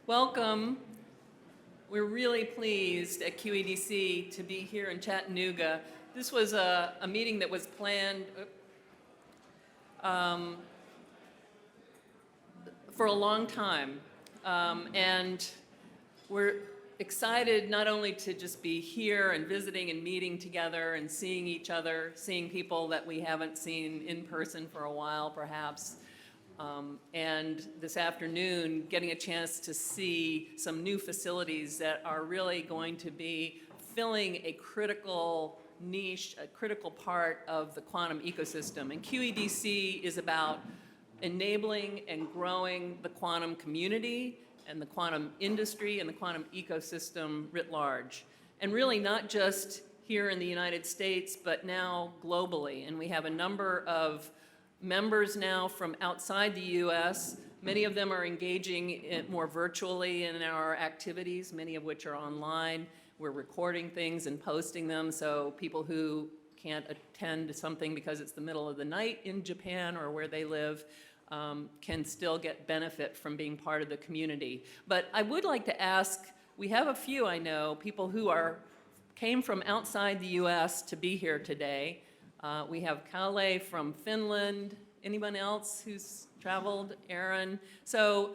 Welcome. We're really pleased at QED-C to be here in Chattanooga. This was a meeting that was planned for a long time. And we're excited not only to just be here and visiting and meeting together and seeing each other, seeing people that we haven't seen in person for a while perhaps, and this afternoon getting a chance to see some new facilities that are really going to be filling a critical niche, a critical part of the quantum ecosystem. And QED-C is about enabling and growing the quantum community and the quantum industry and the quantum ecosystem writ large. And really not just here in the United States, but now globally. And we have a number of members now from outside the US. Many of them are engaging more virtually in our activities, many of which are online. We're recording things and posting them so people who can't attend something because it's the middle of the night in Japan or where they live can still get benefit from being part of the community. But I would like to ask, we have a few, I know, people who came from outside the US to be here today. We have Kalle from Finland. Anyone else who's traveled? Aaron. So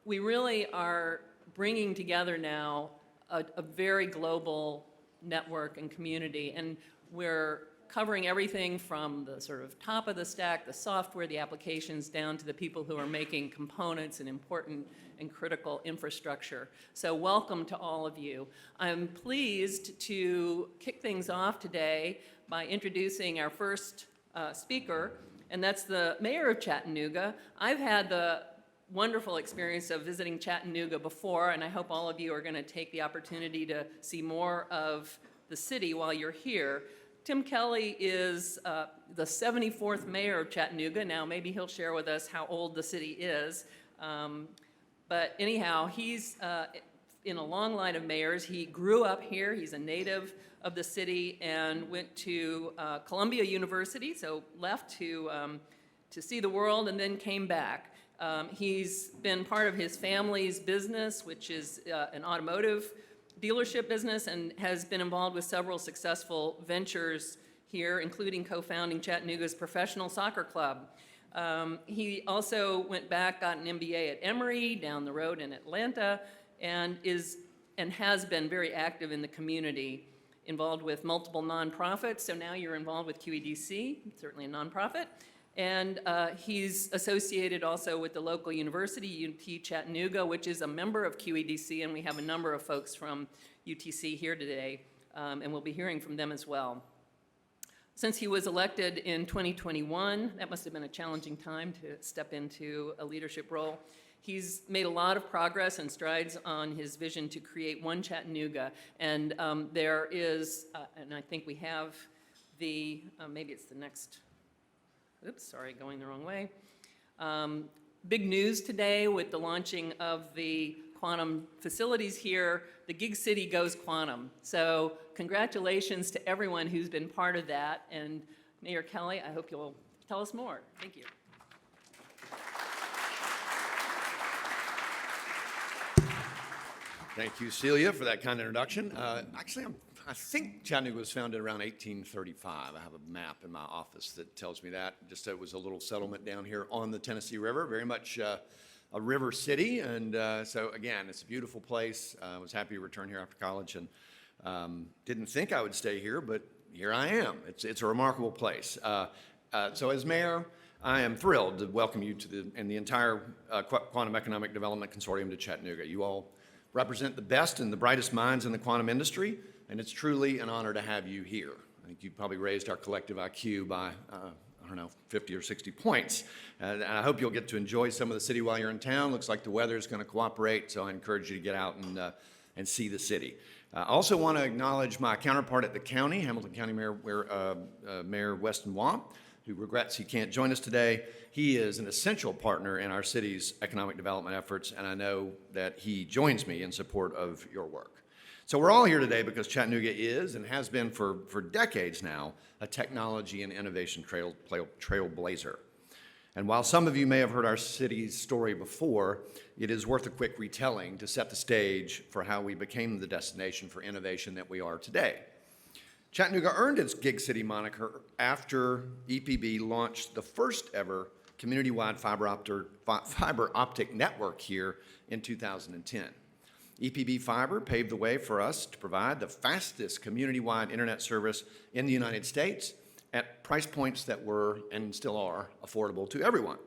we really are bringing together now a very global network and community, and we're covering everything from the sort of top of the stack, the software, the applications, down to the people who are making components and important and critical infrastructure. So welcome to all of you. I'm pleased to kick things off today by introducing our first speaker, and that's the mayor of Chattanooga. I've had the wonderful experience of visiting Chattanooga before, and I hope all of you are going to take the opportunity to see more of the city while you're here. Tim Kelly is the 74th mayor of Chattanooga. Now, maybe he'll share with us how old the city is. But anyhow, he's in a long line of mayors. He grew up here. He's a native of the city and went to Columbia University, so left to see the world and then came back. He's been part of his family's business, which is an automotive dealership business, and has been involved with several successful ventures here, including co-founding Chattanooga's professional soccer club. He also went back, got an MBA at Emory down the road in Atlanta, and has been very active in the community, involved with multiple nonprofits. So now you're involved with QED-C, certainly a nonprofit. And he's associated also with the local university, UT Chattanooga, which is a member of QED-C, and we have a number of folks from UTC here today, and we'll be hearing from them as well. Since he was elected in 2021, that must have been a challenging time to step into a leadership role. He's made a lot of progress and strides on his vision to create one Chattanooga, and there is, and I think we have the, maybe it's the next, oops, sorry, going the wrong way. Big news today with the launching of the quantum facilities here. The Gig City goes quantum. So congratulations to everyone who's been part of that. And Mayor Kelly, I hope you'll tell us more. Thank you. Thank you, Celia, for that kind introduction. Actually, I think Chattanooga was founded around 1835. I have a map in my office that tells me that. Just it was a little settlement down here on the Tennessee River, very much a river city. And so, again, it's a beautiful place. I was happy to return here after college and didn't think I would stay here, but here I am. It's a remarkable place. So as mayor, I am thrilled to welcome you to the entire Quantum Economic Development Consortium to Chattanooga. You all represent the best and the brightest minds in the quantum industry, and it's truly an honor to have you here. I think you've probably raised our collective IQ by, I don't know, 50 or 60 points. And I hope you'll get to enjoy some of the city while you're in town. Looks like the weather is going to cooperate, so I encourage you to get out and see the city. I also want to acknowledge my counterpart at the county, Hamilton County Mayor Weston Waugh, who regrets he can't join us today. He is an essential partner in our city's economic development efforts, and I know that he joins me in support of your work. So we're all here today because Chattanooga is, and has been for decades now, a technology and innovation trailblazer. And while some of you may have heard our city's story before, it is worth a quick retelling to set the stage for how we became the destination for innovation that we are today. Chattanooga earned its Gig City moniker after EPB launched the first ever community-wide fiber optic network here in 2010. EPB Fiber paved the way for us to provide the fastest community-wide internet service in the United States at price points that were, and still are, affordable to everyone.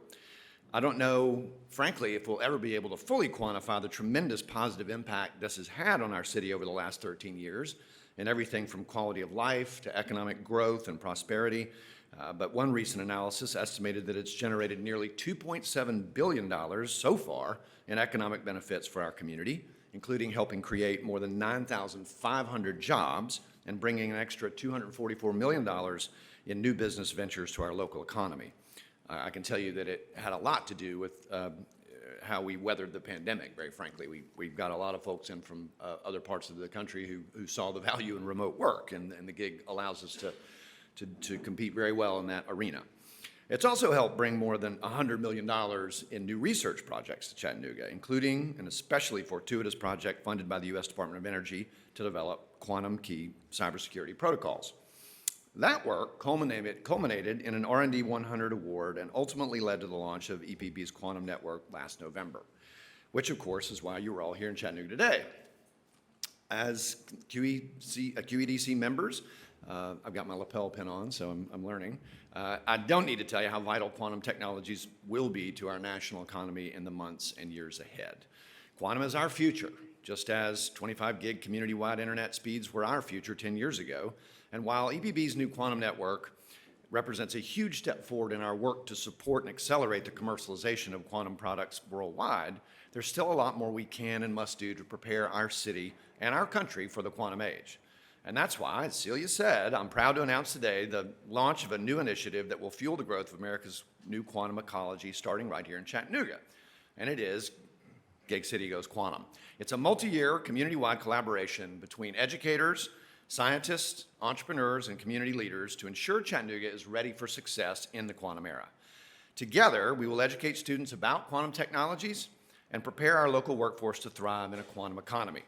I don't know, frankly, if we'll ever be able to fully quantify the tremendous positive impact this has had on our city over the last 13 years, in everything from quality of life to economic growth and prosperity. But one recent analysis estimated that it's generated nearly $2.7 billion so far in economic benefits for our community, including helping create more than 9,500 jobs and bringing an extra $244 million in new business ventures to our local economy. I can tell you that it had a lot to do with how we weathered the pandemic, very frankly. We've got a lot of folks in from other parts of the country who saw the value in remote work, and the gig allows us to compete very well in that arena. It's also helped bring more than $100 million in new research projects to Chattanooga, including an especially fortuitous project funded by the U.S. Department of Energy to develop quantum key cybersecurity protocols. That work culminated in an R&D 100 award and ultimately led to the launch of EPB's quantum network last November, which of course is why you were all here in Chattanooga today. As QED-C members, I've got my lapel pin on, so I'm learning. I don't need to tell you how vital quantum technologies will be to our national economy in the months and years ahead. Quantum is our future, just as 25 gig community-wide internet speeds were our future 10 years ago. And while EPB's new quantum network represents a huge step forward in our work to support and accelerate the commercialization of quantum products worldwide, there's still a lot more we can and must do to prepare our city and our country for the quantum age. And that's why, as Celia said, I'm proud to announce today the launch of a new initiative that will fuel the growth of America's new quantum ecology, starting right here in Chattanooga. And it is Gig City Goes Quantum. It's a multi-year, community-wide collaboration between educators, scientists, entrepreneurs, and community leaders to ensure Chattanooga is ready for success in the quantum era. Together, we will educate students about quantum technologies and prepare our local workforce to thrive in a quantum economy.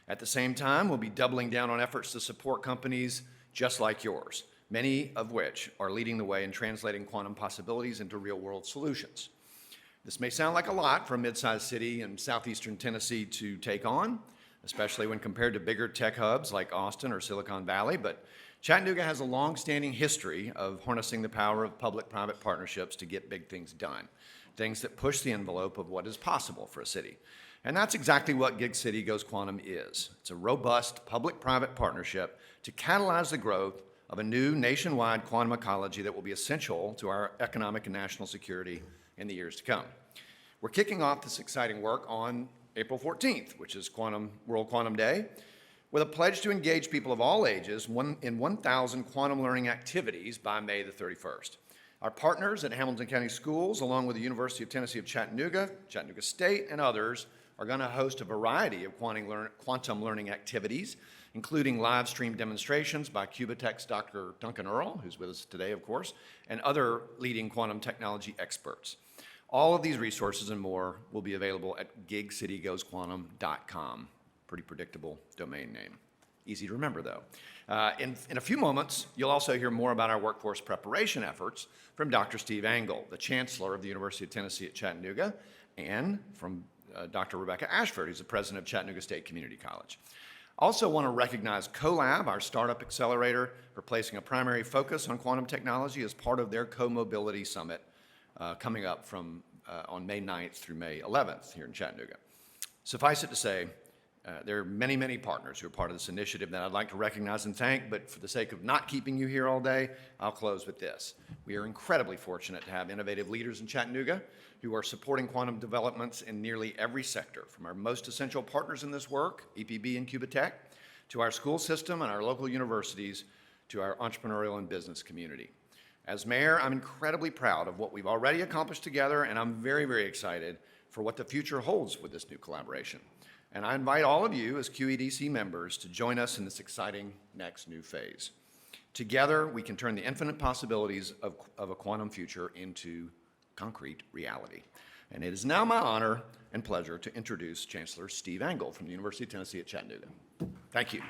At the same time, we'll be doubling down on efforts to support companies just like yours, many of which are leading the way in translating quantum possibilities into real-world solutions. This may sound like a lot for a mid-sized city in southeastern Tennessee to take on, especially when compared to bigger tech hubs like Austin or Silicon Valley, but Chattanooga has a long-standing history of harnessing the power of public-private partnerships to get big things done, things that push the envelope of what is possible for a city. And that's exactly what Gig City Goes Quantum is. It's a robust public-private partnership to catalyze the growth of a new nationwide quantum ecology that will be essential to our economic and national security in the years to come. We're kicking off this exciting work on April 14th, which is World Quantum Day, with a pledge to engage people of all ages in 1,000 quantum learning activities by May the 31st. Our partners at Hamilton County Schools, along with the University of Tennessee of Chattanooga, Chattanooga State, and others, are going to host a variety of quantum learning activities, including live stream demonstrations by Qubitek's Dr. Duncan Earl, who's with us today, of course, and other leading quantum technology experts. All of these resources and more will be available at gigcitygoesquantum.com. Pretty predictable domain name. Easy to remember, though. In a few moments, you'll also hear more about our workforce preparation efforts from Dr. Steve Angle, the Chancellor of the University of Tennessee at Chattanooga, and from Dr. Rebecca Ashford, who's the president of Chattanooga State Community College. Also want to recognize CoLab, our startup accelerator, for placing a primary focus on quantum technology as part of their Co-Mobility Summit coming up on May 9th through May 11th here in Chattanooga. Suffice it to say, there are many, many partners who are part of this initiative that I'd like to recognize and thank, but for the sake of not keeping you here all day, I'll close with this. We are incredibly fortunate to have innovative leaders in Chattanooga who are supporting quantum developments in nearly every sector, from our most essential partners in this work, EPB and Qubitekk, to our school system and our local universities, to our entrepreneurial and business community. As mayor, I'm incredibly proud of what we've already accomplished together, and I'm very, very excited for what the future holds with this new collaboration. And I invite all of you as QED-C members to join us in this exciting next new phase. Together, we can turn the infinite possibilities of a quantum future into concrete reality. And it is now my honor and pleasure to introduce Chancellor Steve Angle from the University of Tennessee at Chattanooga. Thank you.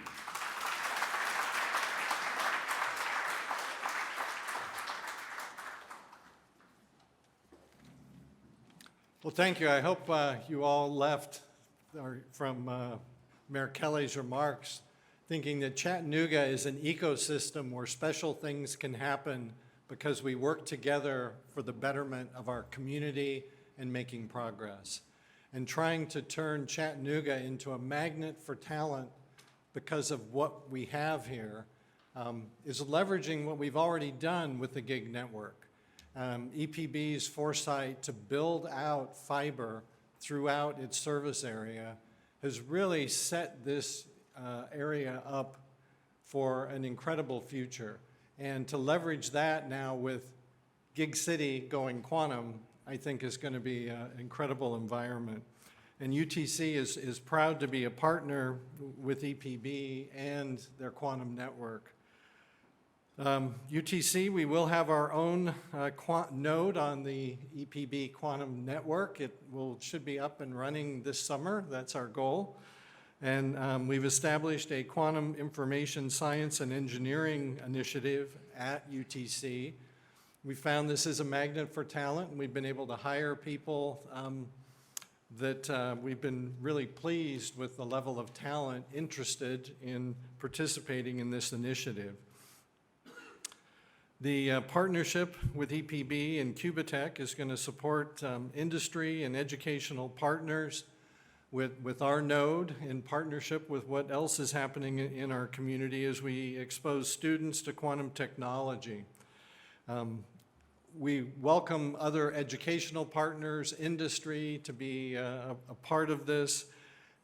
Well, thank you. I hope you all left from Mayor Kelly's remarks thinking that Chattanooga is an ecosystem where special things can happen because we work together for the betterment of our community and making progress. And trying to turn Chattanooga into a magnet for talent because of what we have here is leveraging what we've already done with the gig network. EPB's foresight to build out fiber throughout its service area has really set this area up for an incredible future. And to leverage that now with Gig City going quantum, I think is going to be an incredible environment. And UTC is proud to be a partner with EPB and their quantum network. UTC, we will have our own node on the EPB quantum network. It should be up and running this summer. That's our goal. And we've established a quantum information science and engineering initiative at UTC. We found this is a magnet for talent, and we've been able to hire people that we've been really pleased with the level of talent interested in participating in this initiative. The partnership with EPB and Qubitekk is going to support industry and educational partners with our node in partnership with what else is happening in our community as we expose students to quantum technology. We welcome other educational partners, industry to be a part of this,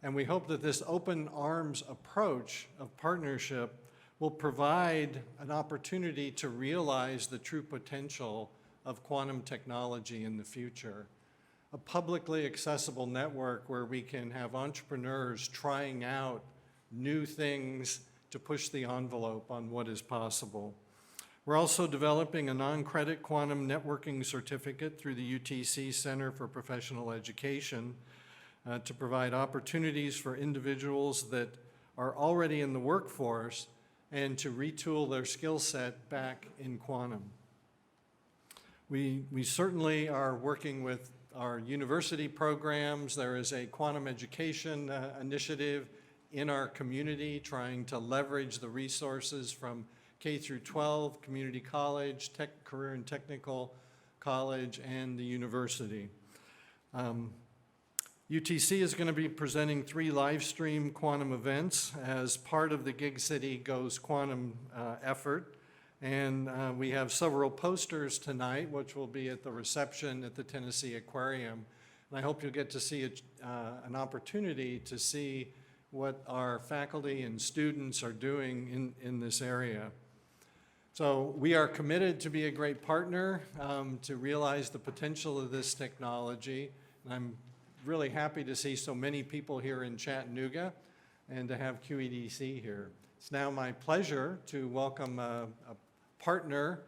and we hope that this open arms approach of partnership will provide an opportunity to realize the true potential of quantum technology in the future. A publicly accessible network where we can have entrepreneurs trying out new things to push the envelope on what is possible. We're also developing a non-credit quantum networking certificate through the UTC Center for Professional Education to provide opportunities for individuals that are already in the workforce and to retool their skill set back in quantum. We certainly are working with our university programs. There is a quantum education initiative in our community trying to leverage the resources from K through 12, community college, career and technical college, and the university. UTC is going to be presenting 3 live stream quantum events as part of the Gig City Goes Quantum effort. And we have several posters tonight, which will be at the reception at the Tennessee Aquarium. And I hope you'll get to see an opportunity to see what our faculty and students are doing in this area. So we are committed to be a great partner to realize the potential of this technology. And I'm really happy to see so many people here in Chattanooga and to have QED-C here. It's now my pleasure to welcome a partner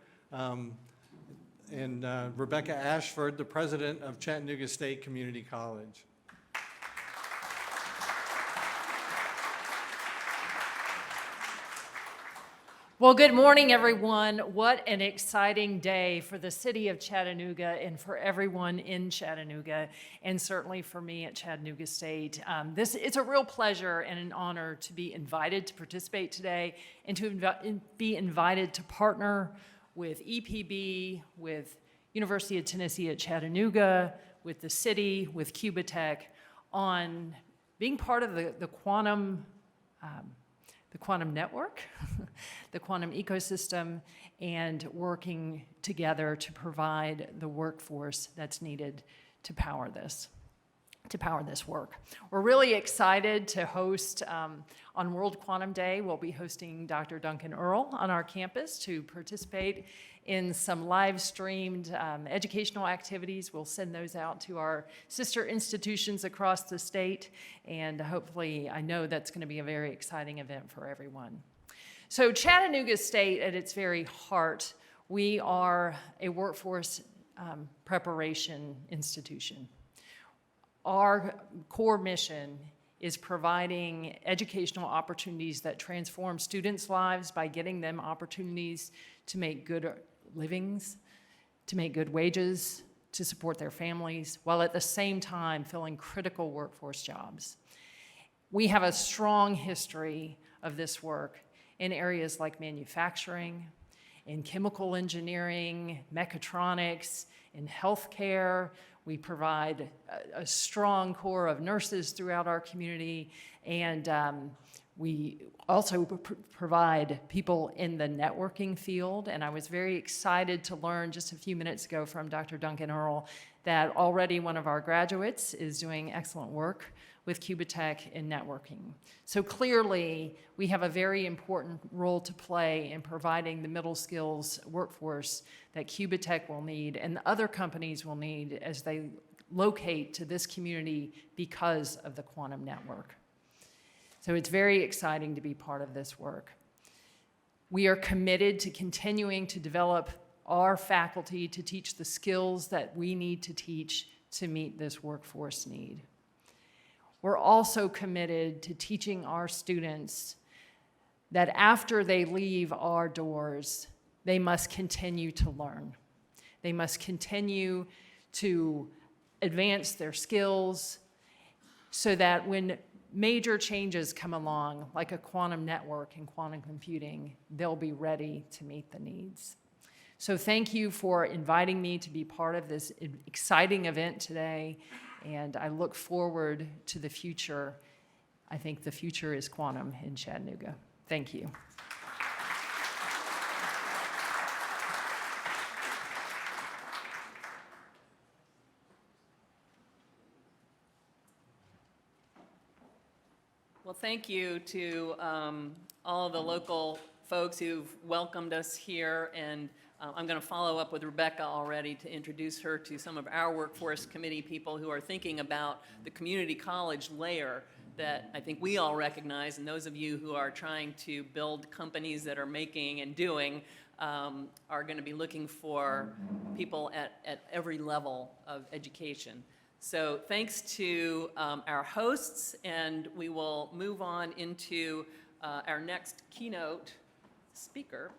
in Rebecca Ashford, the president of Chattanooga State Community College. Well, good morning, everyone. What an exciting day for the city of Chattanooga and for everyone in Chattanooga, and certainly for me at Chattanooga State. It's a real pleasure and an honor to be invited to participate today and to be invited to partner with EPB, with University of Tennessee at Chattanooga, with the city, with Qubitekk, on being part of the quantum network, the quantum ecosystem, and working together to provide the workforce that's needed to power this work. We're really excited to host, on World Quantum Day, we'll be hosting Dr. Duncan Earl on our campus to participate in some live-streamed educational activities. We'll send those out to our sister institutions across the state, and hopefully, I know that's going to be a very exciting event for everyone. So Chattanooga State, at its very heart, we are a workforce preparation institution. Our core mission is providing educational opportunities that transform students' lives by getting them opportunities to make good livings, to make good wages, to support their families, while at the same time filling critical workforce jobs. We have a strong history of this work in areas like manufacturing, in chemical engineering, mechatronics, in healthcare. We provide a strong core of nurses throughout our community, and we also provide people in the networking field. And I was very excited to learn just a few minutes ago from Dr. Duncan Earl that already one of our graduates is doing excellent work with Qubitekk in networking. So clearly, we have a very important role to play in providing the middle skills workforce that Qubitekk will need and other companies will need as they locate to this community because of the quantum network. So it's very exciting to be part of this work. We are committed to continuing to develop our faculty to teach the skills that we need to teach to meet this workforce need. We're also committed to teaching our students that after they leave our doors, they must continue to learn. They must continue to advance their skills so that when major changes come along, like a quantum network and quantum computing, they'll be ready to meet the needs. So thank you for inviting me to be part of this exciting event today, and I look forward to the future. I think the future is quantum in Chattanooga. Thank you. Well, thank you to all of the local folks who've welcomed us here, and I'm going to follow up with Rebecca already to introduce her to some of our workforce committee people who are thinking about the community college layer that I think we all recognize, and those of you who are trying to build companies that are making and doing are going to be looking for people at every level of education. So thanks to our hosts, and we will move on into our next keynote speaker.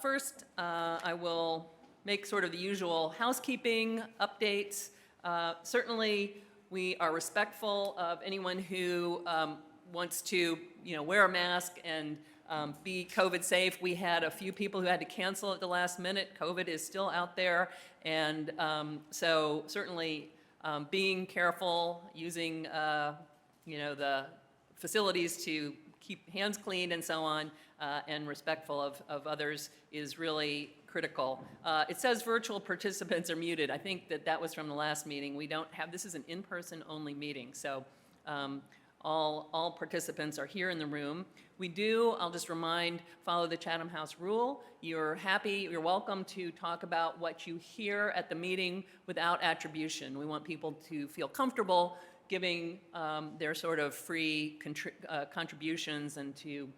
First, I will make sort of the usual housekeeping updates. Certainly, we are respectful of anyone who wants to, wear a mask and be COVID safe. We had a few people who had to cancel at the last minute. COVID is still out there, and so certainly being careful, using the facilities to keep hands clean and so on, and respectful of others is really critical. It says virtual participants are muted. I think that was from the last meeting. We don't have, this is an in-person only meeting, so all participants are here in the room. We do, I'll just remind, follow the Chatham House rule. You're welcome to talk about what you hear at the meeting without attribution. We want people to feel comfortable giving their sort of free contributions and to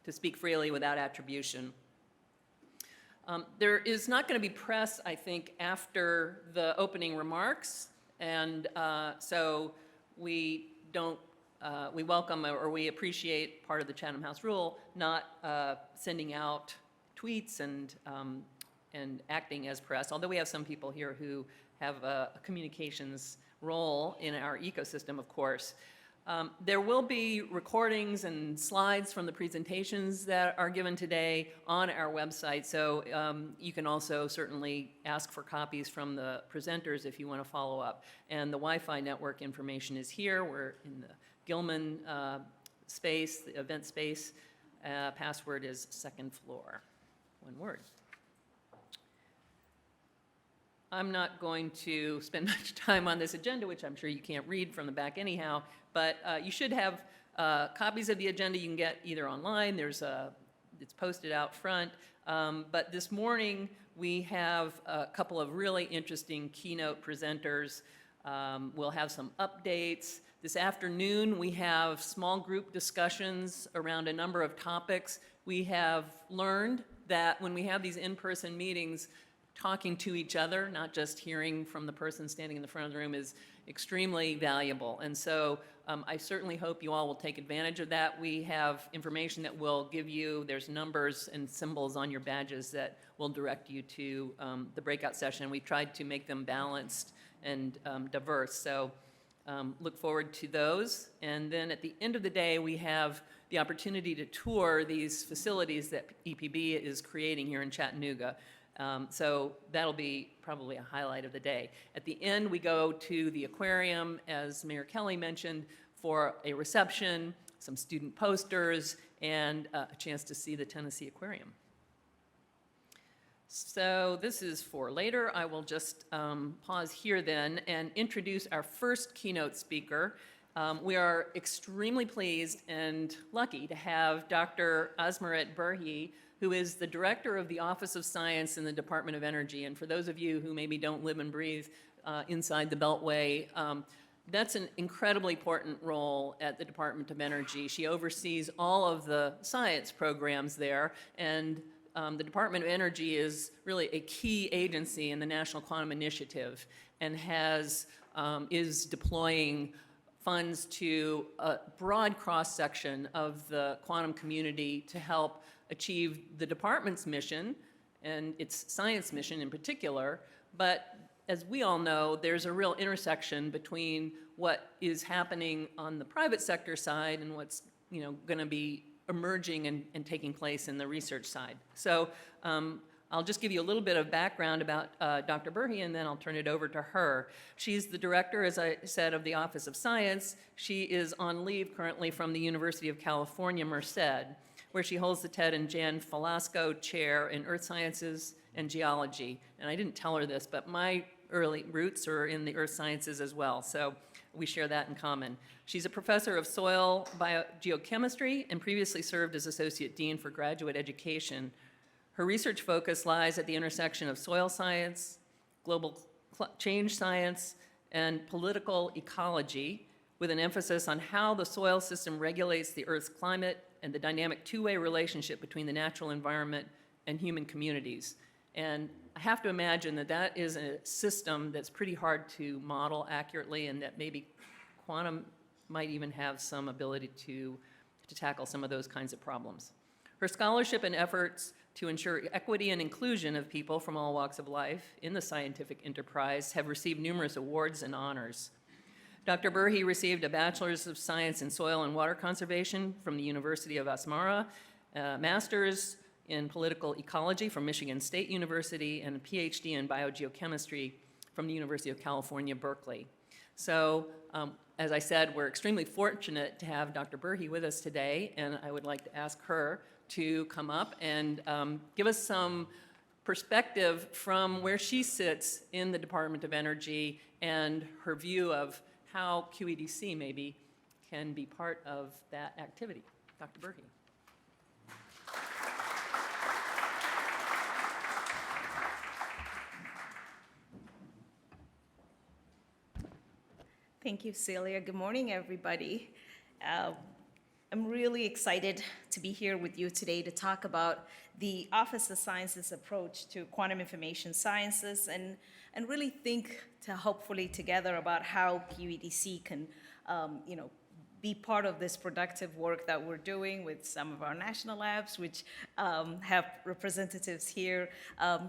speak freely without attribution. There is not going to be press, I think, after the opening remarks, and so we welcome or we appreciate part of the Chatham House rule, not sending out tweets and acting as press, although we have some people here who have a communications role in our ecosystem, of course. There will be recordings and slides from the presentations that are given today on our website, so you can also certainly ask for copies from the presenters if you want to follow up. And the Wi-Fi network information is here. We're in the Gilman space, the event space. Password is second floor, one word. I'm not going to spend much time on this agenda, which I'm sure you can't read from the back anyhow, but you should have copies of the agenda you can get either online, it's posted out front, but this morning we have a couple of really interesting keynote presenters. We'll have some updates. This afternoon we have small group discussions around a number of topics. We have learned that when we have these in-person meetings, talking to each other, not just hearing from the person standing in the front of the room, is extremely valuable. And so I certainly hope you all will take advantage of that. We have information that we'll give you. There's numbers and symbols on your badges that will direct you to the breakout session. We tried to make them balanced and diverse. So look forward to those. And then at the end of the day, we have the opportunity to tour these facilities that EPB is creating here in Chattanooga. So that'll be probably a highlight of the day. At the end, we go to the aquarium, as Mayor Kelly mentioned, for a reception, some student posters, and a chance to see the Tennessee Aquarium. So this is for later. I will just pause here then and introduce our first keynote speaker. We are extremely pleased and lucky to have Dr. Asmeret Berhe, who is the director of the Office of Science in the Department of Energy. And for those of you who maybe don't live and breathe inside the Beltway, that's an incredibly important role at the Department of Energy. She oversees all of the science programs there, and the Department of Energy is really a key agency in the National Quantum Initiative and is deploying funds to a broad cross-section of the quantum community to help achieve the department's mission and its science mission in particular. But as we all know, there's a real intersection between what is happening on the private sector side and what's going to be emerging and taking place in the research side. So I'll just give you a little bit of background about Dr. Berhe, and then I'll turn it over to her. She's the director, as I said, of the Office of Science. She is on leave currently from the University of California, Merced, where she holds the Ted and Jan Falasco Chair in Earth Sciences and Geology. And I didn't tell her this, but my early roots are in the earth sciences as well, so we share that in common. She's a professor of soil geochemistry and previously served as Associate Dean for Graduate Education. Her research focus lies at the intersection of soil science, global change science, and political ecology, with an emphasis on how the soil system regulates the Earth's climate and the dynamic two-way relationship between the natural environment and human communities. And I have to imagine that that is a system that's pretty hard to model accurately, and that maybe quantum might even have some ability to tackle some of those kinds of problems. Her scholarship and efforts to ensure equity and inclusion of people from all walks of life in the scientific enterprise have received numerous awards and honors. Dr. Berhe received a Bachelor's of Science in Soil and Water Conservation from the University of Asmeret, a Master's in Political Ecology from Michigan State University, and a PhD in Biogeochemistry from the University of California, Berkeley. So, as I said, we're extremely fortunate to have Dr. Berhe with us today, and I would like to ask her to come up and give us some perspective from where she sits in the Department of Energy and her view of how QED-C maybe can be part of that activity. Dr. Berhe. Thank you, Celia. Good morning, everybody. I'm really excited to be here with you today to talk about the Office of Science's approach to quantum information sciences and really think to hopefully together about how QED-C can be part of this productive work that we're doing with some of our national labs, which have representatives here,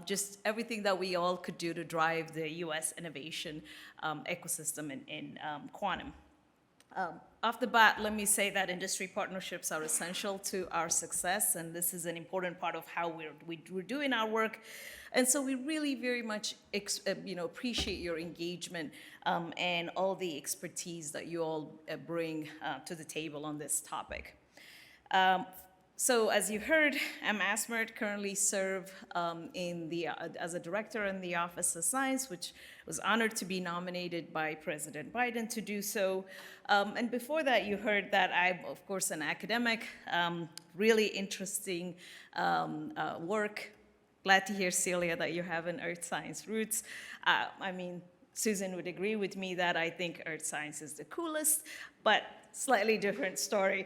just everything that we all could do to drive the U.S. innovation ecosystem in quantum. Off the bat, let me say that industry partnerships are essential to our success, and this is an important part of how we're doing our work. And so we really very much appreciate your engagement and all the expertise that you all bring to the table on this topic. So as you heard, I'm Asmeret, currently serve as a director in the Office of Science, which was honored to be nominated by President Biden to do so. And before that, you heard that I'm, of course, an academic, really interesting work. Glad to hear, Celia, that you have an earth science roots. I mean, Susan would agree with me that I think earth science is the coolest, but slightly different story.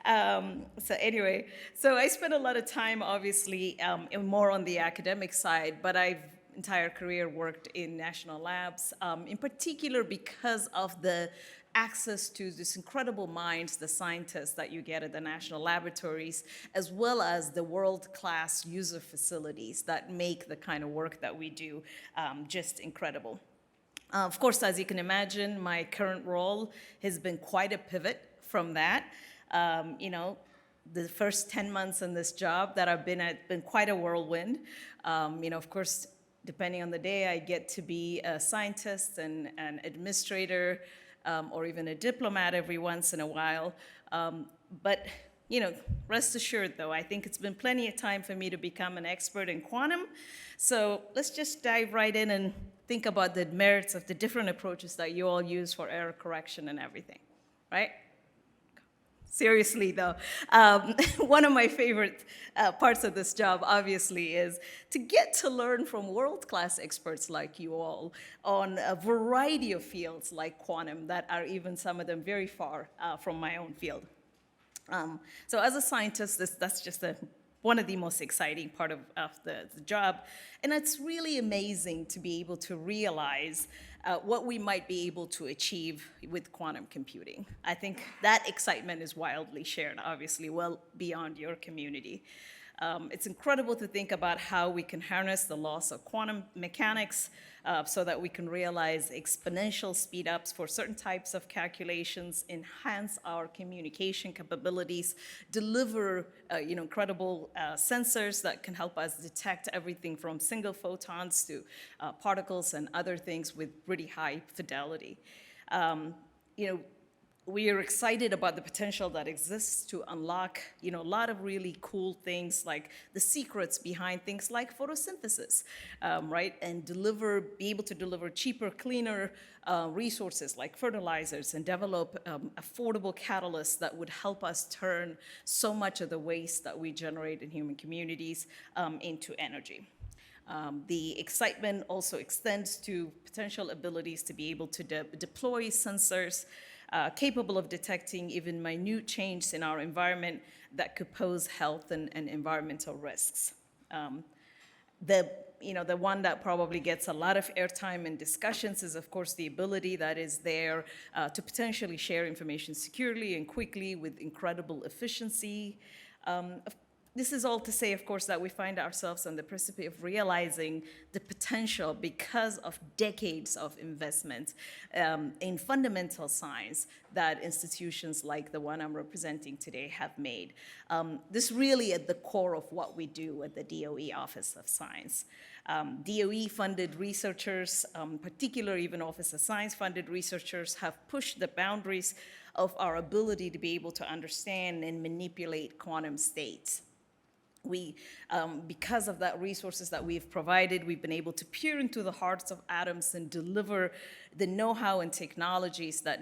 So anyway, so I spent a lot of time, obviously, more on the academic side, but I've entire career worked in national labs, in particular because of the access to this incredible minds, the scientists that you get at the national laboratories, as well as the world-class user facilities that make the kind of work that we do just incredible. Of course, as you can imagine, my current role has been quite a pivot from that. You know, the first 10 months in this job that I've been at been quite a whirlwind. You know, of course, depending on the day, I get to be a scientist and an administrator, or even a diplomat every once in a while. But, you know, rest assured, though, I think it's been plenty of time for me to become an expert in quantum. So let's just dive right in and think about the merits of the different approaches that you all use for error correction and everything, right? Seriously, though, one of my favorite parts of this job, obviously, is to get to learn from world-class experts like you all on a variety of fields like quantum that are even some of them very far from my own field. So as a scientist, that's just one of the most exciting part of the job. And it's really amazing to be able to realize what we might be able to achieve with quantum computing. I think that excitement is wildly shared, obviously, well beyond your community. It's incredible to think about how we can harness the laws of quantum mechanics so that we can realize exponential speed-ups for certain types of calculations, enhance our communication capabilities, deliver incredible sensors that can help us detect everything from single photons to particles and other things with pretty high fidelity. We are excited about the potential that exists to unlock, a lot of really cool things like the secrets behind things like photosynthesis, right? And be able to deliver cheaper, cleaner resources like fertilizers and develop affordable catalysts that would help us turn so much of the waste that we generate in human communities into energy. The excitement also extends to potential abilities to be able to deploy sensors capable of detecting even minute changes in our environment that could pose health and environmental risks. The one that probably gets a lot of airtime and discussions is, of course, the ability that is there to potentially share information securely and quickly with incredible efficiency. This is all to say, of course, that we find ourselves on the precipice of realizing the potential because of decades of investment in fundamental science that institutions like the one I'm representing today have made. This really at the core of what we do at the DOE Office of Science. DOE-funded researchers, particularly even Office of Science-funded researchers, have pushed the boundaries of our ability to be able to understand and manipulate quantum states. Because of that resources that we've provided, we've been able to peer into the hearts of atoms and deliver the know-how and technologies that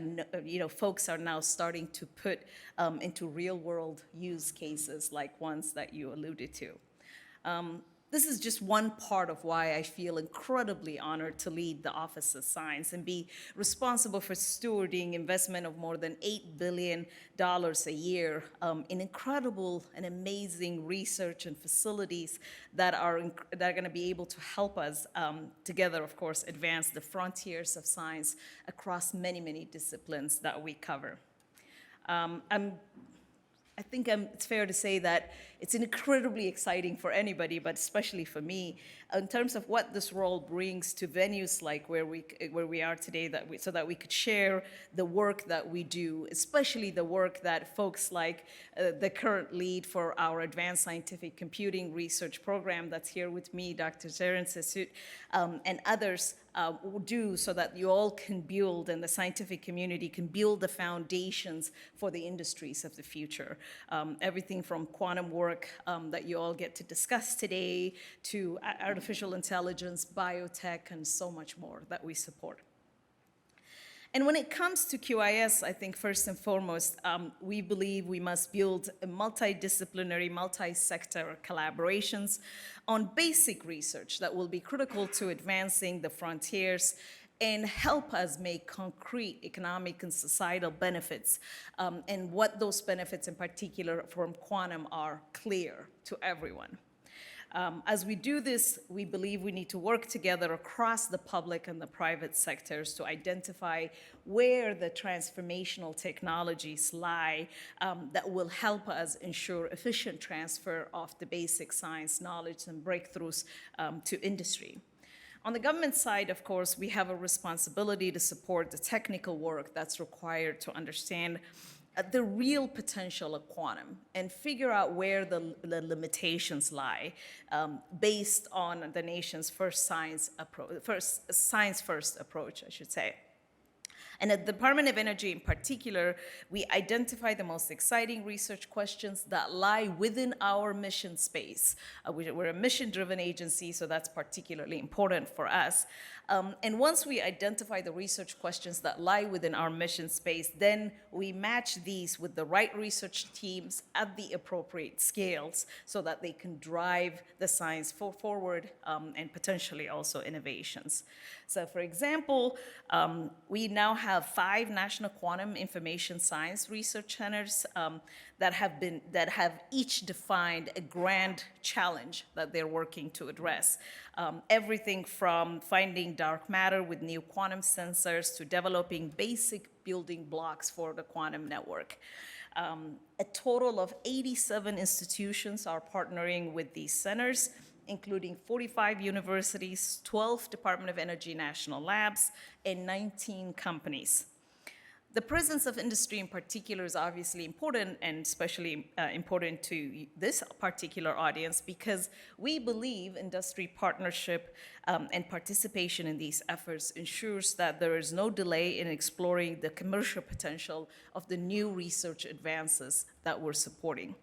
folks are now starting to put into real-world use cases like ones that you alluded to. This is just one part of why I feel incredibly honored to lead the Office of Science and be responsible for stewarding investment of more than $8 billion a year in incredible and amazing research and facilities that are going to be able to help us together, of course, advance the frontiers of science across many, many disciplines that we cover. I think it's fair to say that it's incredibly exciting for anybody, but especially for me, in terms of what this role brings to venues like where we are today, so that we could share the work that we do, especially the work that folks like the current lead for our Advanced Scientific Computing Research Program that's here with me, Dr. Zeren Sesut, and others do, so that you all can build and the scientific community can build the foundations for the industries of the future. Everything from quantum work that you all get to discuss today to artificial intelligence, biotech, and so much more that we support. And when it comes to QIS, I think first and foremost, we believe we must build a multidisciplinary, multi-sector collaborations on basic research that will be critical to advancing the frontiers and help us make concrete economic and societal benefits, and what those benefits in particular from quantum are clear to everyone. As we do this, we believe we need to work together across the public and the private sectors to identify where the transformational technologies lie that will help us ensure efficient transfer of the basic science knowledge and breakthroughs to industry. On the government side, of course, we have a responsibility to support the technical work that's required to understand the real potential of quantum and figure out where the limitations lie based on the nation's first science first approach, I should say. And at the Department of Energy in particular, we identify the most exciting research questions that lie within our mission space. We're a mission-driven agency, so that's particularly important for us. And once we identify the research questions that lie within our mission space, then we match these with the right research teams at the appropriate scales so that they can drive the science forward and potentially also innovations. So for example, we now have 5 national quantum information science research centers that have each defined a grand challenge that they're working to address. Everything from finding dark matter with new quantum sensors to developing basic building blocks for the quantum network. A total of 87 institutions are partnering with these centers, including 45 universities, 12 Department of Energy national labs, and 19 companies. The presence of industry in particular is obviously important, and especially important to this particular audience, because we believe industry partnership and participation in these efforts ensures that there is no delay in exploring the commercial potential of the new research advances that we're supporting.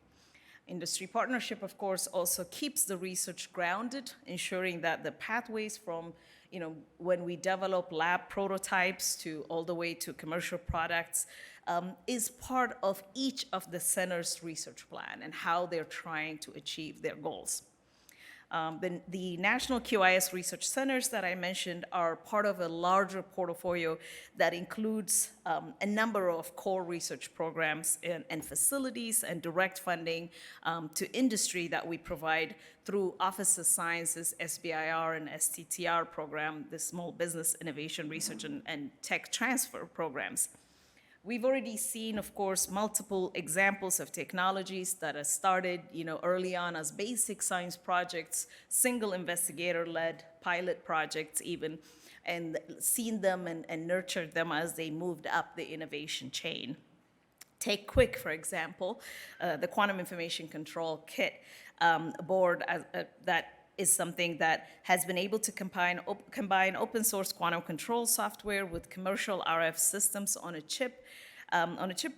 Industry partnership, of course, also keeps the research grounded, ensuring that the pathways from when we develop lab prototypes to all the way to commercial products is part of each of the center's research plan and how they're trying to achieve their goals. The National QIS Research Centers that I mentioned are part of a larger portfolio that includes a number of core research programs and facilities and direct funding to industry that we provide through Office of Sciences, SBIR, and STTR program, the Small Business Innovation Research and Tech Transfer programs. We've already seen, of course, multiple examples of technologies that are started, early on as basic science projects, single investigator-led pilot projects even, and seen them and nurtured them as they moved up the innovation chain. Take QUIC, for example, the Quantum Information Control Kit board that is something that has been able to combine open source quantum control software with commercial RF systems on a chip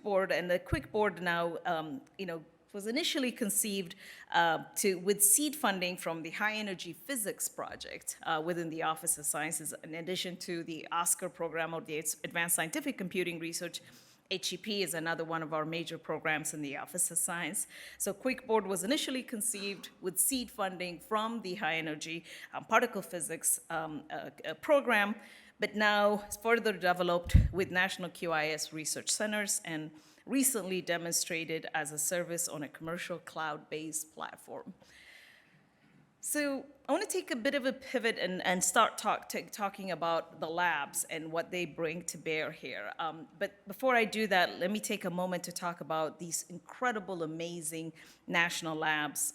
board. And the QUIC board now, was initially conceived with seed funding from the High Energy Physics Project within the Office of Sciences, in addition to the OSCAR program, or the Advanced Scientific Computing Research. HEP is another one of our major programs in the Office of Science. So QUIC board was initially conceived with seed funding from the High Energy Particle Physics program, but now it's further developed with National QIS Research Centers and recently demonstrated as a service on a commercial cloud-based platform. So I want to take a bit of a pivot and start talking about the labs and what they bring to bear here. But before I do that, let me take a moment to talk about these incredible, amazing national labs.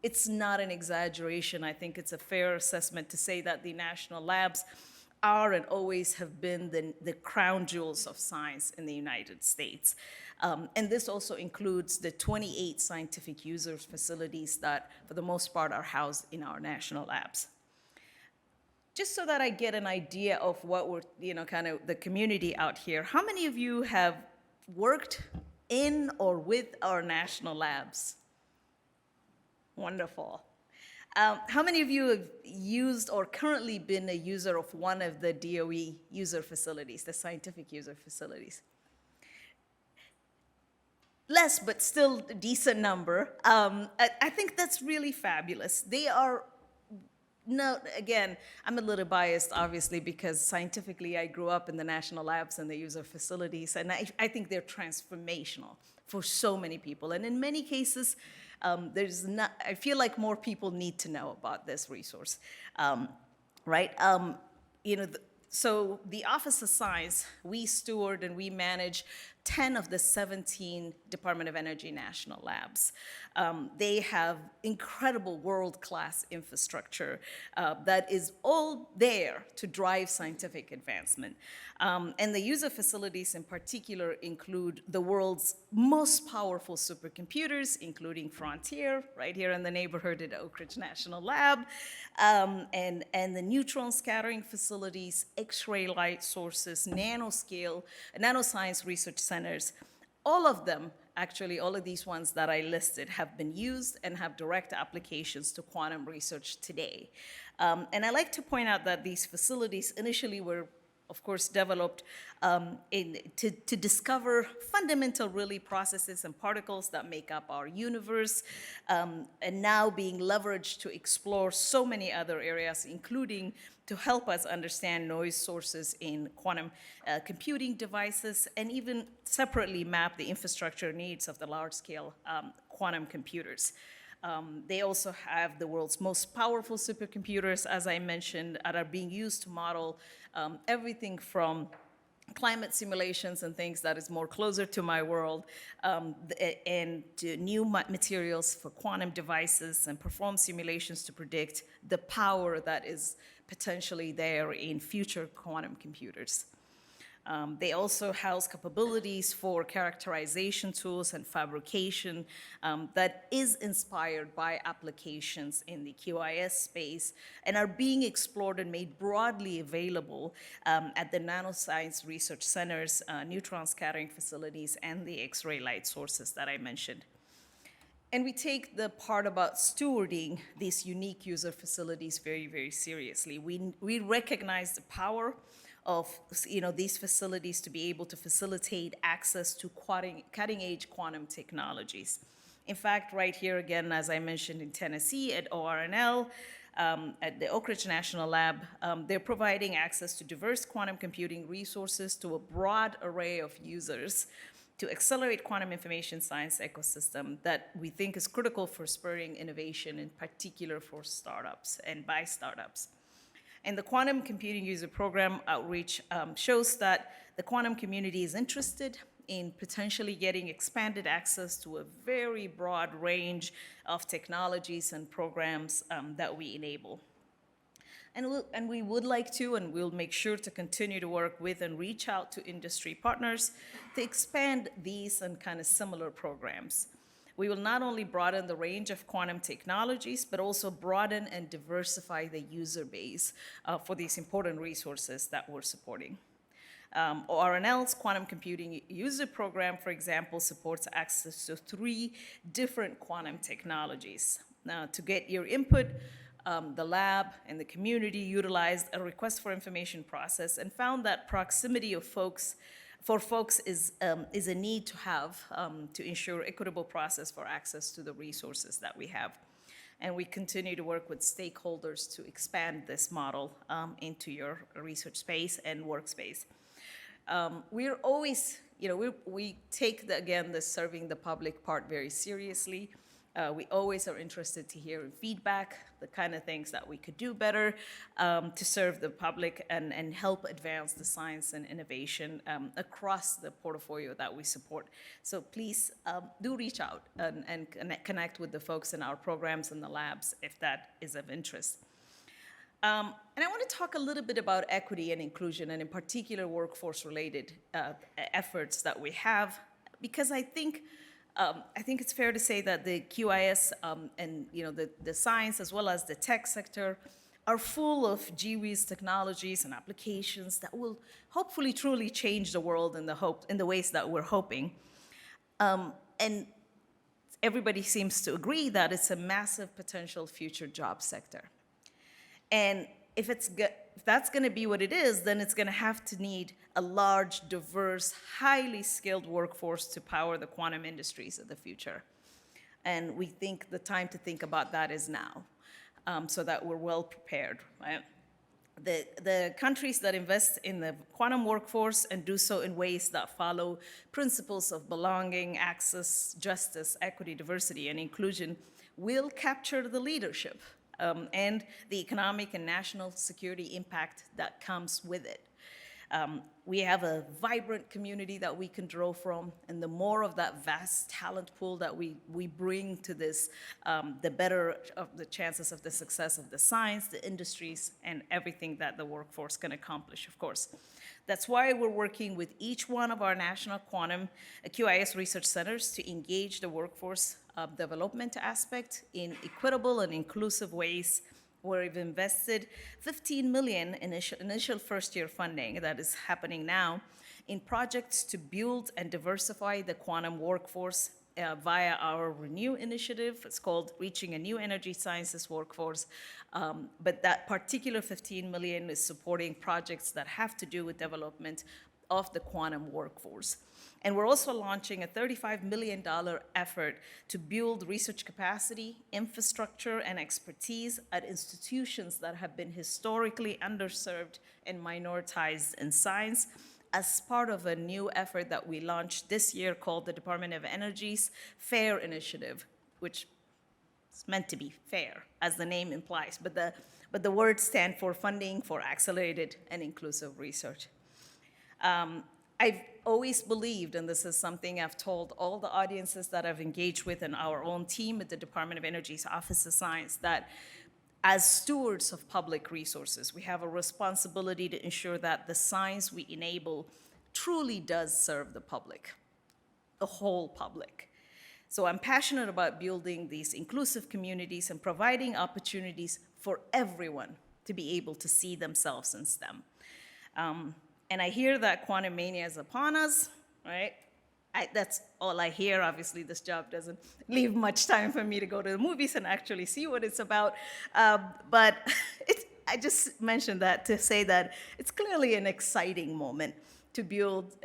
It's not an exaggeration. I think it's a fair assessment to say that the national labs are and always have been the crown jewels of science in the United States. And this also includes the 28 scientific users facilities that, for the most part, are housed in our national labs. Just so that I get an idea of what we're, kind of the community out here, how many of you have worked in or with our national labs? Wonderful. How many of you have used or currently been a user of one of the DOE user facilities, the scientific user facilities? Less, but still a decent number. I think that's really fabulous. They are no, again, I'm a little biased, obviously, because scientifically I grew up in the national labs and the user facilities, and I think they're transformational for so many people. And in many cases, I feel like more people need to know about this resource, right? So the Office of Science, we steward and we manage 10 of the 17 Department of Energy national labs. They have incredible world-class infrastructure that is all there to drive scientific advancement. And the user facilities in particular include the world's most powerful supercomputers, including Frontier, right here in the neighborhood at Oak Ridge National Lab, and the neutron scattering facilities, X-ray light sources, nanoscience research centers. All of them, actually, all of these ones that I listed have been used and have direct applications to quantum research today. And I like to point out that these facilities initially were, of course, developed to discover fundamental, really, processes and particles that make up our universe, and now being leveraged to explore so many other areas, including to help us understand noise sources in quantum computing devices, and even separately map the infrastructure needs of the large-scale quantum computers. They also have the world's most powerful supercomputers, as I mentioned, that are being used to model everything from climate simulations and things that is more closer to my world, and to new materials for quantum devices, and perform simulations to predict the power that is potentially there in future quantum computers. They also house capabilities for characterization tools and fabrication that is inspired by applications in the QIS space and are being explored and made broadly available at the nanoscience research centers, neutron scattering facilities, and the X-ray light sources that I mentioned. And we take the part about stewarding these unique user facilities very, very seriously. We recognize the power of these facilities to be able to facilitate access to cutting-edge quantum technologies. In fact, right here again, as I mentioned in Tennessee at ORNL, at the Oak Ridge National Lab, they're providing access to diverse quantum computing resources to a broad array of users to accelerate quantum information science ecosystem that we think is critical for spurring innovation, in particular for startups and by startups. And the Quantum Computing User Program outreach shows that the quantum community is interested in potentially getting expanded access to a very broad range of technologies and programs that we enable. And we would like to, and we'll make sure to continue to work with and reach out to industry partners to expand these and kind of similar programs. We will not only broaden the range of quantum technologies, but also broaden and diversify the user base for these important resources that we're supporting. ORNL's Quantum Computing User Program, for example, supports access to 3 different quantum technologies. Now, to get your input, the lab and the community utilized a request for information process and found that proximity of folks is a need to have to ensure equitable process for access to the resources that we have. And we continue to work with stakeholders to expand this model into your research space and workspace. We're always, we take, the serving the public part very seriously. We always are interested to hear feedback, the kind of things that we could do better to serve the public and help advance the science and innovation across the portfolio that we support. So please do reach out and connect with the folks in our programs and the labs if that is of interest. And I want to talk a little bit about equity and inclusion, and in particular workforce-related efforts that we have, because I think it's fair to say that the QIS and the science as well as the tech sector are full of GWIS technologies and applications that will hopefully truly change the world in the ways that we're hoping. And everybody seems to agree that it's a massive potential future job sector. And if that's going to be what it is, then it's going to have to need a large, diverse, highly skilled workforce to power the quantum industries of the future. And we think the time to think about that is now. so that we're well prepared, right? The countries that invest in the quantum workforce and do so in ways that follow principles of belonging, access, justice, equity, diversity, and inclusion will capture the leadership and the economic and national security impact that comes with it. We have a vibrant community that we can draw from, and the more of that vast talent pool that we bring to this, the better of the chances of the success of the science, the industries, and everything that the workforce can accomplish, of course. That's why we're working with each one of our national quantum QIS research centers to engage the workforce development aspect in equitable and inclusive ways, where we've invested $15 million initial first-year funding that is happening now in projects to build and diversify the quantum workforce via our Renew initiative. It's called Reaching a New Energy Sciences Workforce. But that particular $15 million is supporting projects that have to do with development of the quantum workforce. And we're also launching a $35 million effort to build research capacity, infrastructure, and expertise at institutions that have been historically underserved and minoritized in science, as part of a new effort that we launched this year called the Department of Energy's FAIR initiative, which is meant to be fair, as the name implies, but the words stand for Funding for Accelerated and Inclusive Research. I've always believed, and this is something I've told all the audiences that I've engaged with and our own team at the Department of Energy's Office of Science, that as stewards of public resources, we have a responsibility to ensure that the science we enable truly does serve the public, the whole public. So I'm passionate about building these inclusive communities and providing opportunities for everyone to be able to see themselves in STEM. And I hear that quantum mania is upon us, right? That's all I hear. Obviously, this job doesn't leave much time for me to go to the movies and actually see what it's about. But I just mentioned that to say that it's clearly an exciting moment to build,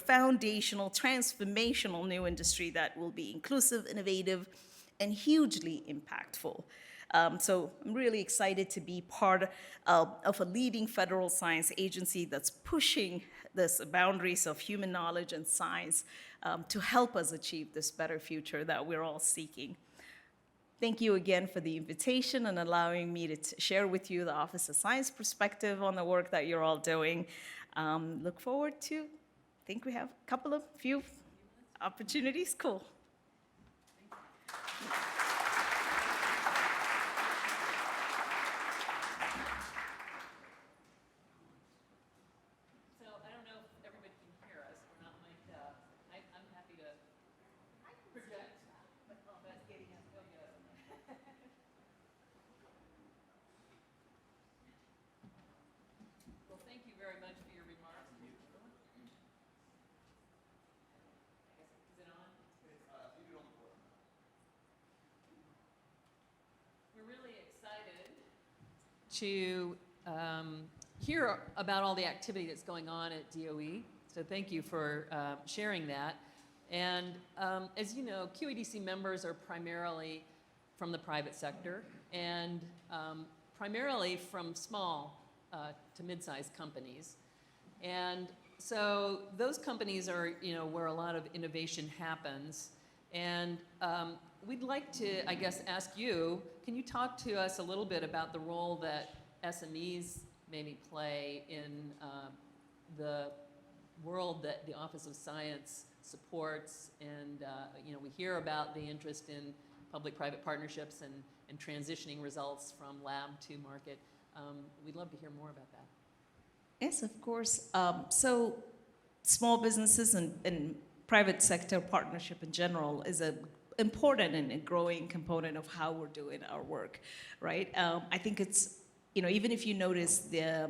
foundational, transformational new industry that will be inclusive, innovative, and hugely impactful. So I'm really excited to be part of a leading federal science agency that's pushing the boundaries of human knowledge and science to help us achieve this better future that we're all seeking. Thank you again for the invitation and allowing me to share with you the Office of Science perspective on the work that you're all doing. Look forward to, I think we have a few opportunities. Cool. To hear about all the activity that's going on at DOE. So thank you for sharing that. And as you know, QED-C members are primarily from the private sector and primarily from small to mid-sized companies. And so those companies are, where a lot of innovation happens. And we'd like to, I guess, ask you, can you talk to us a little bit about the role that SMEs maybe play in the world that the Office of Science supports? And, we hear about the interest in public-private partnerships and transitioning results from lab to market. We'd love to hear more about that. Yes, of course. So small businesses and private sector partnership in general is an important and a growing component of how we're doing our work, right? I think it's, even if you notice the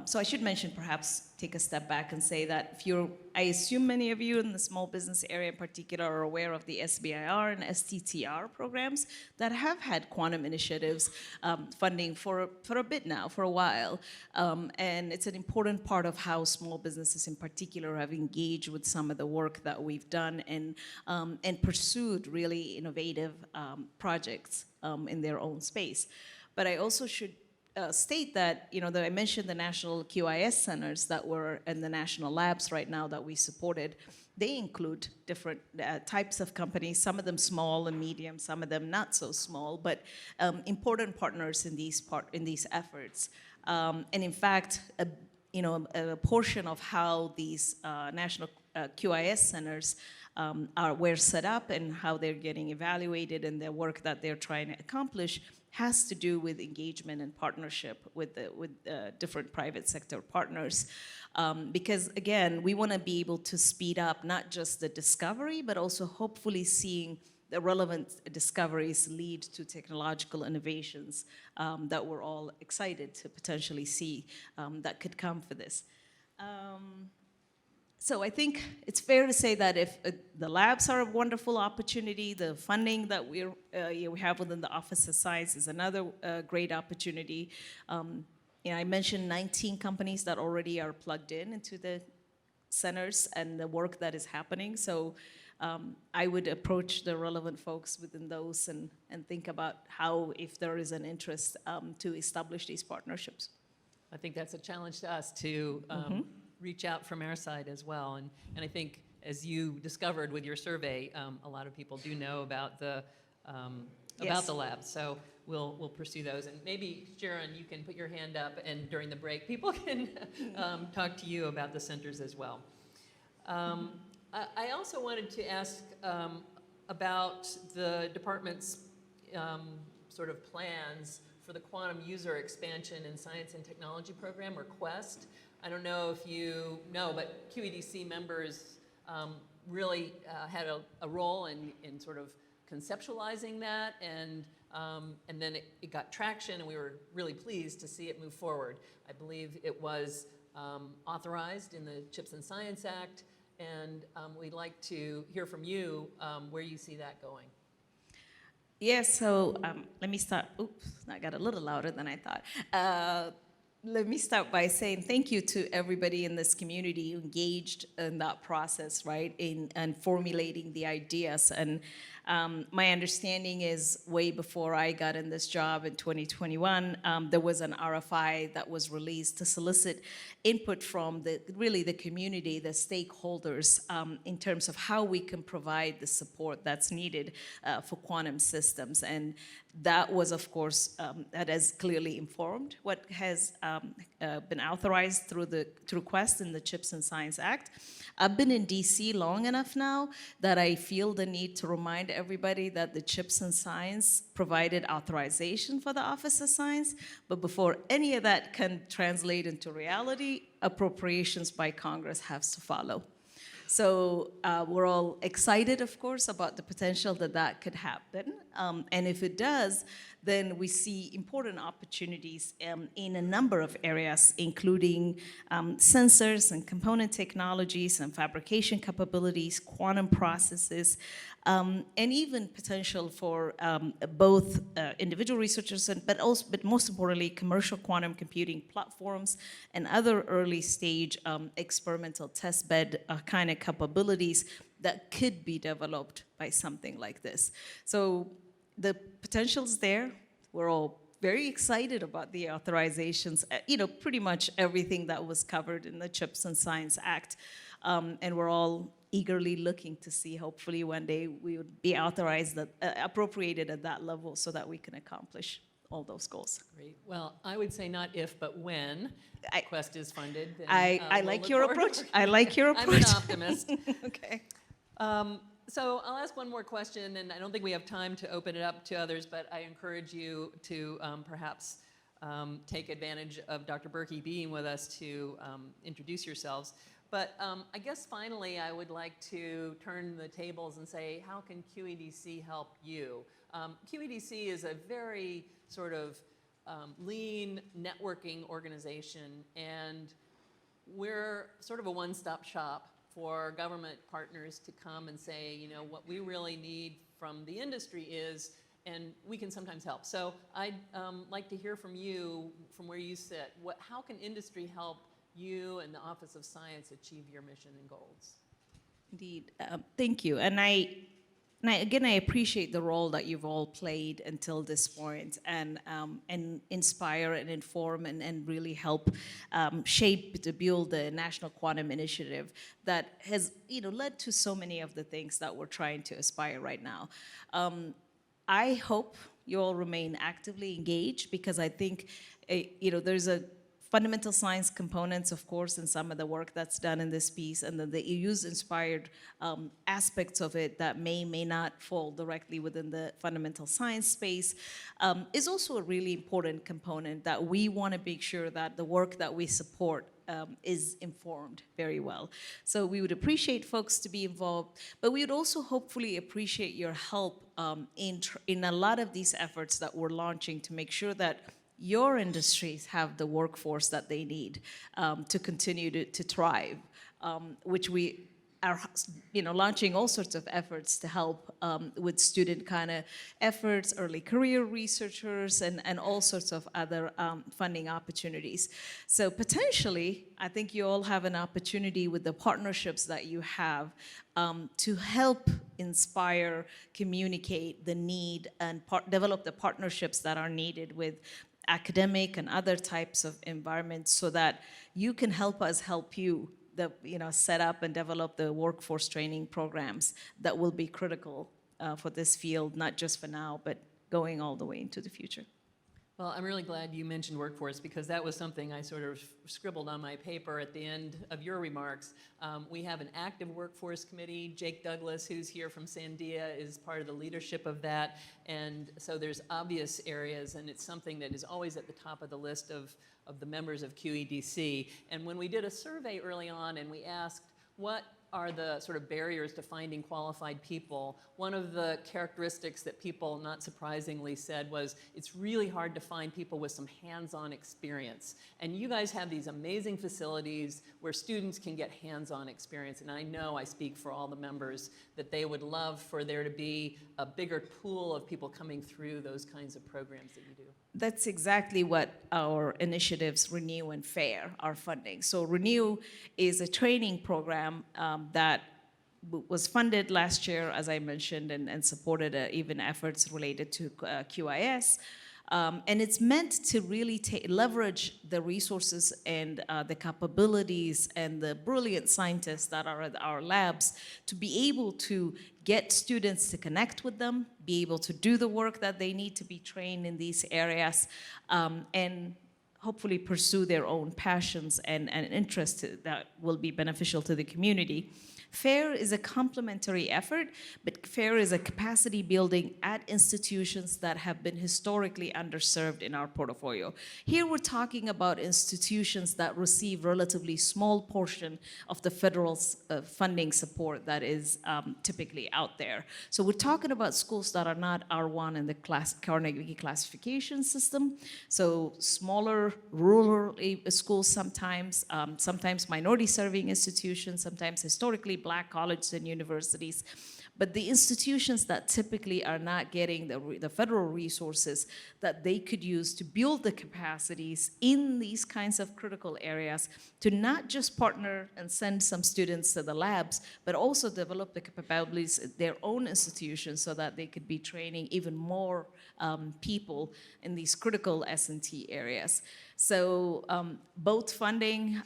So I should mention, perhaps take a step back and say that I assume many of you in the small business area in particular are aware of the SBIR and STTR programs that have had quantum initiatives funding for a bit now, for a while. And it's an important part of how small businesses in particular have engaged with some of the work that we've done and pursued really innovative projects in their own space. But I also should state that, that I mentioned the national QIS centers that were in the national labs right now that we supported. They include different types of companies, some of them small and medium, some of them not so small, but important partners in these efforts. And in fact, a portion of how these national QIS centers were set up and how they're getting evaluated and the work that they're trying to accomplish has to do with engagement and partnership with different private sector partners. Because again, we want to be able to speed up not just the discovery, but also hopefully seeing the relevant discoveries lead to technological innovations that we're all excited to potentially see that could come for this. So I think it's fair to say that if the labs are a wonderful opportunity, the funding that we have within the Office of Science is another great opportunity. I mentioned 19 companies that already are plugged into the centers and the work that is happening. So I would approach the relevant folks within those and think about how, if there is an interest, to establish these partnerships. I think that's a challenge to us to reach out from our side as well. And I think, as you discovered with your survey, a lot of people do know about the lab. So we'll pursue those. And maybe, Sharon, you can put your hand up, and during the break, people can talk to you about the centers as well. I also wanted to ask about the department's sort of plans for the Quantum User Expansion in Science and Technology Program, or QUEST. I don't know if you know, but QED-C members really had a role in sort of conceptualizing that, and then it got traction, and we were really pleased to see it move forward. I believe it was authorized in the CHIPS and Science Act, and we'd like to hear from you where you see that going. Yes, so let me start. Oops, I got a little louder than I thought. Let me start by saying thank you to everybody in this community who engaged in that process, right, and formulating the ideas. And my understanding is way before I got in this job in 2021, there was an RFI that was released to solicit input from the community, the stakeholders, in terms of how we can provide the support that's needed for quantum systems. And that was, of course, that has clearly informed what has been authorized through QUEST in the CHIPS and Science Act. I've been in DC long enough now that I feel the need to remind everybody that the CHIPS and Science provided authorization for the Office of Science, but before any of that can translate into reality, appropriations by Congress has to follow. So we're all excited, of course, about the potential that could happen. And if it does, then we see important opportunities in a number of areas, including sensors and component technologies and fabrication capabilities, quantum processes, and even potential for both individual researchers, but most importantly, commercial quantum computing platforms and other early stage experimental testbed kind of capabilities that could be developed by something like this. So the potential's there. We're all very excited about the authorizations, pretty much everything that was covered in the CHIPS and Science Act. And we're all eagerly looking to see, hopefully one day we would be authorized, appropriated at that level so that we can accomplish all those goals. Great. Well, I would say not if, but when QUEST is funded. Then, I we'll like look your forward to approach. working. I like your approach. I'm an optimist. Okay. So I'll ask one more question, and I don't think we have time to open it up to others, but I encourage you to perhaps take advantage of Dr. Berhe being with us to introduce yourselves. But I guess finally I would like to turn the tables and say, how can QED-C help you? QED-C is a very sort of lean networking organization, and we're sort of a one-stop shop for government partners to come and say, you know, what we really need from the industry is, and we can sometimes help. So I'd like to hear from you, from where you sit, how can industry help you and the Office of Science achieve your mission and goals? Indeed. Thank you. And again, I appreciate the role that you've all played until this point, and inspire and inform and really help shape to build the National Quantum Initiative that has, you know, led to so many of the things that we're trying to aspire right now. I hope you all remain actively engaged, because I think, you know, there's a fundamental science components, of course, in some of the work that's done in this piece, and then the use-inspired aspects of it that may not fall directly within the fundamental science space is also a really important component that we want to make sure that the work that we support is informed very well. So we would appreciate folks to be involved, but we would also hopefully appreciate your help in a lot of these efforts that we're launching to make sure that your industries have the workforce that they need to continue to thrive, which we are, you know, launching all sorts of efforts to help with student kind of efforts, early career researchers, and all sorts of other funding opportunities. So potentially, I think you all have an opportunity with the partnerships that you have to help inspire, communicate the need, and develop the partnerships that are needed with academic and other types of environments, so that you can help us help you, set up and develop the workforce training programs that will be critical for this field, not just for now, but going all the way into the future. Well, I'm really glad you mentioned workforce, because that was something I sort of scribbled on my paper at the end of your remarks. We have an active workforce committee. Jake Douglas, who's here from Sandia, is part of the leadership of that. And so there's obvious areas, and it's something that is always at the top of the list of the members of QED-C. And when we did a survey early on and we asked what are the sort of barriers to finding qualified people, one of the characteristics that people, not surprisingly, said was it's really hard to find people with some hands-on experience. And you guys have these amazing facilities where students can get hands-on experience, and I know I speak for all the members that they would love for there to be a bigger pool of people coming through those kinds of programs that you do. That's exactly what our initiatives Renew and FAIR are funding. So Renew is a training program that was funded last year, as I mentioned, and supported even efforts related to QIS. And it's meant to really leverage the resources and the capabilities and the brilliant scientists that are at our labs to be able to get students to connect with them, be able to do the work that they need to be trained in these areas, and hopefully pursue their own passions and interests that will be beneficial to the community. FAIR is a complementary effort, but FAIR is a capacity building at institutions that have been historically underserved in our portfolio. Here we're talking about institutions that receive relatively small portion of the federal funding support that is typically out there. So we're talking about schools that are not R1 in the Carnegie classification system. So smaller rural schools sometimes, sometimes minority serving institutions, sometimes historically Black colleges and universities. But the institutions that typically are not getting the federal resources that they could use to build the capacities in these kinds of critical areas to not just partner and send some students to the labs, but also develop the capabilities in their own institutions so that they could be training even more people in these critical S&T areas. So both funding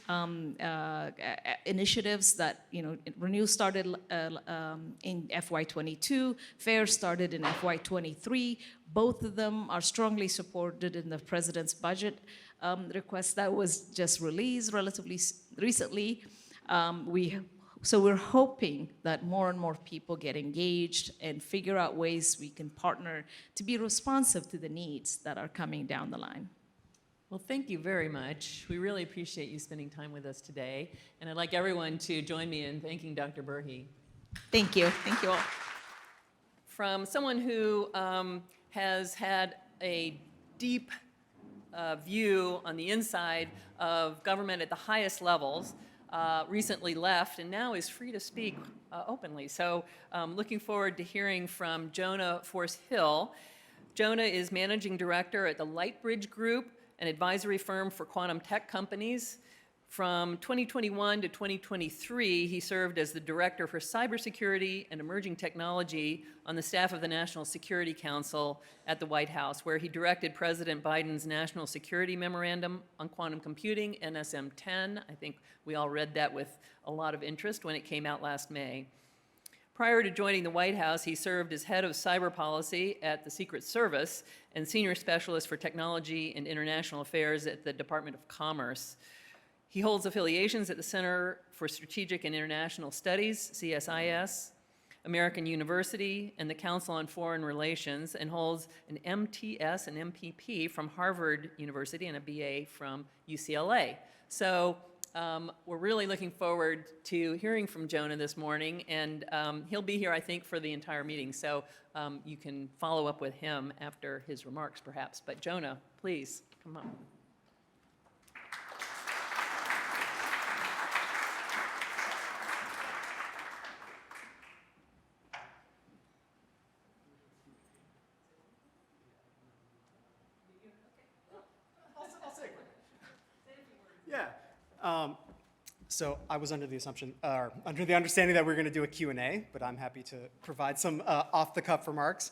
initiatives that, Renew started in FY22, FAIR started in FY23. Both of them are strongly supported in the president's budget request that was just released relatively recently. So we're hoping that more and more people get engaged and figure out ways we can partner to be responsive to the needs that are coming down the line. Well, thank you very much. We really appreciate you spending time with us today. And I'd like everyone to join me in thanking Dr. Berhe. Thank you. Thank you all. From someone who has had a deep view on the inside of government at the highest levels, recently left and now is free to speak openly. So looking forward to hearing from Jonah Force-Hill. Jonah is managing director at the Lightbridge Group, an advisory firm for quantum tech companies. From 2021 to 2023, he served as the Director for Cybersecurity and Emerging Technology on the staff of the National Security Council at the White House, where he directed President Biden's National Security Memorandum on Quantum Computing, NSM-10. I think we all read that with a lot of interest when it came out last May. Prior to joining the White House, he served as head of cyber policy at the Secret Service and senior specialist for technology and international affairs at the Department of Commerce. He holds affiliations at the Center for Strategic and International Studies, CSIS, American University, and the Council on Foreign Relations, and holds an MTS and MPP from Harvard University and a BA from UCLA. So we're really looking forward to hearing from Jonah this morning, and he'll be here, I think, for the entire meeting. So you can follow up with him after his remarks, perhaps. But Jonah, please, come on. Yeah. So I was under the assumption, or under the understanding that we are going to do a Q&A, but I'm happy to provide some off-the-cuff remarks.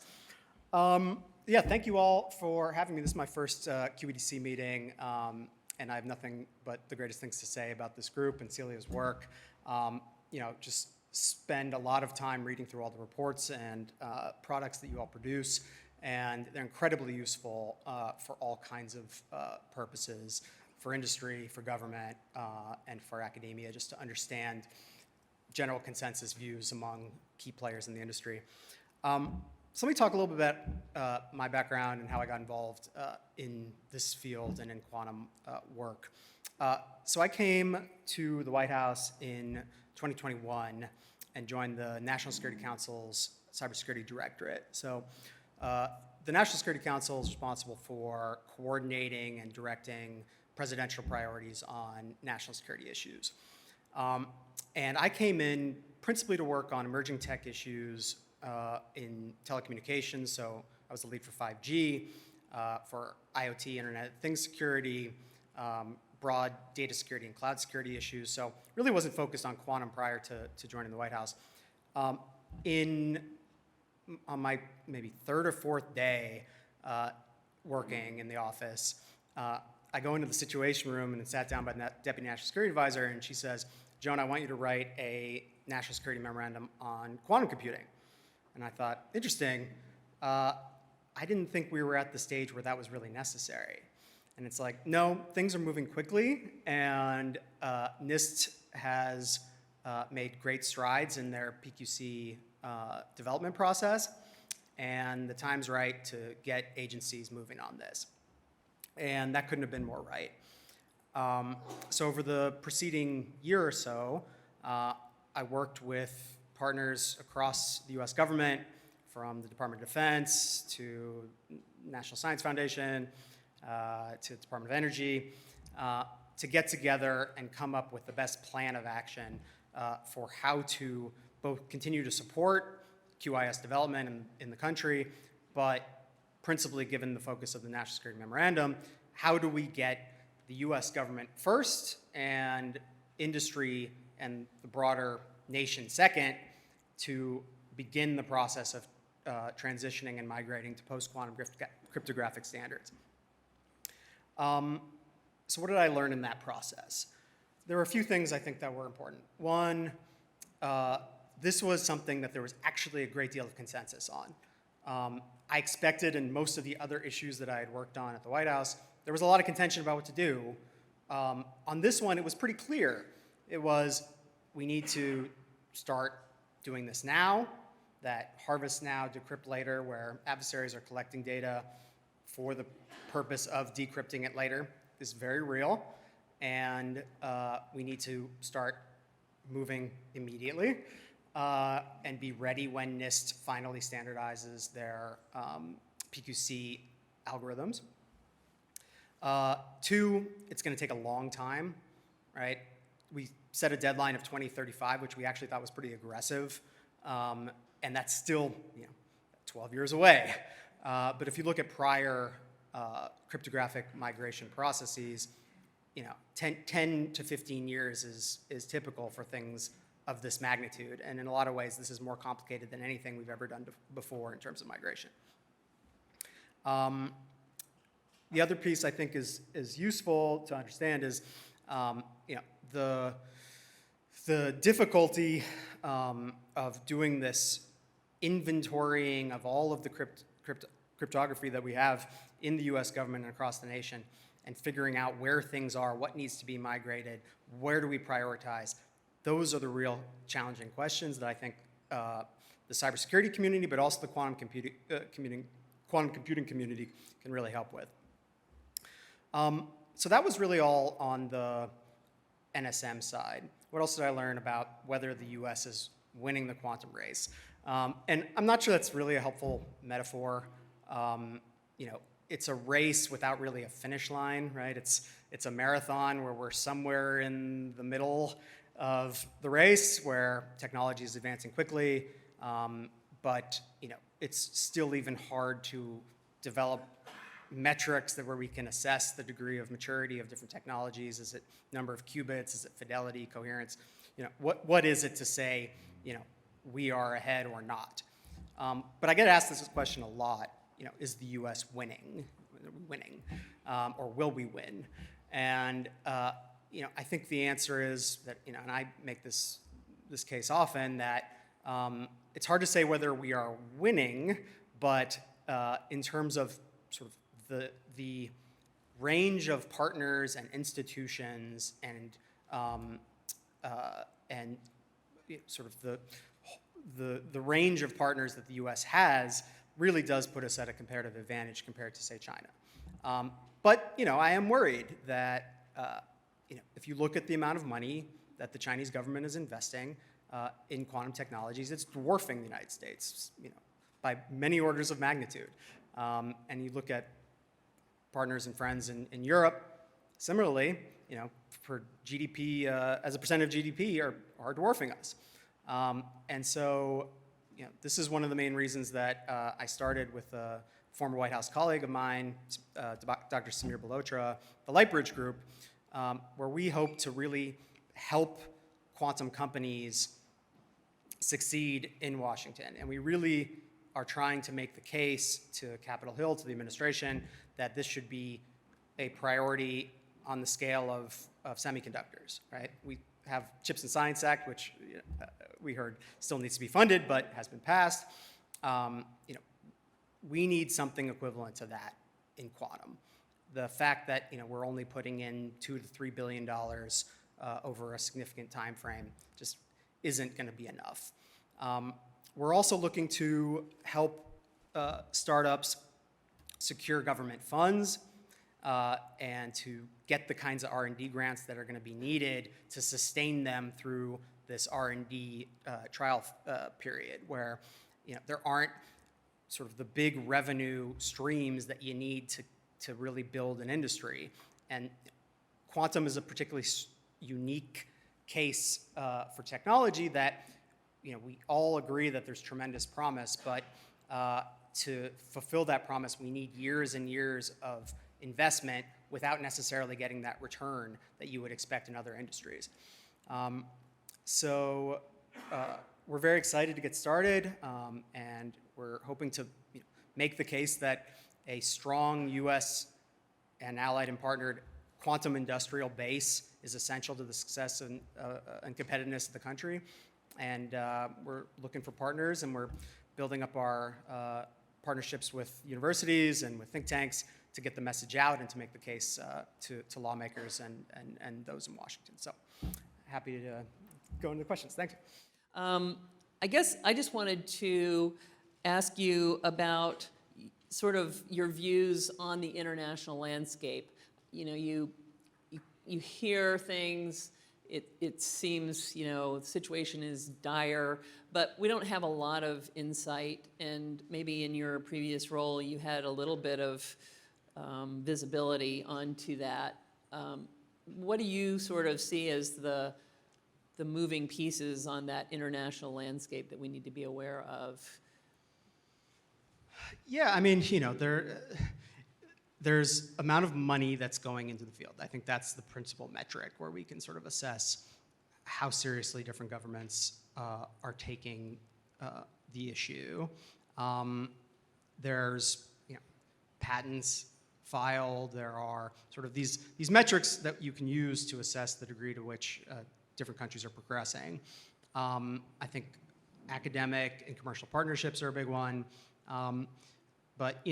Yeah, thank you all for having me. This is my first QED-C meeting, and I have nothing but the greatest things to say about this group and Celia's work. Just spend a lot of time reading through all the reports and products that you all produce, and they're incredibly useful for all kinds of purposes, for industry, for government, and for academia, just to understand general consensus views among key players in the industry. So let me talk a little bit about my background and how I got involved in this field and in quantum work. So I came to the White House in 2021 and joined the National Security Council's Cybersecurity Directorate. So the National Security Council is responsible for coordinating and directing presidential priorities on national security issues. And I came in principally to work on emerging tech issues in telecommunications. So I was the lead for 5G, for IoT, Internet of Things security, broad data security and cloud security issues. So really wasn't focused on quantum prior to joining the White House. On my maybe third or fourth day working in the office, I go into the Situation Room and sat down by the Deputy National Security Advisor, and she says, "Jonah, I want you to write a national security memorandum on quantum computing." And I thought, interesting. I didn't think we were at the stage where that was really necessary. And it's like, no, things are moving quickly, and NIST has made great strides in their PQC development process, and the time's right to get agencies moving on this. And that couldn't have been more right. So over the preceding year or so, I worked with partners across the US government, from the Department of Defense to National Science Foundation to the Department of Energy, to get together and come up with the best plan of action for how to both continue to support QIS development in the country, but principally given the focus of the National Security Memorandum, how do we get the US government first and industry and the broader nation second to begin the process of transitioning and migrating to post-quantum cryptographic standards. So what did I learn in that process? There were a few things I think that were important. One, this was something that there was actually a great deal of consensus on. I expected in most of the other issues that I had worked on at the White House, there was a lot of contention about what to do. On this one, it was pretty clear. It was, we need to start doing this now, that harvest now, decrypt later, where adversaries are collecting data for the purpose of decrypting it later is very real. And we need to start moving immediately. And be ready when NIST finally standardizes their PQC algorithms. Two, it's going to take a long time, right? We set a deadline of 2035, which we actually thought was pretty aggressive, and that's still 12 years away. But if you look at prior cryptographic migration processes, 10 to 15 years is typical for things of this magnitude. And in a lot of ways, this is more complicated than anything we've ever done before in terms of migration. The other piece I think is useful to understand is the difficulty of doing this inventorying of all of the cryptography that we have in the US government and across the nation, and figuring out where things are, what needs to be migrated, where do we prioritize. Those are the real challenging questions that I think the cybersecurity community, but also the quantum computing community can really help with. So that was really all on the NSM side. What else did I learn about whether the US is winning the quantum race? And I'm not sure that's really a helpful metaphor. It's a race without really a finish line, right? It's a marathon where we're somewhere in the middle of the race where technology is advancing quickly, but it's still even hard to develop metrics where we can assess the degree of maturity of different technologies. Is it number of qubits? Is it fidelity, coherence? What is it to say, we are ahead or not? But I get asked this question a lot. Is the U.S. winning? Are we winning? Or will we win? And I think the answer is that, and I make this case often, that it's hard to say whether we are winning, but in terms of sort of the range of partners and institutions and sort of the range of partners that the U.S. has really does put us at a comparative advantage compared to, say, China. But I am worried that if you look at the amount of money that the Chinese government is investing in quantum technologies, it's dwarfing the United States, by many orders of magnitude. And you look at partners and friends in Europe, similarly, for GDP, as a percent of GDP, are dwarfing us. And so, this is one of the main reasons that I started with a former White House colleague of mine, Dr. Samir Balotra, the Lightbridge group, where we hope to really help quantum companies succeed in Washington. And we really are trying to make the case to Capitol Hill, to the administration, that this should be a priority on the scale of semiconductors, right? We have Chips and Science Act, which we heard still needs to be funded, but has been passed. We need something equivalent to that in quantum. The fact that we're only putting in $2 to $3 billion over a significant time frame just isn't going to be enough. We're also looking to help startups secure government funds and to get the kinds of R&D grants that are going to be needed to sustain them through this R&D trial period, where there aren't sort of the big revenue streams that you need to really build an industry. And quantum is a particularly unique case for technology that we all agree that there's tremendous promise, but to fulfill that promise, we need years and years of investment without necessarily getting that return that you would expect in other industries. So we're very excited to get started, and we're hoping to make the case that a strong U.S. and allied and partnered quantum industrial base is essential to the success and competitiveness of the country. And we're looking for partners, and we're building up our partnerships with universities and with think tanks to get the message out and to make the case to lawmakers and those in Washington. So happy to go into questions. Thank you. I guess I just wanted to ask you about sort of your views on the international landscape. You hear things, it seems, the situation is dire, but we don't have a lot of insight, and maybe in your previous role you had a little bit of visibility onto that. What do you sort of see as the moving pieces on that international landscape that we need to be aware of? Yeah, I mean, there's amount of money that's going into the field. I think that's the principal metric where we can sort of assess how seriously different governments are taking the issue. There's patents filed. There are sort of these metrics that you can use to assess the degree to which different countries are progressing. I think academic and commercial partnerships are a big one. But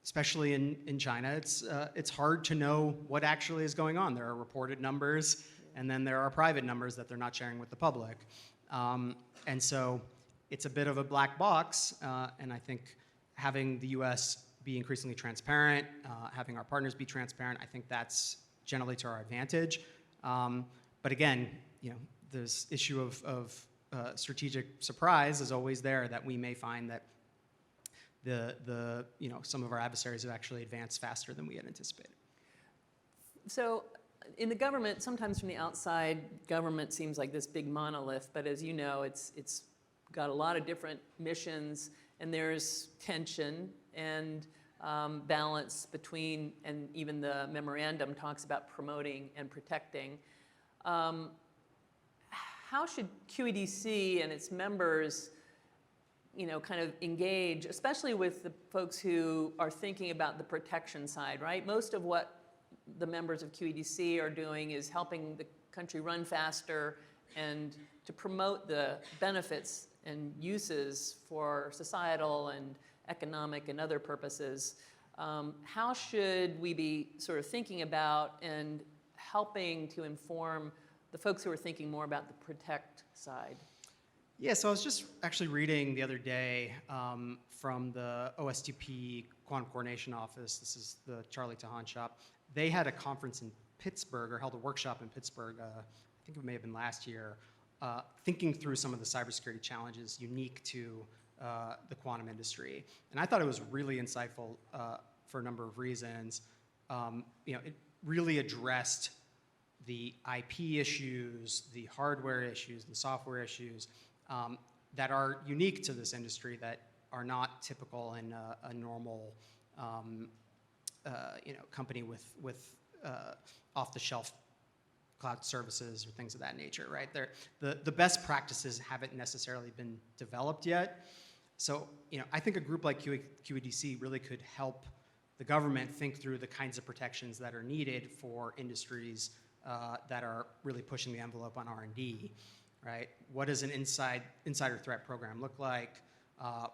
especially in China, it's hard to know what actually is going on. There are reported numbers, and then there are private numbers that they're not sharing with the public. And so it's a bit of a black box, and I think having the US be increasingly transparent, having our partners be transparent, I think that's generally to our advantage. But again, this issue of strategic surprise is always there, that we may find that some of our adversaries have actually advanced faster than we had anticipated. So in the government, sometimes from the outside, government seems like this big monolith, but as you know, it's got a lot of different missions, and there's tension and balance between, and even the memorandum talks about promoting and protecting. How should QED-C and its members kind of engage, especially with the folks who are thinking about the protection side, right? Most of what the members of QED-C are doing is helping the country run faster and to promote the benefits and uses for societal and economic and other purposes. How should we be sort of thinking about and helping to inform the folks who are thinking more about the protect side? Yeah, so I was just actually reading the other day from the OSTP Quantum Coordination Office. This is the Charlie Tahan shop. They had a conference in Pittsburgh, or held a workshop in Pittsburgh, I think it may have been last year, thinking through some of the cybersecurity challenges unique to the quantum industry. And I thought it was really insightful for a number of reasons. It really addressed the IP issues, the hardware issues, the software issues that are unique to this industry, that are not typical in a normal company with off-the-shelf cloud services or things of that nature, right? The best practices haven't necessarily been developed yet. So I think a group like QED-C really could help the government think through the kinds of protections that are needed for industries that are really pushing the envelope on R&D, right? What does an insider threat program look like?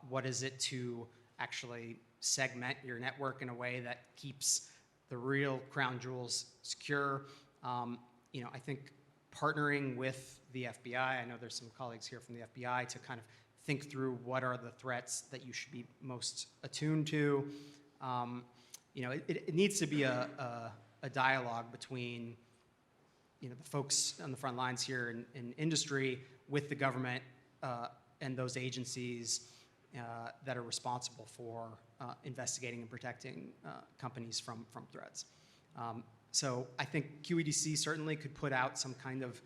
What is it to actually segment your network in a way that keeps the real crown jewels secure? I think partnering with the FBI, I know there's some colleagues here from the FBI, to kind of think through what are the threats that you should be most attuned to. It needs to be a dialogue between the folks on the front lines here in industry with the government and those agencies that are responsible for investigating and protecting companies from threats. So I think QED-C certainly could put out some kind of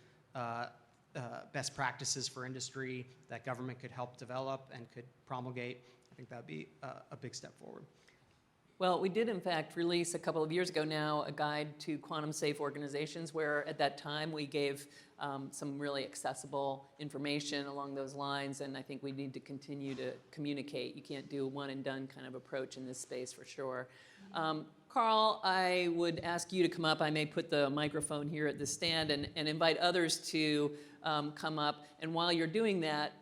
best practices for industry that government could help develop and could promulgate. I think that would be a big step forward. Well, we did in fact release a couple of years ago now a guide to quantum safe organizations, where at that time we gave some really accessible information along those lines, and I think we need to continue to communicate. You can't do a one and done kind of approach in this space for sure. Carl, I would ask you to come up. I may put the microphone here at the stand and invite others to come up. And while you're doing that,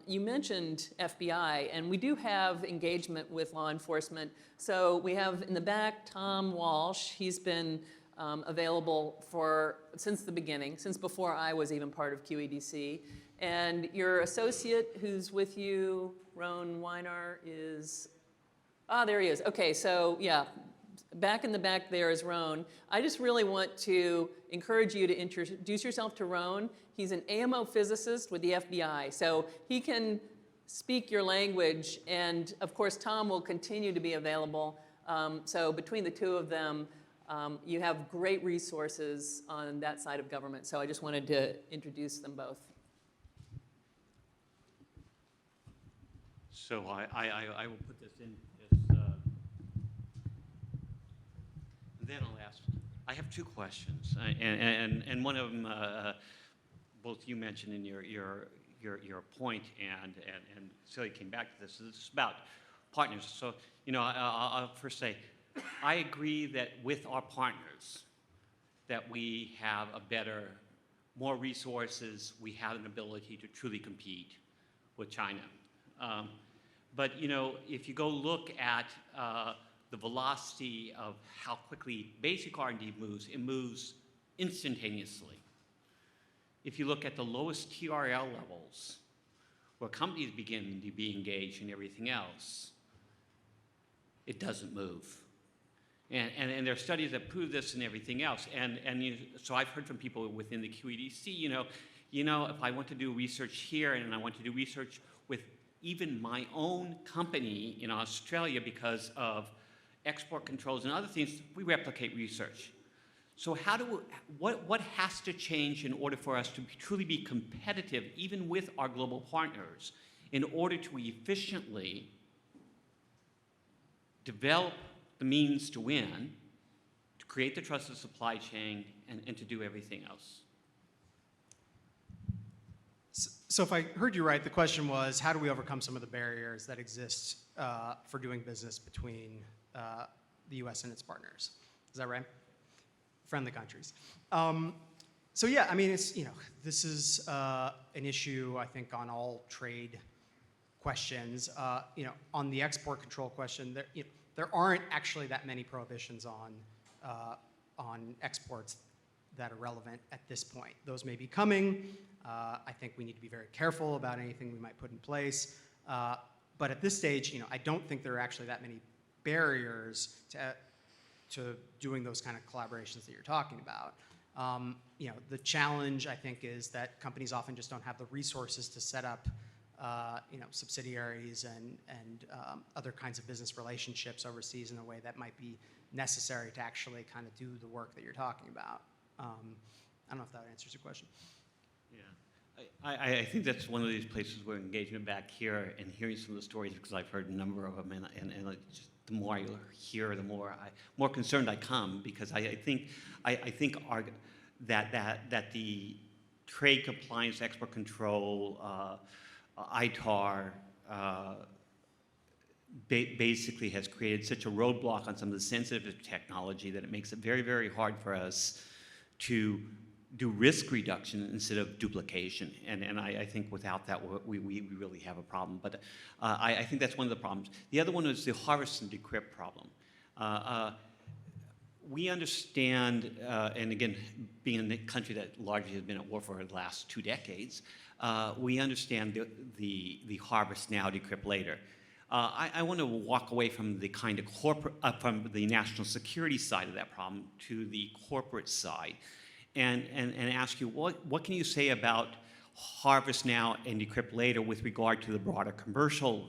you mentioned FBI, and we do have engagement with law enforcement. So we have in the back Tom Walsh. He's been available since the beginning, since before I was even part of QED-C. And your associate who's with you, Roan Weinar, is, there he is. Okay, so yeah. Back in the back there is Roan. I just really want to encourage you to introduce yourself to Roan. He's an AMO physicist with the FBI, so he can speak your language, and of course Tom will continue to be available So between the two of them, you have great resources on that side of government. So I just wanted to introduce them both. So I will put this in this, then I'll ask. I have two questions, and one of them, both you mentioned in your point, and Celia came back to this. This is about partners. So I'll first say, I agree that with our partners, that we have more resources. We have an ability to truly compete with China. But if you go look at the velocity of how quickly basic R&D moves, it moves instantaneously. If you look at the lowest TRL levels, where companies begin to be engaged in everything else, it doesn't move. And there are studies that prove this and everything else. So I've heard from people within the QED-C, if I want to do research here and I want to do research with even my own company in Australia because of export controls and other things, we replicate research. So what has to change in order for us to truly be competitive, even with our global partners, in order to efficiently develop the means to win, to create the trusted supply chain, and to do everything else? So if I heard you right, the question was, how do we overcome some of the barriers that exist for doing business between the U.S. and its partners? Is that right? Friendly countries. So yeah, I mean, this is an issue, I think, on all trade questions. On the export control question, there aren't actually that many prohibitions on exports that are relevant at this point. Those may be coming. I think we need to be very careful about anything we might put in place. But at this stage, I don't think there are actually that many barriers to doing those kind of collaborations that you're talking about. The challenge, I think, is that companies often just don't have the resources to set up subsidiaries and other kinds of business relationships overseas in a way that might be necessary to actually kind of do the work that you're talking about. I don't know if that answers your question. Yeah, I think that's one of these places where engagement back here and hearing some of the stories, because I've heard a number of them, and just the more I hear, the more concerned I come, because I think that the trade compliance, export control, ITAR, basically has created such a roadblock on some of the sensitive technology that it makes it very, very hard for us to do risk reduction instead of duplication. And I think without that, we really have a problem. But I think that's one of the problems. The other one is the harvest and decrypt problem. We understand, and again, being in a country that largely has been at war for the last 2 decades, we understand the harvest now, decrypt later. I want to walk away from the kind of from the national security side of that problem to the corporate side, and ask you, what can you say about harvest now and decrypt later with regard to the broader commercial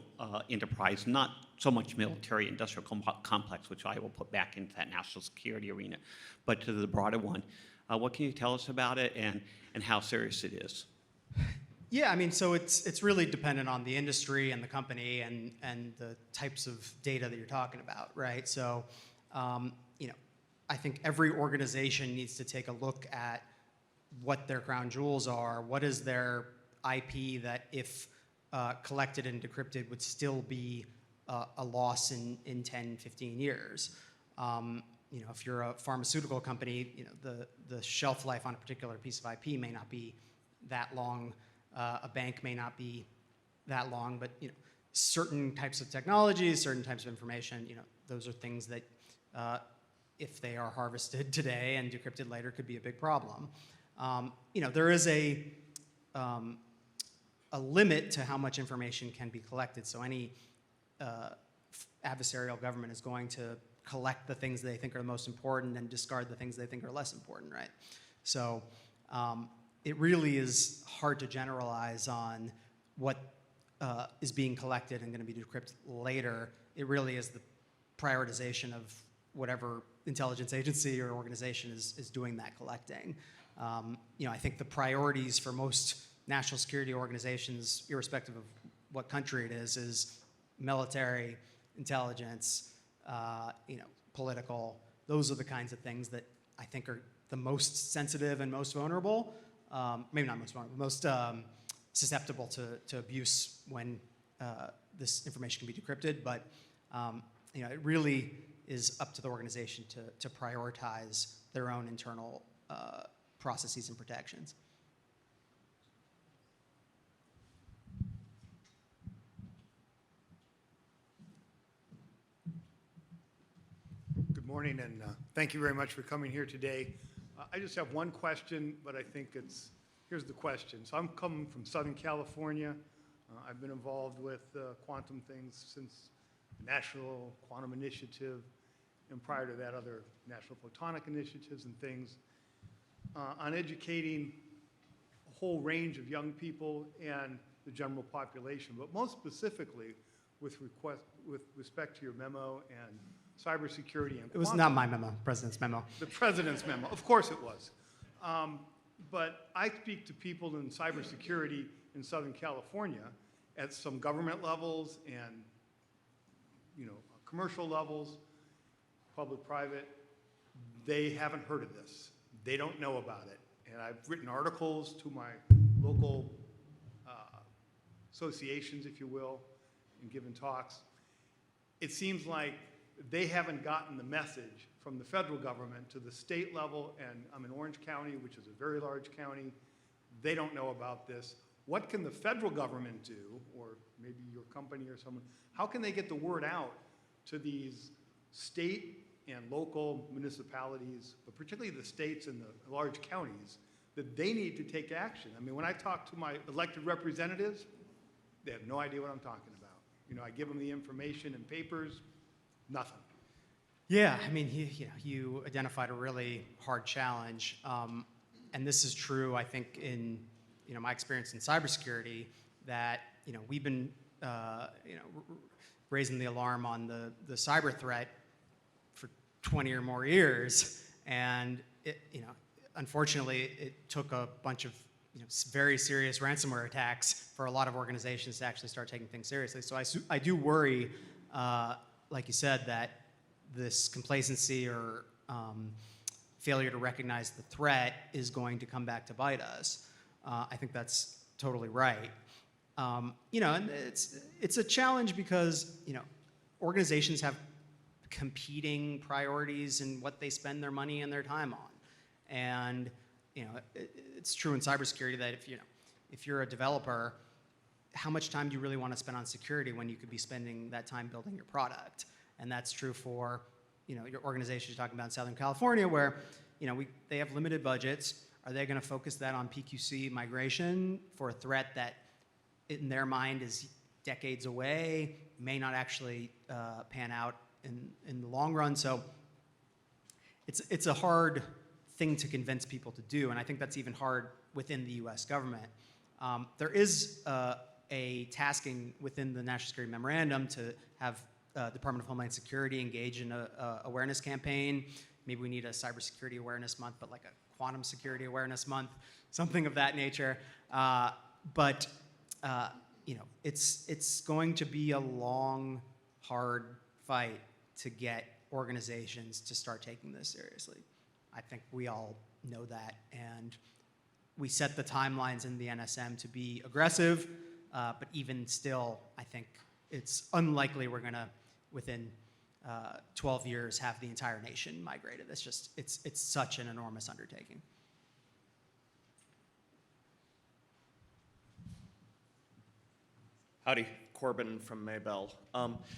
enterprise, not so much military industrial complex, which I will put back into that national security arena, but to the broader one. What can you tell us about it and how serious it is? Yeah, I mean, so it's really dependent on the industry and the company and the types of data that you're talking about, right? So, I think every organization needs to take a look at what their crown jewels are. What is their IP that, if collected and decrypted, would still be a loss in 10, 15 years? If you're a pharmaceutical company, the shelf life on a particular piece of IP may not be that long. A bank may not be that long, but certain types of technologies, certain types of information, those are things that, if they are harvested today and decrypted later, could be a big problem. There is a limit to how much information can be collected. So any adversarial government is going to collect the things they think are the most important and discard the things they think are less important, right? So it really is hard to generalize on what is being collected and going to be decrypted later. It really is the prioritization of whatever intelligence agency or organization is doing that collecting. I think the priorities for most national security organizations, irrespective of what country it is military, intelligence, political. Those are the kinds of things that I think are the most sensitive and most vulnerable. Maybe not most vulnerable, most susceptible to abuse when this information can be decrypted. But it really is up to the organization to prioritize their own internal processes and protections. Good morning, and thank you very much for coming here today. I just have one question, but I think here's the question. So I'm coming from Southern California. I've been involved with quantum things since the National Quantum Initiative, and prior to that, other National Photonic Initiatives and things, on educating a whole range of young people and the general population, but most specifically with respect to your memo and cybersecurity and It was quantum. not my memo, President's memo. The president's memo, of course it was. But I speak to people in cybersecurity in Southern California at some government levels and, commercial levels, public-private. They haven't heard of this. They don't know about it. And I've written articles to my local associations, if you will, and given talks. It seems like they haven't gotten the message from the federal government to the state level, and I'm in Orange County, which is a very large county. They don't know about this. What can the federal government do, or maybe your company or someone, how can they get the word out to these state and local municipalities, but particularly the states and the large counties, that they need to take action? I mean, when I talk to my elected representatives, they have no idea what I'm talking about. I give them the information and papers, nothing. Yeah, I mean, you identified a really hard challenge, and this is true, I think, in my experience in cybersecurity, that we've been raising the alarm on the cyber threat for 20 or more years, and unfortunately, it took a bunch of very serious ransomware attacks for a lot of organizations to actually start taking things seriously. So I do worry, like you said, that this complacency or failure to recognize the threat is going to come back to bite us. I think that's totally right. And it's a challenge because organizations have competing priorities in what they spend their money and their time on, and it's true in cybersecurity that if you're a developer, how much time do you really want to spend on security when you could be spending that time building your product? And that's true for your organization you're talking about in Southern California, where they have limited budgets. Are they going to focus that on PQC migration for a threat that in their mind is decades away, may not actually pan out in the long run? So it's a hard thing to convince people to do, and I think that's even hard within the U.S. government. There is a tasking within the National Security Memorandum to have Department of Homeland Security engage in a awareness campaign. Maybe we need a cybersecurity awareness month, but like a quantum security awareness month, something of that nature. But it's going to be a long, hard fight to get organizations to start taking this seriously. I think we all know that, and we set the timelines in the NSM to be aggressive, but even still, I think it's unlikely we're going to, within 12 years, have the entire nation migrated. It's such an enormous undertaking. Howdy, Corbin from Maybell.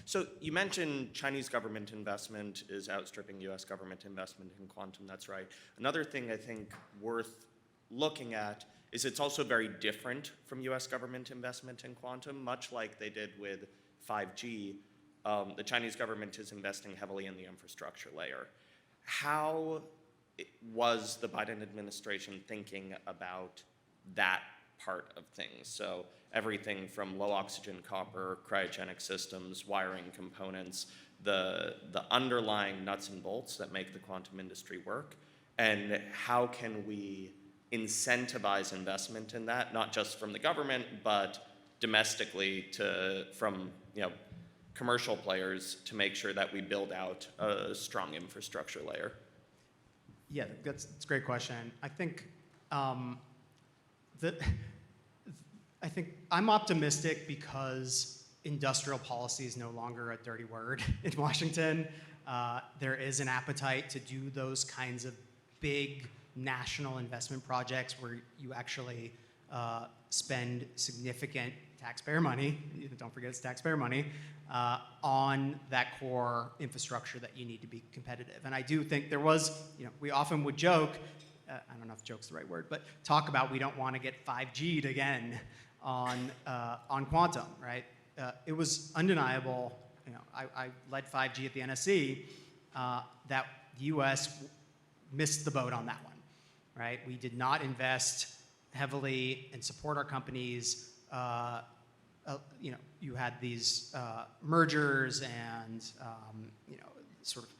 So you mentioned Chinese government investment is outstripping US government investment in quantum, that's right. Another thing I think worth looking at is it's also very different from US government investment in quantum, much like they did with 5G. The Chinese government is investing heavily in the infrastructure layer. How was the Biden administration thinking about that part of things? So everything from low oxygen copper, cryogenic systems, wiring components, the underlying nuts and bolts that make the quantum industry work, and how can we incentivize investment in that, not just from the government, but domestically from commercial players, to make sure that we build out a strong infrastructure layer? Yeah, that's a great question. I think I'm optimistic because industrial policy is no longer a dirty word in Washington. There is an appetite to do those kinds of big national investment projects where you actually spend significant taxpayer money, don't forget it's taxpayer money, on that core infrastructure that you need to be competitive. And I do think there was, we often would joke, I don't know if joke's the right word, but talk about we don't want to get 5G'd again on quantum, right? It was undeniable, I led 5G at the NSC, that the US missed the boat on that one, right? We did not invest heavily and support our companies. You had these mergers and sort of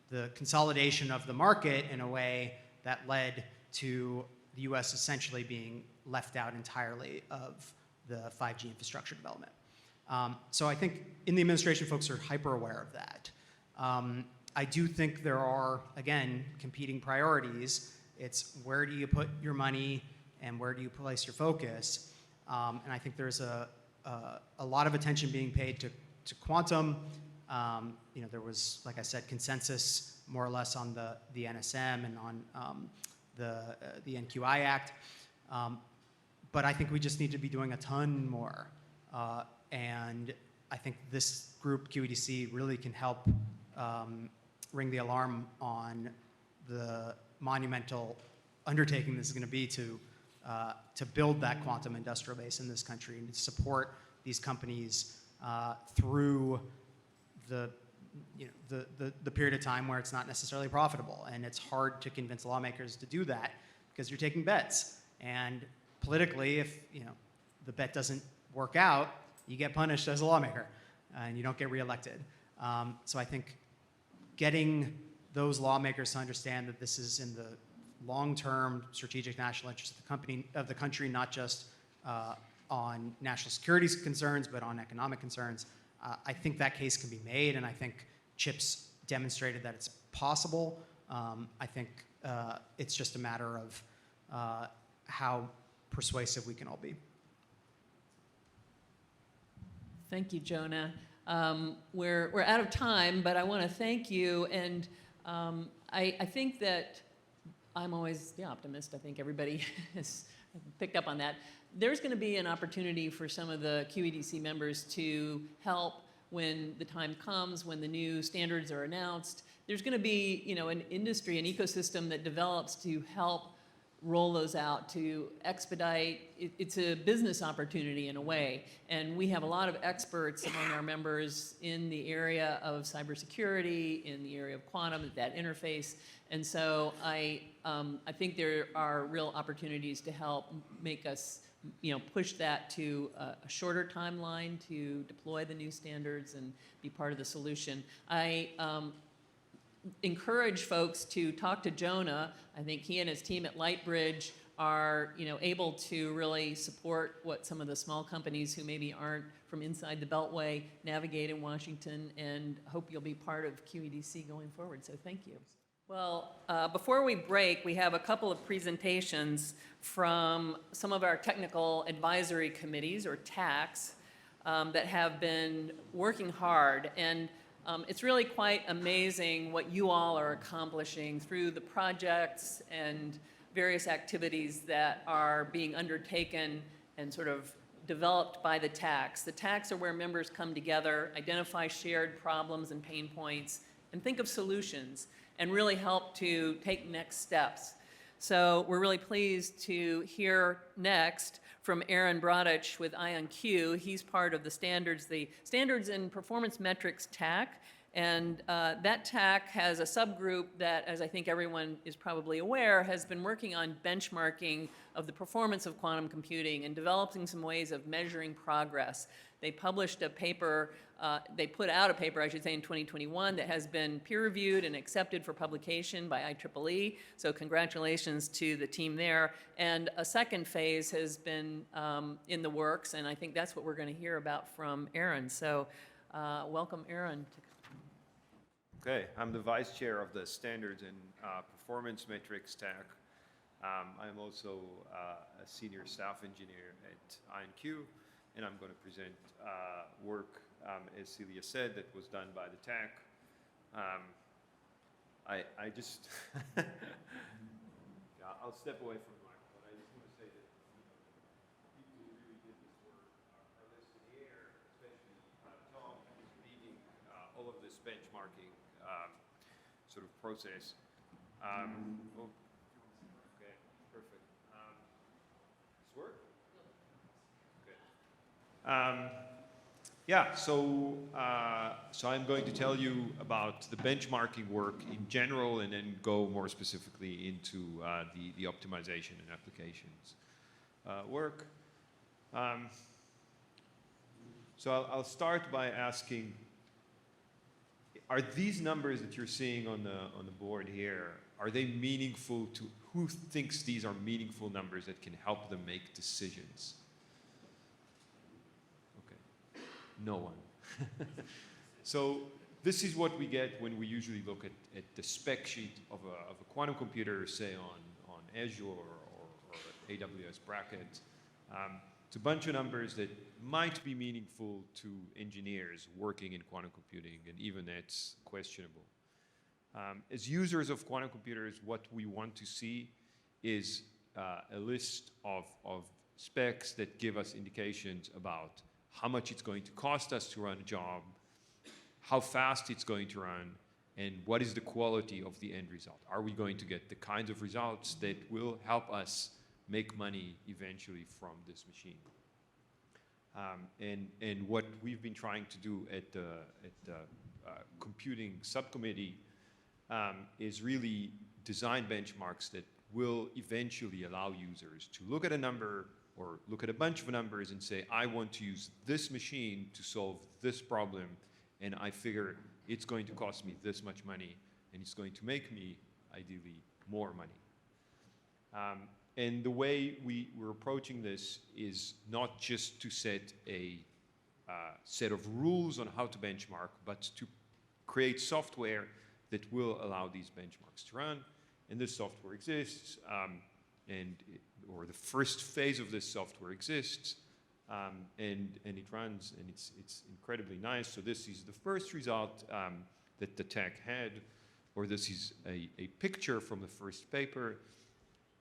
the consolidation of the market in a way that led to the US essentially being left out entirely of the 5G infrastructure development. So I think in the administration, folks are hyper aware of that. I do think there are, again, competing priorities. It's where do you put your money and where do you place your focus? And I think there's a lot of attention being paid to quantum. There was, like I said, consensus more or less on the NSM and on the NQI Act. But I think we just need to be doing a ton more. And I think this group, QED-C, really can help ring the alarm on the monumental undertaking this is going to be to build that quantum industrial base in this country and to support these companies through the period of time where it's not necessarily profitable. And it's hard to convince lawmakers to do that because you're taking bets. And politically, if the bet doesn't work out, you get punished as a lawmaker and you don't get reelected. So I think getting those lawmakers to understand that this is in the long-term strategic national interest of the country, not just on national security concerns, but on economic concerns. I think that case can be made, and I think CHIPS demonstrated that it's possible. I think it's just a matter of how persuasive we can all be. Thank you, Jonah. We're out of time, but I want to thank you. And I think that I'm always the optimist. I think everybody has picked up on that. There's going to be an opportunity for some of the QED-C members to help when the time comes, when the new standards are announced. There's going to be, an industry, an ecosystem that develops to help roll those out, to expedite. It's a business opportunity in a way. And we have a lot of experts among our members in the area of cybersecurity, in the area of quantum, that interface. And so I think there are real opportunities to help make us, push that to a shorter timeline to deploy the new standards and be part of the solution. I encourage folks to talk to Jonah. I think he and his team at Lightbridge are, able to really support what some of the small companies who maybe aren't from inside the Beltway navigate in Washington, and hope you'll be part of QED-C going forward. So thank you. Well, before we break, we have a couple of presentations from some of our technical advisory committees, or TACs, that have been working hard. And it's really quite amazing what you all are accomplishing through the projects and various activities that are being undertaken and sort of developed by the TACs. The TACs are where members come together, identify shared problems and pain points, and think of solutions, and really help to take next steps. So we're really pleased to hear next from Aharon Brodutch with IonQ. He's part of the Standards and Performance Metrics TAC, And that TAC has a subgroup that, as I think everyone is probably aware, has been working on benchmarking of the performance of quantum computing and developing some ways of measuring progress. They published a paper, they put out a paper, I should say, in 2021 that has been peer-reviewed and accepted for publication by IEEE. So congratulations to the team there. And a second phase has been in the works, and I think that's what we're going to hear about from Aharon. So welcome, Aharon. Okay, I'm the vice chair of the Standards and Performance Metrics TAC. I'm also a senior staff engineer at IonQ, and I'm going to present work, as Celia said, that was done by the TAC. I just, I'll step away from the microphone. I just want to say that people who really did this work are listed here, especially Tom, who's leading all of this benchmarking sort of process. Okay, perfect. This work? Okay. Yeah, so I'm going to tell you about the benchmarking work in general and then go more specifically into the optimization and applications work. So I'll start by asking, are these numbers that you're seeing on the board here, are they meaningful to, who thinks these are meaningful numbers that can help them make decisions? Okay, no one. So this is what we get when we usually look at the spec sheet of a quantum computer, say on Azure or AWS bracket. It's a bunch of numbers that might be meaningful to engineers working in quantum computing, and even that's questionable. As users of quantum computers, what we want to see is a list of specs that give us indications about how much it's going to cost us to run a job, how fast it's going to run, and what is the quality of the end result. Are we going to get the kinds of results that will help us make money eventually from this machine? And what we've been trying to do at the computing subcommittee is really design benchmarks that will eventually allow users to look at a number or look at a bunch of numbers and say, I want to use this machine to solve this problem, and I figure it's going to cost me this much money, and it's going to make me, ideally, more money. And the way we're approaching this is not just to set a set of rules on how to benchmark, but to create software that will allow these benchmarks to run. And this software exists, or the first phase of this software exists, and it runs, and it's incredibly nice. So this is the first result that the TAC had, or this is a picture from the first paper.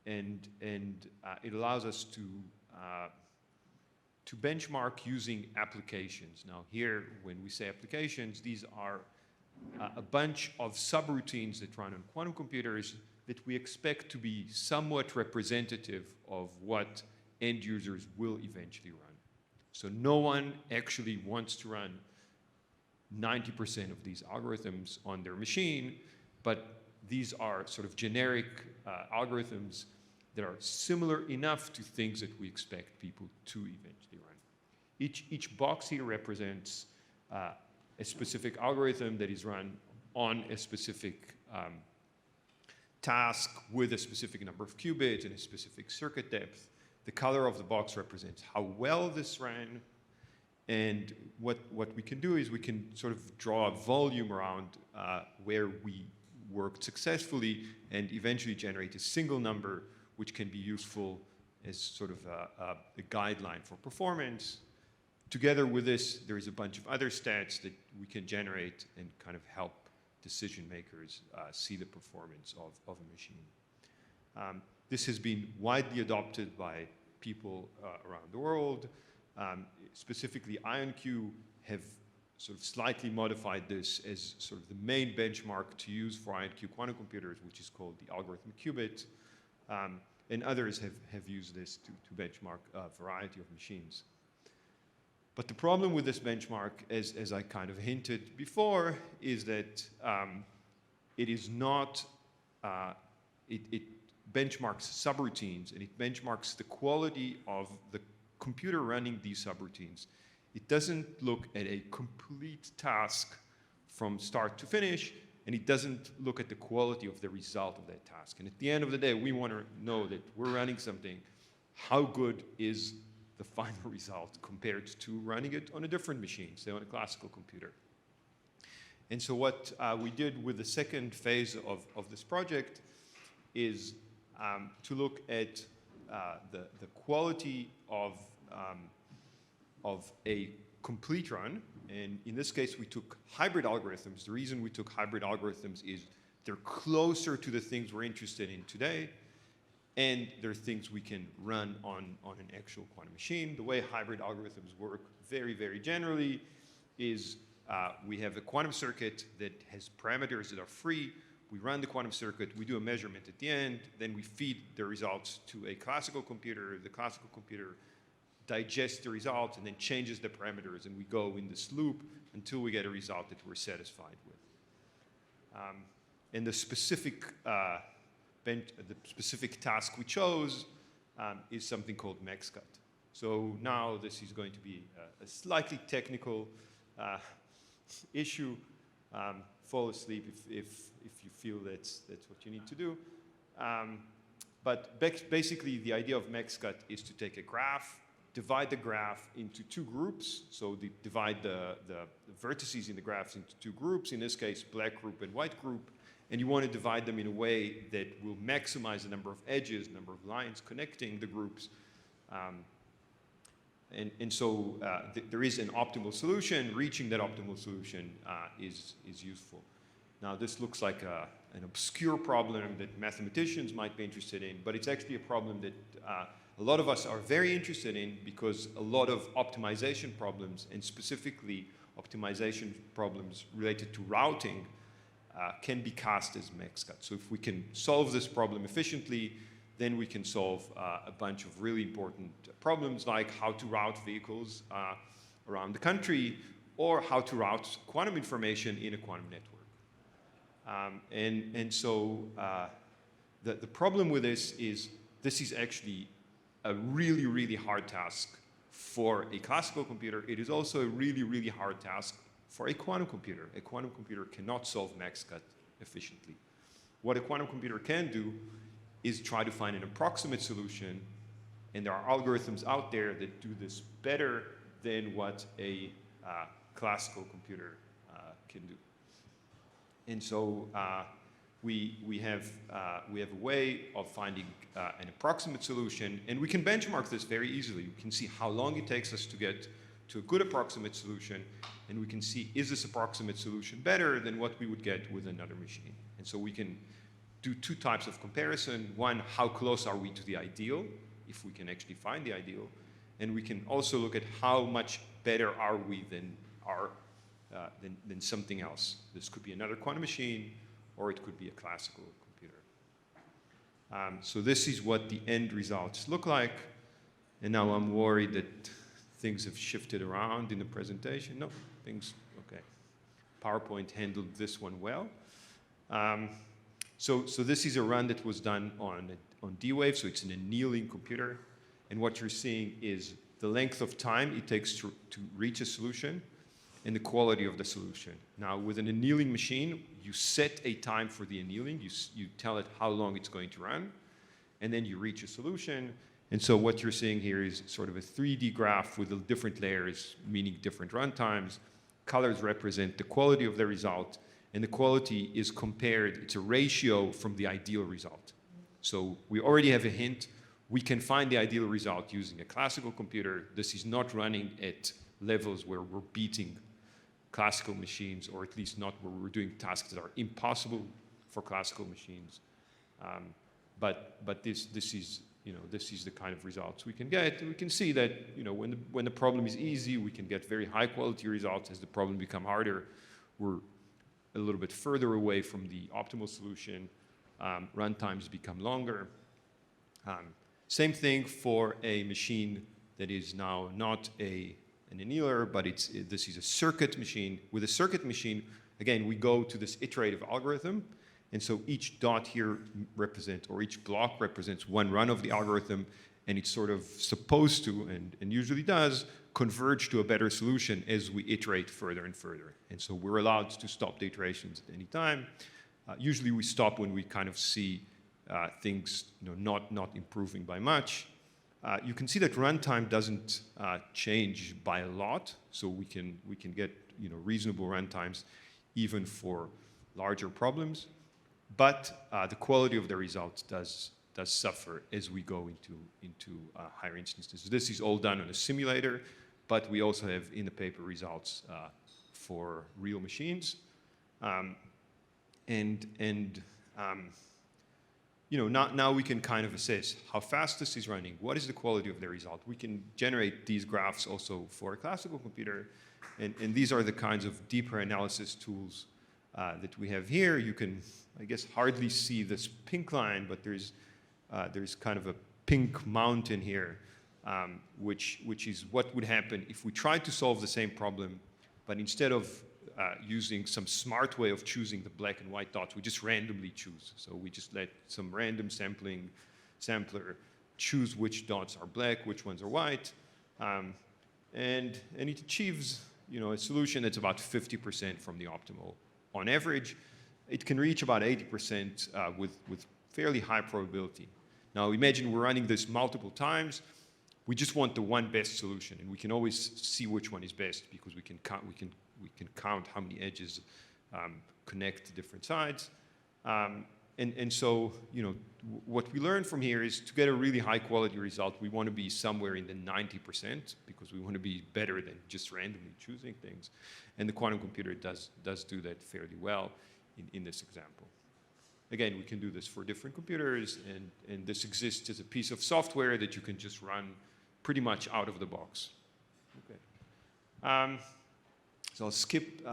And it allows us to benchmark using applications. Now here, when we say applications, these are a bunch of subroutines that run on quantum computers that we expect to be somewhat representative of what end users will eventually run. So no one actually wants to run 90% of these algorithms on their machine, but these are sort of generic algorithms that are similar enough to things that we expect people to eventually run. Each box here represents a specific algorithm that is run on a specific task with a specific number of qubits and a specific circuit depth. The color of the box represents how well this ran. And what we can do is we can sort of draw a volume around where we worked successfully and eventually generate a single number which can be useful as sort of a guideline for performance. Together with this, there is a bunch of other stats that we can generate and kind of help decision makers see the performance of a machine. This has been widely adopted by people around the world. Specifically, IonQ have sort of slightly modified this as sort of the main benchmark to use for IonQ quantum computers, which is called the algorithm qubit. And others have used this to benchmark a variety of machines. But the problem with this benchmark, as I kind of hinted before, is that it is not, it benchmarks subroutines, and it benchmarks the quality of the computer running these subroutines. It doesn't look at a complete task from start to finish, and it doesn't look at the quality of the result of that task. And at the end of the day, we want to know that we're running something, how good is the final result compared to running it on a different machine, say on a classical computer. And so what we did with the second phase of this project is to look at the quality of a complete run. And in this case, we took hybrid algorithms. The reason we took hybrid algorithms is they're closer to the things we're interested in today, and they're things we can run on an actual quantum machine. The way hybrid algorithms work very, very generally is we have a quantum circuit that has parameters that are free. We run the quantum circuit, we do a measurement at the end, then we feed the results to a classical computer. The classical computer digests the results and then changes the parameters, and we go in this loop until we get a result that we're satisfied with. And the specific task we chose is something called MaxCut. So now this is going to be a slightly technical issue. Fall asleep if you feel that's what you need to do. But basically, the idea of MaxCut is to take a graph, divide the graph into two groups. So divide the vertices in the graphs into two groups, in this case, black group and white group. And you want to divide them in a way that will maximize the number of edges, number of lines connecting the groups. So there is an optimal solution. Reaching that optimal solution is useful. Now, this looks like an obscure problem that mathematicians might be interested in, but it's actually a problem that a lot of us are very interested in, because a lot of optimization problems, and specifically optimization problems related to routing, can be cast as MaxCut. So if we can solve this problem efficiently, then we can solve a bunch of really important problems, like how to route vehicles around the country, or how to route quantum information in a quantum network. So the problem with this is actually a really, really hard task for a classical computer. It is also a really, really hard task for a quantum computer. A quantum computer cannot solve MaxCut efficiently. What a quantum computer can do is try to find an approximate solution, and there are algorithms out there that do this better than what a classical computer can do. And so we have a way of finding an approximate solution, and we can benchmark this very easily. We can see how long it takes us to get to a good approximate solution, and we can see, is this approximate solution better than what we would get with another machine? And so we can do two types of comparison. One, how close are we to the ideal, if we can actually find the ideal, and we can also look at how much better are we than something else. This could be another quantum machine, or it could be a classical computer. So this is what the end results look like. And now I'm worried that things have shifted around in the presentation. No, okay. PowerPoint handled this one well. So this is a run that was done on D-Wave, so it's an annealing computer. And what you're seeing is the length of time it takes to reach a solution, and the quality of the solution. Now, with an annealing machine, you set a time for the annealing. You tell it how long it's going to run, and then you reach a solution. And so what you're seeing here is sort of a 3D graph with the different layers, meaning different run times. Colors represent the quality of the result, and the quality is compared, it's a ratio from the ideal result. So we already have a hint. We can find the ideal result using a classical computer. This is not running at levels where we're beating classical machines, or at least not where we're doing tasks that are impossible for classical machines. But this is the kind of results we can get. We can see that when the problem is easy, we can get very high quality results. As the problem become harder, we're a little bit further away from the optimal solution. Run times become longer. Same thing for a machine that is now not a an annealer, but this is a circuit machine. With a circuit machine, again, we go to this iterative algorithm, and so each dot here represents, or each block represents one run of the algorithm, and it's sort of supposed to, and usually does, converge to a better solution as we iterate further and further. And so we're allowed to stop the iterations at any time. Usually we stop when we kind of see things not improving by much. You can see that runtime doesn't change by a lot, so we can get reasonable runtimes even for larger problems. But the quality of the results does suffer as we go into higher instances. This is all done on a simulator, but we also have in the paper results for real machines. Now we can kind of assess how fast this is running, what is the quality of the result. We can generate these graphs also for a classical computer, and these are the kinds of deeper analysis tools that we have here. You can, I guess, hardly see this pink line, but there's kind of a pink mountain here, which is what would happen if we tried to solve the same problem, but instead of using some smart way of choosing the black and white dots, we just randomly choose. So we just let some random sampler choose which dots are black, which ones are white, and it achieves a solution that's about 50% from the optimal. On average, it can reach about 80% with fairly high probability. Now imagine we're running this multiple times. We just want the one best solution, and we can always see which one is best because we can count how many edges connect to different sides. And so, what we learn from here is to get a really high quality result, we want to be somewhere in the 90% because we want to be better than just randomly choosing things. And the quantum computer does do that fairly well in this example. Again, we can do this for different computers, and this exists as a piece of software that you can just run pretty much out of the box. Okay. So I'll skip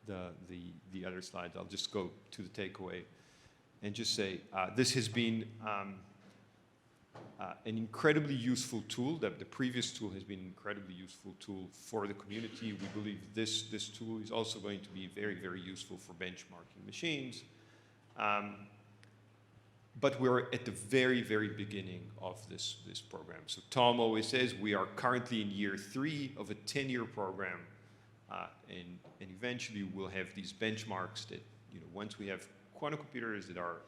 the other slides. I'll just go to the takeaway and just say this has been an incredibly useful tool. The previous tool has been an incredibly useful tool for the community. We believe this tool is also going to be very, very useful for benchmarking machines. But we're at the very, very beginning of this program. So Tom always says we are currently in year 3 of a 10-year program. And eventually we'll have these benchmarks that, once we have quantum computers that are,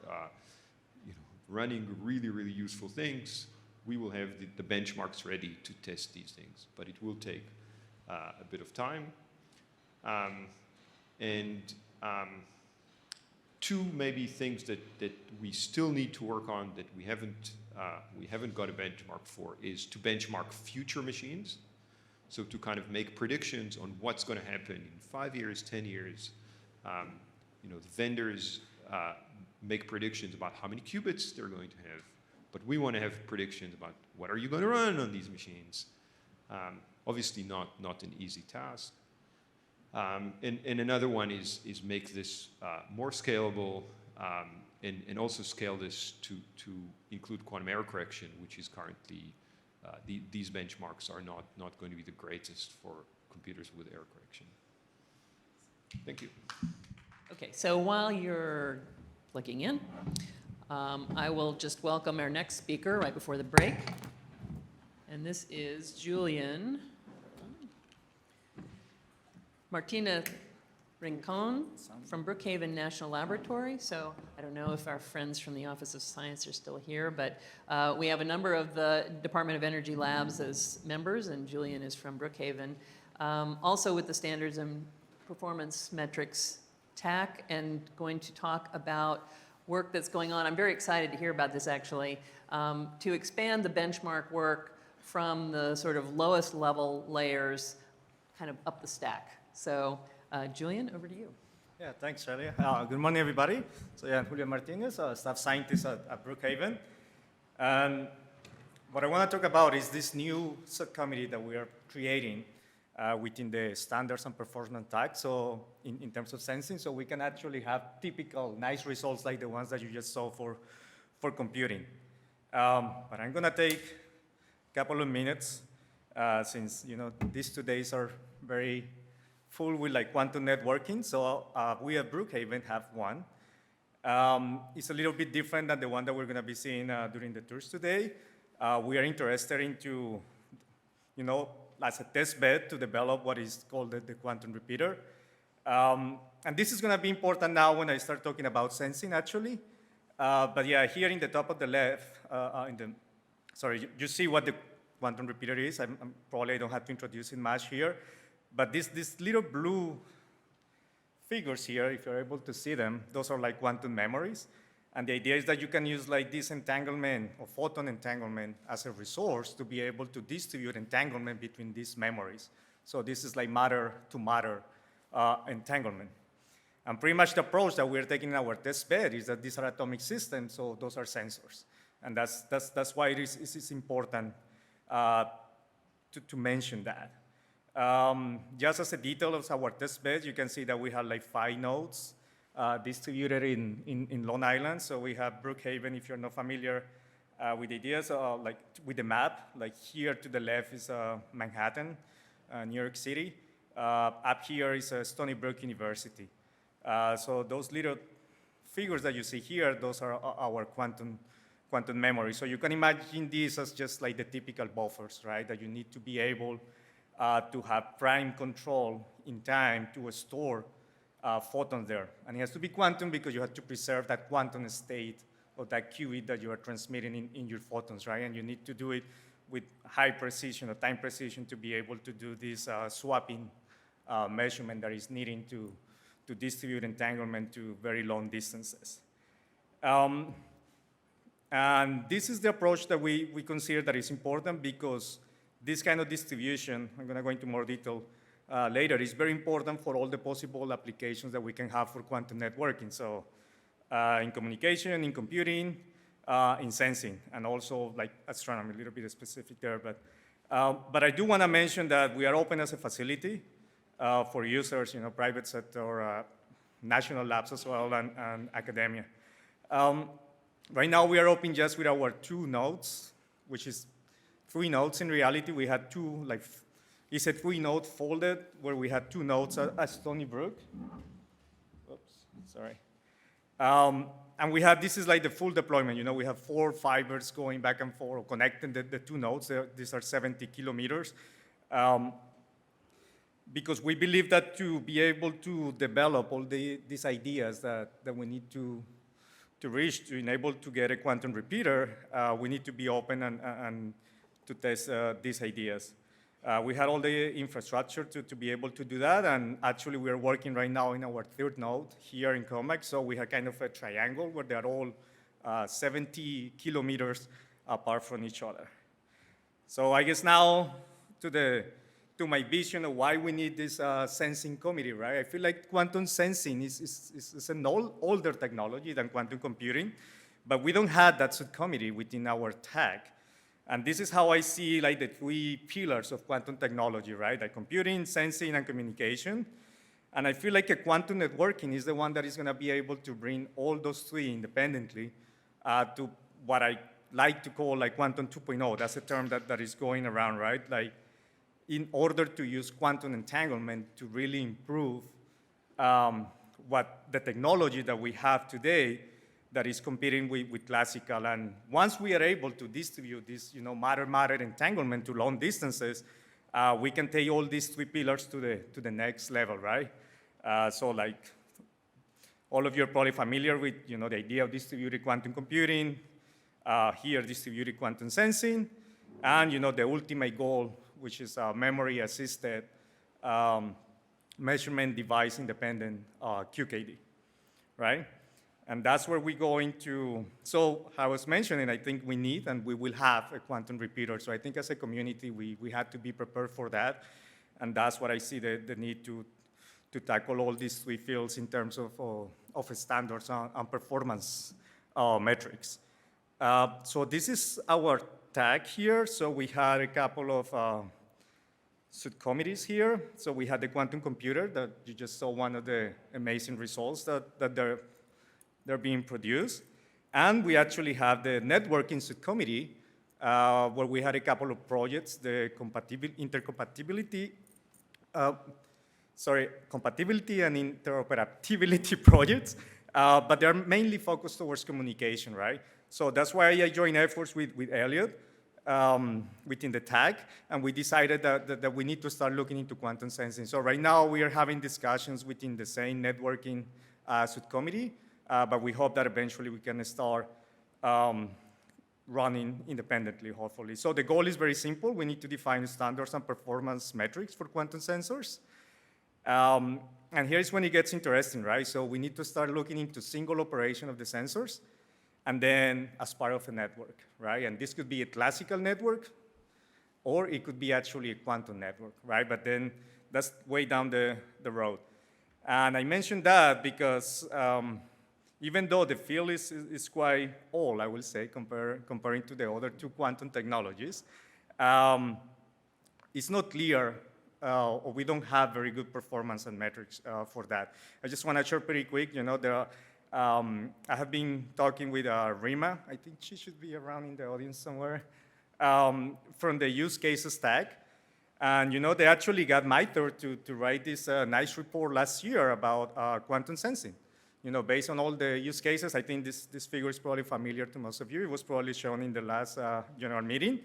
running really, really useful things, we will have the benchmarks ready to test these things. But it will take a bit of time. Two maybe things that we still need to work on that we haven't got a benchmark for is to benchmark future machines. So to kind of make predictions on what's going to happen in 5 years, 10 years. The vendors make predictions about how many qubits they're going to have, but we want to have predictions about what are you going to run on these machines. Obviously not an easy task. And another one is make this more scalable and also scale this to include quantum error correction, which is currently these benchmarks are not going to be the greatest for computers with error correction. Thank you. Okay, so while you're plugging in, I will just welcome our next speaker right before the break. And this is Julian Martinez-Rincon from Brookhaven National Laboratory. So I don't know if our friends from the Office of Science are still here, but we have a number of the Department of Energy labs as members, and Julian is from Brookhaven. Also with the Standards and Performance Metrics TAC, and going to talk about work that's going on. I'm very excited to hear about this actually, to expand the benchmark work from the sort of lowest level layers kind of up the stack. So Julian, over to you. Yeah, thanks, Celia. Good morning, everybody. So yeah, I'm Julian Martinez, staff scientist at Brookhaven. And what I want to talk about is this new subcommittee that we are creating within the standards and performance tag, so in terms of sensing, so we can actually have typical nice results like the ones that you just saw for computing. But I'm going to take a couple of minutes since these 2 days are very full with like quantum networking. So we at Brookhaven have one. It's a little bit different than the one that we're going to be seeing during the tours today. We are interested into, as a test bed to develop what is called the quantum repeater. And this is going to be important now when I start talking about sensing, actually. But yeah, here in the top of the left, you see what the quantum repeater is. I probably don't have to introduce it much here. But these little blue figures here, if you're able to see them, those are like quantum memories. And the idea is that you can use like this entanglement or photon entanglement as a resource to be able to distribute entanglement between these memories. So this is like matter to matter entanglement. And pretty much the approach that we're taking in our test bed is that these are atomic systems, so those are sensors. And that's why it is important to mention that. Just as a detail of our test bed, you can see that we have like 5 nodes distributed in Long Island. So we have Brookhaven, if you're not familiar with the ideas, like with the map, like here to the left is Manhattan, New York City. Up here is Stony Brook University. So those little figures that you see here, those are our quantum memory. So you can imagine this as just like the typical buffers, right? That you need to be able to have prime control in time to store photons there. And it has to be quantum because you have to preserve that quantum state of that QED that you are transmitting in your photons, right? And you need to do it with high precision or time precision to be able to do this swapping measurement that is needing to distribute entanglement to very long distances. And this is the approach that we consider that is important because this kind of distribution, I'm going to go into more detail later, is very important for all the possible applications that we can have for quantum networking. So in communication, in computing, in sensing, and also like astronomy, a little bit specific there. But I do want to mention that we are open as a facility for users, private sector, national labs as well, and academia. Right now, we are open just with our 2 nodes, which is 3 nodes. In reality, we had 2, like, it's a 3-node folded where we had 2 nodes at Stony Brook. Oops, sorry. And we have, this is like the full deployment. We have 4 fibers going back and forth, connecting the 2 nodes. These are 70 kilometers. Because we believe that to be able to develop all these ideas that we need to reach to enable to get a quantum repeater, we need to be open and to test these ideas. We had all the infrastructure to be able to do that, and actually we are working right now in our 3rd node here in Qubitekk, so we have kind of a triangle where they're all 70 kilometers apart from each other. So I guess now to my vision of why we need this sensing committee, right? I feel like quantum sensing is an older technology than quantum computing, but we don't have that subcommittee within our tag. And this is how I see like the 3 pillars of quantum technology, right? Like computing, sensing, and communication. And I feel like a quantum networking is the one that is going to be able to bring all those 3 independently to what I like to call like quantum 2.0. That's a term that is going around, right? Like, in order to use quantum entanglement to really improve what the technology that we have today that is competing with classical. And once we are able to distribute this matter-matter entanglement to long distances, we can take all these 3 pillars to the next level, right? So like all of you are probably familiar with the idea of distributed quantum computing, here distributed quantum sensing, and the ultimate goal, which is memory-assisted measurement device-independent QKD, right? And that's where we're going to, so I was mentioning, I think we need and we will have a quantum repeater. So I think as a community, we had to be prepared for that. And that's what I see the need to tackle all these 3 fields in terms of standards and performance metrics. So this is our tag here. So we had a couple of subcommittees here. So we had the quantum computer that you just saw one of the amazing results that they're being produced. And we actually have the networking subcommittee where we had a couple of projects, the compatibility and interoperability projects, but they're mainly focused towards communication, right? So that's why I joined efforts with Elliot within the tag, and we decided that we need to start looking into quantum sensing. So right now we are having discussions within the same networking subcommittee, but we hope that eventually we can start running independently, hopefully. So the goal is very simple. We need to define standards and performance metrics for quantum sensors. And here's when it gets interesting, right? So we need to start looking into single operation of the sensors, and then as part of a network, right? And this could be a classical network, or it could be actually a quantum network, right? But then that's way down the road. And I mentioned that because even though the field is quite old, I will say, comparing to the other two quantum technologies, it's not clear, or we don't have very good performance and metrics for that. I just want to share pretty quick, I have been talking with Rima, I think she should be around in the audience somewhere, from the use cases tag. And they actually got MITRE to write this nice report last year about quantum sensing. Based on all the use cases, I think this figure is probably familiar to most of you. It was probably shown in the last general meeting.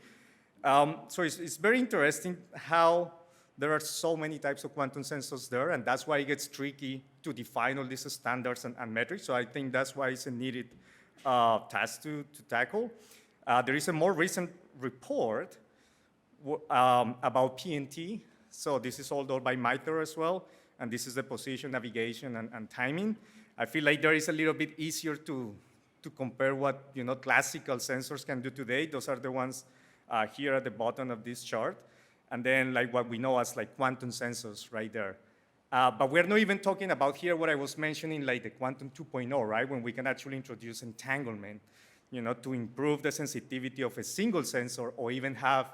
So it's very interesting how there are so many types of quantum sensors there, and that's why it gets tricky to define all these standards and metrics. So I think that's why it's a needed task to tackle. There is a more recent report about PNT. So this is all done by MITRE as well, and this is the position, navigation, and timing. I feel like there is a little bit easier to compare what classical sensors can do today. Those are the ones here at the bottom of this chart. And then like what we know as like quantum sensors right there. But we're not even talking about here what I was mentioning, like the quantum 2.0, right? When we can actually introduce entanglement, to improve the sensitivity of a single sensor or even have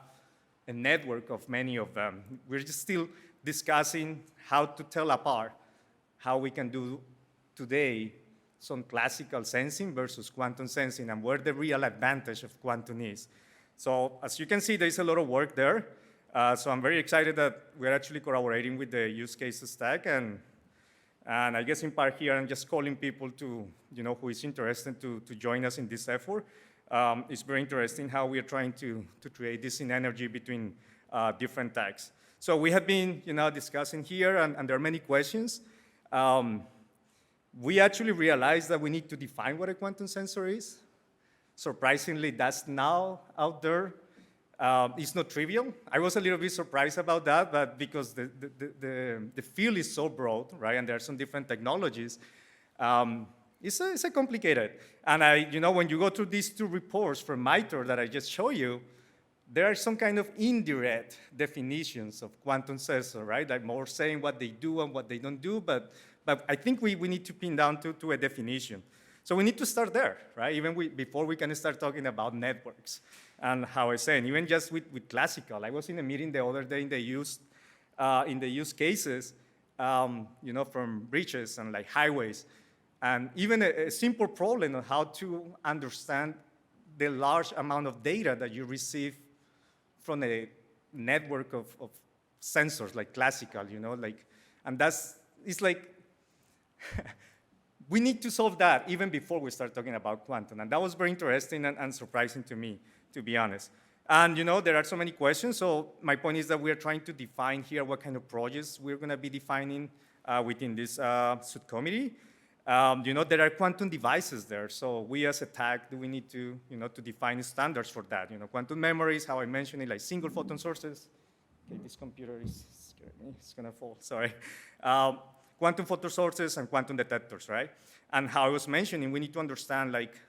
a network of many of them. We're just still discussing how to tell apart how we can do today some classical sensing versus quantum sensing and where the real advantage of quantum is. So as you can see, there's a lot of work there. So I'm very excited that we're actually collaborating with the use cases stack, and I guess in part here, I'm just calling people to, who is interested to join us in this effort. It's very interesting how we are trying to create this synergy between different tags. So we have been, discussing here, and there are many questions. We actually realized that we need to define what a quantum sensor is. Surprisingly, that's now out there. It's not trivial. I was a little bit surprised about that, but because the field is so broad, right, and there are some different technologies, it's a complicated. And when you go through these two reports from MITRE that I just showed you, there are some kind of indirect definitions of quantum sensor, right? Like more saying what they do and what they don't do, but I think we need to pin down to a definition. So we need to start there, right? Even before we can start talking about networks. And how I was saying, even just with classical, I was in a meeting the other day in the use cases, from bridges and like highways, and even a simple problem on how to understand the large amount of data that you receive from a network of sensors, like classical, and it's like, we need to solve that even before we start talking about quantum. And that was very interesting and surprising to me, to be honest. And there are so many questions. So my point is that we are trying to define here what kind of projects we're going to be defining within this subcommittee. There are quantum devices there. So we as a tag, we need to, to define standards for that. Quantum memories, how I mentioned it, like single photon sources. Okay, this computer is scaring me. It's going to fall, sorry. Quantum photon sources and quantum detectors, right? And how I was mentioning, we need to understand, like,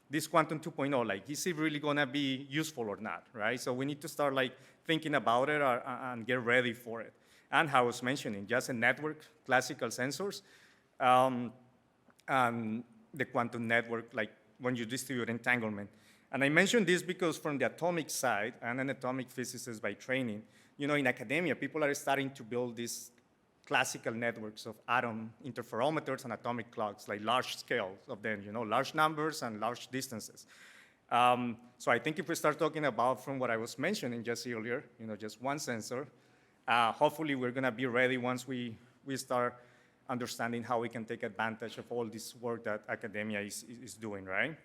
this quantum 2.0, like, is it really going to be useful or not, right? So we need to start, like, thinking about it and get ready for it. And how I was mentioning, just a network, classical sensors, and the quantum network, like, when you distribute entanglement. And I mentioned this because from the atomic side, and an atomic physicist by training, in academia, people are starting to build these classical networks of atom interferometers and atomic clocks, like large scales of them, large numbers and large distances. So I think if we start talking about from what I was mentioning just earlier, just one sensor, hopefully we're going to be ready once we start understanding how we can take advantage of all this work that academia is doing, right?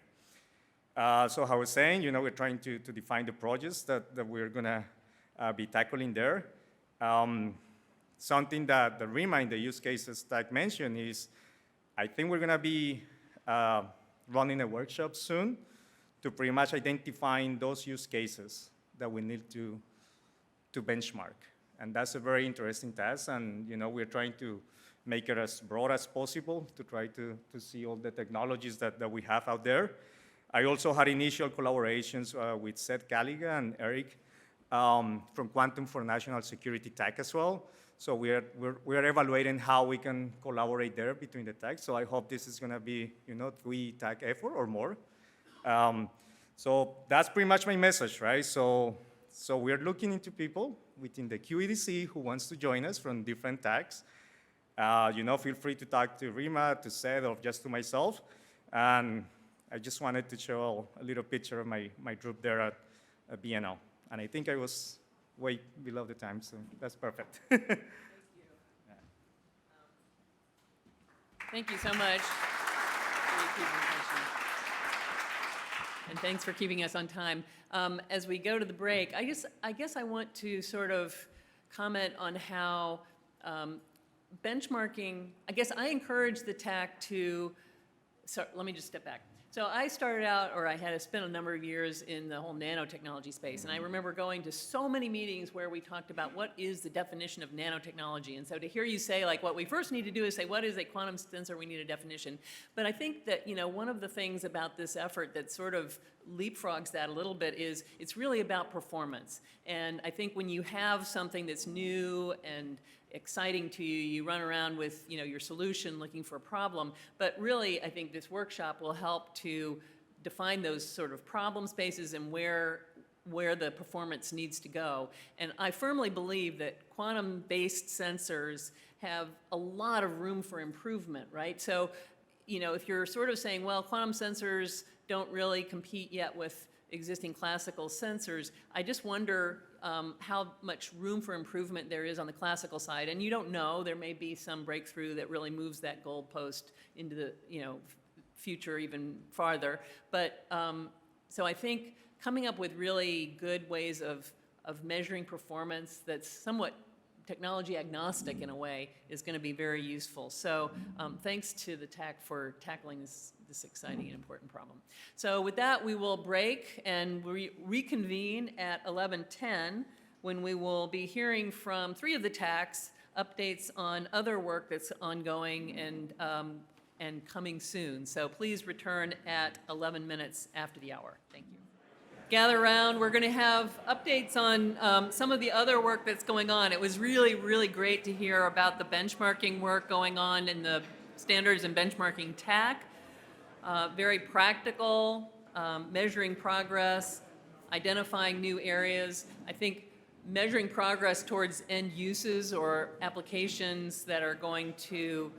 So I was saying, we're trying to define the projects that we're going to be tackling there. Something that the RIMA in the use cases tag mentioned is, I think we're going to be running a workshop soon to pretty much identifying those use cases that we need to benchmark. And that's a very interesting task, and we're trying to make it as broad as possible to try to see all the technologies that we have out there. I also had initial collaborations with Seth Gallagher and Eric from Quantum for National Security Tech as well. So we're evaluating how we can collaborate there between the techs. So I hope this is going to be 3 tech effort or more. So that's pretty much my message, right? So we're looking into people within the QED-C who wants to join us from different techs. Feel free to talk to Rima, to Seth, or just to myself. And I just wanted to show a little picture of my group there at BNL. And I think I was way below the time, so that's perfect. Thank you. Thank you so much for your presentation. And thanks for keeping us on time. As we go to the break, I guess I want to sort of comment on how benchmarking, I guess I encourage the TAC to, so let me just step back. So I started out, or I had spent a number of years in the whole nanotechnology space, and I remember going to so many meetings where we talked about what is the definition of nanotechnology. And so to hear you say, like, what we first need to do is say, what is a quantum sensor? We need a definition. But I think that, one of the things about this effort that sort of leapfrogs that a little bit is it's really about performance. And I think when you have something that's new and exciting to you, you run around with your solution looking for a problem. But really, I think this workshop will help to define those sort of problem spaces and where the performance needs to go. And I firmly believe that quantum-based sensors have a lot of room for improvement, right? So, if you're sort of saying, well, quantum sensors don't really compete yet with existing classical sensors, I just wonder how much room for improvement there is on the classical side. And you don't know, there may be some breakthrough that really moves that goalpost into the future even farther. But so I think coming up with really good ways of measuring performance that's somewhat technology agnostic in a way is going to be very useful. So thanks to the TAC for tackling this exciting and important problem. So with that, we will break and reconvene at 11:10 when we will be hearing from 3 of the TACs updates on other work that's ongoing and coming soon. So please return at 11 minutes after the hour. Thank you. Gather around. We're going to have updates on some of the other work that's going on. It was really, really great to hear about the benchmarking work going on in the standards and benchmarking TAC. Very practical, measuring progress, identifying new areas. I think measuring progress towards end uses or applications that are going to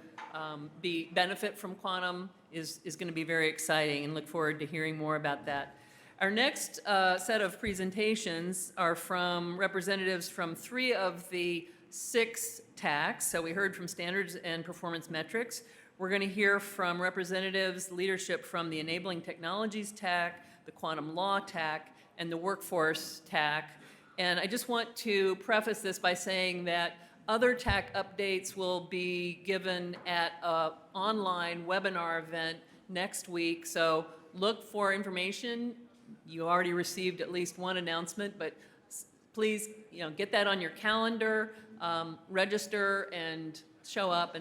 benefit from quantum is going to be very exciting, and look forward to hearing more about that. Our next set of presentations are from representatives from 3 of the 6 TACs. So we heard from standards and performance metrics. We're going to hear from representatives, leadership from the Enabling Technologies TAC, the Quantum Law TAC, and the Workforce TAC. And I just want to preface this by saying that other TAC updates will be given at an online webinar event next week. So look for information. You already received at least one announcement, but please, get that on your calendar, register and show up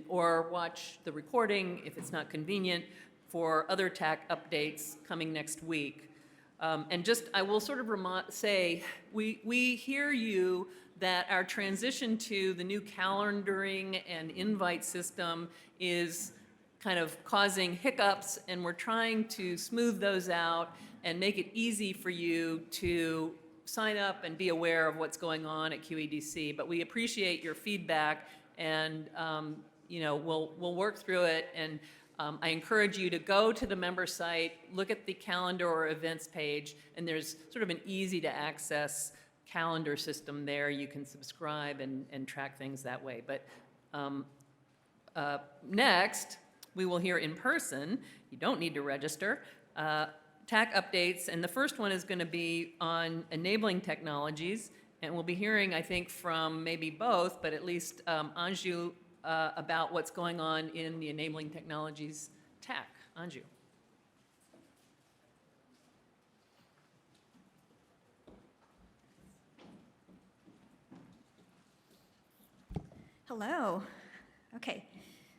or watch the recording if it's not convenient for other TAC updates coming next week. And just, I will sort of say, we hear you that our transition to the new calendaring and invite system is kind of causing hiccups, and we're trying to smooth those out and make it easy for you to sign up and be aware of what's going on at QED-C. But we appreciate your feedback, and we'll work through it. And I encourage you to go to the member site, look at the calendar or events page, and there's sort of an easy-to-access calendar system there. You can subscribe and track things that way. But next, we will hear in person. You don't need to register. TAC updates, and the first one is going to be on enabling technologies, and we'll be hearing, I think, from maybe both, but at least Anju about what's going on in the enabling technologies TAC. Anju. Hello. Okay.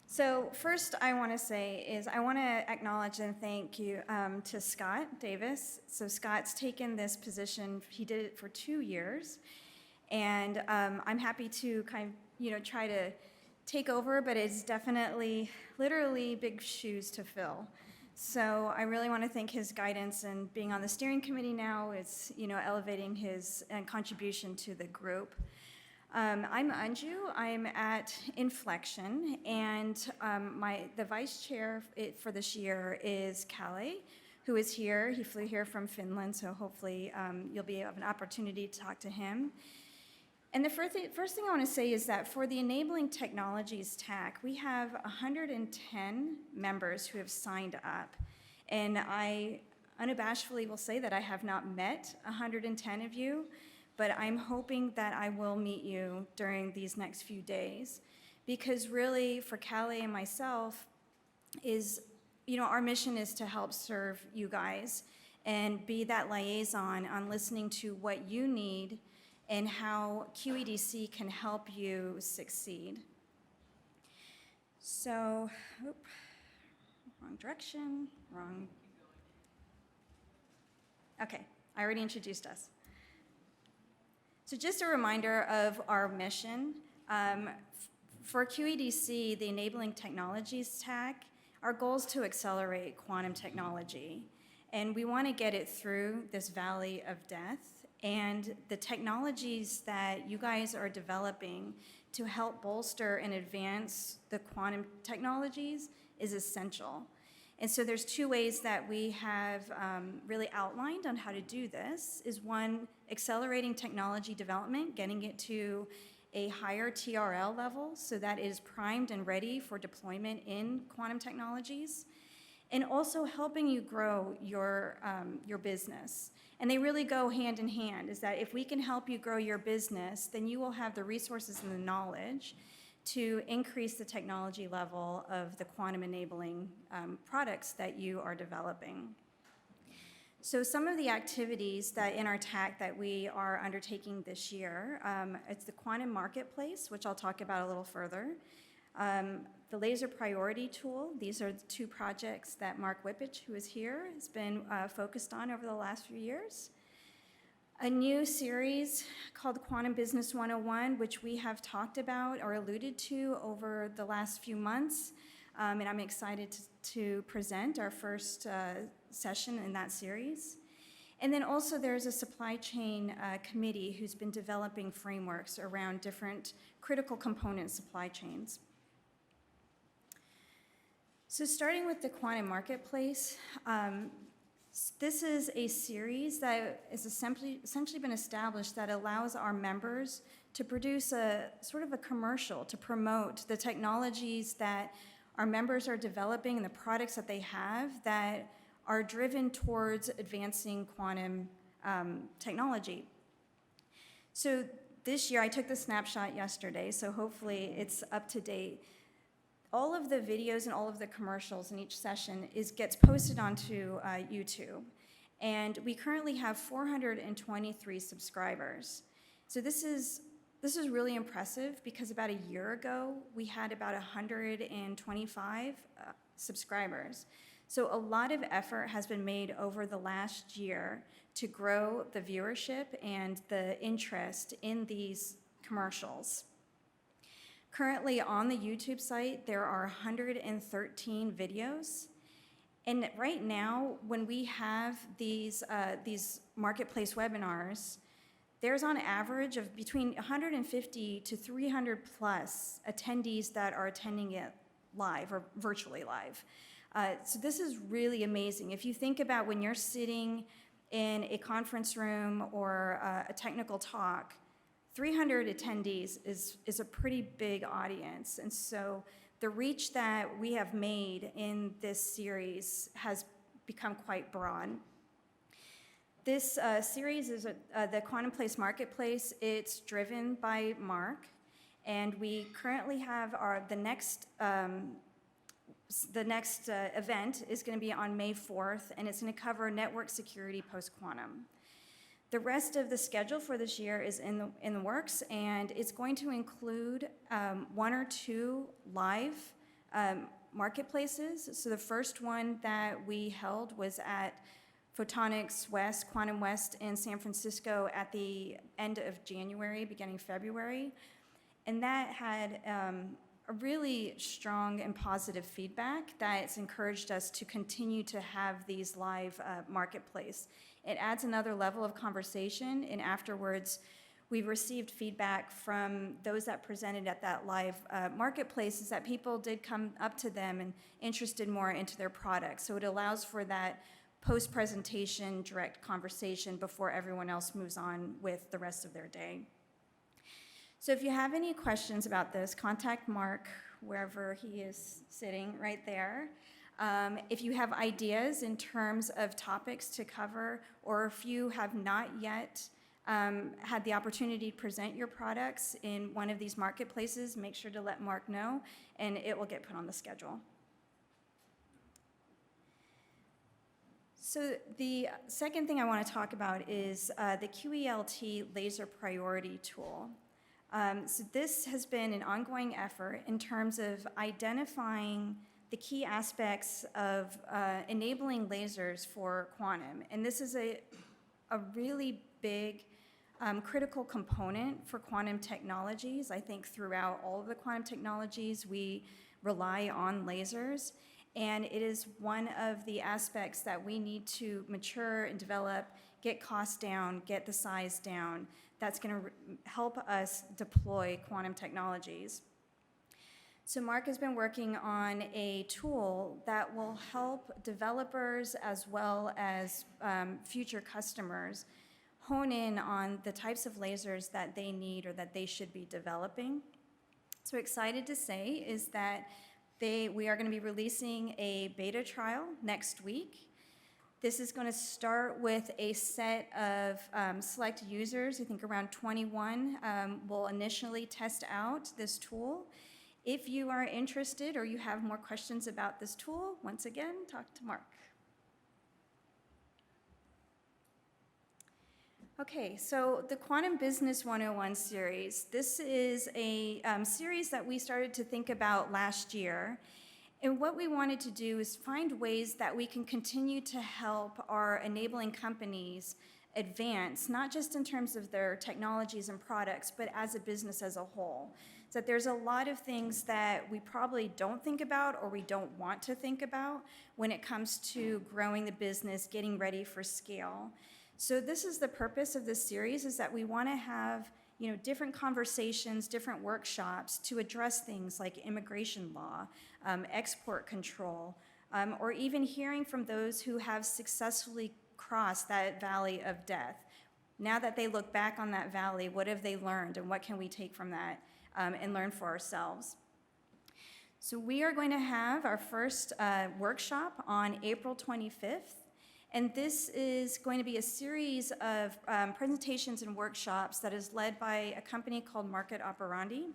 So first I want to say is I want to acknowledge and thank you to Scott Davis. So Scott's taken this position, he did it for 2 years, and I'm happy to try to take over, but it's definitely, literally big shoes to fill. So I really want to thank his guidance, and being on the steering committee now is, elevating his contribution to the group. I'm Anju. I'm at Inflection, and the vice chair for this year is Kalle, who is here. He flew here from Finland, so hopefully you'll have an opportunity to talk to him. And the first thing I want to say is that for the Enabling Technologies TAC, we have 110 members who have signed up. And I unabashedly will say that I have not met 110 of you, but I'm hoping that I will meet you during these next few days. Because really, for Kalle and myself, our mission is to help serve you guys and be that liaison on listening to what you need and how QED-C can help you succeed. So, wrong direction, wrong. Okay, I already introduced us. So just a reminder of our mission. For QED-C, the Enabling Technologies TAC, our goal is to accelerate quantum technology. And we want to get it through this valley of death. And the technologies that you guys are developing to help bolster and advance the quantum technologies is essential. And so there's 2 ways that we have really outlined on how to do this. Is one, accelerating technology development, getting it to a higher TRL level so that it is primed and ready for deployment in quantum technologies, and also helping you grow your business. And they really go hand in hand, is that if we can help you grow your business, then you will have the resources and the knowledge to increase the technology level of the quantum enabling products that you are developing. So some of the activities that in our TAC that we are undertaking this year, it's the quantum marketplace, which I'll talk about a little further. The laser priority tool, these are the 2 projects that Mark Whippich, who is here, has been focused on over the last few years. A new series called Quantum Business 101, which we have talked about or alluded to over the last few months. And I'm excited to present our first session in that series. And then also there's a supply chain committee who's been developing frameworks around different critical component supply chains. So starting with the quantum marketplace, this is a series that is essentially been established that allows our members to produce a sort of a commercial to promote the technologies that our members are developing and the products that they have that are driven towards advancing quantum technology. So this year, I took the snapshot yesterday, so hopefully it's up to date. All of the videos and all of the commercials in each session gets posted onto YouTube. And we currently have 423 subscribers. So this is really impressive because about a year ago, we had about 125 subscribers. So a lot of effort has been made over the last year to grow the viewership and the interest in these commercials. Currently on the YouTube site, there are 113 videos. And right now, when we have these marketplace webinars, there's on average of between 150 to 300 plus attendees that are attending it live or virtually live. So this is really amazing. If you think about when you're sitting in a conference room or a technical talk, 300 attendees is a pretty big audience. And so the reach that we have made in this series has become quite broad. This series is the Quantum Place Marketplace. It's driven by Mark, and we currently have the next event is going to be on May 4th, and it's going to cover network security post-quantum. The rest of the schedule for this year is in the works, and it's going to include 1 or 2 live marketplaces. So the first one that we held was at Photonics West, Quantum West in San Francisco at the end of January, beginning February. And that had a really strong and positive feedback that's encouraged us to continue to have these live marketplace. It adds another level of conversation, and afterwards, we've received feedback from those that presented at that live marketplace is that people did come up to them and interested more into their products. So it allows for that post-presentation direct conversation before everyone else moves on with the rest of their day. So if you have any questions about this, contact Mark wherever he is sitting right there. If you have ideas in terms of topics to cover, or if you have not yet had the opportunity to present your products in one of these marketplaces, make sure to let Mark know, and it will get put on the schedule. So the second thing I want to talk about is the QELT laser priority tool. So this has been an ongoing effort in terms of identifying the key aspects of enabling lasers for quantum. And this is a really big critical component for quantum technologies. I think throughout all of the quantum technologies, we rely on lasers. And it is one of the aspects that we need to mature and develop, get costs down, get the size down. That's going to help us deploy quantum technologies. So Mark has been working on a tool that will help developers as well as future customers hone in on the types of lasers that they need or that they should be developing. So excited to say is that we are going to be releasing a beta trial next week. This is going to start with a set of select users. I think around 21 will initially test out this tool. If you are interested or you have more questions about this tool, once again, talk to Mark. Okay, so the Quantum Business 101 series. This is a series that we started to think about last year. And what we wanted to do is find ways that we can continue to help our enabling companies advance, not just in terms of their technologies and products, but as a business as a whole. So that there's a lot of things that we probably don't think about or we don't want to think about when it comes to growing the business, getting ready for scale. So this is the purpose of this series, is that we want to have different conversations, different workshops to address things like immigration law, export control, or even hearing from those who have successfully crossed that valley of death. Now that they look back on that valley, what have they learned and what can we take from that and learn for ourselves? So we are going to have our first workshop on April 25th. And this is going to be a series of presentations and workshops that is led by a company called Market Operandi.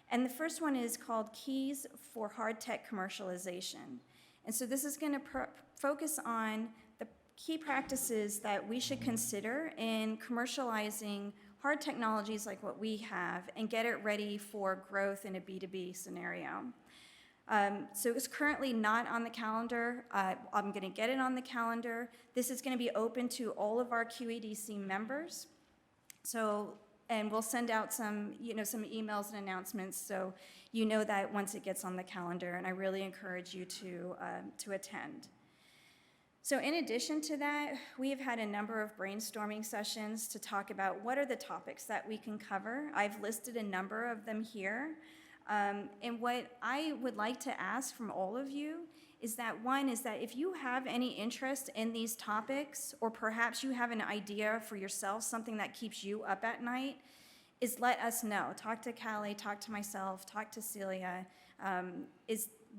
And the first one is called Keys for Hard Tech Commercialization. And so this is going to focus on the key practices that we should consider in commercializing hard technologies like what we have and get it ready for growth in a B2B scenario. So it's currently not on the calendar. I'm going to get it on the calendar. This is going to be open to all of our QED-C members. And we'll send out some emails and announcements so you know that once it gets on the calendar. And I really encourage you to attend. So in addition to that, we have had a number of brainstorming sessions to talk about what are the topics that we can cover. I've listed a number of them here. And what I would like to ask from all of you is that, one, is that if you have any interest in these topics, or perhaps you have an idea for yourself, something that keeps you up at night, is let us know. Talk to Callie, talk to myself, talk to Celia.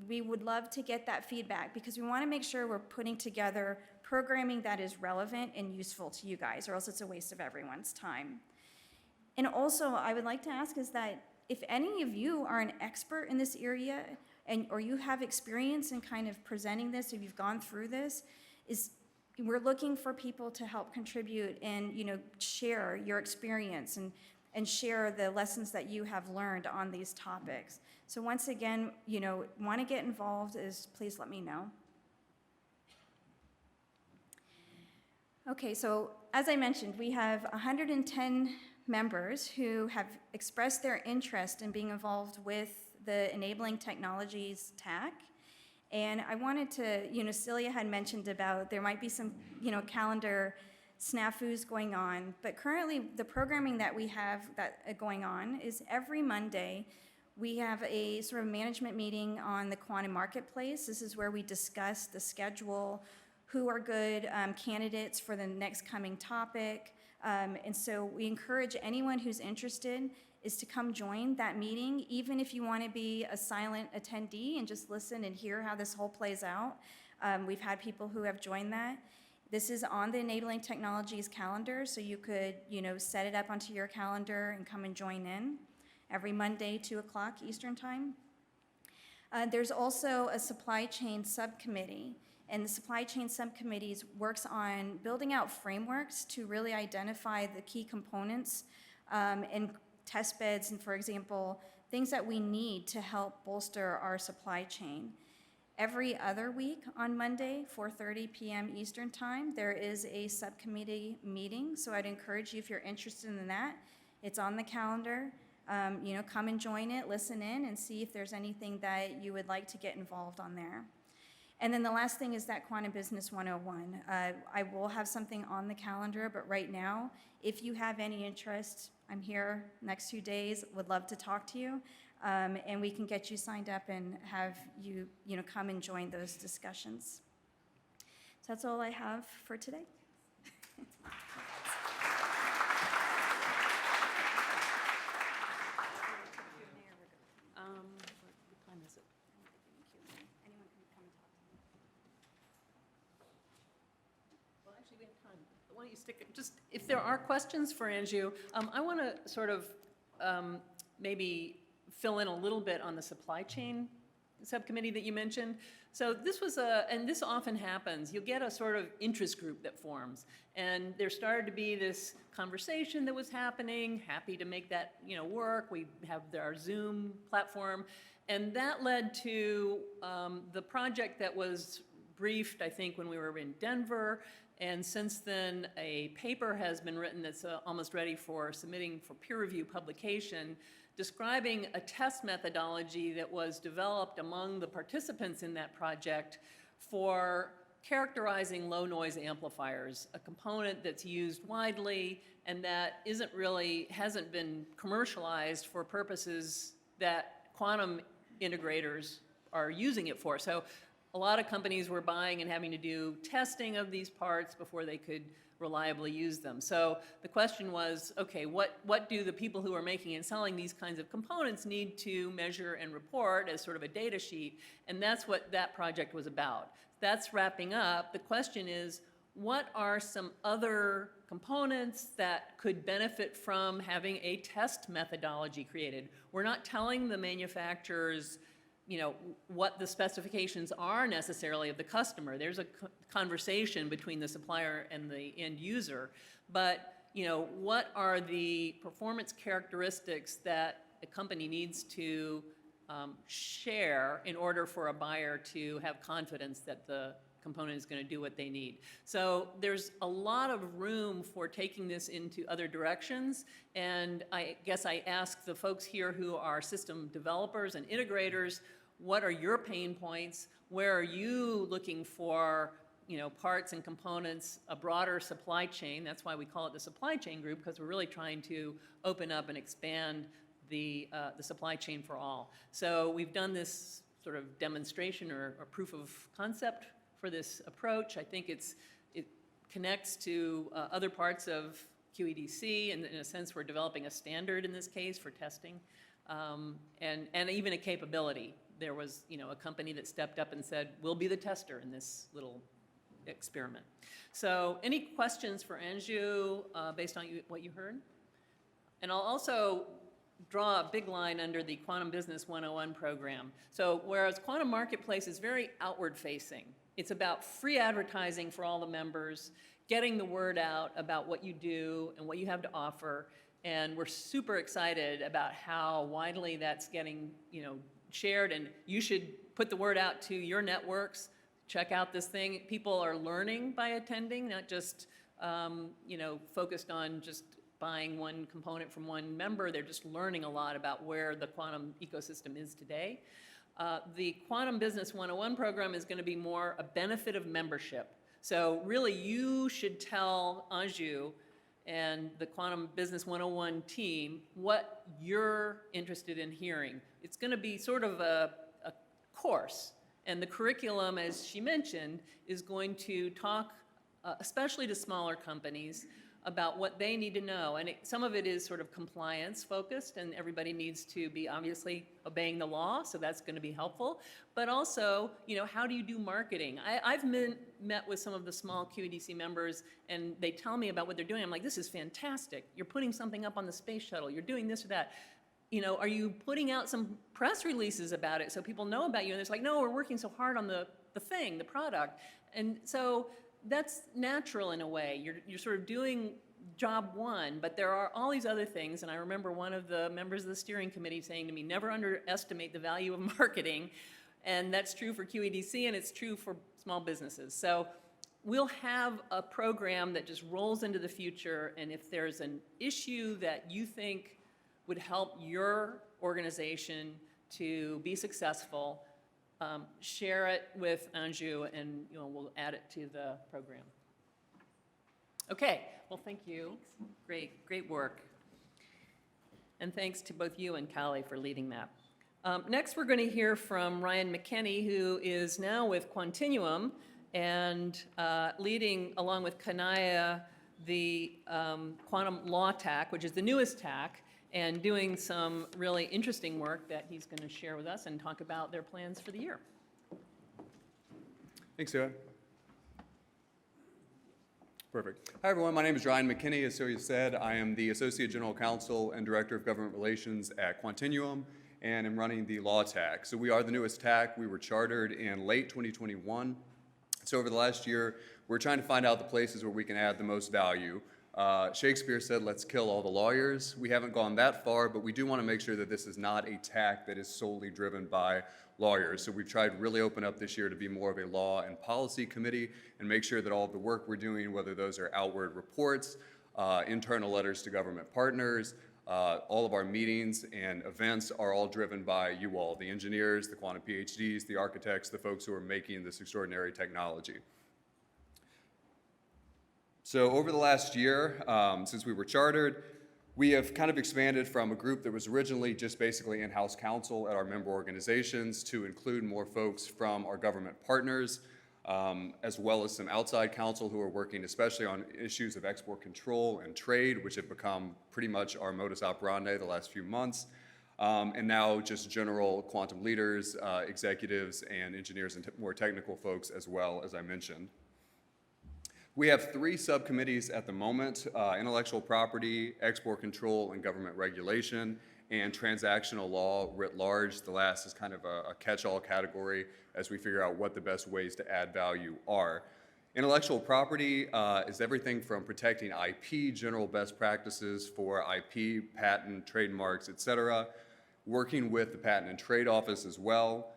We would love to get that feedback, because we want to make sure we're putting together programming that is relevant and useful to you guys, or else it's a waste of everyone's time. And also, I would like to ask is that if any of you are an expert in this area, or you have experience in kind of presenting this, if you've gone through this, we're looking for people to help contribute and, share your experience and share the lessons that you have learned on these topics. So once again, want to get involved, please let me know. Okay, so as I mentioned, we have 110 members who have expressed their interest in being involved with the Enabling Technologies TAC. And I wanted to, Celia had mentioned about there might be some, calendar snafus going on, but currently the programming that we have going on is every Monday we have a sort of management meeting on the quantum marketplace. This is where we discuss the schedule, who are good candidates for the next coming topic. And so we encourage anyone who's interested is to come join that meeting, even if you want to be a silent attendee and just listen and hear how this whole plays out. We've had people who have joined that. This is on the Enabling Technologies calendar, so you could, set it up onto your calendar and come and join in every Monday, 2 o'clock Eastern Time. There's also a supply chain subcommittee, and the supply chain subcommittees works on building out frameworks to really identify the key components and test beds, and for example, things that we need to help bolster our supply chain. Every other week on Monday, 4:30 p.m. Eastern Time, there is a subcommittee meeting, so I'd encourage you, if you're interested in that, it's on the calendar. Come and join it, listen in, and see if there's anything that you would like to get involved on there. And then the last thing is that Quantum Business 101. I will have something on the calendar, but right now, if you have any interest, I'm here next 2 days, would love to talk to you, and we can get you signed up and have you, come and join those discussions. So that's all I have for today. What time is it? Anyone can come and talk to me. Well, actually, we have time. Why don't you stick it, just, if there are questions for Anju, I want to sort of maybe fill in a little bit on the supply chain subcommittee that you mentioned. So this was and this often happens, you'll get a sort of interest group that forms, and there started to be this conversation that was happening, happy to make that, work. We have our Zoom platform, and that led to the project that was briefed, I think, when we were in Denver. And since then, a paper has been written that's almost ready for submitting for peer review publication, describing a test methodology that was developed among the participants in that project for characterizing low noise amplifiers, a component that's used widely and that hasn't been commercialized for purposes that quantum integrators are using it for. So a lot of companies were buying and having to do testing of these parts before they could reliably use them. So the question was, okay, what do the people who are making and selling these kinds of components need to measure and report as sort of a data sheet? And that's what that project was about. That's wrapping up. The question is, what are some other components that could benefit from having a test methodology created? We're not telling the manufacturers, what the specifications are necessarily of the customer. There's a conversation between the supplier and the end user. But, what are the performance characteristics that a company needs to share in order for a buyer to have confidence that the component is going to do what they need? So there's a lot of room for taking this into other directions, and I guess I ask the folks here who are system developers and integrators, what are your pain points? Where are you looking for, parts and components, a broader supply chain? That's why we call it the supply chain group, because we're really trying to open up and expand the supply chain for all. So we've done this sort of demonstration or proof of concept for this approach. I think it connects to other parts of QED-C, and in a sense, we're developing a standard in this case for testing, and even a capability. There was, a company that stepped up and said, we'll be the tester in this little experiment. So any questions for Anju based on what you heard? And I'll also draw a big line under the Quantum Business 101 program. So whereas Quantum Marketplace is very outward-facing, it's about free advertising for all the members, getting the word out about what you do and what you have to offer, and we're super excited about how widely that's getting, shared, and you should put the word out to your networks. Check out this thing. People are learning by attending, not just, focused on just buying one component from one member. They're just learning a lot about where the quantum ecosystem is today. The Quantum Business 101 program is going to be more a benefit of membership. So really, you should tell Anju and the Quantum Business 101 team what you're interested in hearing. It's going to be sort of a course. And the curriculum, as she mentioned, is going to talk, especially to smaller companies, about what they need to know. And some of it is sort of compliance focused, and everybody needs to be obviously obeying the law, so that's going to be helpful. But also, how do you do marketing? I've met with some of the small QED-C members, and they tell me about what they're doing. I'm like, this is fantastic. You're putting something up on the space shuttle. You're doing this or that. Are you putting out some press releases about it so people know about you? And it's like, no, we're working so hard on the thing, the product. And so that's natural in a way. You're sort of doing job one, but there are all these other things. And I remember one of the members of the steering committee saying to me, never underestimate the value of marketing. And that's true for QED-C, and it's true for small businesses. So we'll have a program that just rolls into the future. And if there's an issue that you think would help your organization to be successful, share it with Anju, and we'll add it to the program. Okay, well, thank you. Great work. And thanks to both you and Callie for leading that. Next, we're going to hear from Ryan McKenney, who is now with Quantinuum and leading, along with Kanaya, the Quantum Law TAC, which is the newest TAC, and doing some really interesting work that he's going to share with us and talk about their plans for the year. Thanks, Celia. Perfect. Hi, everyone. My name is Ryan McKinney. As Celia said, I am the Associate General Counsel and Director of Government Relations at Quantinuum, and I'm running the Law TAC. So we are the newest TAC. We were chartered in late 2021. So over the last year, we're trying to find out the places where we can add the most value. Shakespeare said, let's kill all the lawyers. We haven't gone that far, but we do want to make sure that this is not a TAC that is solely driven by lawyers. So we've tried to really open up this year to be more of a law and policy committee and make sure that all of the work we're doing, whether those are outward reports, internal letters to government partners, all of our meetings and events are all driven by you all, the engineers, the quantum PhDs, the architects, the folks who are making this extraordinary technology. So over the last year, since we were chartered, we have kind of expanded from a group that was originally just basically in-house counsel at our member organizations to include more folks from our government partners, as well as some outside counsel who are working especially on issues of export control and trade, which have become pretty much our modus operandi the last few months, and now just general quantum leaders, executives, and engineers and more technical folks as well, as I mentioned. We have 3 subcommittees at the moment, intellectual property, export control, and government regulation, and transactional law writ large. The last is kind of a catch-all category as we figure out what the best ways to add value are. Intellectual property is everything from protecting IP, general best practices for IP, patent, trademarks, et cetera, working with the Patent and Trade Office as well.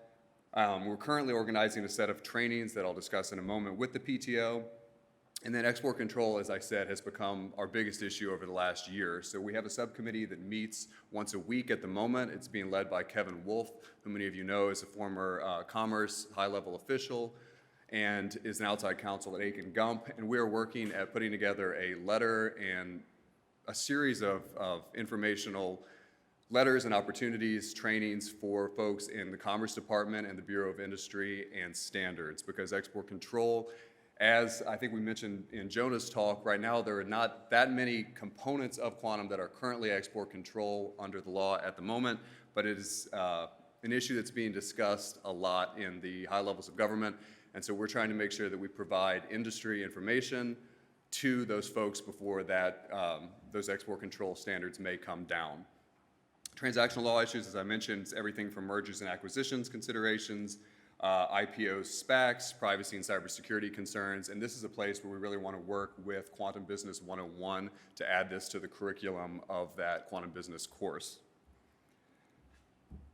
We're currently organizing a set of trainings that I'll discuss in a moment with the PTO. And then export control, as I said, has become our biggest issue over the last year. So we have a subcommittee that meets once a week at the moment. It's being led by Kevin Wolf, who many of you know is a former commerce high-level official and is an outside counsel at Aiken Gump. And we're working at putting together a letter and a series of informational letters and opportunities, trainings for folks in the Commerce Department and the Bureau of Industry and Standards, because export control, as I think we mentioned in Jonah's talk, right now there are not that many components of quantum that are currently export control under the law at the moment, but it is an issue that's being discussed a lot in the high levels of government, and so we're trying to make sure that we provide industry information to those folks before that those export control standards may come down. Transactional law issues, as I mentioned, is everything from mergers and acquisitions considerations, IPOs, SPACs, privacy and cybersecurity concerns, and this is a place where we really want to work with Quantum Business 101 to add this to the curriculum of that Quantum Business course.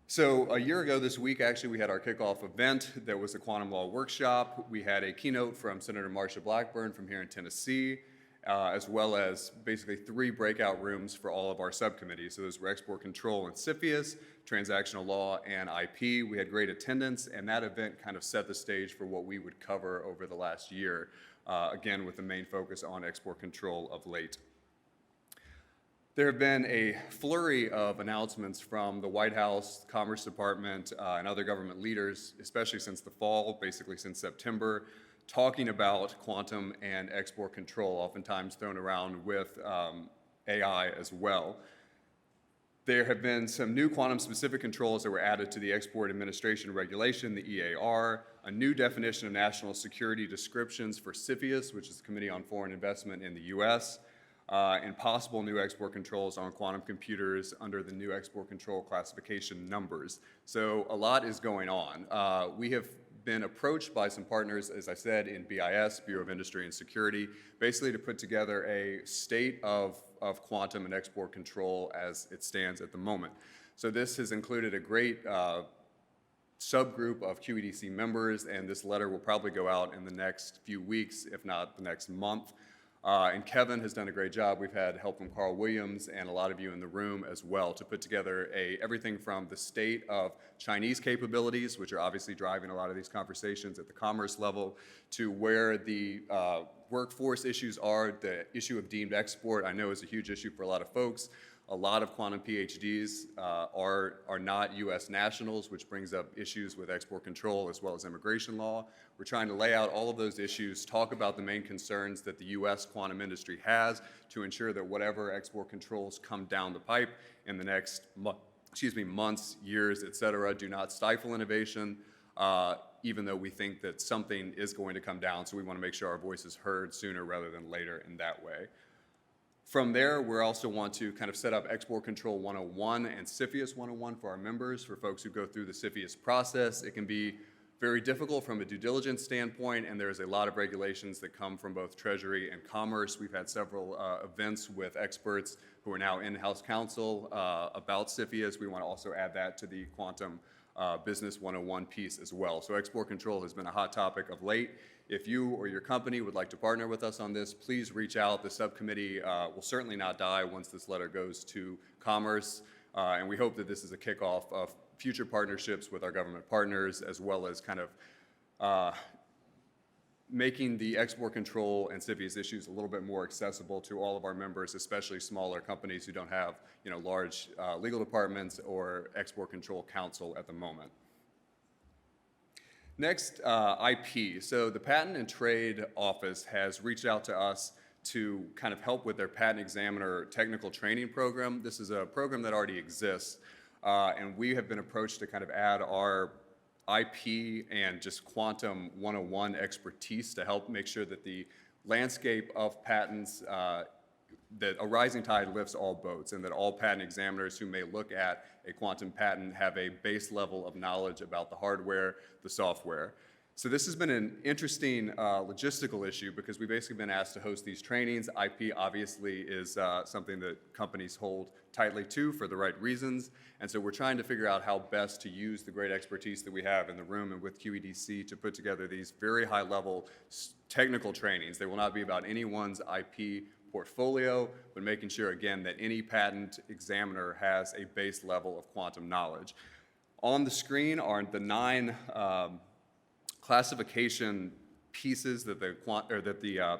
So a year ago this week, actually, we had our kickoff event. There was a quantum law workshop. We had a keynote from Senator Marsha Blackburn from here in Tennessee, as well as basically 3 breakout rooms for all of our subcommittees. So those were export control and CFIUS, transactional law, and IP. We had great attendance, and that event kind of set the stage for what we would cover over the last year, again, with the main focus on export control of late. There have been a flurry of announcements from the White House, Commerce Department, and other government leaders, especially since the fall, basically since September, talking about quantum and export control, oftentimes thrown around with AI as well. There have been some new quantum-specific controls that were added to the Export Administration Regulation, the EAR, a new definition of national security descriptions for CFIUS, which is the Committee on Foreign Investment in the U.S., and possible new export controls on quantum computers under the new export control classification numbers. So a lot is going on. We have been approached by some partners, as I said, in BIS, Bureau of Industry and Security, basically to put together a state of quantum and export control as it stands at the moment. So this has included a great subgroup of QED-C members, and this letter will probably go out in the next few weeks, if not the next month. And Kevin has done a great job. We've had help from Carl Williams and a lot of you in the room as well to put together everything from the state of Chinese capabilities, which are obviously driving a lot of these conversations at the commerce level, to where the workforce issues are. The issue of deemed export, I know, is a huge issue for a lot of folks. A lot of quantum PhDs are not U.S. nationals, which brings up issues with export control as well as immigration law. We're trying to lay out all of those issues, talk about the main concerns that the U.S. quantum industry has to ensure that whatever export controls come down the pipe in the next months, years, et cetera, do not stifle innovation, even though we think that something is going to come down. So we want to make sure our voice is heard sooner rather than later in that way. From there, we also want to kind of set up Export Control 101 and CFIUS 101 for our members, for folks who go through the CFIUS process. It can be very difficult from a due diligence standpoint, and there's a lot of regulations that come from both Treasury and Commerce. We've had several events with experts who are now in-house counsel about CFIUS. We want to also add that to the Quantum Business 101 piece as well. So export control has been a hot topic of late. If you or your company would like to partner with us on this, please reach out. The subcommittee will certainly not die once this letter goes to Commerce, and we hope that this is a kickoff of future partnerships with our government partners, as well as kind of making the export control and CFIUS issues a little bit more accessible to all of our members, especially smaller companies who don't have, large legal departments or export control counsel at the moment. Next, IP. So the Patent and Trade Office has reached out to us to kind of help with their patent examiner technical training program. This is a program that already exists, and we have been approached to kind of add our IP and just quantum 101 expertise to help make sure that the landscape of patents, that a rising tide lifts all boats, and that all patent examiners who may look at a quantum patent have a base level of knowledge about the hardware, the software. So this has been an interesting logistical issue because we've basically been asked to host these trainings. IP obviously is something that companies hold tightly to for the right reasons, and so we're trying to figure out how best to use the great expertise that we have in the room and with QED-C to put together these very high-level technical trainings. They will not be about anyone's IP portfolio, but making sure, again, that any patent examiner has a base level of quantum knowledge. On the screen are the 9 classification pieces that the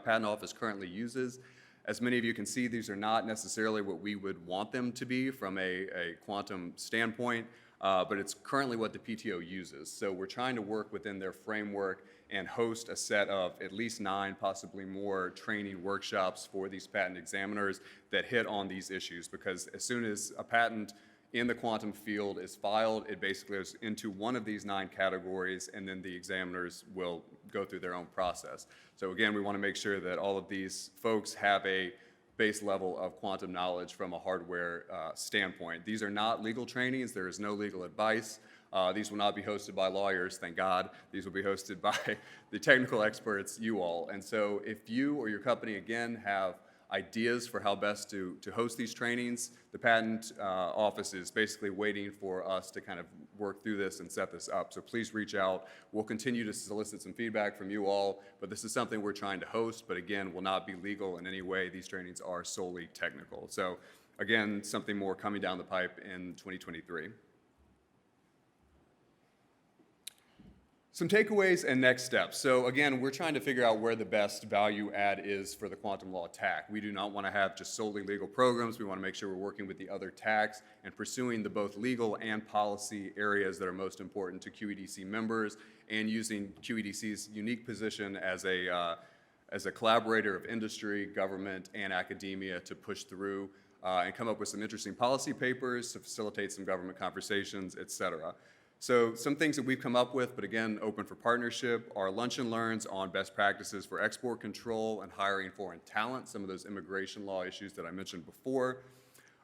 Patent Office currently uses. As many of you can see, these are not necessarily what we would want them to be from a quantum standpoint, but it's currently what the PTO uses. So we're trying to work within their framework and host a set of at least 9, possibly more, training workshops for these patent examiners that hit on these issues, because as soon as a patent in the quantum field is filed, it basically goes into one of these 9 categories, and then the examiners will go through their own process. So again, we want to make sure that all of these folks have a base level of quantum knowledge from a hardware standpoint. These are not legal trainings. There is no legal advice. These will not be hosted by lawyers, thank God. These will be hosted by the technical experts, you all. And so if you or your company, again, have ideas for how best to host these trainings, the patent office is basically waiting for us to kind of work through this and set this up. So please reach out. We'll continue to solicit some feedback from you all, but this is something we're trying to host, but again, will not be legal in any way. These trainings are solely technical. So again, something more coming down the pipe in 2023. Some takeaways and next steps. So again, we're trying to figure out where the best value add is for the quantum law TAC. We do not want to have just solely legal programs. We want to make sure we're working with the other TACs and pursuing the both legal and policy areas that are most important to QED-C members, and using QED-C's unique position as a collaborator of industry, government, and academia to push through and come up with some interesting policy papers to facilitate some government conversations, et cetera. So some things that we've come up with, but again, open for partnership, are lunch and learns on best practices for export control and hiring foreign talent, some of those immigration law issues that I mentioned before.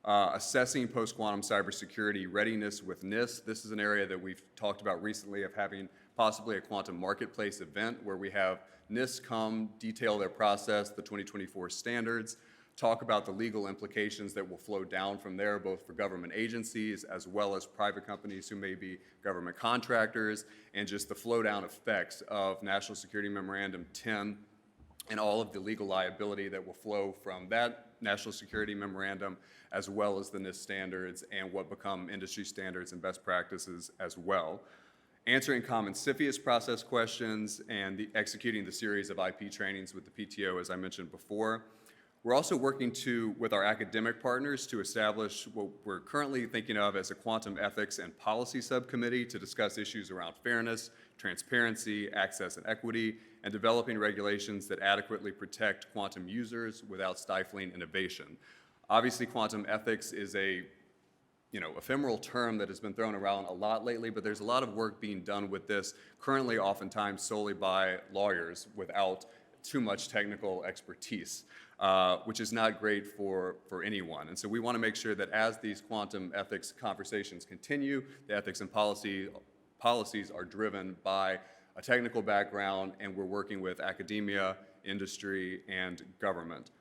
Assessing post-quantum cybersecurity readiness with NIST. This is an area that we've talked about recently, of having possibly a quantum marketplace event where we have NIST come detail their process, the 2024 standards, talk about the legal implications that will flow down from there, both for government agencies as well as private companies who may be government contractors, and just the flow down effects of National Security Memorandum 10 and all of the legal liability that will flow from that National Security Memorandum, as well as the NIST standards and what become industry standards and best practices as well. Answering common CFIUS process questions and executing the series of IP trainings with the PTO, as I mentioned before. We're also working with our academic partners to establish what we're currently thinking of as a quantum ethics and policy subcommittee to discuss issues around fairness, transparency, access, and equity, and developing regulations that adequately protect quantum users without stifling innovation. Obviously, quantum ethics is a ephemeral term that has been thrown around a lot lately, but there's a lot of work being done with this, currently oftentimes solely by lawyers without too much technical expertise, which is not great for anyone. And so we want to make sure that as these quantum ethics conversations continue, the ethics and policies are driven by a technical background, and we're working with academia, industry, and government.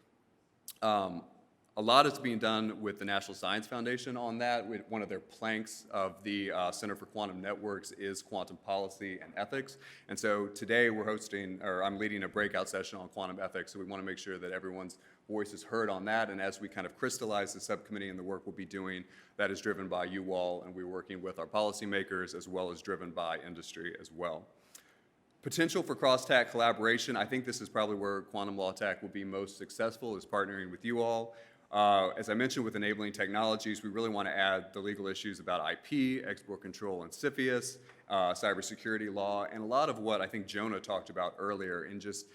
A lot is being done with the National Science Foundation on that. One of their planks of the Center for Quantum Networks is quantum policy and ethics. And so today I'm leading a breakout session on quantum ethics, so we want to make sure that everyone's voice is heard on that. And as we kind of crystallize the subcommittee and the work we'll be doing, that is driven by you all, and we're working with our policymakers as well as driven by industry as well. Potential for cross-TAC collaboration. I think this is probably where quantum law TAC will be most successful, is partnering with you all. As I mentioned with enabling technologies, we really want to add the legal issues about IP, export control and CFIUS, cybersecurity law, and a lot of what I think Jonah talked about earlier in just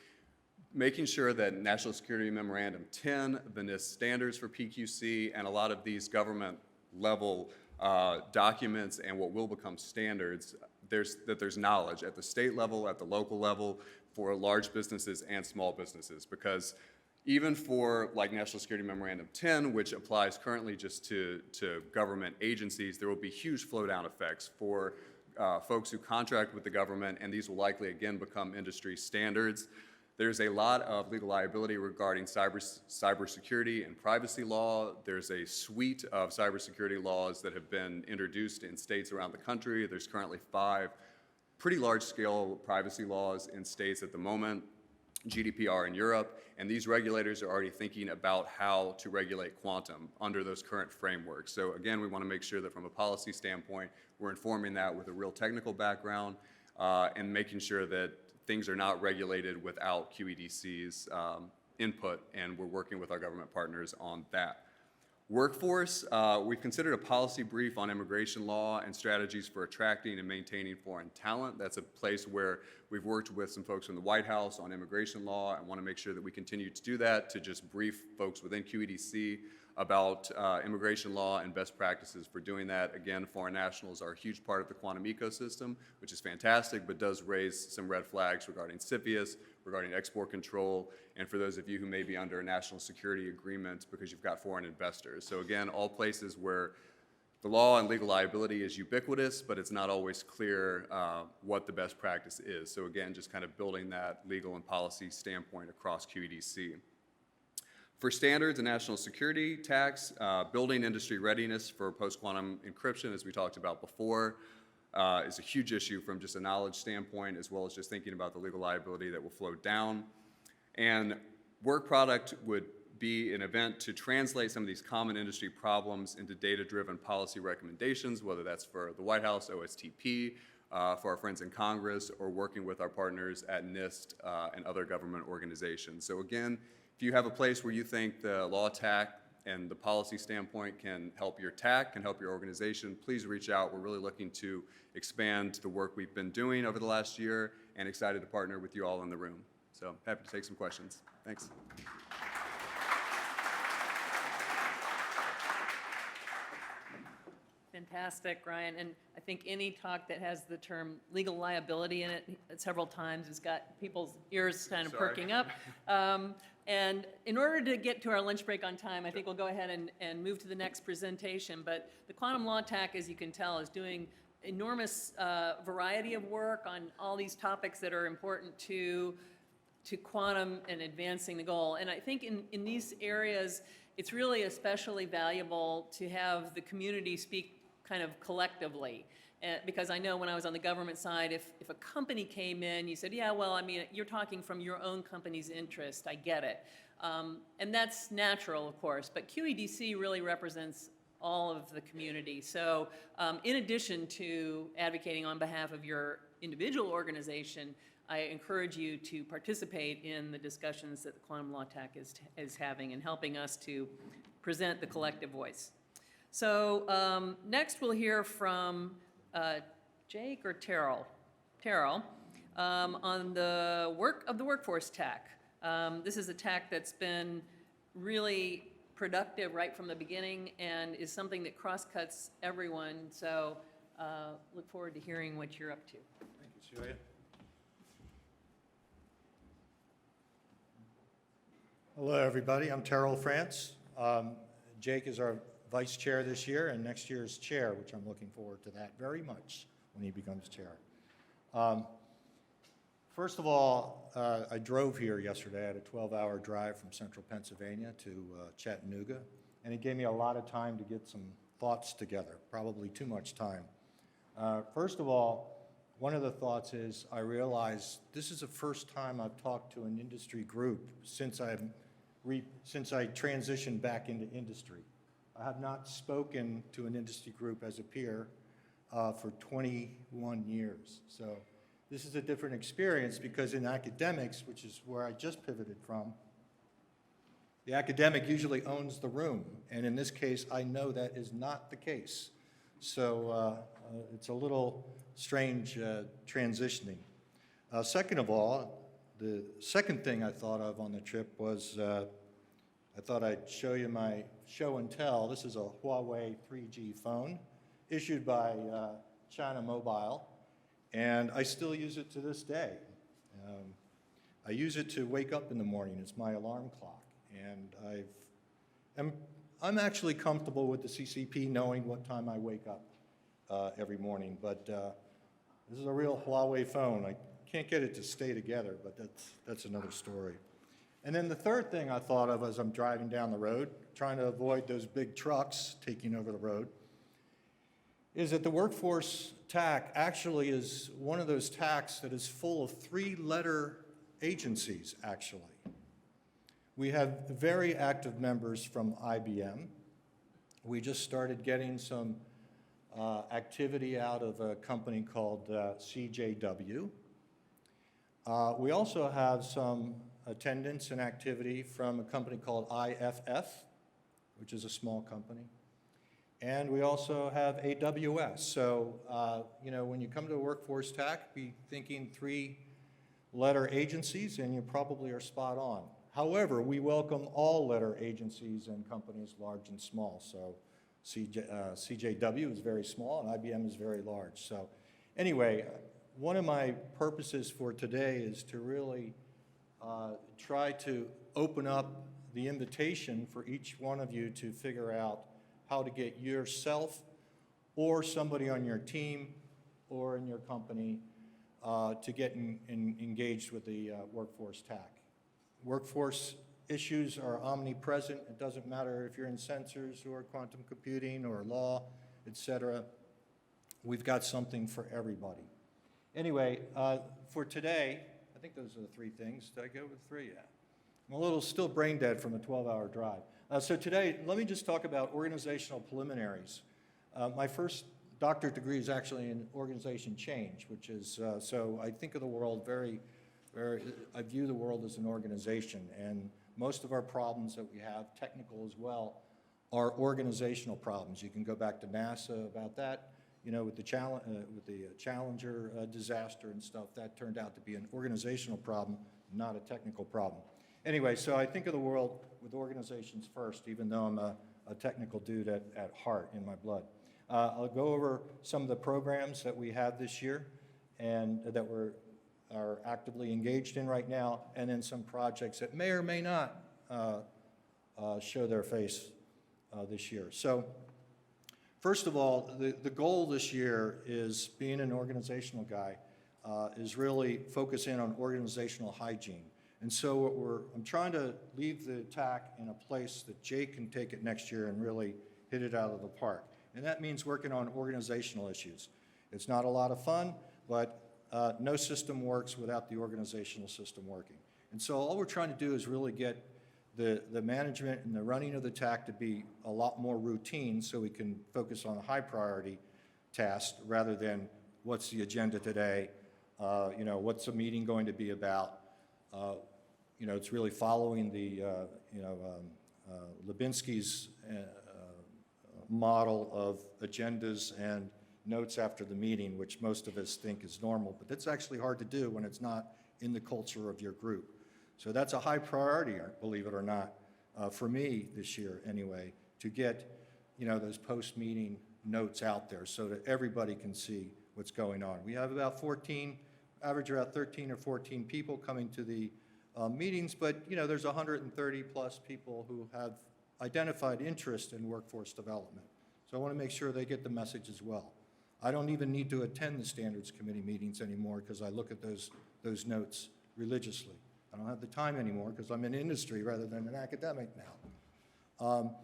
making sure that National Security Memorandum 10, the NIST standards for PQC, and a lot of these government level documents and what will become standards, there's knowledge at the state level, at the local level, for large businesses and small businesses, because even for like National Security Memorandum 10, which applies currently just to government agencies, there will be huge flow-down effects for folks who contract with the government, and these will likely again become industry standards. There's a lot of legal liability regarding cybersecurity and privacy law. There's a suite of cybersecurity laws that have been introduced in states around the country. There's currently 5 pretty large-scale privacy laws in states at the moment, GDPR in Europe, and these regulators are already thinking about how to regulate quantum under those current frameworks. So again, we want to make sure that from a policy standpoint, we're informing that with a real technical background and making sure that things are not regulated without QED-C's input, and we're working with our government partners on that. Workforce, we've considered a policy brief on immigration law and strategies for attracting and maintaining foreign talent. That's a place where we've worked with some folks from the White House on immigration law and want to make sure that we continue to do that, to just brief folks within QED-C about immigration law and best practices for doing that. Again, foreign nationals are a huge part of the quantum ecosystem, which is fantastic, but does raise some red flags regarding CFIUS, regarding export control, and for those of you who may be under a national security agreement because you've got foreign investors. So again, all places where the law and legal liability is ubiquitous, but it's not always clear what the best practice is. So again, just kind of building that legal and policy standpoint across QED-C. For standards and national security tax, building industry readiness for post-quantum encryption, as we talked about before, is a huge issue from just a knowledge standpoint, as well as just thinking about the legal liability that will flow down. And work product would be an event to translate some of these common industry problems into data-driven policy recommendations, whether that's for the White House, OSTP, for our friends in Congress, or working with our partners at NIST and other government organizations. So again, if you have a place where you think the law TAC and the policy standpoint can help your TAC, can help your organization, please reach out. We're really looking to expand the work we've been doing over the last year and excited to partner with you all in the room. So happy to take some questions. Thanks. Fantastic, Ryan. And I think any talk that has the term legal liability in it several times has got people's ears kind of perking up. And in order to get to our lunch break on time, I think we'll go ahead and move to the next presentation. But the Quantum Law TAC, as you can tell, is doing enormous variety of work on all these topics that are important to quantum and advancing the goal. And I think in these areas, it's really especially valuable to have the community speak kind of collectively. Because I know when I was on the government side, if a company came in, you said, yeah, well, I mean, you're talking from your own company's interest, I get it. And that's natural, of course, but QED-C really represents all of the community. So in addition to advocating on behalf of your individual organization, I encourage you to participate in the discussions that the Quantum Law TAC is having and helping us to present the collective voice. So next we'll hear from Jake or Terrell? Terrell, on the work of the workforce TAC. This is a TAC that's been really productive right from the beginning and is something that cross-cuts everyone. So look forward to hearing what you're up to. Thank you, Celia. Hello, everybody. I'm Terrell France. Jake is our vice chair this year, and next year's chair, which I'm looking forward to that very much when he becomes chair. First of all, I drove here yesterday. I had a 12-hour drive from central Pennsylvania to Chattanooga, and it gave me a lot of time to get some thoughts together, probably too much time. First of all, one of the thoughts is I realized this is the first time I've talked to an industry group since I transitioned back into industry. I have not spoken to an industry group as a peer for 21 years. So this is a different experience because in academics, which is where I just pivoted from, the academic usually owns the room. And in this case, I know that is not the case. So it's a little strange transitioning. Second of all, the second thing I thought of on the trip was I thought I'd show you my show and tell. This is a Huawei 3G phone issued by China Mobile, and I still use it to this day. I use it to wake up in the morning. It's my alarm clock, and I'm actually comfortable with the CCP knowing what time I wake up every morning, but this is a real Huawei phone. I can't get it to stay together, but that's another story. And then the third thing I thought of as I'm driving down the road, trying to avoid those big trucks taking over the road, is that the workforce TAC actually is one of those TACs that is full of three-letter agencies, actually. We have very active members from IBM. We just started getting some activity out of a company called CJW. We also have some attendance and activity from a company called IFF, which is a small company. And we also have AWS. So, you know, when you come to a workforce TAC, be thinking 3-letter agencies, and you probably are spot on. However, we welcome all letter agencies and companies large and small. So CJW is very small and IBM is very large. So anyway, one of my purposes for today is to really try to open up the invitation for each one of you to figure out how to get yourself or somebody on your team or in your company to get engaged with the workforce TAC. Workforce issues are omnipresent. It doesn't matter if you're in sensors or quantum computing or law, et cetera. We've got something for everybody. Anyway, for today, I think those are the 3 things. Did I go with 3? Yeah. I'm a little still brain dead from a 12-hour drive. So today, let me just talk about organizational preliminaries. My first doctorate degree is actually in organization change, which is, so I think of the world I view the world as an organization, and most of our problems that we have, technical as well, are organizational problems. You can go back to NASA about that, you know, with the Challenger disaster and stuff. That turned out to be an organizational problem, not a technical problem. Anyway, so I think of the world with organizations first, even though I'm a technical dude at heart in my blood. I'll go over some of the programs that we have this year and that are actively engaged in right now, and then some projects that may or may not show their face this year. So first of all, the goal this year is, being an organizational guy, is really focus in on organizational hygiene. And so I'm trying to leave the TAC in a place that Jake can take it next year and really hit it out of the park. And that means working on organizational issues. It's not a lot of fun, but no system works without the organizational system working. And so all we're trying to do is really get the management and the running of the TAC to be a lot more routine, so we can focus on high priority tasks rather than what's the agenda today, you know, what's the meeting going to be about. You know, it's really following the, Lubinsky's model of agendas and notes after the meeting, which most of us think is normal, but that's actually hard to do when it's not in the culture of your group. So that's a high priority, believe it or not, for me this year anyway, to get, you know, those post-meeting notes out there so that everybody can see what's going on. We have about 13 or 14 people coming to the meetings, but, you know, there's 130 plus people who have identified interest in workforce development. So I want to make sure they get the message as well. I don't even need to attend the Standards Committee meetings anymore because I look at those notes religiously. I don't have the time anymore because I'm in industry rather than an academic now.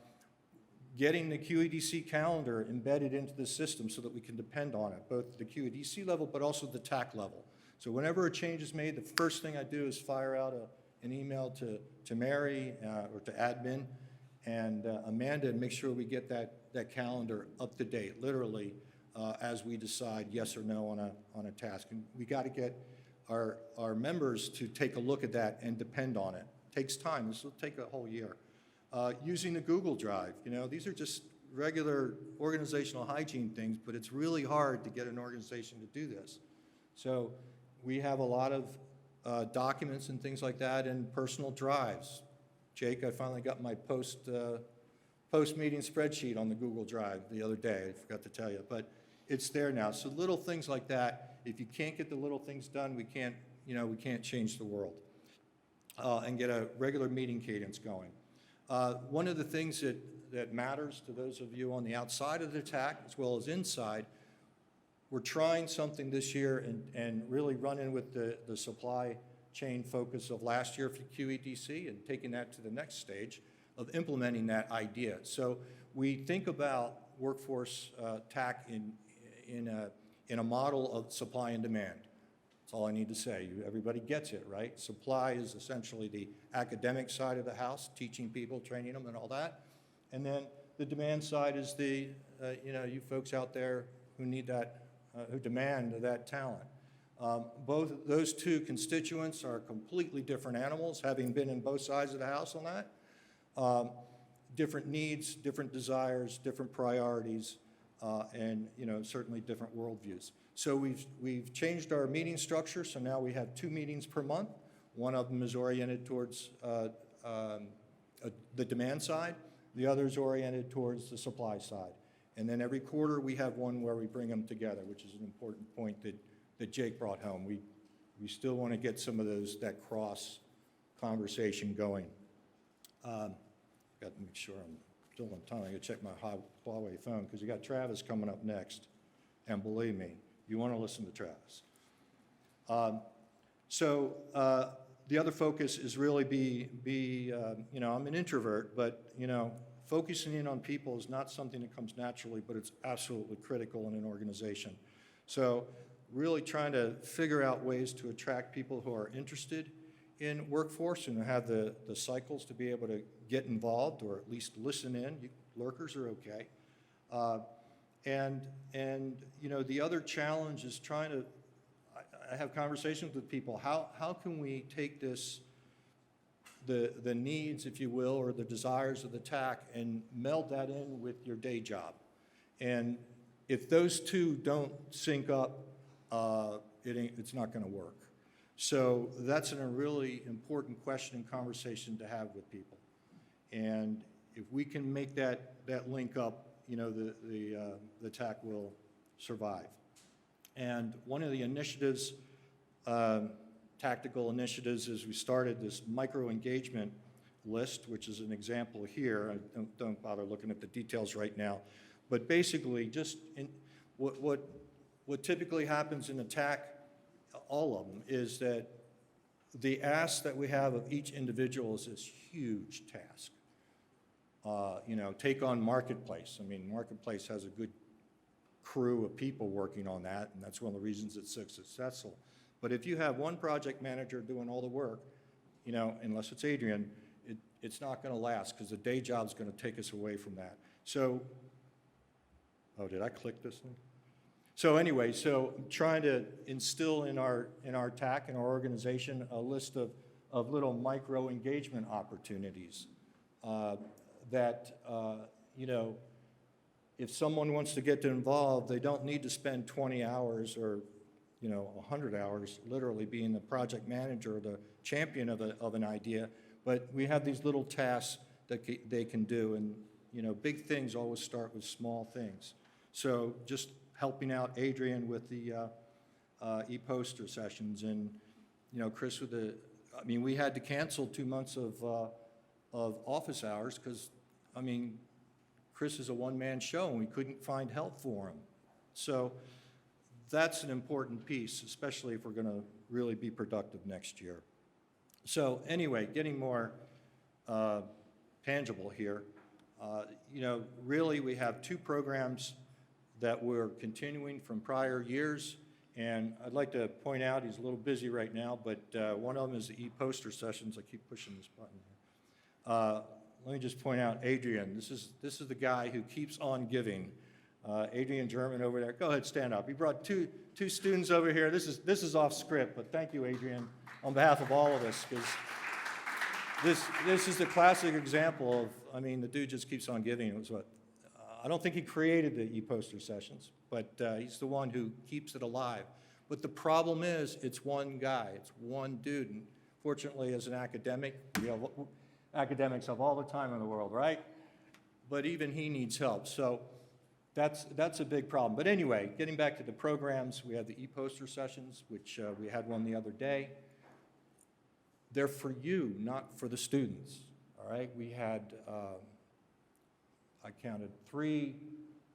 Getting the QED-C calendar embedded into the system so that we can depend on it, both the QED-C level but also the TAC level. So whenever a change is made, the first thing I do is fire out an email to Mary or to admin and Amanda and make sure we get that calendar up to date, literally, as we decide yes or no on a task. And we got to get our members to take a look at that and depend on it. It takes time. This will take a whole year. Using the Google Drive, you know, these are just regular organizational hygiene things, but it's really hard to get an organization to do this. So we have a lot of documents and things like that in personal drives. Jake, I finally got my post-meeting spreadsheet on the Google Drive the other day. I forgot to tell you, but it's there now. So little things like that. If you can't get the little things done, we can't change the world and get a regular meeting cadence going. One of the things that matters to those of you on the outside of the TAC as well as inside, we're trying something this year and really running with the supply chain focus of last year for QED-C and taking that to the next stage of implementing that idea. So we think about workforce TAC in a model of supply and demand. That's all I need to say. Everybody gets it, right? Supply is essentially the academic side of the house, teaching people, training them, and all that. And then the demand side is you folks out there who need that, who demand that talent. Both those two constituents are completely different animals, having been in both sides of the house on that. Different needs, different desires, different priorities, and certainly different worldviews. So we've changed our meeting structure, so now we have 2 meetings per month. One of them is oriented towards the demand side. The other is oriented towards the supply side. And then every quarter we have one where we bring them together, which is an important point that Jake brought home. We still want to get some of that cross conversation going. Got to make sure I'm still on time. I got to check my Huawei phone because you got Travis coming up next. And believe me, you want to listen to Travis. The other focus is really I'm an introvert, but focusing in on people is not something that comes naturally, but it's absolutely critical in an organization. So really trying to figure out ways to attract people who are interested in workforce and have the cycles to be able to get involved or at least listen in. Lurkers are okay. The other challenge is trying to, I have conversations with people, how can we take this, the needs, if you will, or the desires of the TAC and meld that in with your day job? And if those two don't sync up, it's not going to work. So that's a really important question and conversation to have with people. And if we can make that link up, the TAC will survive. And one of the initiatives, tactical initiatives, is we started this micro-engagement list, which is an example here. I don't bother looking at the details right now. But basically, just what typically happens in the TAC, all of them, is that the ask that we have of each individual is this huge task. Take on Marketplace. I mean, Marketplace has a good crew of people working on that, and that's one of the reasons it's so successful. But if you have one project manager doing all the work, unless it's Adrian, it's not going to last because the day job's going to take us away from that. So, did I click this thing? So anyway, trying to instill in our TAC, in our organization, a list of little micro engagement opportunities that, if someone wants to get involved, they don't need to spend 20 hours or 100 hours literally being the project manager or the champion of an idea, but we have these little tasks that they can do, and big things always start with small things. So just helping out Adrian with the e-poster sessions, and Chris with we had to cancel 2 months of office hours because Chris is a one-man show and we couldn't find help for him. So that's an important piece, especially if we're going to really be productive next year. So anyway, getting more tangible here, really we have 2 programs that we're continuing from prior years, and I'd like to point out, he's a little busy right now, but one of them is the e-poster sessions. I keep pushing this button here. Let me just point out Adrian. This is the guy who keeps on giving. Adrian German over there. Go ahead, stand up. He brought two students over here. This is off script, but thank you, Adrian, on behalf of all of us, because this is the classic example of, the dude just keeps on giving. It was what, I don't think he created the e-poster sessions, but he's the one who keeps it alive. But the problem is, it's one guy, it's one dude. And fortunately, as an academic, academics have all the time in the world, right? But even he needs help. So that's a big problem. But anyway, getting back to the programs, we have the e-poster sessions, which we had one the other day. They're for you, not for the students, all right? We had, I counted three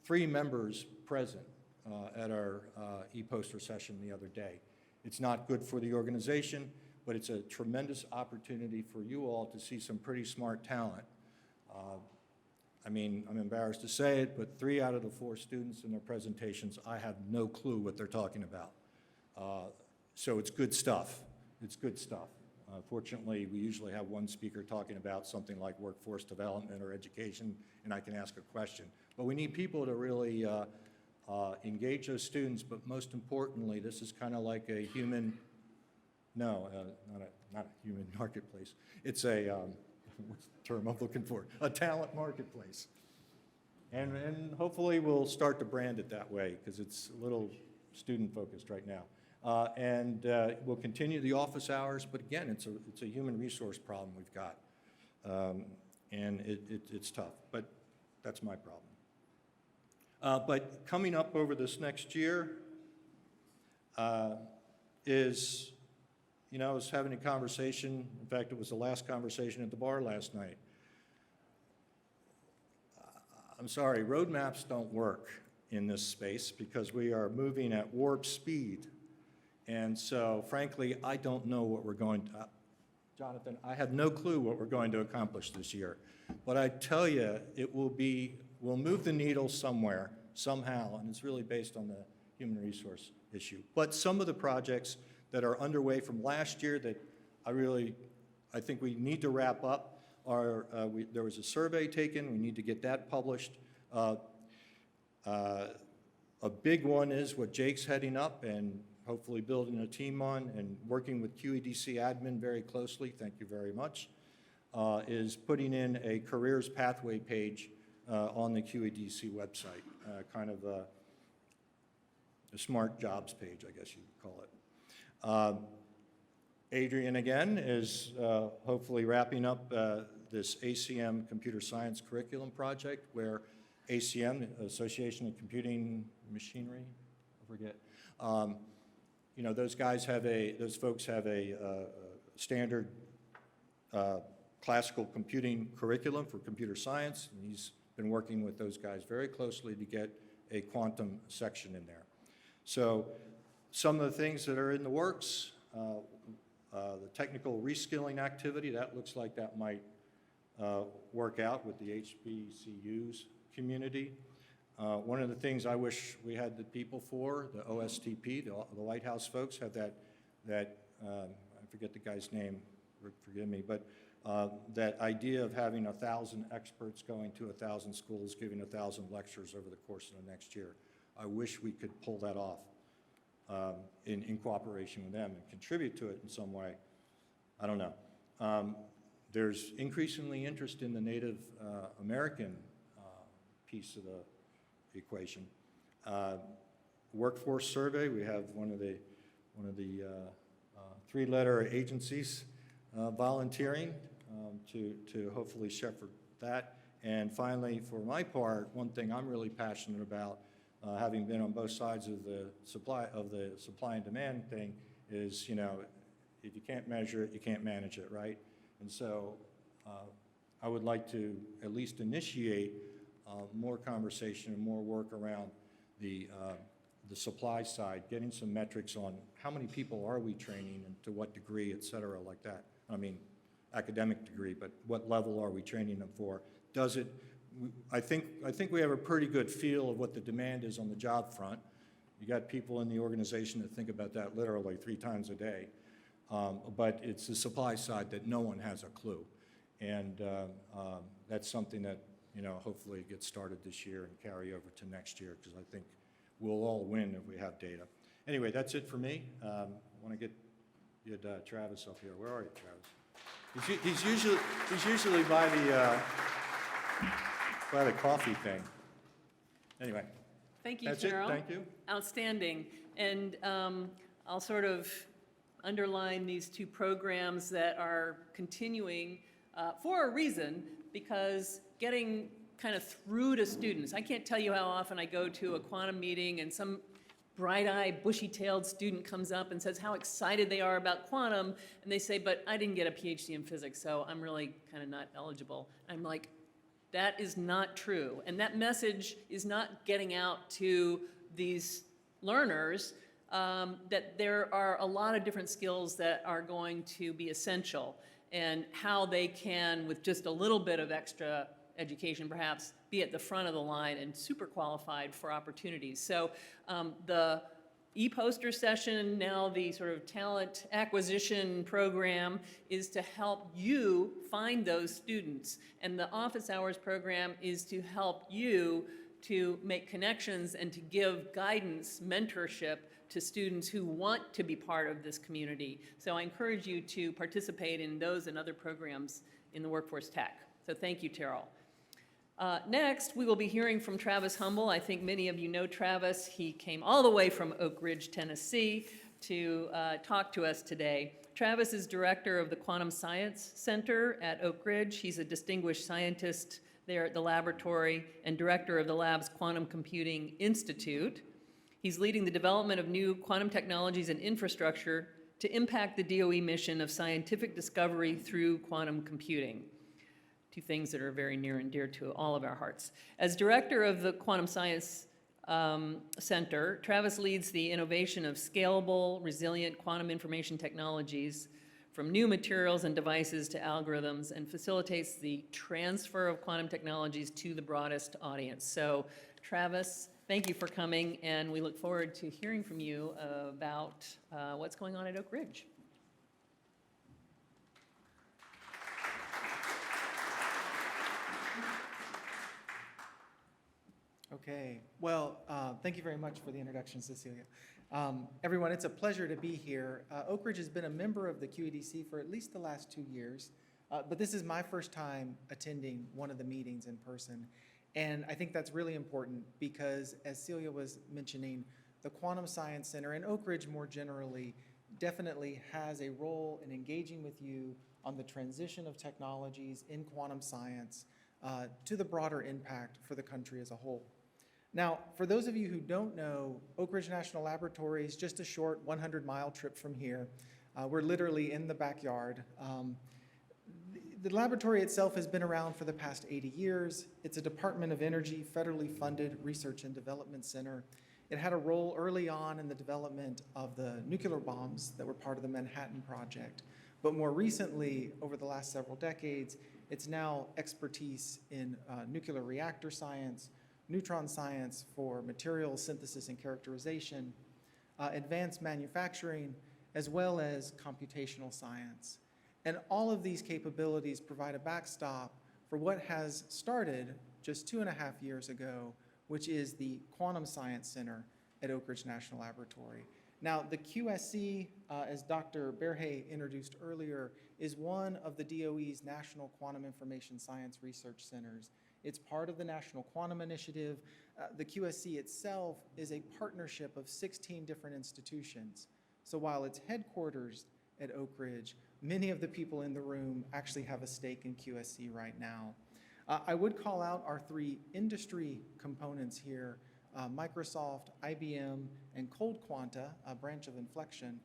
members present at our e-poster session the other day. It's not good for the organization, but it's a tremendous opportunity for you all to see some pretty smart talent. I'm embarrassed to say it, but 3 out of the 4 students in their presentations, I have no clue what they're talking about. So it's good stuff. It's good stuff. Fortunately, we usually have one speaker talking about something like workforce development or education, and I can ask a question. But we need people to really engage those students, but most importantly, this is kind of like a human, not a human marketplace. It's a, what's the term I'm looking for? A talent marketplace. And hopefully we'll start to brand it that way because it's a little student-focused right now. We'll continue the office hours, but again, it's a human resource problem we've got. And it's tough, but that's my problem. But coming up over this next year is, I was having a conversation, in fact, it was the last conversation at the bar last night. I'm sorry, roadmaps don't work in this space because we are moving at warp speed. And so, frankly, I don't know what we're going to, Jonathan, I have no clue what we're going to accomplish this year. But I tell you, we'll move the needle somewhere, somehow, and it's really based on the human resource issue. But some of the projects that are underway from last year that I think we need to wrap up are, there was a survey taken, we need to get that published. A big one is what Jake's heading up and hopefully building a team on and working with QED-C admin very closely, thank you very much, is putting in a careers pathway page on the QED-C website, kind of a smart jobs page, I guess you'd call it. Adrian, again, is hopefully wrapping up this ACM computer science curriculum project where ACM, Association of Computing Machinery, I forget, those folks have a standard classical computing curriculum for computer science, and he's been working with those guys very closely to get a quantum section in there. So some of the things that are in the works, the technical reskilling activity, that looks like that might work out with the HBCU's community. One of the things I wish we had the people for, the OSTP, the Lighthouse folks have that I forget the guy's name, forgive me, but that idea of having 1,000 experts going to 1,000 schools, giving 1,000 lectures over the course of the next year. I wish we could pull that off in cooperation with them and contribute to it in some way. I don't know. There's increasingly interest in the Native American piece of the equation. Workforce survey, we have one of the three-letter agencies volunteering to hopefully shepherd that. And finally, for my part, one thing I'm really passionate about, having been on both sides of the supply and demand thing, is if you can't measure it, you can't manage it, right? And so I would like to at least initiate more conversation and more work around the supply side, getting some metrics on how many people are we training and to what degree, et cetera, like that. I mean, academic degree, but what level are we training them for? Does it, I think we have a pretty good feel of what the demand is on the job front. You got people in the organization that think about that literally 3 times a day. But it's the supply side that no one has a clue. And that's something that, hopefully gets started this year and carry over to next year, because I think we'll all win if we have data. Anyway, that's it for me. I want to get Travis up here. Where are you, Travis? He's usually by the coffee thing. Anyway. Thank you, That's Carol. it. Thank you. Outstanding. And I'll sort of underline these 2 programs that are continuing for a reason, because getting kind of through to students. I can't tell you how often I go to a quantum meeting and some bright-eyed, bushy-tailed student comes up and says how excited they are about quantum, and they say, but I didn't get a PhD in physics, so I'm really kind of not eligible. I'm like, that is not true. And that message is not getting out to these learners, that there are a lot of different skills that are going to be essential, and how they can, with just a little bit of extra education perhaps, be at the front of the line and super qualified for opportunities. So the e-poster session, now the sort of talent acquisition program, is to help you find those students. And the office hours program is to help you to make connections and to give guidance, mentorship to students who want to be part of this community. So I encourage you to participate in those and other programs in the workforce tech. So thank you, Terrell. Next, we will be hearing from Travis Humble. I think many of you know Travis. He came all the way from Oak Ridge, Tennessee to talk to us today. Travis is director of the Quantum Science Center at Oak Ridge. He's a distinguished scientist there at the laboratory and director of the lab's Quantum Computing Institute. He's leading the development of new quantum technologies and infrastructure to impact the DOE mission of scientific discovery through quantum computing. Two things that are very near and dear to all of our hearts. As director of the Quantum Science Center, Travis leads the innovation of scalable, resilient quantum information technologies from new materials and devices to algorithms, and facilitates the transfer of quantum technologies to the broadest audience. So, Travis, thank you for coming, and we look forward to hearing from you about what's going on at Oak Ridge. Okay, well, thank you very much for the introduction, Cecilia. Everyone, it's a pleasure to be here. Oak Ridge has been a member of the QED-C for at least the last 2 years, but this is my first time attending one of the meetings in person. And I think that's really important because, as Celia was mentioning, the Quantum Science Center and Oak Ridge more generally definitely has a role in engaging with you on the transition of technologies in quantum science to the broader impact for the country as a whole. Now, for those of you who don't know, Oak Ridge National Laboratory is just a short 100-mile trip from here. We're literally in the backyard. The laboratory itself has been around for the past 80 years. It's a Department of Energy federally funded research and development center. It had a role early on in the development of the nuclear bombs that were part of the Manhattan Project. But more recently, over the last several decades, it's now expertise in nuclear reactor science, neutron science for materials synthesis and characterization, advanced manufacturing, as well as computational science. And all of these capabilities provide a backstop for what has started just 2.5 years ago, which is the Quantum Science Center at Oak Ridge National Laboratory. Now, the QED-C, as Dr. Berhe introduced earlier, is one of the DOE's National Quantum Information Science Research Centers. It's part of the National Quantum Initiative. The QED-C itself is a partnership of 16 different institutions. So while it's headquarters at Oak Ridge, many of the people in the room actually have a stake in QED-C right now. I would call out our 3 industry components here, Microsoft, IBM, and Cold Quanta, a branch of Inflection.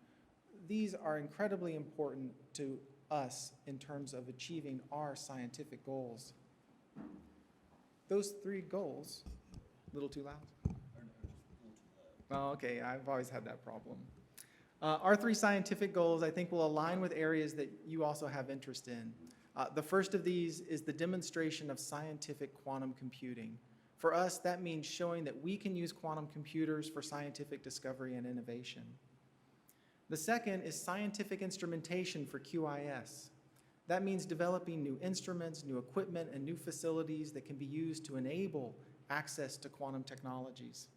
These are incredibly important to us in terms of achieving our scientific goals. Those 3 goals, a little too loud? Oh, okay, I've always had that problem. Our 3 scientific goals, I think, will align with areas that you also have interest in. The first of these is the demonstration of scientific quantum computing. For us, that means showing that we can use quantum computers for scientific discovery and innovation. The second is scientific instrumentation for QIS. That means developing new instruments, new equipment, and new facilities that can be used to enable access to quantum technologies.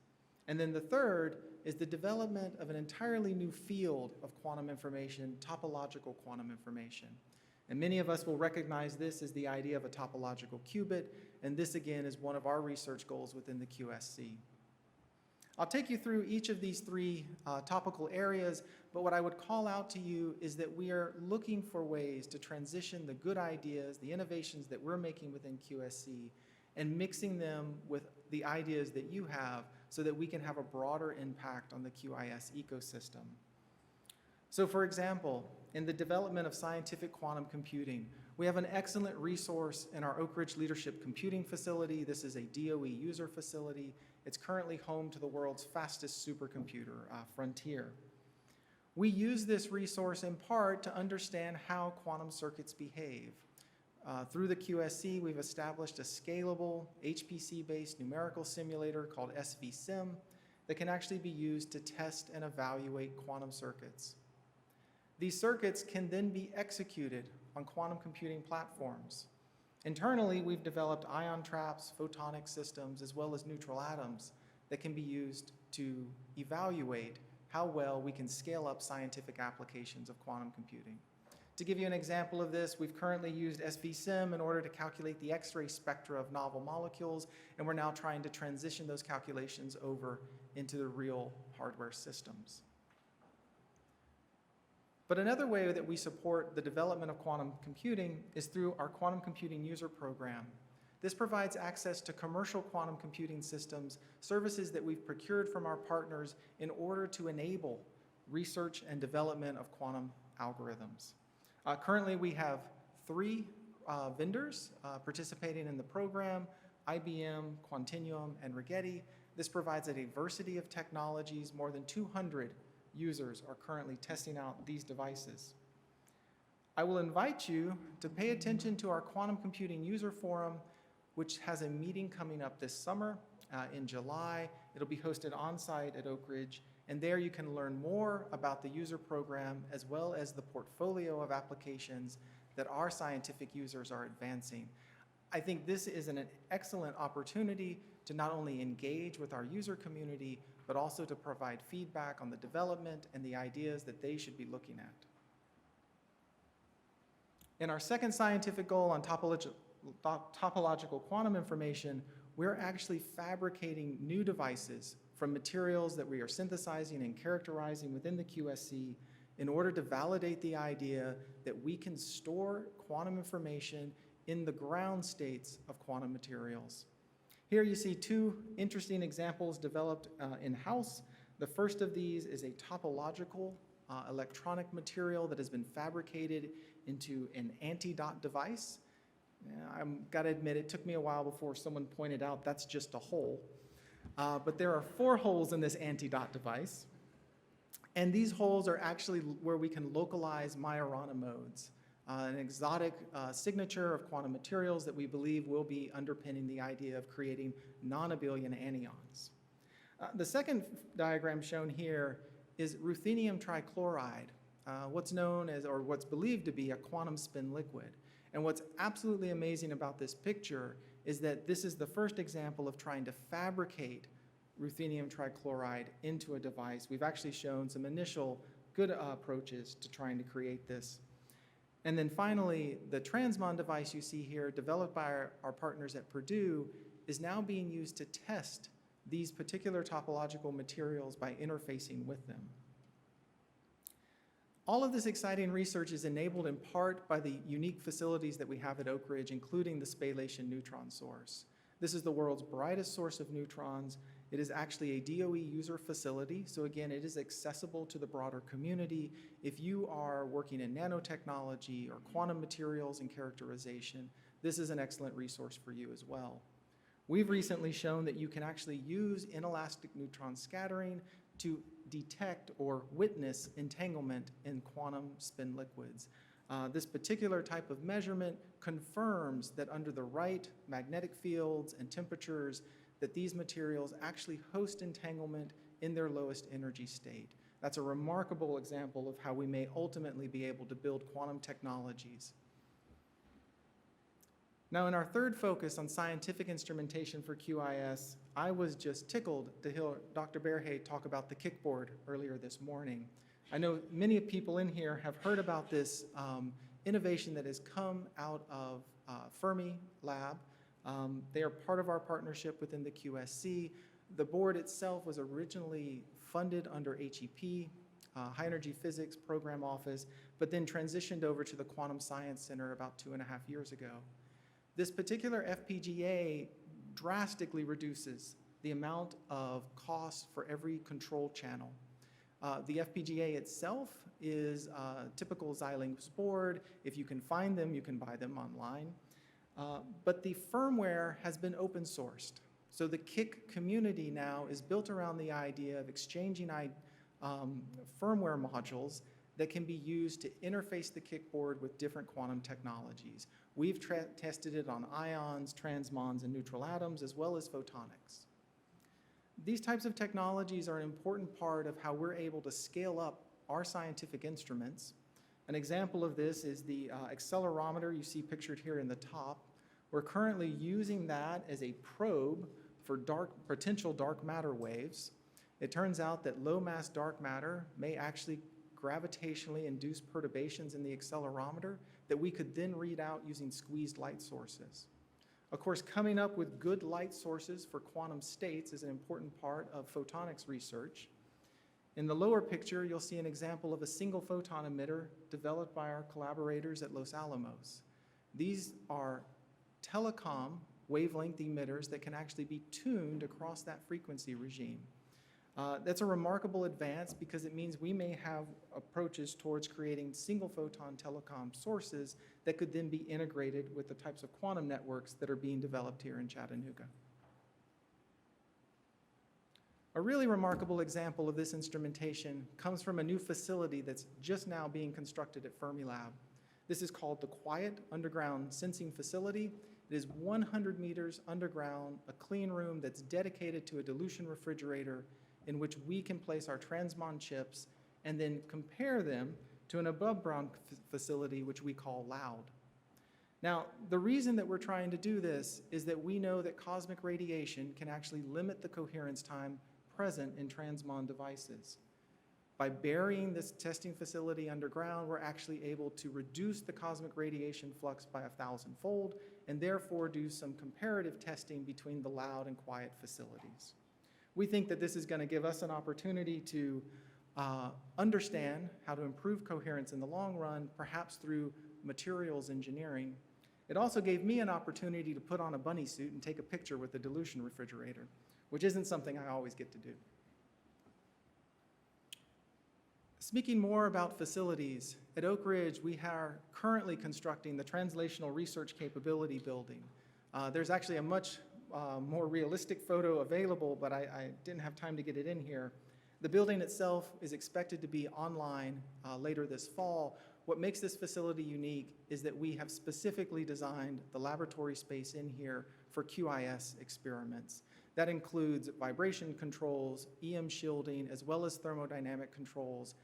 And then the third is the development of an entirely new field of quantum information, topological quantum information. And many of us will recognize this as the idea of a topological qubit, and this again is one of our research goals within the QED-C. I'll take you through each of these 3 topical areas, but what I would call out to you is that we are looking for ways to transition the good ideas, the innovations that we're making within QED-C, and mixing them with the ideas that you have so that we can have a broader impact on the QIS ecosystem. So for example, in the development of scientific quantum computing, we have an excellent resource in our Oak Ridge Leadership Computing Facility. This is a DOE user facility. It's currently home to the world's fastest supercomputer, Frontier. We use this resource in part to understand how quantum circuits behave. Through the QED-C, we've established a scalable, HPC-based numerical simulator called SVSIM that can actually be used to test and evaluate quantum circuits. These circuits can then be executed on quantum computing platforms. Internally, we've developed ion traps, photonic systems, as well as neutral atoms that can be used to evaluate how well we can scale up scientific applications of quantum computing. To give you an example of this, we've currently used SVSIM in order to calculate the X-ray spectra of novel molecules, and we're now trying to transition those calculations over into the real hardware systems. But another way that we support the development of quantum computing is through our Quantum Computing User Program. This provides access to commercial quantum computing systems, services that we've procured from our partners in order to enable research and development of quantum algorithms. Currently, we have 3 vendors participating in the program: IBM, Quantinuum, and Rigetti. This provides a diversity of technologies. More than 200 users are currently testing out these devices. I will invite you to pay attention to our Quantum Computing User Forum, which has a meeting coming up this summer in July. It'll be hosted on-site at Oak Ridge, and there you can learn more about the user program as well as the portfolio of applications that our scientific users are advancing. I think this is an excellent opportunity to not only engage with our user community, but also to provide feedback on the development and the ideas that they should be looking at. In our second scientific goal on topological quantum information, we're actually fabricating new devices from materials that we are synthesizing and characterizing within the QSC in order to validate the idea that we can store quantum information in the ground states of quantum materials. Here you see 2 interesting examples developed in-house. The first of these is a topological electronic material that has been fabricated into an anti-dot device. I've got to admit, it took me a while before someone pointed out that's just a hole. But there are 4 holes in this anti-dot device. And these holes are actually where we can localize Majorana modes, an exotic signature of quantum materials that we believe will be underpinning the idea of creating non-abelian anyons. The second diagram shown here is ruthenium trichloride, what's known as, or what's believed to be, a quantum spin liquid. And what's absolutely amazing about this picture is that this is the first example of trying to fabricate ruthenium trichloride into a device. We've actually shown some initial good approaches to trying to create this. And then finally, the transmon device you see here, developed by our partners at Purdue, is now being used to test these particular topological materials by interfacing with them. All of this exciting research is enabled in part by the unique facilities that we have at Oak Ridge, including the spallation neutron source. This is the world's brightest source of neutrons. It is actually a DOE user facility, so again, it is accessible to the broader community. If you are working in nanotechnology or quantum materials and characterization, this is an excellent resource for you as well. We've recently shown that you can actually use inelastic neutron scattering to detect or witness entanglement in quantum spin liquids. This particular type of measurement confirms that under the right magnetic fields and temperatures, that these materials actually host entanglement in their lowest energy state. That's a remarkable example of how we may ultimately be able to build quantum technologies. Now, in our third focus on scientific instrumentation for QIS, I was just tickled to hear Dr. Berhe talk about the kickboard earlier this morning. I know many people in here have heard about this innovation that has come out of Fermi Lab. They are part of our partnership within the QSC. The board itself was originally funded under HEP, High Energy Physics Program Office, but then transitioned over to the Quantum Science Center about 2.5 years ago. This particular FPGA drastically reduces the amount of cost for every control channel. The FPGA itself is a typical Xilinx board. If you can find them, you can buy them online. But the firmware has been open sourced. So the KIC community now is built around the idea of exchanging firmware modules that can be used to interface the KIC board with different quantum technologies. We've tested it on ions, transmons, and neutral atoms, as well as photonics. These types of technologies are an important part of how we're able to scale up our scientific instruments. An example of this is the accelerometer you see pictured here in the top. We're currently using that as a probe for potential dark matter waves. It turns out that low-mass dark matter may actually gravitationally induce perturbations in the accelerometer that we could then read out using squeezed light sources. Of course, coming up with good light sources for quantum states is an important part of photonics research. In the lower picture, you'll see an example of a single photon emitter developed by our collaborators at Los Alamos. These are telecom wavelength emitters that can actually be tuned across that frequency regime. That's a remarkable advance because it means we may have approaches towards creating single photon telecom sources that could then be integrated with the types of quantum networks that are being developed here in Chattanooga. A really remarkable example of this instrumentation comes from a new facility that's just now being constructed at Fermilab. This is called the Quiet Underground Sensing Facility. It is 100 meters underground, a clean room that's dedicated to a dilution refrigerator in which we can place our transmon chips and then compare them to an above-ground facility which we call LOUD. Now, the reason that we're trying to do this is that we know that cosmic radiation can actually limit the coherence time present in transmon devices. By burying this testing facility underground, we're actually able to reduce the cosmic radiation flux by 1,000-fold and therefore do some comparative testing between the loud and quiet facilities. We think that this is going to give us an opportunity to understand how to improve coherence in the long run, perhaps through materials engineering. It also gave me an opportunity to put on a bunny suit and take a picture with the dilution refrigerator, which isn't something I always get to do. Speaking more about facilities, at Oak Ridge, we are currently constructing the Translational Research Capability Building. There's actually a much more realistic photo available, but I didn't have time to get it in here. The building itself is expected to be online later this fall. What makes this facility unique is that we have specifically designed the laboratory space in here for QIS experiments. That includes vibration controls, EM shielding, as well as thermodynamic controls.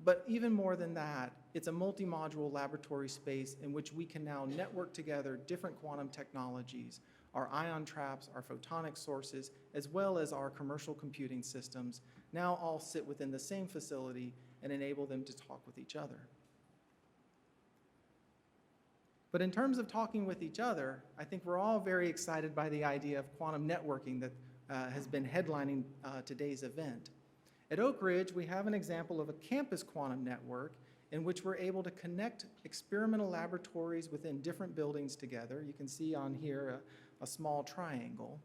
But even more than that, it's a multi-module laboratory space in which we can now network together different quantum technologies, our ion traps, our photonic sources, as well as our commercial computing systems, now all sit within the same facility and enable them to talk with each other. But in terms of talking with each other, I think we're all very excited by the idea of quantum networking that has been headlining today's event. At Oak Ridge, we have an example of a campus quantum network in which we're able to connect experimental laboratories within different buildings together. You can see on here a small triangle.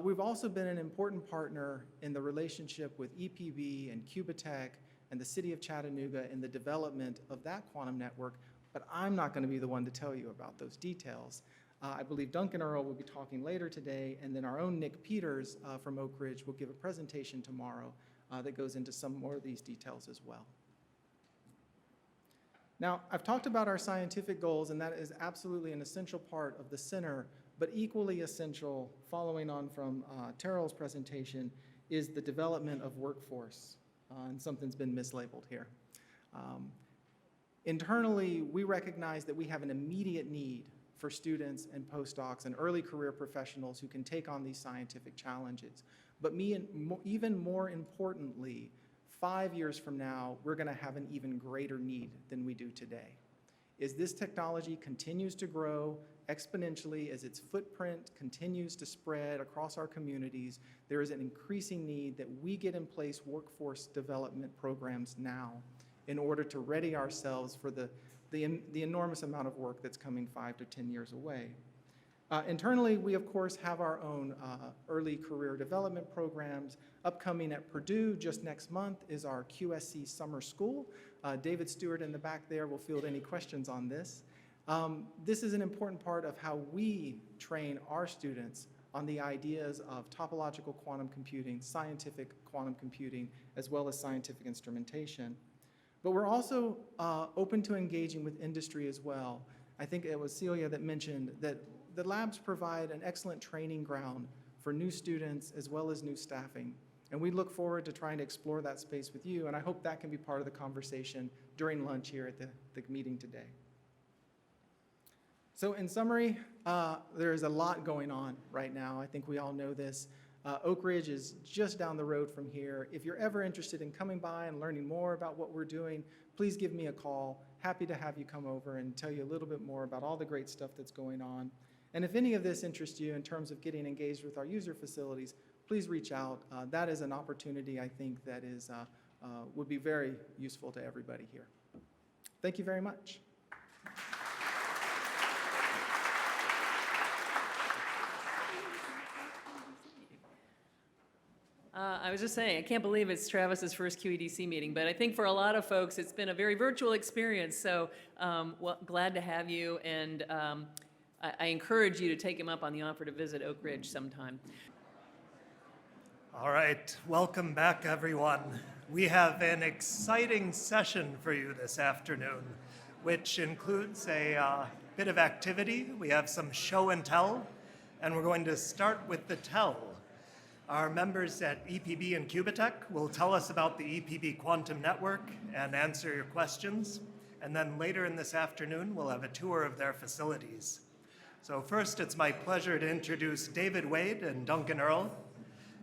We've also been an important partner in the relationship with EPB and Qubitekk and the city of Chattanooga in the development of that quantum network, but I'm not going to be the one to tell you about those details. I believe Duncan Earl will be talking later today, and then our own Nick Peters from Oak Ridge will give a presentation tomorrow that goes into some more of these details as well. Now, I've talked about our scientific goals, and that is absolutely an essential part of the center, but equally essential, following on from Terrell's presentation, is the development of workforce, and something's been mislabeled here. Internally, we recognize that we have an immediate need for students and postdocs and early career professionals who can take on these scientific challenges. But even more importantly, 5 years from now, we're going to have an even greater need than we do today. As this technology continues to grow exponentially, as its footprint continues to spread across our communities, there is an increasing need that we get in place workforce development programs now in order to ready ourselves for the enormous amount of work that's coming 5 to 10 years away. Internally, we of course have our own early career development programs. Upcoming at Purdue just next month is our QED-C summer school. David Stewart in the back there will field any questions on this. This is an important part of how we train our students on the ideas of topological quantum computing, scientific quantum computing, as well as scientific instrumentation. But we're also open to engaging with industry as well. I think it was Celia that mentioned that the labs provide an excellent training ground for new students as well as new staffing. And we look forward to trying to explore that space with you, and I hope that can be part of the conversation during lunch here at the meeting today. So in summary, there is a lot going on right now. I think we all know this. Oak Ridge is just down the road from here. If you're ever interested in coming by and learning more about what we're doing, please give me a call. Happy to have you come over and tell you a little bit more about all the great stuff that's going on. And if any of this interests you in terms of getting engaged with our user facilities, please reach out. That is an opportunity I think that is, would be very useful to everybody here. Thank you very much. I was just saying, I can't believe it's Travis's first QED-C meeting, but I think for a lot of folks, it's been a very virtual experience. So well, glad to have you, and I encourage you to take him up on the offer to visit Oak Ridge sometime. All right, welcome back, everyone. We have an exciting session for you this afternoon, which includes a bit of activity. We have some show and tell, and we're going to start with the tell. Our members at EPB and Qubitekk will tell us about the EPB Quantum Network and answer your questions. And then later in this afternoon, we'll have a tour of their facilities. So first, it's my pleasure to introduce David Wade and Duncan Earl.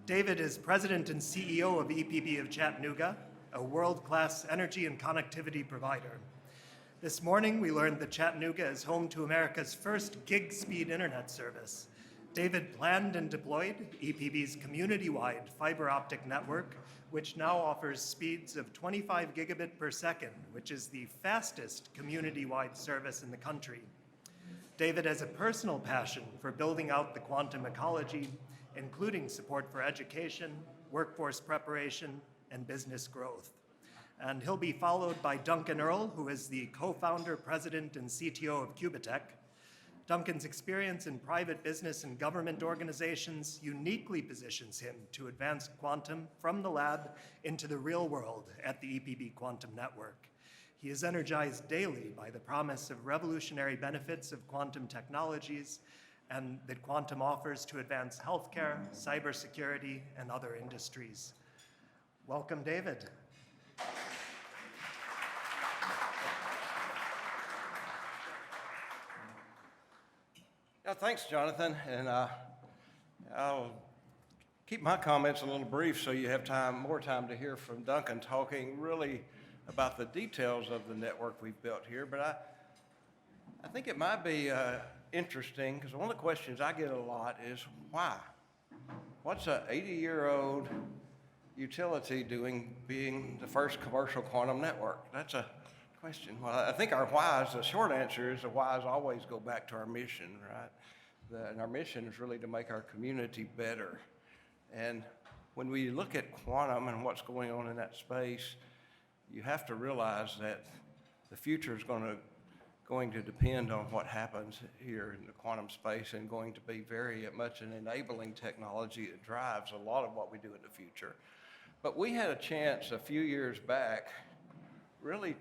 David is president and CEO of EPB of Chattanooga, a world-class energy and connectivity provider. This morning, we learned that Chattanooga is home to America's first gig-speed internet service. David planned and deployed EPB's community-wide fiber optic network, which now offers speeds of 25 gigabit per second, which is the fastest community-wide service in the country. David has a personal passion for building out the quantum ecology, including support for education, workforce preparation, and business growth. And he'll be followed by Duncan Earl, who is the co-founder, president, and CTO of Qubitekk. Duncan's experience in private business and government organizations uniquely positions him to advance quantum from the lab into the real world at the EPB Quantum Network. He is energized daily by the promise of revolutionary benefits of quantum technologies and that quantum offers to advance healthcare, cybersecurity, and other industries. Welcome, David. Yeah, thanks, Jonathan, and I'll keep my comments a little brief so you have more time to hear from Duncan talking really about the details of the network we've built here. But I think it might be interesting, because one of the questions I get a lot is why? What's an 80-year-old utility doing being the first commercial quantum network? That's a question. Well, I think our whys, the short answer is the whys always go back to our mission, right? And our mission is really to make our community better. And when we look at quantum and what's going on in that space, you have to realize that the future is going to depend on what happens here in the quantum space, and going to be very much an enabling technology that drives a lot of what we do in the future. But we had a chance a few years back really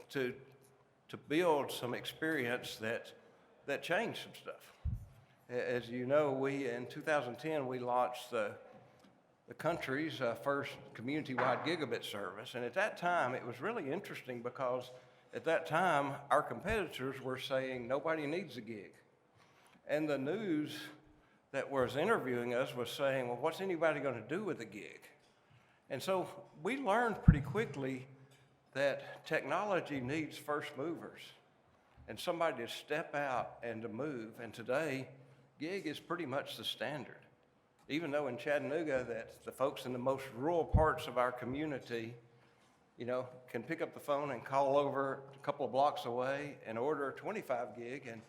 to build some experience that changed some stuff. As you know, in 2010, we launched the country's first community-wide gigabit service. And at that time, it was really interesting because at that time, our competitors were saying nobody needs a gig. And the news that was interviewing us was saying, well, what's anybody going to do with a gig? And so we learned pretty quickly that technology needs first movers and somebody to step out and to move. And today, gig is pretty much the standard. Even though in Chattanooga that the folks in the most rural parts of our community, can pick up the phone and call over a couple of blocks away and order a 25 gig, and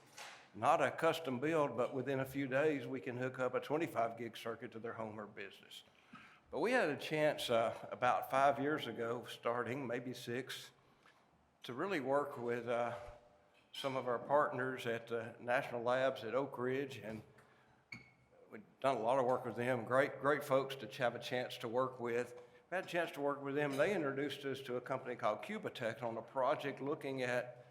not a custom build, but within a few days we can hook up a 25 gig circuit to their home or business. But we had a chance about 5 years ago, starting, maybe 6, to really work with some of our partners at National Labs at Oak Ridge, and we've done a lot of work with them. Great folks to have a chance to work with. We had a chance to work with them. They introduced us to a company called Qubitekk on a project looking at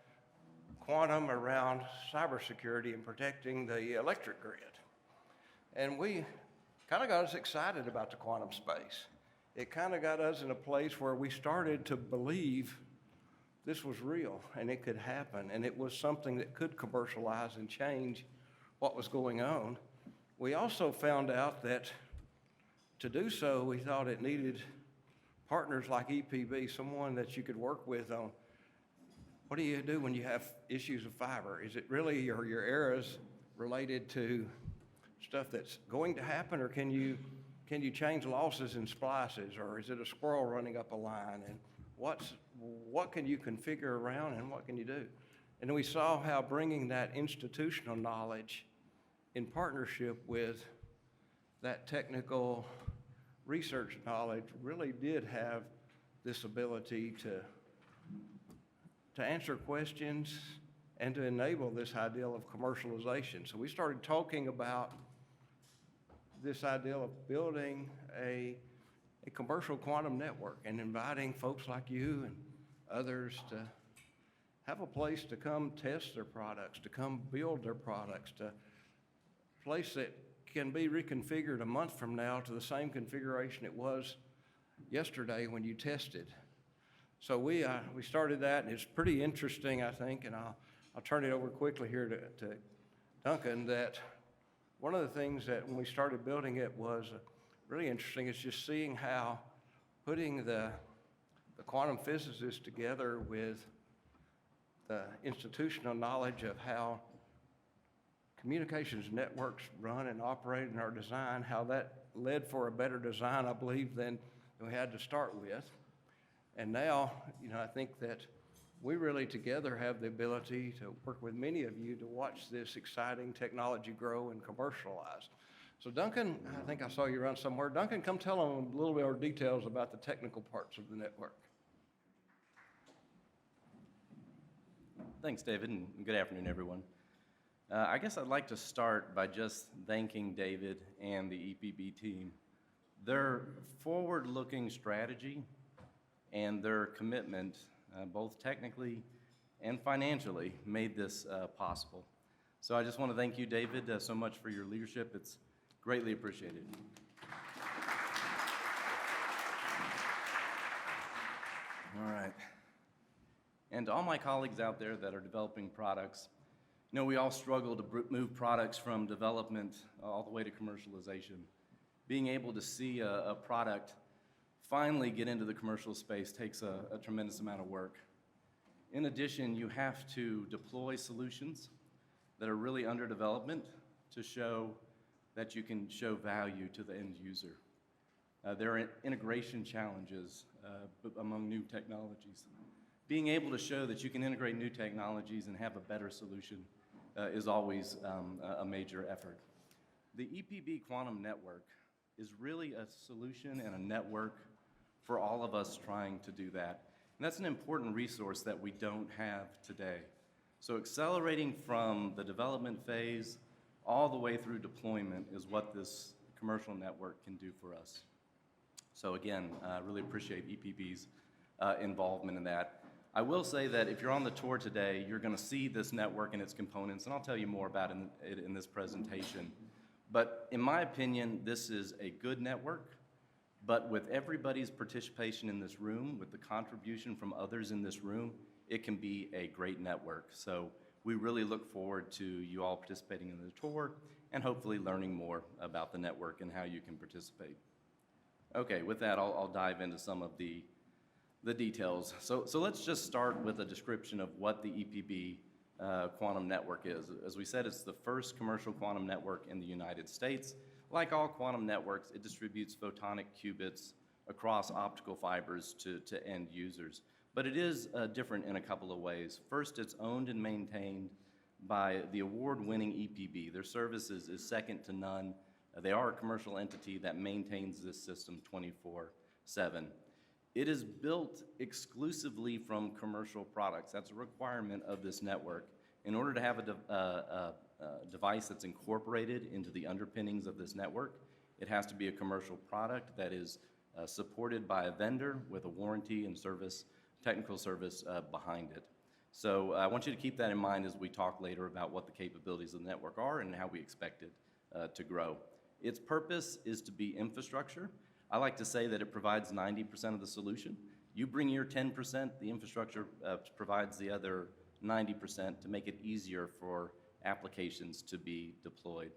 quantum around cybersecurity and protecting the electric grid. And we kind of got us excited about the quantum space. It kind of got us in a place where we started to believe this was real and it could happen and it was something that could commercialize and change what was going on. We also found out that to do so, we thought it needed partners like EPB, someone that you could work with on what do you do when you have issues of fiber? Is it really your errors related to stuff that's going to happen, or can you change losses and splices, or is it a squirrel running up a line? And what can you configure around and what can you do? And we saw how bringing that institutional knowledge in partnership with that technical research knowledge really did have this ability to answer questions and to enable this ideal of commercialization. So we started talking about this idea of building a commercial quantum network and inviting folks like you and others to have a place to come test their products, to come build their products, to a place that can be reconfigured a month from now to the same configuration it was yesterday when you tested. So we started that, and it's pretty interesting, I think, and I'll turn it over quickly here to Duncan, that one of the things that when we started building it was really interesting is just seeing how putting the quantum physicists together with the institutional knowledge of how communications networks run and operate and are designed, how that led for a better design, I believe, than we had to start with. And now, I think that we really together have the ability to work with many of you to watch this exciting technology grow and commercialize. So Duncan, I think I saw you around somewhere. Duncan, come tell them a little bit more details about the technical parts of the network. Thanks, David, and good afternoon, everyone. I guess I'd like to start by just thanking David and the EPB team. Their forward-looking strategy and their commitment, both technically and financially, made this possible. So I just want to thank you, David, so much for your leadership. It's greatly appreciated. All right. And to all my colleagues out there that are developing products, we all struggle to move products from development all the way to commercialization. Being able to see a product finally get into the commercial space takes a tremendous amount of work. In addition, you have to deploy solutions that are really under development to show that you can show value to the end user. There are integration challenges among new technologies. Being able to show that you can integrate new technologies and have a better solution is always a major effort. The EPB Quantum Network is really a solution and a network for all of us trying to do that. And that's an important resource that we don't have today. So accelerating from the development phase all the way through deployment is what this commercial network can do for us. So again, I really appreciate EPB's involvement in that. I will say that if you're on the tour today, you're going to see this network and its components, and I'll tell you more about it in this presentation. But in my opinion, this is a good network, but with everybody's participation in this room, with the contribution from others in this room, it can be a great network. So we really look forward to you all participating in the tour and hopefully learning more about the network and how you can participate. Okay, with that, I'll dive into some of the details. So let's just start with a description of what the EPB quantum network is. As we said, it's the first commercial quantum network in the United States. Like all quantum networks, it distributes photonic qubits across optical fibers to end users. But it is different in a couple of ways. First, it's owned and maintained by the award-winning EPB. Their service is second to none. They are a commercial entity that maintains this system 24/7. It is built exclusively from commercial products. That's a requirement of this network. In order to have a device that's incorporated into the underpinnings of this network, it has to be a commercial product that is supported by a vendor with a warranty and service, technical service behind it. So I want you to keep that in mind as we talk later about what the capabilities of the network are and how we expect it to grow. Its purpose is to be infrastructure. I like to say that it provides 90% of the solution. You bring your 10%, the infrastructure provides the other 90% to make it easier for applications to be deployed.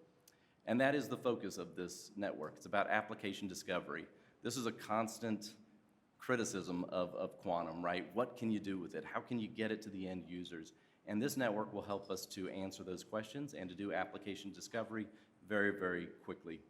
And that is the focus of this network. It's about application discovery. This is a constant criticism of quantum, right? What can you do with it? How can you get it to the end users? And this network will help us to answer those questions and to do application discovery very, very quickly.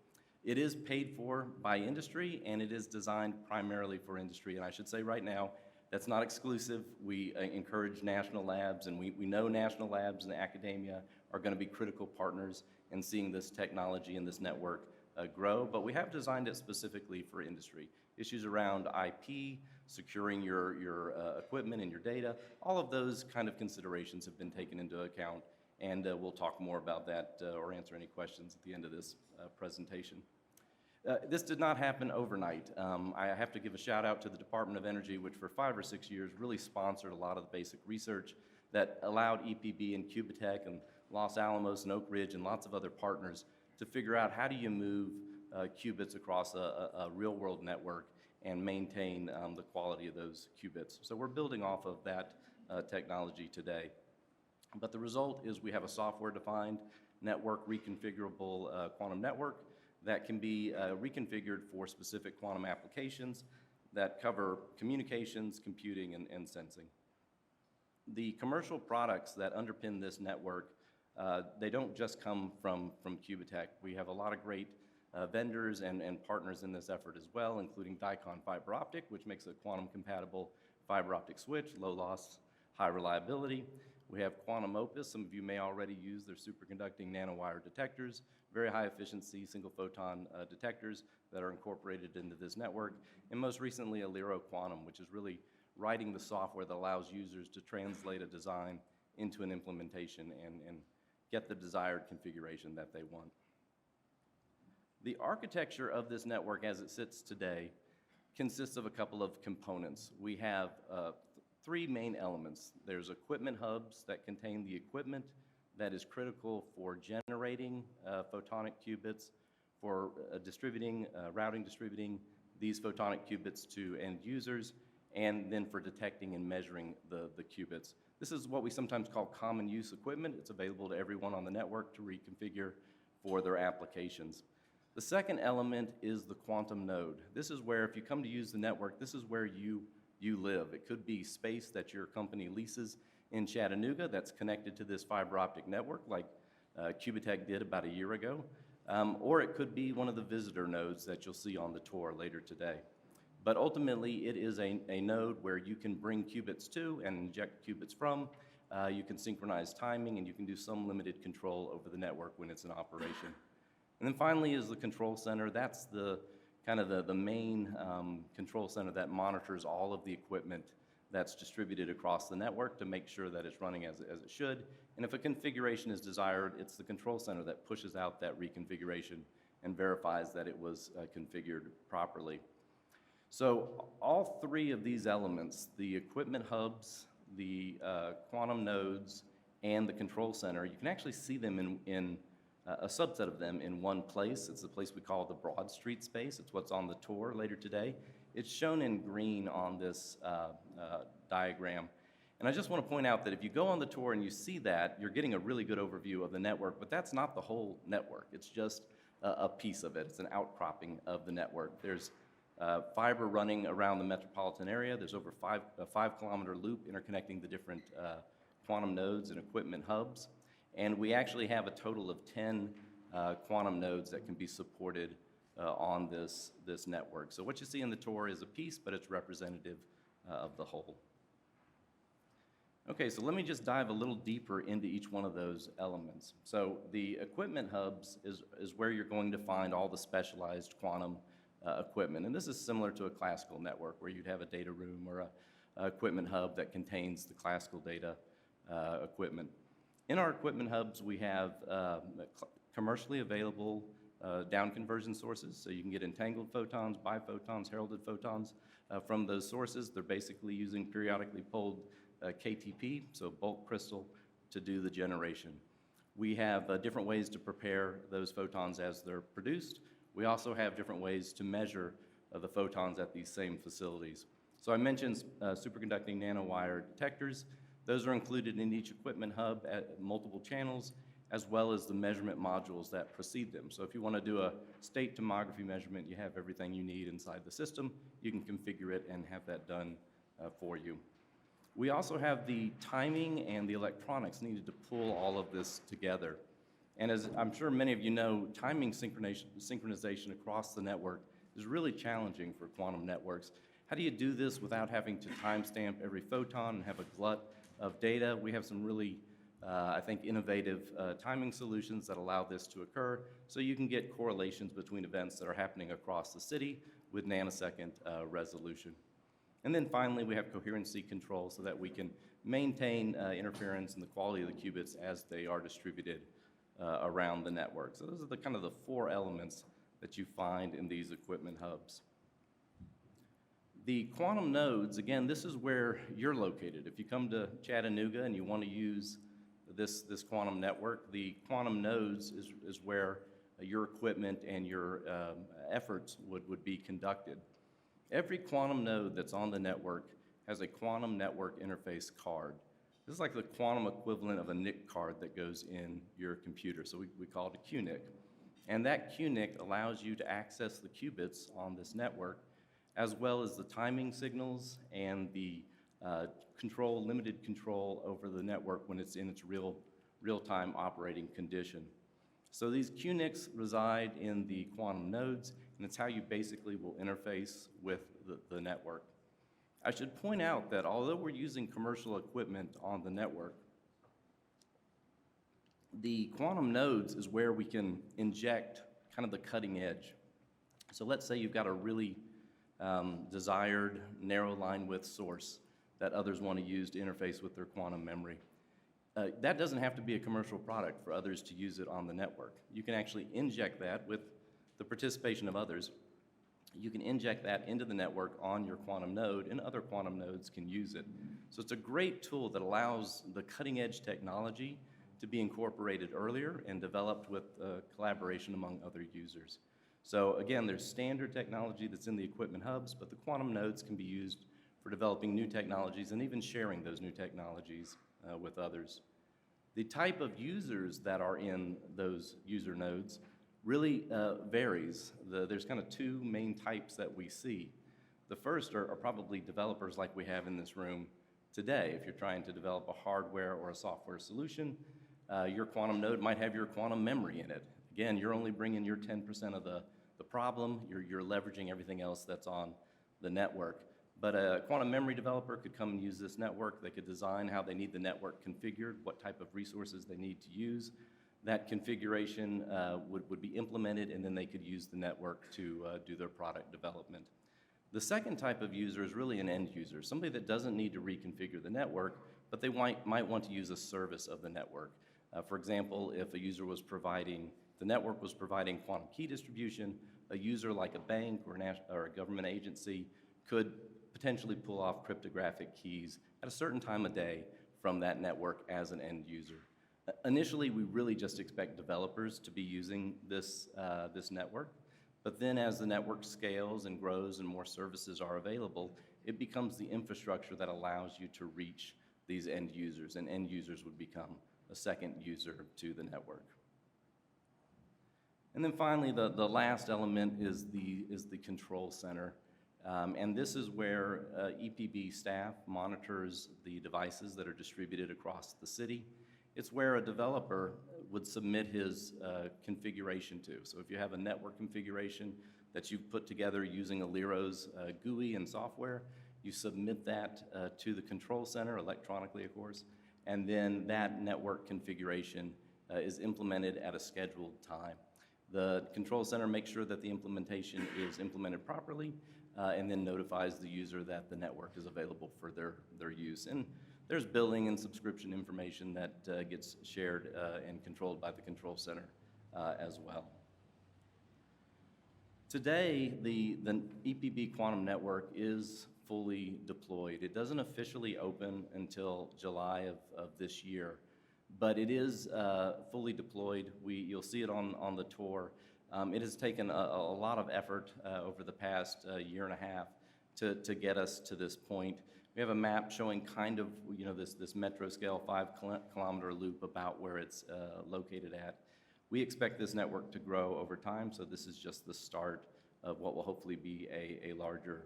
It is paid for by industry, and it is designed primarily for industry. And I should say right now, that's not exclusive. We encourage national labs, and we know national labs and academia are going to be critical partners in seeing this technology and this network grow. But we have designed it specifically for industry. Issues around IP, securing your equipment and your data, all of those kind of considerations have been taken into account. And we'll talk more about that or answer any questions at the end of this presentation. This did not happen overnight. I have to give a shout out to the Department of Energy, which for 5 or 6 years really sponsored a lot of the basic research that allowed EPB and Qubitekk and Los Alamos and Oak Ridge and lots of other partners to figure out how do you move qubits across a real-world network and maintain the quality of those qubits. So we're building off of that technology today. But the result is we have a software-defined network, reconfigurable quantum network that can be reconfigured for specific quantum applications that cover communications, computing, and sensing. The commercial products that underpin this network, they don't just come from Qubitekk. We have a lot of great vendors and partners in this effort as well, including Dicon Fiber Optic, which makes a quantum-compatible fiber optic switch, low loss, high reliability. We have Quantum Opus. Some of you may already use their superconducting nanowire detectors, very high efficiency single photon detectors that are incorporated into this network. And most recently, Aliro Quantum, which is really writing the software that allows users to translate a design into an implementation and get the desired configuration that they want. The architecture of this network as it sits today consists of a couple of components. We have 3 main elements. There's equipment hubs that contain the equipment that is critical for generating photonic qubits, for routing, distributing these photonic qubits to end users, and then for detecting and measuring the qubits. This is what we sometimes call common use equipment. It's available to everyone on the network to reconfigure for their applications. The second element is the quantum node. This is where, if you come to use the network, this is where you live. It could be space that your company leases in Chattanooga that's connected to this fiber optic network like Qubitekk did about a year ago, or it could be one of the visitor nodes that you'll see on the tour later today. But ultimately, it is a node where you can bring qubits to and inject qubits from. You can synchronize timing, and you can do some limited control over the network when it's in operation. And then finally is the control center. That's the main control center that monitors all of the equipment that's distributed across the network to make sure that it's running as it should. And if a configuration is desired, it's the control center that pushes out that reconfiguration and verifies that it was configured properly. So all 3 of these elements, the equipment hubs, the quantum nodes, and the control center, you can actually see them in a subset of them in one place. It's the place we call the Broad Street space. It's what's on the tour later today. It's shown in green on this diagram. And I just want to point out that if you go on the tour and you see that, you're getting a really good overview of the network, but that's not the whole network. It's just a piece of it. It's an outcropping of the network. There's fiber running around the metropolitan area. There's over a 5-kilometer loop interconnecting the different quantum nodes and equipment hubs. And we actually have a total of 10 quantum nodes that can be supported on this network. So what you see in the tour is a piece, but it's representative of the whole. Okay, so let me just dive a little deeper into each one of those elements. So the equipment hubs is where you're going to find all the specialized quantum equipment. And this is similar to a classical network where you'd have a data room or a equipment hub that contains the classical data equipment. In our equipment hubs, we have commercially available down conversion sources, so you can get entangled photons, biphotons, heralded photons from those sources. They're basically using periodically pulled KTP, so bulk crystal, to do the generation. We have different ways to prepare those photons as they're produced. We also have different ways to measure the photons at these same facilities. So I mentioned superconducting nanowire detectors. Those are included in each equipment hub at multiple channels, as well as the measurement modules that precede them. So if you want to do a state tomography measurement, you have everything you need inside the system. You can configure it and have that done for you. We also have the timing and the electronics needed to pull all of this together. And as I'm sure many of you know, timing synchronization across the network is really challenging for quantum networks. How do you do this without having to timestamp every photon and have a glut of data? We have some really, I think, innovative timing solutions that allow this to occur, so you can get correlations between events that are happening across the city with nanosecond resolution. And then finally, we have coherency control so that we can maintain interference and the quality of the qubits as they are distributed around the network. So those are the kind of the four elements that you find in these equipment hubs. The quantum nodes, again, this is where you're located. If you come to Chattanooga and you want to use this quantum network, the quantum nodes is where your equipment and your efforts would be conducted. Every quantum node that's on the network has a quantum network interface card. This is like the quantum equivalent of a NIC card that goes in your computer, so we call it a QNIC. And that QNIC allows you to access the qubits on this network, as well as the timing signals and the limited control over the network when it's in its real-time operating condition. So these QNICs reside in the quantum nodes, and it's how you basically will interface with the network. I should point out that although we're using commercial equipment on the network, the quantum nodes is where we can inject kind of the cutting edge. So let's say you've got a really desired narrow line width source that others want to use to interface with their quantum memory. That doesn't have to be a commercial product for others to use it on the network. You can actually inject that with the participation of others. You can inject that into the network on your quantum node, and other quantum nodes can use it. So it's a great tool that allows the cutting edge technology to be incorporated earlier and developed with collaboration among other users. So again, there's standard technology that's in the equipment hubs, but the quantum nodes can be used for developing new technologies and even sharing those new technologies with others. The type of users that are in those user nodes really varies. There's kind of two main types that we see. The first are probably developers like we have in this room today. If you're trying to develop a hardware or a software solution, your quantum node might have your quantum memory in it. Again, you're only bringing your 10% of the problem. You're leveraging everything else that's on the network. But a quantum memory developer could come and use this network. They could design how they need the network configured, what type of resources they need to use. That configuration would be implemented, and then they could use the network to do their product development. The second type of user is really an end user, somebody that doesn't need to reconfigure the network, but they might want to use a service of the network. For example, if a user was providing, the network was providing quantum key distribution, a user like a bank or a government agency could potentially pull off cryptographic keys at a certain time of day from that network as an end user. Initially, we really just expect developers to be using this network, but then as the network scales and grows and more services are available, it becomes the infrastructure that allows you to reach these end users, and end users would become a second user to the network. And then finally, the last element is the control center. And this is where EPB staff monitors the devices that are distributed across the city. It's where a developer would submit his configuration to. So if you have a network configuration that you've put together using Aliro's GUI and software, you submit that to the control center electronically, of course, and then that network configuration is implemented at a scheduled time. The control center makes sure that the implementation is implemented properly, and then notifies the user that the network is available for their use. And there's billing and subscription information that gets shared and controlled by the control center as well. Today, the EPB quantum network is fully deployed. It doesn't officially open until July of this year, but it is fully deployed. You'll see it on the tour. It has taken a lot of effort over the past year and a half to get us to this point. We have a map showing kind of, you know, this metro scale 5-kilometer loop about where it's located at. We expect this network to grow over time, so this is just the start of what will hopefully be a larger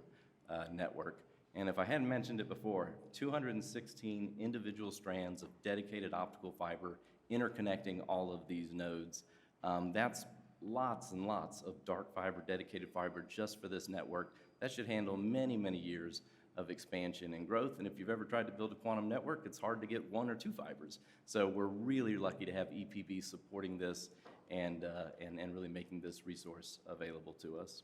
network. And if I hadn't mentioned it before, 216 individual strands of dedicated optical fiber interconnecting all of these nodes. That's lots and lots of dark fiber, dedicated fiber just for this network. That should handle many, many years of expansion and growth. And if you've ever tried to build a quantum network, it's hard to get 1 or 2 fibers. So we're really lucky to have EPB supporting this and really making this resource available to us.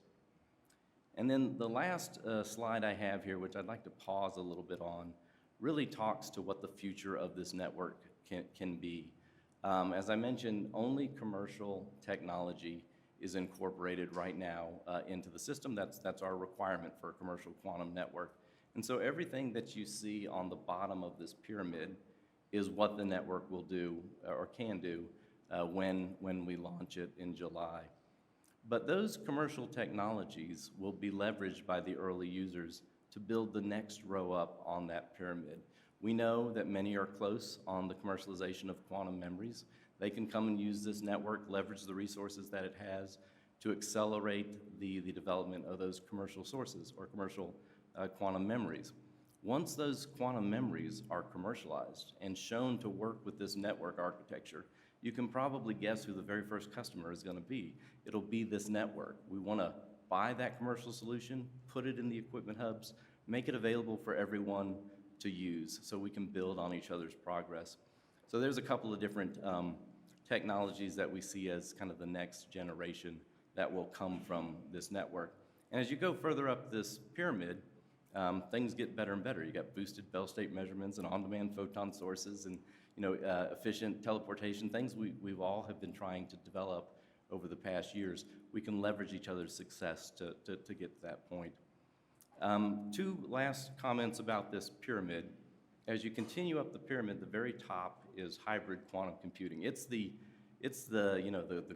And then the last slide I have here, which I'd like to pause a little bit on, really talks to what the future of this network can be. As I mentioned, only commercial technology is incorporated right now into the system. That's our requirement for a commercial quantum network. And so everything that you see on the bottom of this pyramid is what the network will do or can do when we launch it in July. But those commercial technologies will be leveraged by the early users to build the next row up on that pyramid. We know that many are close on the commercialization of quantum memories. They can come and use this network, leverage the resources that it has to accelerate the development of those commercial sources or commercial quantum memories. Once those quantum memories are commercialized and shown to work with this network architecture, you can probably guess who the very first customer is going to be. It'll be this network. We want to buy that commercial solution, put it in the equipment hubs, make it available for everyone to use so we can build on each other's progress. So there's a couple of different technologies that we see as kind of the next generation that will come from this network. And as you go further up this pyramid, things get better and better. You got boosted Bell state measurements and on-demand photon sources and efficient teleportation, things we've all have been trying to develop over the past years. We can leverage each other's success to get to that point. 2 last comments about this pyramid. As you continue up the pyramid, the very top is hybrid quantum computing. It's the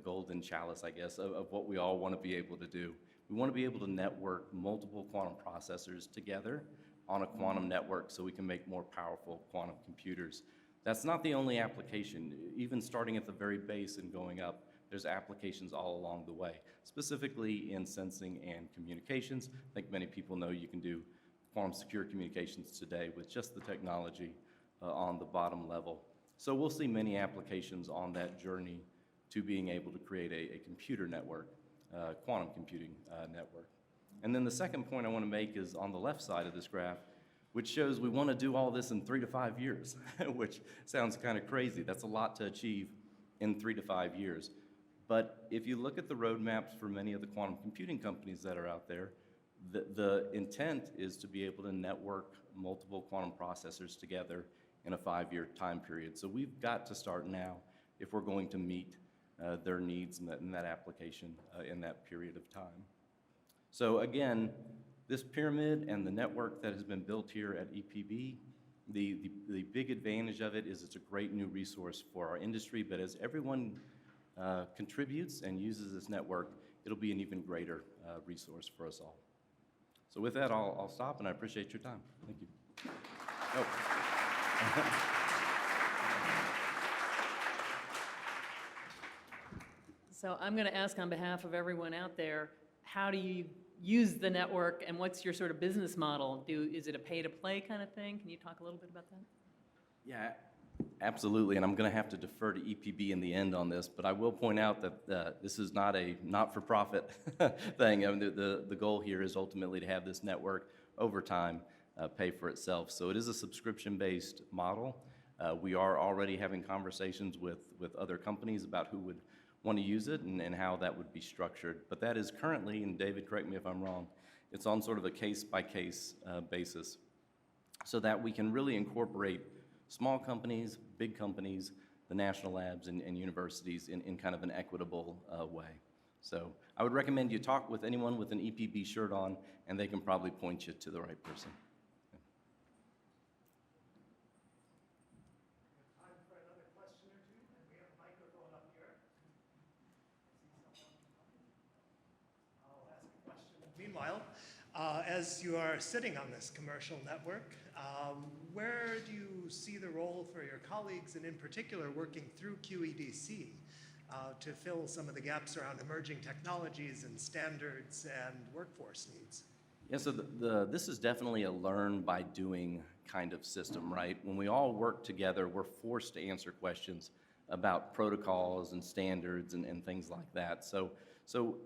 golden chalice, I guess, of what we all want to be able to do. We want to be able to network multiple quantum processors together on a quantum network so we can make more powerful quantum computers. That's not the only application. Even starting at the very base and going up, there's applications all along the way, specifically in sensing and communications. I think many people know you can do quantum secure communications today with just the technology on the bottom level. So we'll see many applications on that journey to being able to create a computer network, quantum computing network. And then the second point I want to make is on the left side of this graph, which shows we want to do all this in 3 to 5 years, which sounds kind of crazy. That's a lot to achieve in 3 to 5 years. But if you look at the roadmaps for many of the quantum computing companies that are out there, the intent is to be able to network multiple quantum processors together in a 5-year time period. So we've got to start now if we're going to meet their needs in that application in that period of time. So again, this pyramid and the network that has been built here at EPB, the big advantage of it is it's a great new resource for our industry, but as everyone contributes and uses this network, it'll be an even greater resource for us all. So with that, I'll stop, and I appreciate your time. Thank you. Oh. So I'm going to ask on behalf of everyone out there, how do you use the network and what's your sort of business model? Is it a pay-to-play kind of thing? Can you talk a little bit about that? Yeah, absolutely, and I'm going to have to defer to EPB in the end on this, but I will point out that this is not a not-for-profit thing. I mean, the goal here is ultimately to have this network over time pay for itself. So it is a subscription-based model. We are already having conversations with other companies about who would want to use it and how that would be structured. But that is currently, and David, correct me if I'm wrong, it's on sort of a case-by-case basis so that we can really incorporate small companies, big companies, the national labs and universities in kind of an equitable way. So I would recommend you talk with anyone with an EPB shirt on, and they can probably point you to the right person. Meanwhile, as you are sitting on this commercial network, where do you see the role for your colleagues, and in particular working through QED-C to fill some of the gaps around emerging technologies and standards and workforce needs? Yeah, so this is definitely a learn by doing kind of system, right? When we all work together, we're forced to answer questions about protocols and standards and things like that. So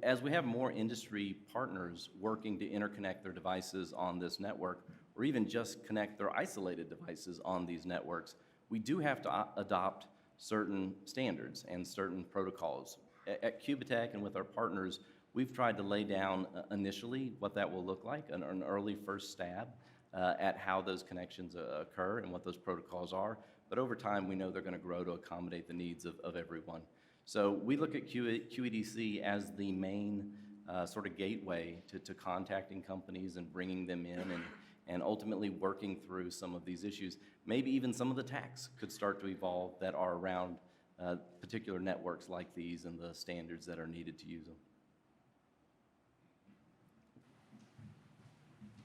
as we have more industry partners working to interconnect their devices on this network, or even just connect their isolated devices on these networks, we do have to adopt certain standards and certain protocols. At Qubitekk and with our partners, we've tried to lay down initially what that will look like, an early first stab at how those connections occur and what those protocols are. But over time, we know they're going to grow to accommodate the needs of everyone. So we look at QED-C as the main sort of gateway to contacting companies and bringing them in and ultimately working through some of these issues. Maybe even some of the tasks could start to evolve that are around particular networks like these and the standards that are needed to use them.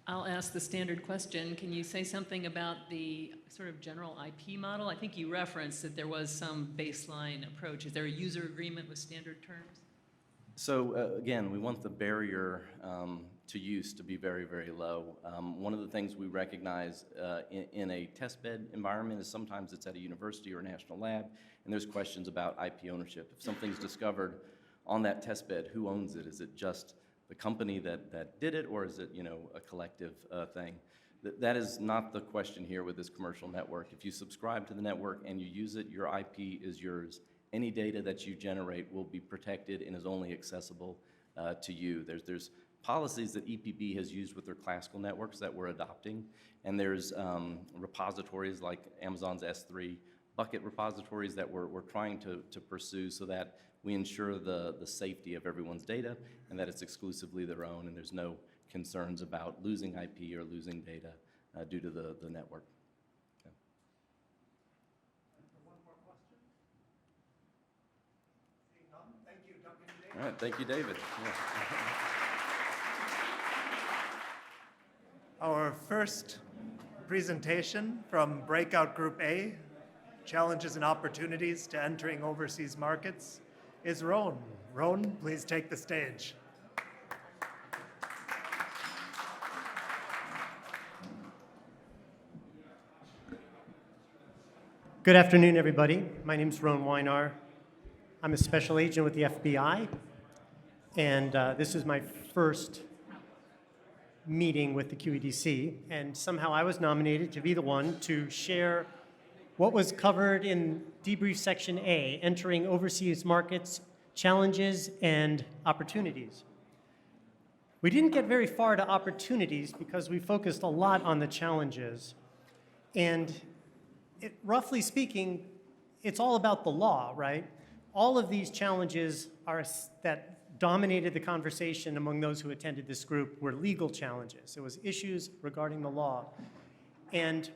I'll ask the standard question. Can you say something about the sort of general IP model? I think you referenced that there was some baseline approach. Is there a user agreement with standard terms? So again, we want the barrier to use to be very, very low. One of the things we recognize in a testbed environment is sometimes it's at a university or a national lab, and there's questions about IP ownership. If something's discovered on that testbed, who owns it? Is it just the company that did it, or is it, you know, a collective thing? That is not the question here with this commercial network. If you subscribe to the network and you use it, your IP is yours. Any data that you generate will be protected and is only accessible to you. There's policies that EPB has used with their classical networks that we're adopting, and there's repositories like Amazon's S3 bucket repositories that we're trying to pursue so that we ensure the safety of everyone's data and that it's exclusively their own, and there's no concerns about losing IP or losing data due to the network. Okay. One more question? Seeing none, thank you, Duncan and David. All right, thank you, David. Yeah. Our first presentation from Breakout Group A, Challenges and Opportunities to Entering Overseas Markets, is Roan. Roan, please take the stage. Good afternoon, everybody. My name is Roan Weinar. I'm a special agent with the FBI, and this is my first meeting with the QED-C, and somehow I was nominated to be the one to share what was covered in debrief section A, entering overseas markets, challenges and opportunities. We didn't get very far to opportunities because we focused a lot on the challenges. And roughly speaking, it's all about the law, right? All of these challenges that dominated the conversation among those who attended this group were legal challenges. It was issues regarding the law. And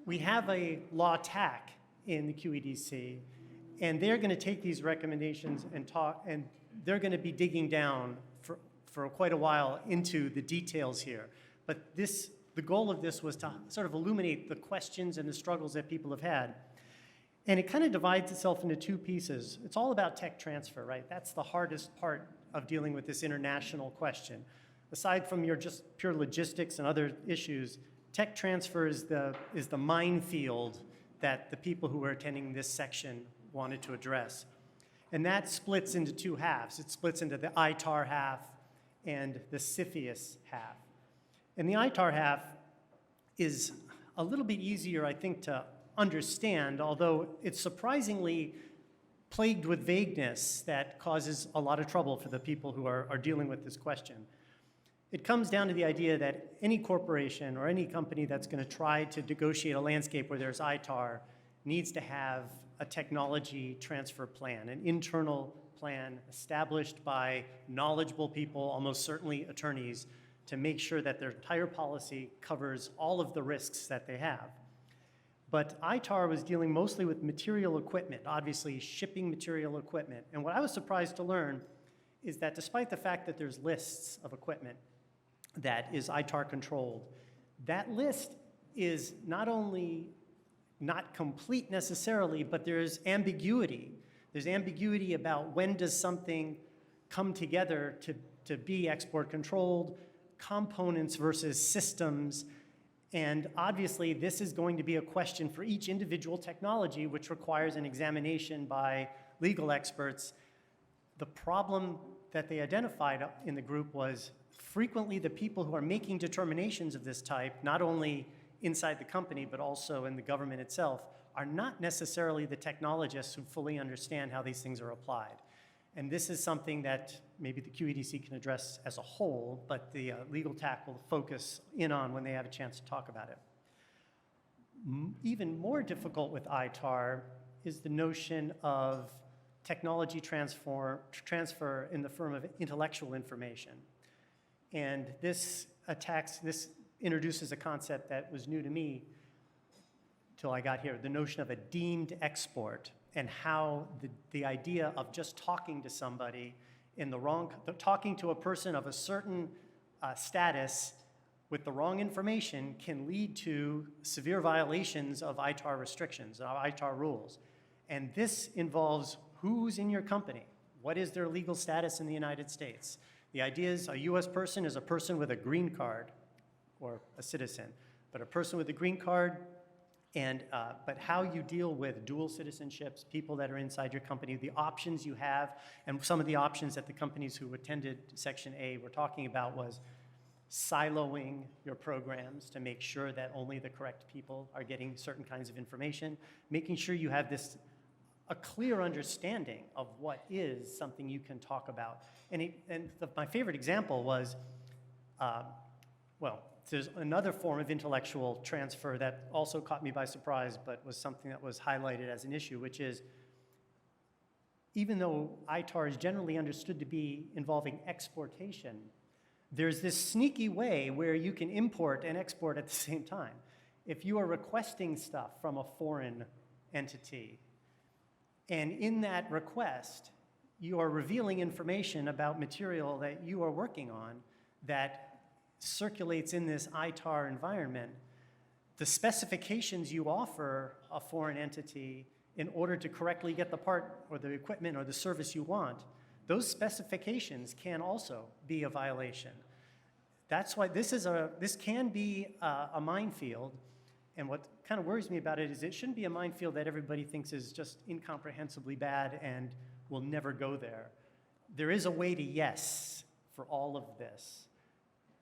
we have a law TAC in the QED-C, and they're going to take these recommendations and they're going to be digging down for quite a while into the details here. But the goal of this was to sort of illuminate the questions and the struggles that people have had. And it kind of divides itself into two pieces. It's all about tech transfer, right? That's the hardest part of dealing with this international question. Aside from your just pure logistics and other issues, tech transfer is the minefield that the people who were attending this section wanted to address. And that splits into two halves. It splits into the ITAR half and the CFIUS half. And the ITAR half is a little bit easier, I think, to understand, although it's surprisingly plagued with vagueness that causes a lot of trouble for the people who are dealing with this question. It comes down to the idea that any corporation or any company that's going to try to negotiate a landscape where there's ITAR needs to have a technology transfer plan, an internal plan established by knowledgeable people, almost certainly attorneys, to make sure that their entire policy covers all of the risks that they have. But ITAR was dealing mostly with material equipment, obviously shipping material equipment. And what I was surprised to learn is that despite the fact that there's lists of equipment, that is ITAR controlled. That list is not only not complete necessarily, but there's ambiguity. There's ambiguity about when does something come together to be export controlled, components versus systems, and obviously this is going to be a question for each individual technology, which requires an examination by legal experts. The problem that they identified in the group was frequently the people who are making determinations of this type, not only inside the company, but also in the government itself, are not necessarily the technologists who fully understand how these things are applied. And this is something that maybe the QED-C can address as a whole, but the legal TAC will focus in on when they have a chance to talk about it. Even more difficult with ITAR is the notion of technology transfer in the form of intellectual information. And this introduces a concept that was new to me till I got here, the notion of a deemed export, and how the idea of just talking to somebody talking to a person of a certain status with the wrong information can lead to severe violations of ITAR restrictions, of ITAR rules. And this involves who's in your company, what is their legal status in the United States. The idea is a US person is a person with a green card or a citizen, but a person with a green card but how you deal with dual citizenships, people that are inside your company, the options you have, and some of the options that the companies who attended Section A were talking about was siloing your programs to make sure that only the correct people are getting certain kinds of information, making sure you have a clear understanding of what is something you can talk about. My favorite example was, there's another form of intellectual transfer that also caught me by surprise, but was something that was highlighted as an issue, which is, even though ITAR is generally understood to be involving exportation, there's this sneaky way where you can import and export at the same time. If you are requesting stuff from a foreign entity, and in that request, you are revealing information about material that you are working on that circulates in this ITAR environment, the specifications you offer a foreign entity in order to correctly get the part or the equipment or the service you want, those specifications can also be a violation. That's why this can be a minefield, and what kind of worries me about it is it shouldn't be a minefield that everybody thinks is just incomprehensibly bad and will never go there. There is a way to yes for all of this,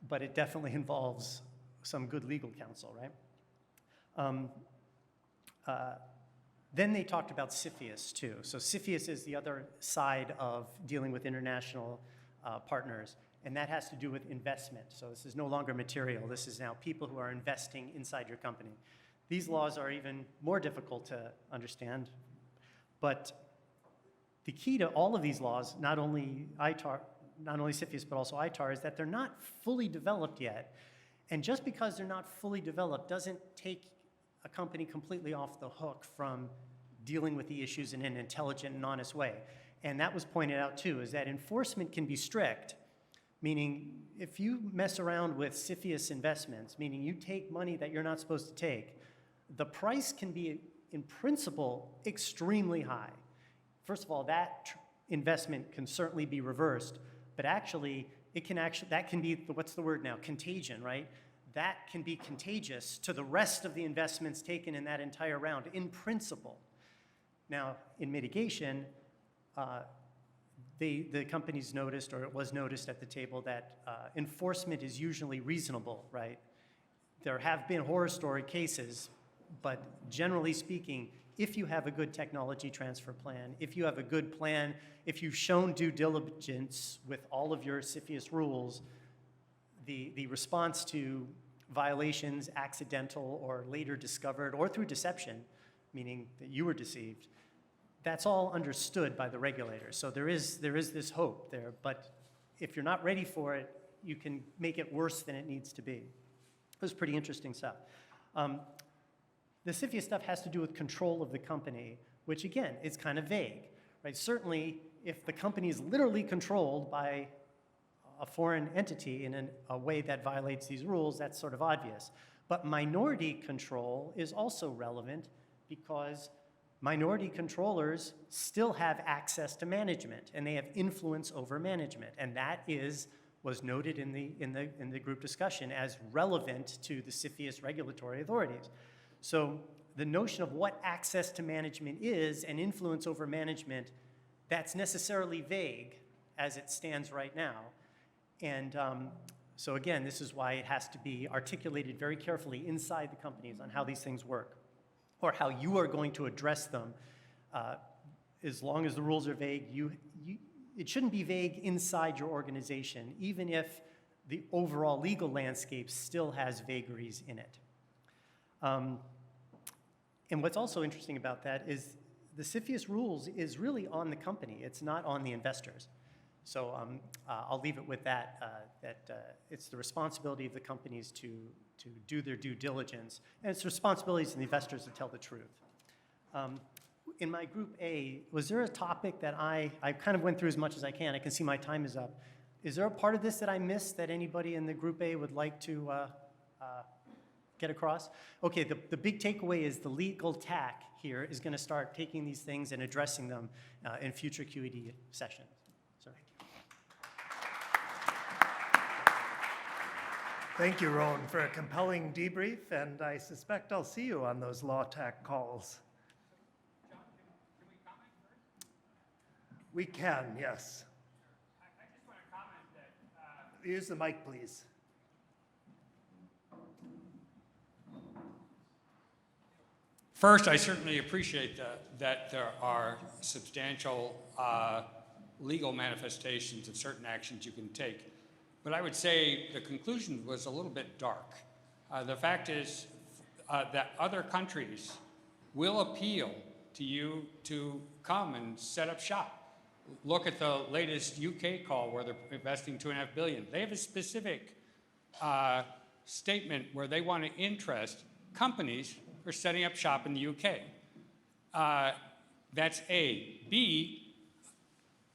but it definitely involves some good legal counsel, right? Then they talked about CFIUS too. So CFIUS is the other side of dealing with international partners, and that has to do with investment. So this is no longer material. This is now people who are investing inside your company. These laws are even more difficult to understand, but the key to all of these laws, not only CFIUS, but also ITAR, is that they're not fully developed yet. And just because they're not fully developed doesn't take a company completely off the hook from dealing with the issues in an intelligent and honest way. And that was pointed out too, is that enforcement can be strict, meaning if you mess around with CFIUS investments, meaning you take money that you're not supposed to take, the price can be, in principle, extremely high. First of all, that investment can certainly be reversed, but actually, that can be, what's the word now, contagion, right? That can be contagious to the rest of the investments taken in that entire round, in principle. Now, in mitigation, the companies noticed, or it was noticed at the table, that enforcement is usually reasonable, right? There have been horror story cases, but generally speaking, if you have a good technology transfer plan, if you have a good plan, if you've shown due diligence with all of your CFIUS rules, the response to violations, accidental or later discovered, or through deception, meaning that you were deceived, that's all understood by the regulators. So there is this hope there, but if you're not ready for it, you can make it worse than it needs to be. It was pretty interesting stuff. The CFIUS stuff has to do with control of the company, which again, is kind of vague, right? Certainly, if the company is literally controlled by a foreign entity in a way that violates these rules, that's sort of obvious. But minority control is also relevant because minority controllers still have access to management and they have influence over management. And that was noted in the group discussion as relevant to the CFIUS regulatory authorities. So the notion of what access to management is and influence over management, that's necessarily vague as it stands right now. And so again, this is why it has to be articulated very carefully inside the companies on how these things work or how you are going to address them. As long as the rules are vague, it shouldn't be vague inside your organization, even if the overall legal landscape still has vagaries in it. And what's also interesting about that is the CFIUS rules is really on the company. It's not on the investors. So I'll leave it with that, it's the responsibility of the companies to do their due diligence, and it's the responsibilities of the investors to tell the truth. In my group A, was there a topic that I kind of went through as much as I can? I can see my time is up. Is there a part of this that I missed that anybody in the group A would like to get across? Okay, the big takeaway is the legal tack here is going to start taking these things and addressing them in future QED sessions. So. Thank you, Rowan, for a compelling debrief, and I suspect I'll see you on those law tack calls. John, can we comment first? We can, yes. I just want to comment that... Use the mic, please. First, I certainly appreciate that there are substantial legal manifestations of certain actions you can take. But I would say the conclusion was a little bit dark. The fact is that other countries will appeal to you to come and set up shop. Look at the latest UK call where they're investing $2.5 billion. They have a specific statement where they want to interest companies for setting up shop in the UK. That's A. B,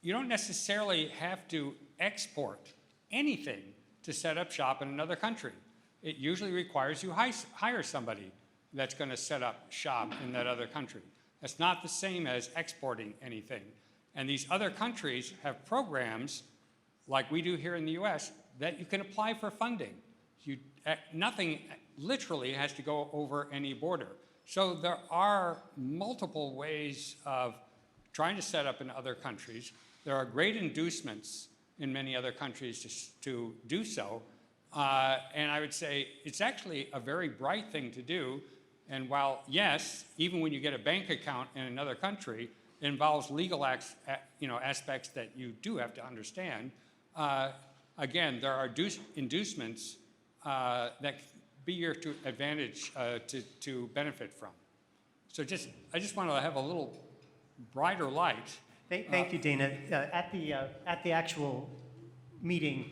you don't necessarily have to export anything to set up shop in another country. It usually requires you hire somebody that's going to set up shop in that other country. That's not the same as exporting anything. And these other countries have programs like we do here in the US that you can apply for funding. Nothing literally has to go over any border. So there are multiple ways of trying to set up in other countries. There are great inducements in many other countries to do so. And I would say it's actually a very bright thing to do. And while, yes, even when you get a bank account in another country, it involves legal aspects that you do have to understand. Again, there are inducements that be your advantage to benefit from. So I just want to have a little brighter light. Thank you, Dana. At the actual meeting,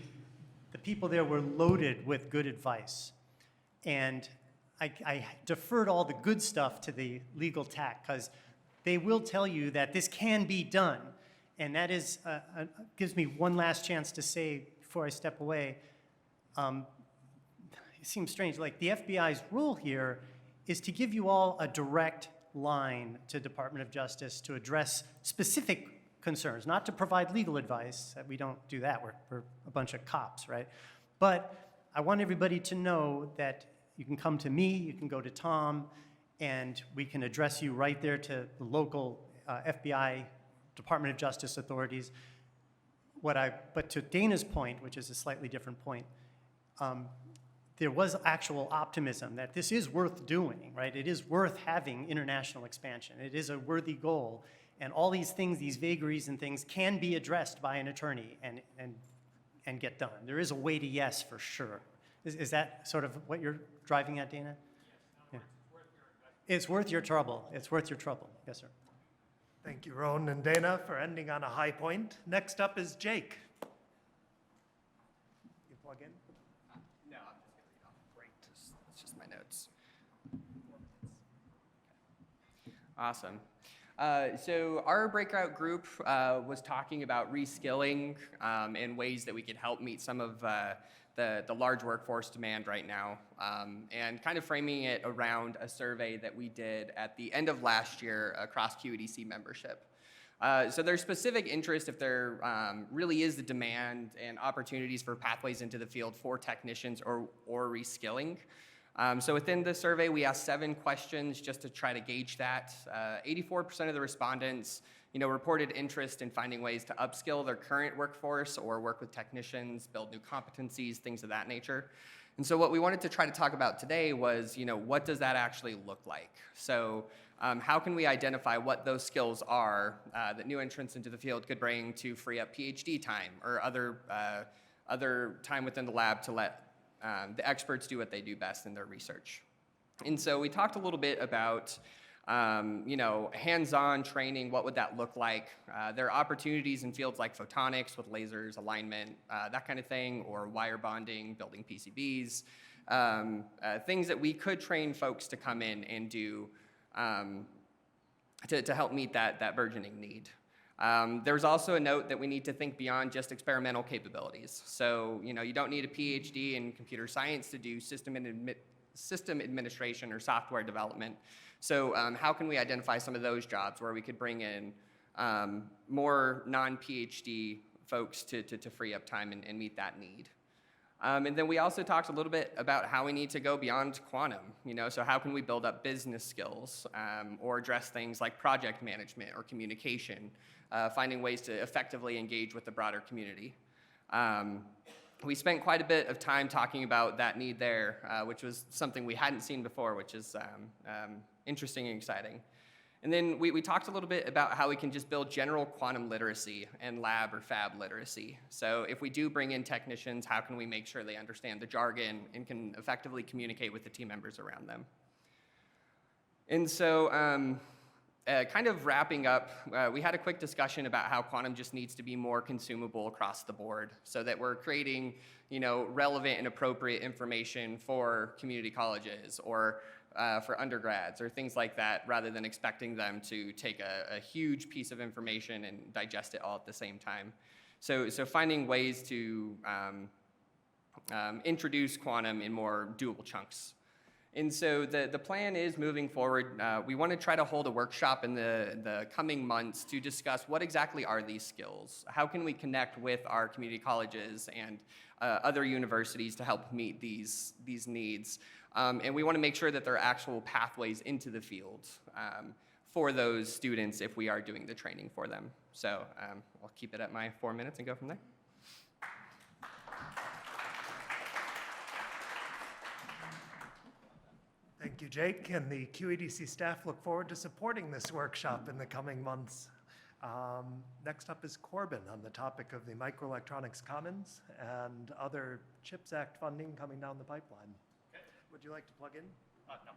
the people there were loaded with good advice. And I deferred all the good stuff to the legal tack because they will tell you that this can be done. And that is, gives me one last chance to say before I step away, it seems strange, like the FBI's rule here is to give you all a direct line to Department of Justice to address specific concerns, not to provide legal advice. We don't do that, we're a bunch of cops, right? But I want everybody to know that you can come to me, you can go to Tom, and we can address you right there to the local FBI, Department of Justice authorities. But to Dana's point, which is a slightly different point, there was actual optimism that this is worth doing, right? It is worth having international expansion. It is a worthy goal. And all these things, these vagaries and things can be addressed by an attorney and get done. There is a way to yes for sure. Is that sort of what you're driving at, Dana? Yeah. It's worth your trouble. It's worth your trouble. Yes, sir. Thank you, Rowan and Dana, for ending on a high point. Next up is Jake. You plug in? No, I'm just going to read off. Great. It's just my notes. 4 minutes. Okay. Awesome. So our breakout group was talking about reskilling and ways that we could help meet some of the large workforce demand right now, and kind of framing it around a survey that we did at the end of last year across QED-C membership. So there's specific interest if there really is the demand and opportunities for pathways into the field for technicians or reskilling. So within the survey, we asked 7 questions just to try to gauge that. 84% of the respondents, reported interest in finding ways to upskill their current workforce or work with technicians, build new competencies, things of that nature. And so what we wanted to try to talk about today was, what does that actually look like? So how can we identify what those skills are that new entrants into the field could bring to free up PhD time or other time within the lab to let the experts do what they do best in their research. And so we talked a little bit about, hands-on training, what would that look like? There are opportunities in fields like photonics with lasers, alignment, that kind of thing, or wire bonding, building PCBs, things that we could train folks to come in and do to help meet that burgeoning need. There's also a note that we need to think beyond just experimental capabilities. So, you don't need a PhD in computer science to do system administration or software development. So how can we identify some of those jobs where we could bring in more non-PhD folks to free up time and meet that need? And then we also talked a little bit about how we need to go beyond quantum, so how can we build up business skills or address things like project management or communication, finding ways to effectively engage with the broader community. We spent quite a bit of time talking about that need there, which was something we hadn't seen before, which is interesting and exciting. And then we talked a little bit about how we can just build general quantum literacy and lab or fab literacy. So if we do bring in technicians, how can we make sure they understand the jargon and can effectively communicate with the team members around them? And so kind of wrapping up, we had a quick discussion about how quantum just needs to be more consumable across the board so that we're creating, relevant and appropriate information for community colleges or for undergrads or things like that, rather than expecting them to take a huge piece of information and digest it all at the same time. So finding ways to introduce quantum in more doable chunks. And so the plan is moving forward, we want to try to hold a workshop in the coming months to discuss what exactly are these skills? How can we connect with our community colleges and other universities to help meet these needs? And we want to make sure that there are actual pathways into the field for those students if we are doing the training for them. So I'll keep it at my 4 minutes and go from there. Thank you, Jake, and the QED-C staff look forward to supporting this workshop in the coming months. Next up is Corbin on the topic of the Microelectronics Commons and other CHIPS Act funding coming down the pipeline. Okay. Would you like to plug in? No.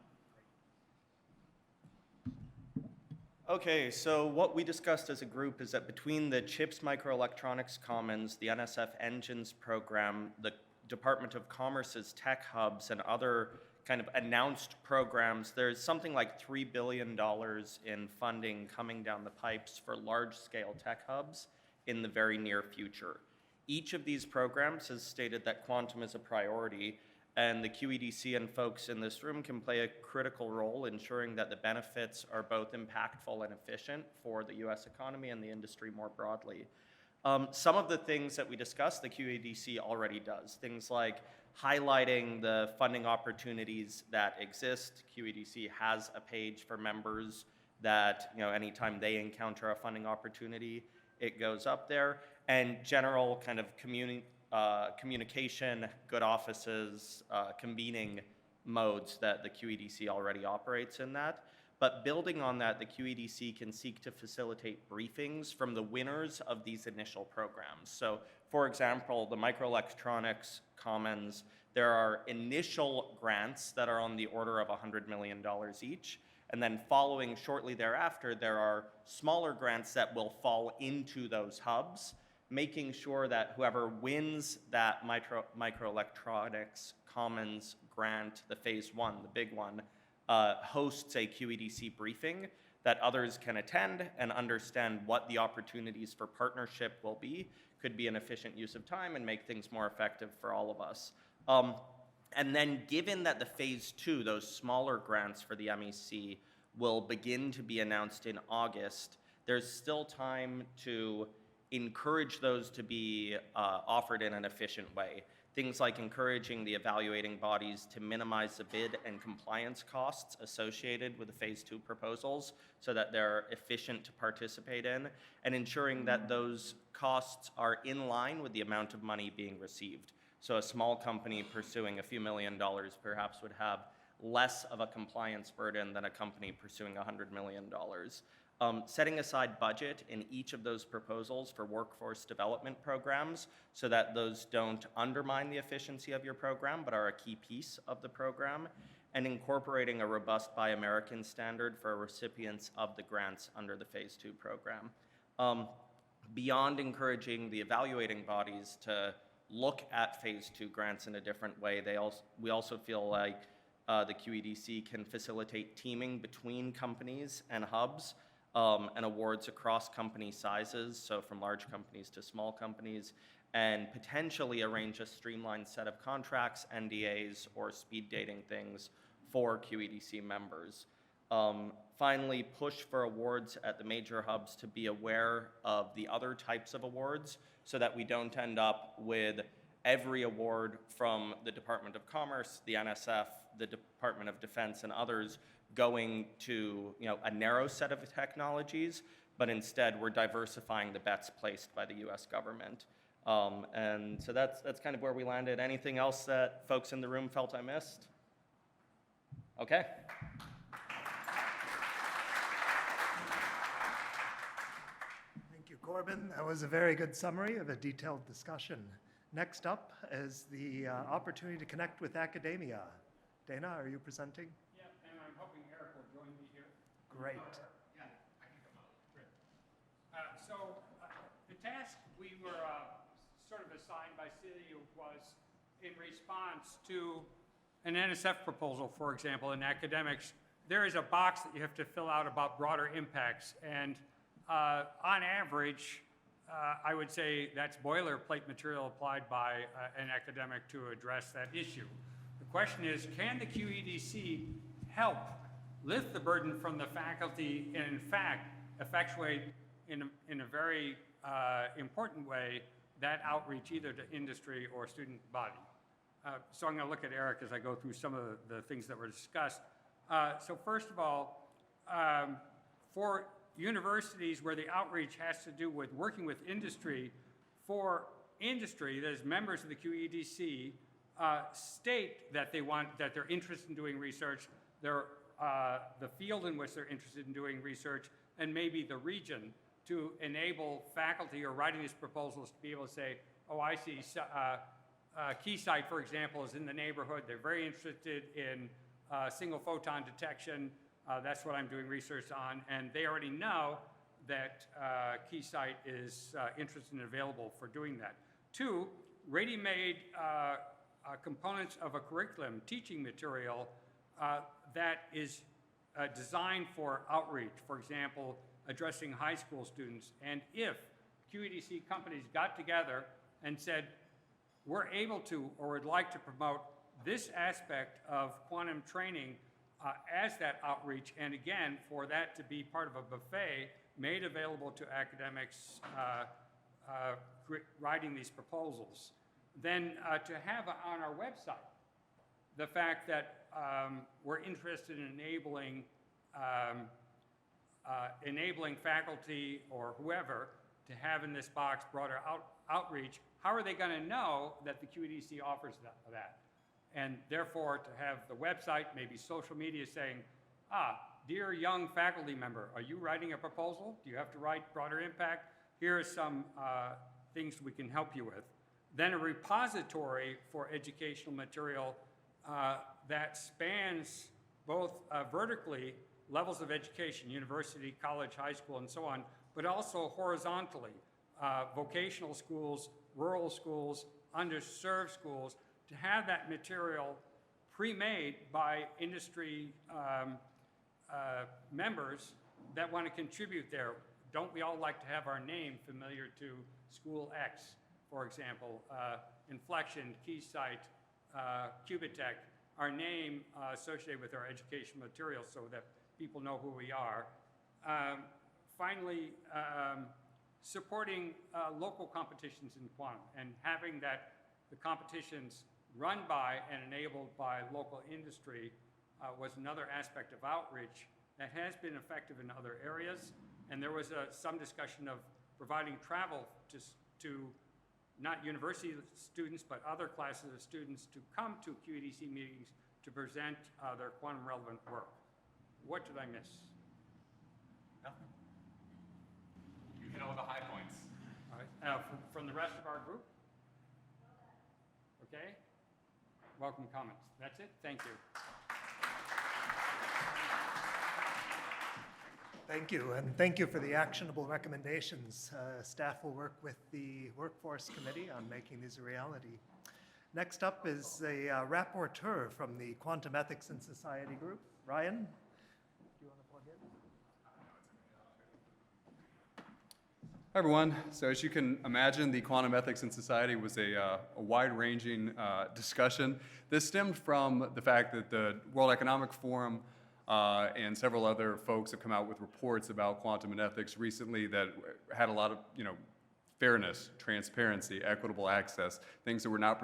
Okay, so what we discussed as a group is that between the CHIPS Microelectronics Commons, the NSF Engines program, the Department of Commerce's tech hubs, and other kind of announced programs, there's something like $3 billion in funding coming down the pipes for large-scale tech hubs in the very near future. Each of these programs has stated that quantum is a priority, and the QED-C and folks in this room can play a critical role ensuring that the benefits are both impactful and efficient for the US economy and the industry more broadly. Some of the things that we discussed, the QED-C already does. Things like highlighting the funding opportunities that exist. QED-C has a page for members that, anytime they encounter a funding opportunity, it goes up there. And general kind of communication, good offices, convening modes that the QED-C already operates in that. But building on that, the QED-C can seek to facilitate briefings from the winners of these initial programs. So, for example, the Microelectronics Commons, there are initial grants that are on the order of $100 million each. And then following shortly thereafter, there are smaller grants that will fall into those hubs, making sure that whoever wins that Microelectronics Commons grant, the phase one, the big one, hosts a QED-C briefing that others can attend and understand what the opportunities for partnership will be, could be an efficient use of time and make things more effective for all of us. And then given that the phase 2, those smaller grants for the MEC, will begin to be announced in August, there's still time to encourage those to be offered in an efficient way. Things like encouraging the evaluating bodies to minimize the bid and compliance costs associated with the phase 2 proposals so that they're efficient to participate in, and ensuring that those costs are in line with the amount of money being received. So a small company pursuing a few $1 million perhaps would have less of a compliance burden than a company pursuing $100 million. Setting aside budget in each of those proposals for workforce development programs so that those don't undermine the efficiency of your program but are a key piece of the program, and incorporating a robust Buy American standard for recipients of the grants under the phase 2 program. Beyond encouraging the evaluating bodies to look at phase 2 grants in a different way, we also feel like the QED-C can facilitate teaming between companies and hubs and awards across company sizes, so from large companies to small companies, and potentially arrange a streamlined set of contracts, NDAs, or speed dating things for QED-C members. Finally, push for awards at the major hubs to be aware of the other types of awards so that we don't end up with every award from the Department of Commerce, the NSF, the Department of Defense, and others going to a narrow set of technologies, but instead we're diversifying the bets placed by the US government. And so that's kind of where we landed. Anything else that folks in the room felt I missed? Okay. Thank you, Corbin. That was a very good summary of a detailed discussion. Next up is the opportunity to connect with academia. Dana, are you presenting? Yeah, and I'm hoping Eric will join me here. Great. Yeah, I can come out. Great. The task we were sort of assigned by Celia was in response to an NSF proposal, for example, in academics. There is a box that you have to fill out about broader impacts, and on average, I would say that's boilerplate material applied by an academic to address that issue. The question is, can the QED-C help lift the burden from the faculty and, in fact, effectuate in a very important way that outreach either to industry or student body? So I'm going to look at Eric as I go through some of the things that were discussed. So first of all, for universities where the outreach has to do with working with industry, for industry that is members of the QED-C, state that they're interested in doing research, the field in which they're interested in doing research, and maybe the region, to enable faculty who are writing these proposals to be able to say, oh, I see, Keysight, for example, is in the neighborhood. They're very interested in single photon detection. That's what I'm doing research on. And they already know that Keysight is interested and available for doing that. Two, ready-made components of a curriculum, teaching material that is designed for outreach, for example, addressing high school students. And if QED-C companies got together and said, we're able to or would like to promote this aspect of quantum training as that outreach, and again, for that to be part of a buffet made available to academics writing these proposals, then to have on our website the fact that we're interested in enabling faculty or whoever to have in this box broader outreach. How are they going to know that the QED-C offers that? And therefore, to have the website, maybe social media saying, dear young faculty member, are you writing a proposal? Do you have to write broader impact? Here are some things we can help you with. Then a repository for educational material that spans both vertically levels of education, university, college, high school, and so on, but also horizontally, vocational schools, rural schools, underserved schools, to have that material pre-made by industry members that want to contribute there. Don't we all like to have our name familiar to School X, for example, Inflection, Keysight, Qubitekk, our name associated with our education materials so that people know who we are. Finally, supporting local competitions in quantum and having that the competitions run by and enabled by local industry was another aspect of outreach that has been effective in other areas. And there was some discussion of providing travel to not university students, but other classes of students to come to QED-C meetings to present their quantum relevant work. What did I miss? Nothing. You hit all the high points. All right. From the rest of our group? Okay. Welcome comments. That's it. Thank you. Thank you, and thank you for the actionable recommendations. Staff will work with the Workforce Committee on making these a reality. Next up is a rapporteur from the Quantum Ethics and Society Group. Ryan, do you want to plug in? Hi, everyone. So as you can imagine, the Quantum Ethics in Society was a wide-ranging discussion. This stemmed from the fact that the World Economic Forum and several other folks have come out with reports about quantum and ethics recently that had a lot of, fairness, transparency, equitable access, things that were not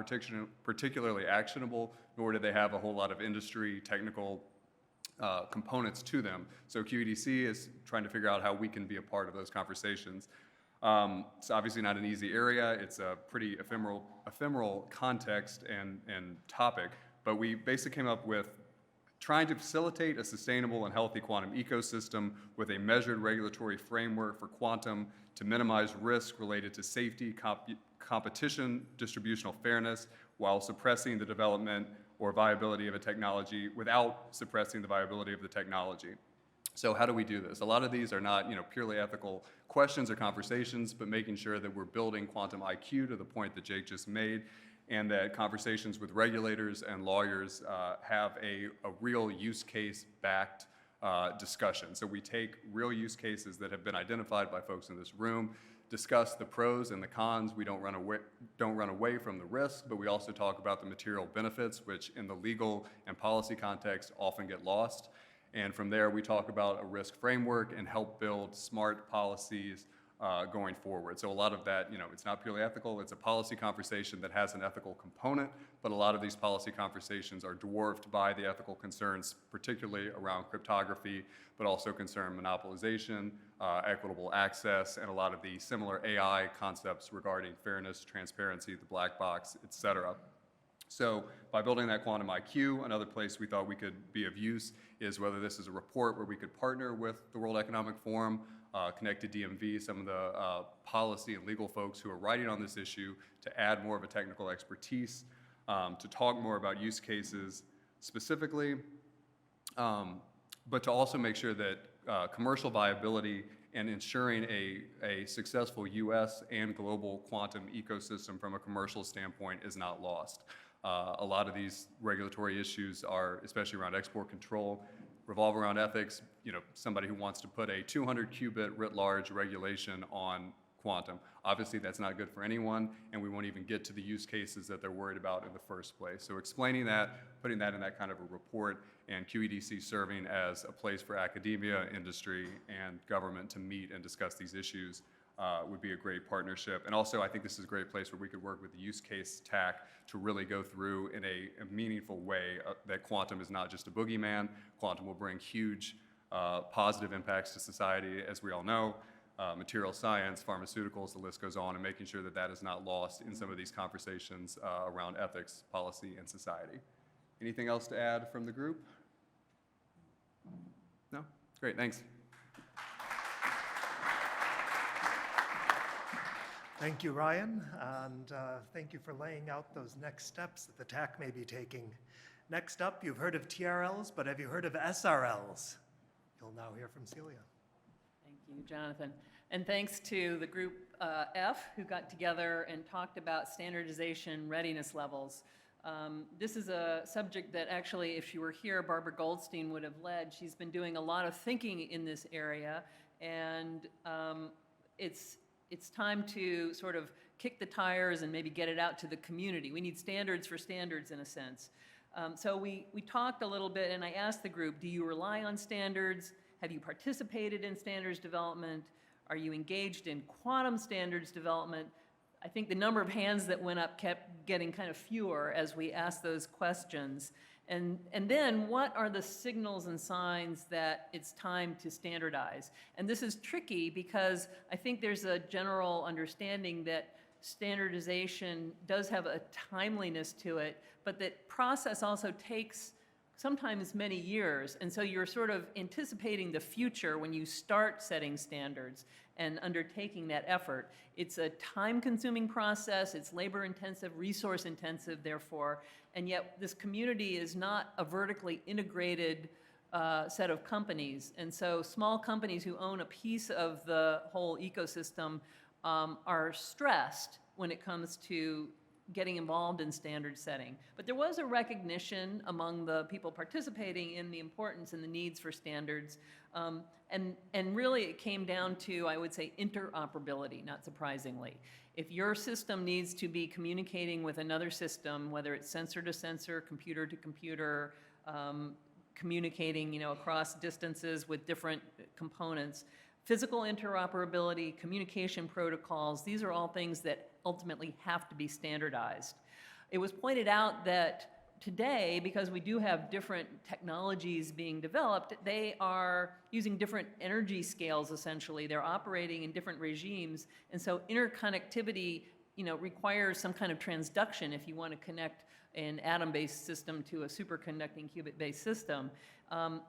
particularly actionable, nor did they have a whole lot of industry technical components to them. So QED-C is trying to figure out how we can be a part of those conversations. It's obviously not an easy area. It's a pretty ephemeral context and topic, but we basically came up with trying to facilitate a sustainable and healthy quantum ecosystem with a measured regulatory framework for quantum to minimize risk related to safety, competition, distributional fairness, while suppressing the development or viability of a technology without suppressing the viability of the technology. So how do we do this? A lot of these are not, purely ethical questions or conversations, but making sure that we're building quantum IQ to the point that Jake just made, and that conversations with regulators and lawyers have a real use case backed discussion. So we take real use cases that have been identified by folks in this room, discuss the pros and the cons. We don't run away from the risk, but we also talk about the material benefits, which in the legal and policy context often get lost. And from there, we talk about a risk framework and help build smart policies going forward. So a lot of that, it's not purely ethical. It's a policy conversation that has an ethical component, but a lot of these policy conversations are dwarfed by the ethical concerns, particularly around cryptography, but also concern monopolization, equitable access, and a lot of the similar AI concepts regarding fairness, transparency, the black box, et cetera. So by building that quantum IQ, another place we thought we could be of use is whether this is a report where we could partner with the World Economic Forum, connect to DMV, some of the policy and legal folks who are writing on this issue to add more of a technical expertise, to talk more about use cases specifically, but to also make sure that commercial viability and ensuring a successful US and global quantum ecosystem from a commercial standpoint is not lost. A lot of these regulatory issues are, especially around export control, revolve around ethics. Somebody who wants to put a 200 qubit writ large regulation on quantum. Obviously, that's not good for anyone, and we won't even get to the use cases that they're worried about in the first place. So explaining that, putting that in that kind of a report, and QED-C serving as a place for academia, industry, and government to meet and discuss these issues would be a great partnership. And also, I think this is a great place where we could work with the use case TAC to really go through in a meaningful way that quantum is not just a boogeyman. Quantum will bring huge positive impacts to society, as we all know. Material science, pharmaceuticals, the list goes on, and making sure that that is not lost in some of these conversations around ethics, policy, and society. Anything else to add from the group? No? Great, thanks. Thank you, Ryan, and thank you for laying out those next steps that the TAC may be taking. Next up, you've heard of TRLs, but have you heard of SRLs? You'll now hear from Celia. Thank you, Jonathan. And thanks to the group F who got together and talked about standardization readiness levels. This is a subject that actually, if she were here, Barbara Goldstein would have led. She's been doing a lot of thinking in this area, and it's time to sort of kick the tires and maybe get it out to the community. We need standards for standards, in a sense. So we talked a little bit, and I asked the group, do you rely on standards? Have you participated in standards development? Are you engaged in quantum standards development? I think the number of hands that went up kept getting kind of fewer as we asked those questions. And then what are the signals and signs that it's time to standardize? And this is tricky because I think there's a general understanding that standardization does have a timeliness to it, but that process also takes sometimes many years. And so you're sort of anticipating the future when you start setting standards and undertaking that effort. It's a time-consuming process, it's labor-intensive, resource-intensive, therefore, and yet this community is not a vertically integrated set of companies. And so small companies who own a piece of the whole ecosystem are stressed when it comes to getting involved in standard setting. But there was a recognition among the people participating in the importance and the needs for standards. And really it came down to, I would say, interoperability, not surprisingly. If your system needs to be communicating with another system, whether it's sensor to sensor, computer to computer, communicating across distances with different components, physical interoperability, communication protocols, these are all things that ultimately have to be standardized. It was pointed out that today, because we do have different technologies being developed, they are using different energy scales, essentially. They're operating in different regimes, and so interconnectivity requires some kind of transduction if you want to connect an atom-based system to a superconducting qubit-based system.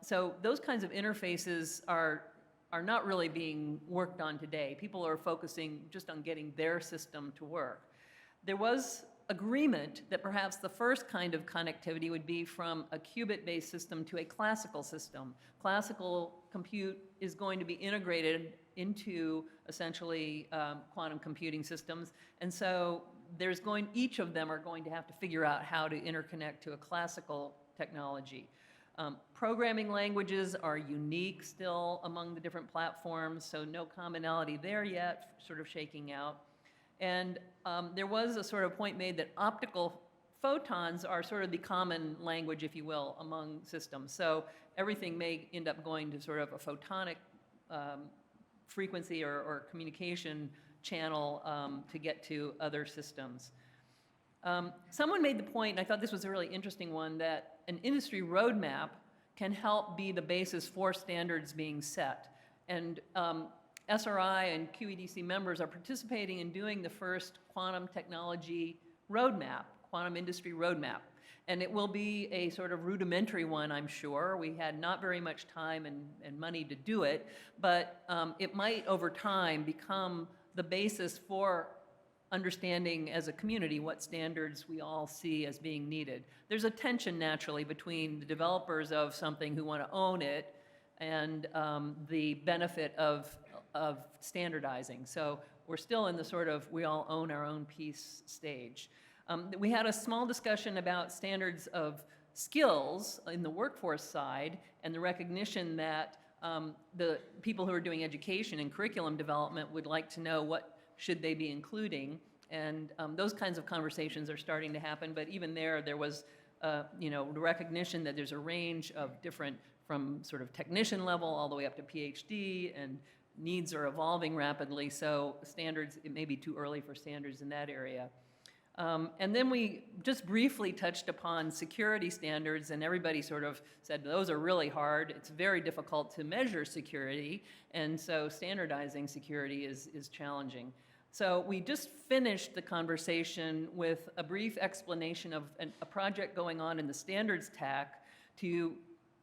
So those kinds of interfaces are not really being worked on today. People are focusing just on getting their system to work. There was agreement that perhaps the first kind of connectivity would be from a qubit-based system to a classical system. Classical compute is going to be integrated into essentially quantum computing systems, and so each of them are going to have to figure out how to interconnect to a classical technology. Programming languages are unique still among the different platforms, so no commonality there yet, sort of shaking out. And there was a sort of point made that optical photons are sort of the common language, if you will, among systems. So everything may end up going to sort of a photonic frequency or communication channel to get to other systems. Someone made the point, and I thought this was a really interesting one, that an industry roadmap can help be the basis for standards being set. And SRI and QED-C members are participating in doing the first quantum technology roadmap, quantum industry roadmap. And it will be a sort of rudimentary one, I'm sure. We had not very much time and money to do it, but it might over time become the basis for understanding as a community what standards we all see as being needed. There's a tension naturally between the developers of something who want to own it and the benefit of standardizing. So we're still in the sort of we all own our own piece stage. We had a small discussion about standards of skills in the workforce side and the recognition that the people who are doing education and curriculum development would like to know what should they be including, and those kinds of conversations are starting to happen, but even there was the recognition that there's a range of different, from sort of technician level all the way up to PhD, and needs are evolving rapidly, so standards, it may be too early for standards in that area. And then we just briefly touched upon security standards, and everybody sort of said those are really hard. It's very difficult to measure security, and so standardizing security is challenging. So we just finished the conversation with a brief explanation of a project going on in the standards TAC to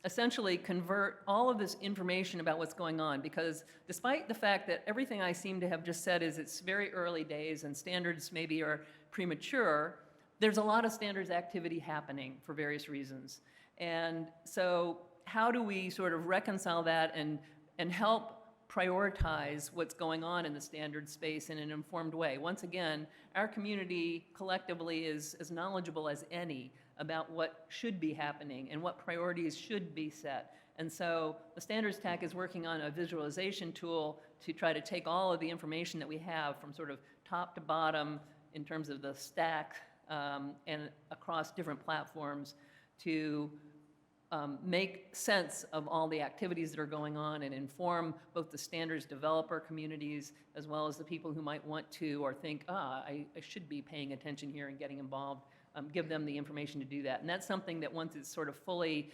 essentially convert all of this information about what's going on, because despite the fact that everything I seem to have just said is it's very early days and standards maybe are premature, there's a lot of standards activity happening for various reasons. And so how do we sort of reconcile that and help prioritize what's going on in the standard space in an informed way. Once again, our community collectively is as knowledgeable as any about what should be happening and what priorities should be set. And so the standards TAC is working on a visualization tool to try to take all of the information that we have from sort of top to bottom in terms of the stack and across different platforms to make sense of all the activities that are going on and inform both the standards developer communities as well as the people who might want to or think, I should be paying attention here and getting involved, give them the information to do that. And that's something that once it's sort of fully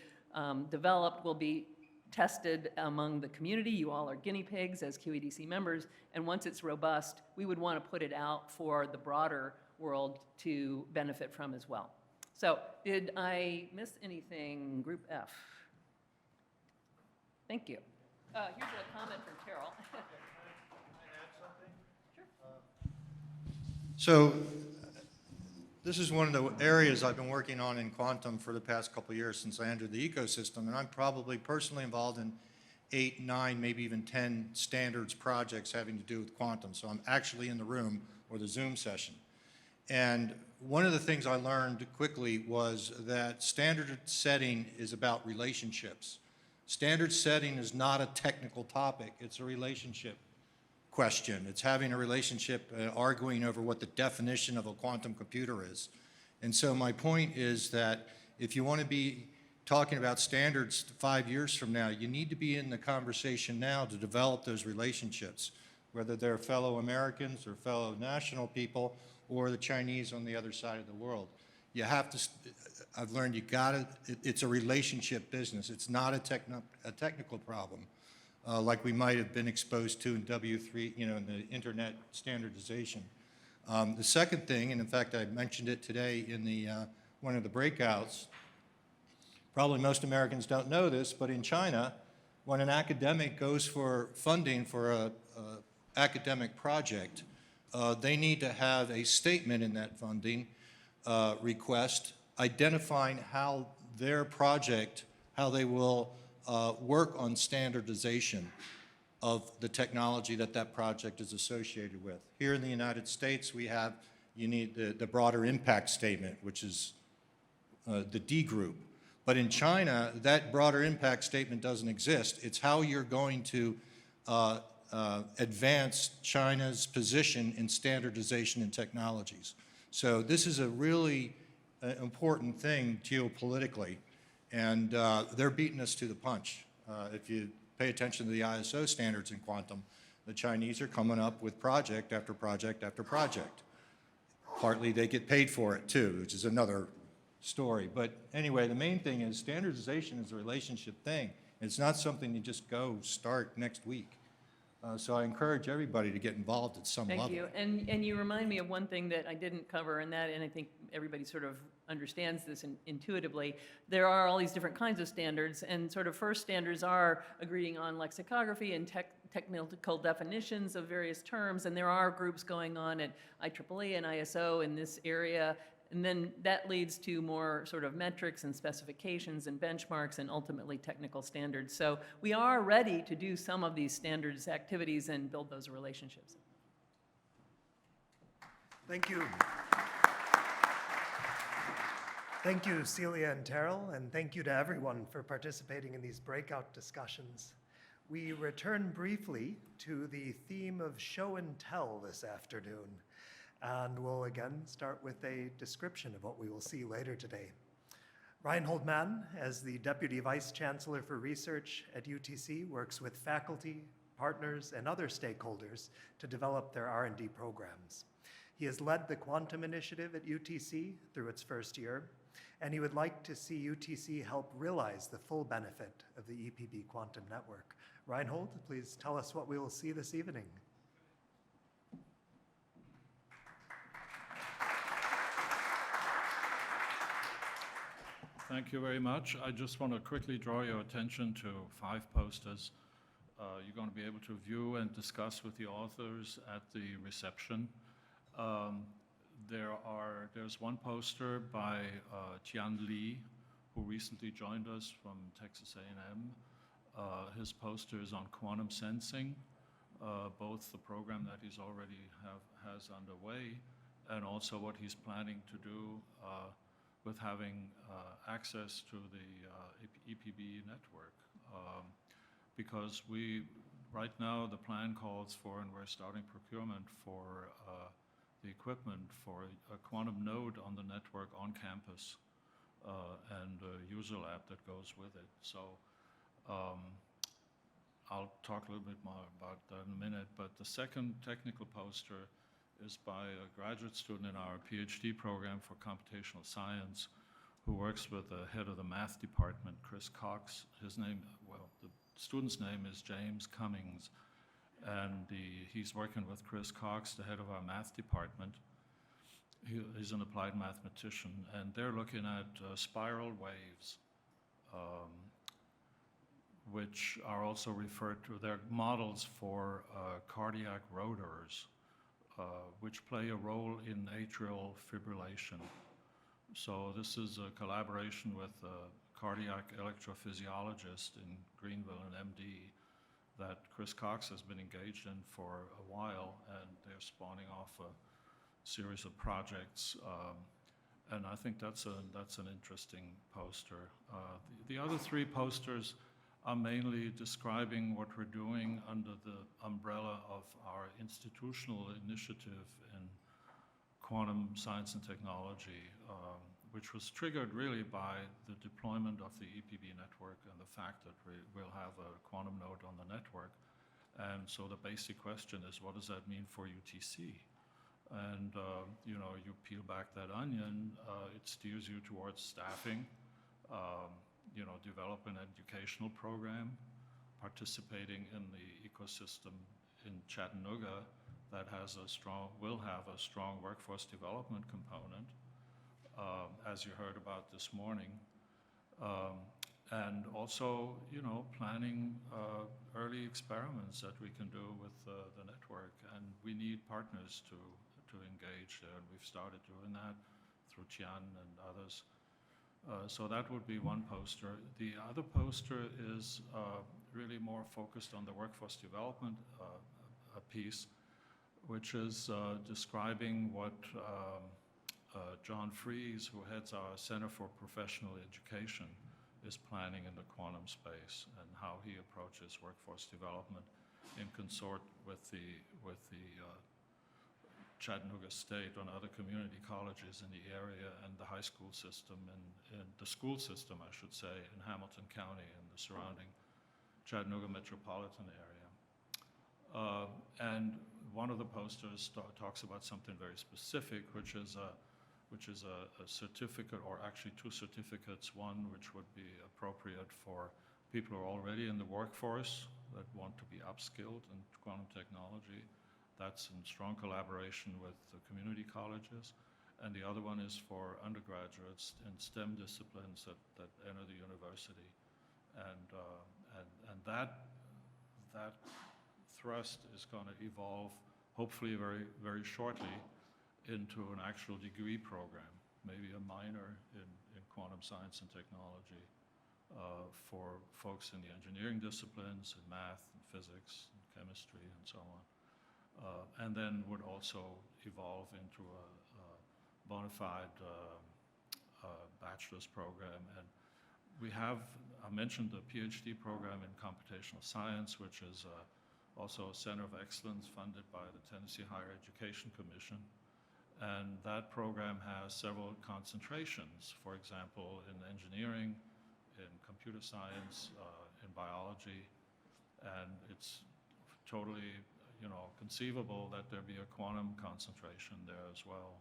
developed will be tested among the community. You all are guinea pigs as QED-C members. And once it's robust, we would want to put it out for the broader world to benefit from as well. So did I miss anything, Group F? Thank you. Here's a comment from Carol. So this is one of the areas I've been working on in quantum for the past couple of years since I entered the ecosystem, and I'm probably personally involved in 8, 9, maybe even 10 standards projects having to do with quantum. So I'm actually in the room or the Zoom session. And one of the things I learned quickly was that standard setting is about relationships. Standard setting is not a technical topic, it's a relationship question. It's having a relationship, arguing over what the definition of a quantum computer is. And so my point is that if you want to be talking about standards 5 years from now, you need to be in the conversation now to develop those relationships, whether they're fellow Americans or fellow national people or the Chinese on the other side of the world. You have to, I've learned you gotta, it's a relationship business. It's not a technical problem like we might have been exposed to in W3, in the internet standardization. The second thing, and in fact I mentioned it today in the one of the breakouts, probably most Americans don't know this, but in China, when an academic goes for funding for a academic project, they need to have a statement in that funding request identifying how their project, how they will work on standardization of the technology that that project is associated with. Here in the United States, we have, you need the broader impact statement, which is the D group. But in China, that broader impact statement doesn't exist. It's how you're going to advance China's position in standardization and technologies. So this is a really important thing geopolitically, and they're beating us to the punch. If you pay attention to the ISO standards in quantum, the Chinese are coming up with project after project after project. Partly they get paid for it too, which is another story. But anyway, the main thing is standardization is a relationship thing. It's not something you just go start next week. So I encourage everybody to get involved at some level. Thank you. And you remind me of one thing that I didn't cover, and I think everybody sort of understands this intuitively. There are all these different kinds of standards, and sort of first standards are agreeing on lexicography and technical definitions of various terms, and there are groups going on at IEEE and ISO in this area. And then that leads to more sort of metrics and specifications and benchmarks and ultimately technical standards. So we are ready to do some of these standards activities and build those relationships. Thank you. Thank you, Celia and Terrell, and thank you to everyone for participating in these breakout discussions. We return briefly to the theme of show and tell this afternoon. And we'll again start with a description of what we will see later today. Reinhold Mann, as the Deputy Vice Chancellor for Research at UTC, works with faculty, partners, and other stakeholders to develop their R&D programs. He has led the Quantum Initiative at UTC through its first year, and he would like to see UTC help realize the full benefit of the EPB Quantum Network. Reinhold, please tell us what we will see this evening. Thank you very much. I just want to quickly draw your attention to 5 posters you're going to be able to view and discuss with the authors at the reception. There's one poster by Tian Li, who recently joined us from Texas A&M. His poster is on quantum sensing, both the program that he's already has underway and also what he's planning to do with having access to the EPB network. Because right now the plan calls for, and we're starting procurement for the equipment for a quantum node on the network on campus and a user lab that goes with it. So I'll talk a little bit more about that in a minute, but the second technical poster is by a graduate student in our PhD program for computational science who works with the head of the math department, Chris Cox. His name, well, the student's name is James Cummings, and he's working with Chris Cox, the head of our math department. He's an applied mathematician, and they're looking at spiral waves, which are also referred to, they're models for cardiac rotors, which play a role in atrial fibrillation. So this is a collaboration with a cardiac electrophysiologist in Greenville, an MD, that Chris Cox has been engaged in for a while, and they're spawning off a series of projects. And I think that's an interesting poster. The other three posters are mainly describing what we're doing under the umbrella of our institutional initiative in quantum science and technology, which was triggered really by the deployment of the EPB network and the fact that we'll have a quantum node on the network. And so the basic question is, what does that mean for UTC? And you know, you peel back that onion, it steers you towards staffing, you know, develop an educational program, participating in the ecosystem in Chattanooga that has will have a strong workforce development component, as you heard about this morning. And also, you know, planning early experiments that we can do with the network. And we need partners to engage there, and we've started doing that through Tian and others. So that would be one poster. The other poster is really more focused on the workforce development piece, which is describing what John Fries, who heads our Center for Professional Education, is planning in the quantum space, and how he approaches workforce development in consort with the Chattanooga State and other community colleges in the area, and the high school system, and the school system, I should say, in Hamilton County and the surrounding Chattanooga metropolitan area. And one of the posters talks about something very specific, which is a certificate, or actually two certificates, one which would be appropriate for people who are already in the workforce that want to be upskilled in quantum technology. That's in strong collaboration with the community colleges. And the other one is for undergraduates in STEM disciplines that enter the university. And that thrust is going to evolve, hopefully very, very shortly, into an actual degree program, maybe a minor in quantum science and technology for folks in the engineering disciplines, in math, and physics, and chemistry, and so on. And then would also evolve into a bona fide bachelor's program. And we have, I mentioned the PhD program in computational science, which is also a center of excellence funded by the Tennessee Higher Education Commission. And that program has several concentrations, for example, in engineering, in computer science, in biology, and it's totally, you know, conceivable that there be a quantum concentration there as well.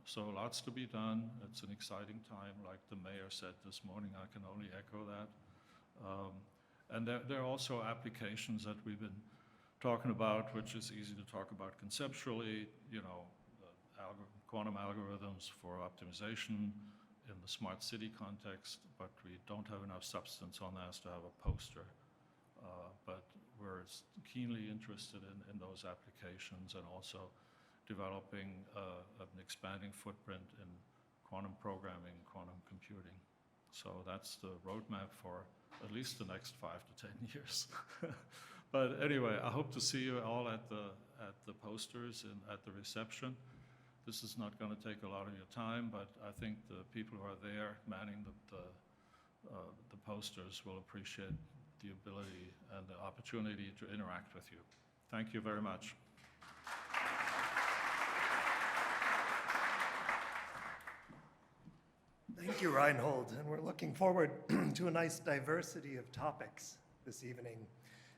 So lots to be done. It's an exciting time, like the mayor said this morning. I can only echo that. And there are also applications that we've been talking about, which is easy to talk about conceptually, you know, quantum algorithms for optimization in the smart city context, but we don't have enough substance on that to have a poster. But we're keenly interested in those applications, and also developing an expanding footprint in quantum programming, quantum computing. So that's the roadmap for at least the next 5 to 10 years. But anyway, I hope to see you all at the posters and at the reception. This is not going to take a lot of your time, but I think the people who are there manning the posters will appreciate the ability and the opportunity to interact with you. Thank you very much. Thank you, Reinhold, and we're looking forward to a nice diversity of topics this evening.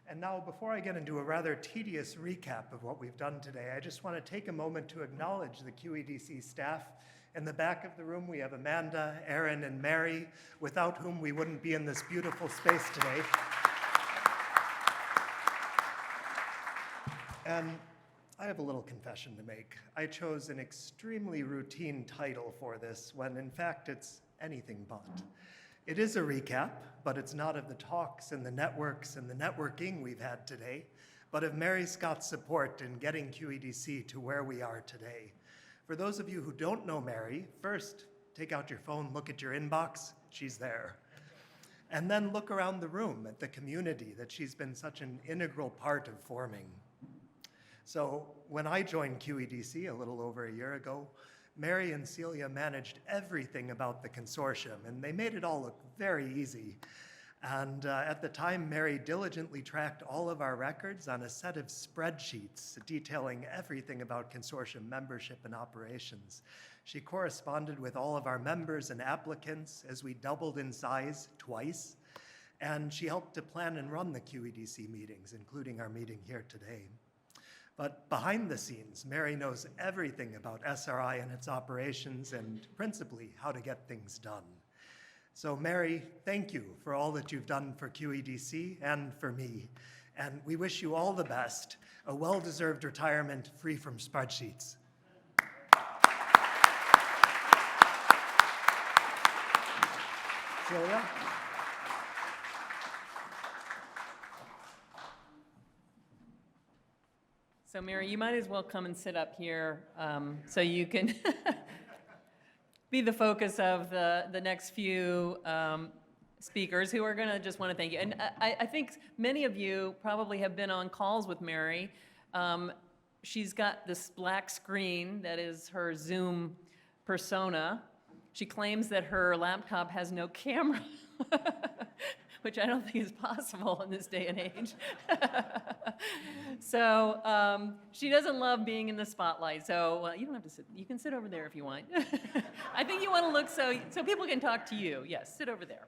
And now, before I get into a rather tedious recap of what we've done today, I just want to take a moment to acknowledge the QED-C staff. In the back of the room, we have Amanda, Aaron, and Mary, without whom we wouldn't be in this beautiful space today. And I have a little confession to make. I chose an extremely routine title for this when, in fact, it's anything but. It is a recap, but it's not of the talks and the networks and the networking we've had today, but of Mary Scott's support in getting QED-C to where we are today. For those of you who don't know Mary, first, take out your phone, look at your inbox, she's there. And then look around the room at the community that she's been such an integral part of forming. So when I joined QED-C a little over a year ago, Mary and Celia managed everything about the consortium, and they made it all look very easy. And at the time, Mary diligently tracked all of our records on a set of spreadsheets detailing everything about consortium membership and operations. She corresponded with all of our members and applicants as we doubled in size twice, and she helped to plan and run the QED-C meetings, including our meeting here today. But behind the scenes, Mary knows everything about SRI and its operations and principally how to get things done. So Mary, thank you for all that you've done for QED-C and for me. And we wish you all the best, a well-deserved retirement free from spreadsheets. Celia? So Mary, you might as well come and sit up here so you can be the focus of the next few speakers who are going to just want to thank you. And I think many of you probably have been on calls with Mary. She's got this black screen that is her Zoom persona. She claims that her laptop has no camera, which I don't think is possible in this day and age. So she doesn't love being in the spotlight. So you don't have to sit. You can sit over there if you want. I think you want to look so people can talk to you. Yes, sit over there.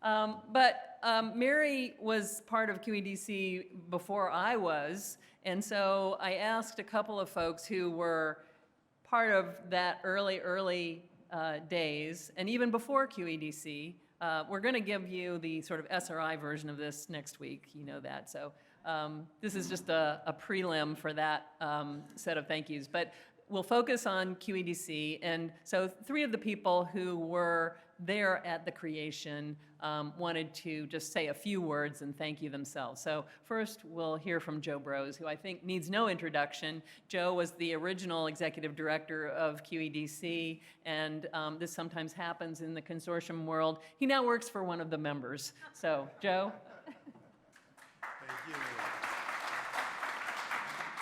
But Mary was part of QED-C before I was, and so I asked a couple of folks who were part of that early days, and even before QED-C. We're going to give you the sort of SRI version of this next week. You know that. So this is just a prelim for that set of thank yous. But we'll focus on QED-C. And so 3 of the people who were there at the creation wanted to just say a few words and thank you themselves. So first, we'll hear from Joe Brose, who I think needs no introduction. Joe was the original executive director of QED-C, and this sometimes happens in the consortium world. He now works for one of the members. So, Joe. Thank you.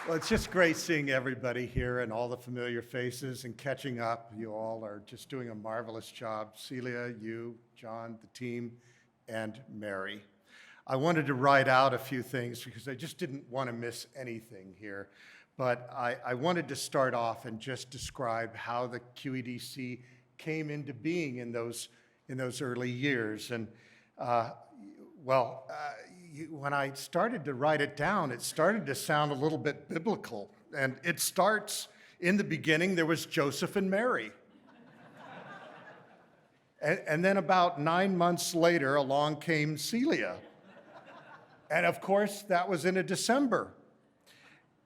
Well, it's just great seeing everybody here and all the familiar faces and catching up. You all are just doing a marvelous job. Celia, you, John, the team, and Mary. I wanted to write out a few things because I just didn't want to miss anything here. But I wanted to start off and just describe how the QED-C came into being in those early years. And when I started to write it down, it started to sound a little bit biblical. And it starts, in the beginning, there was Joseph and Mary. And then about 9 months later, along came Celia. And of course, that was in a December.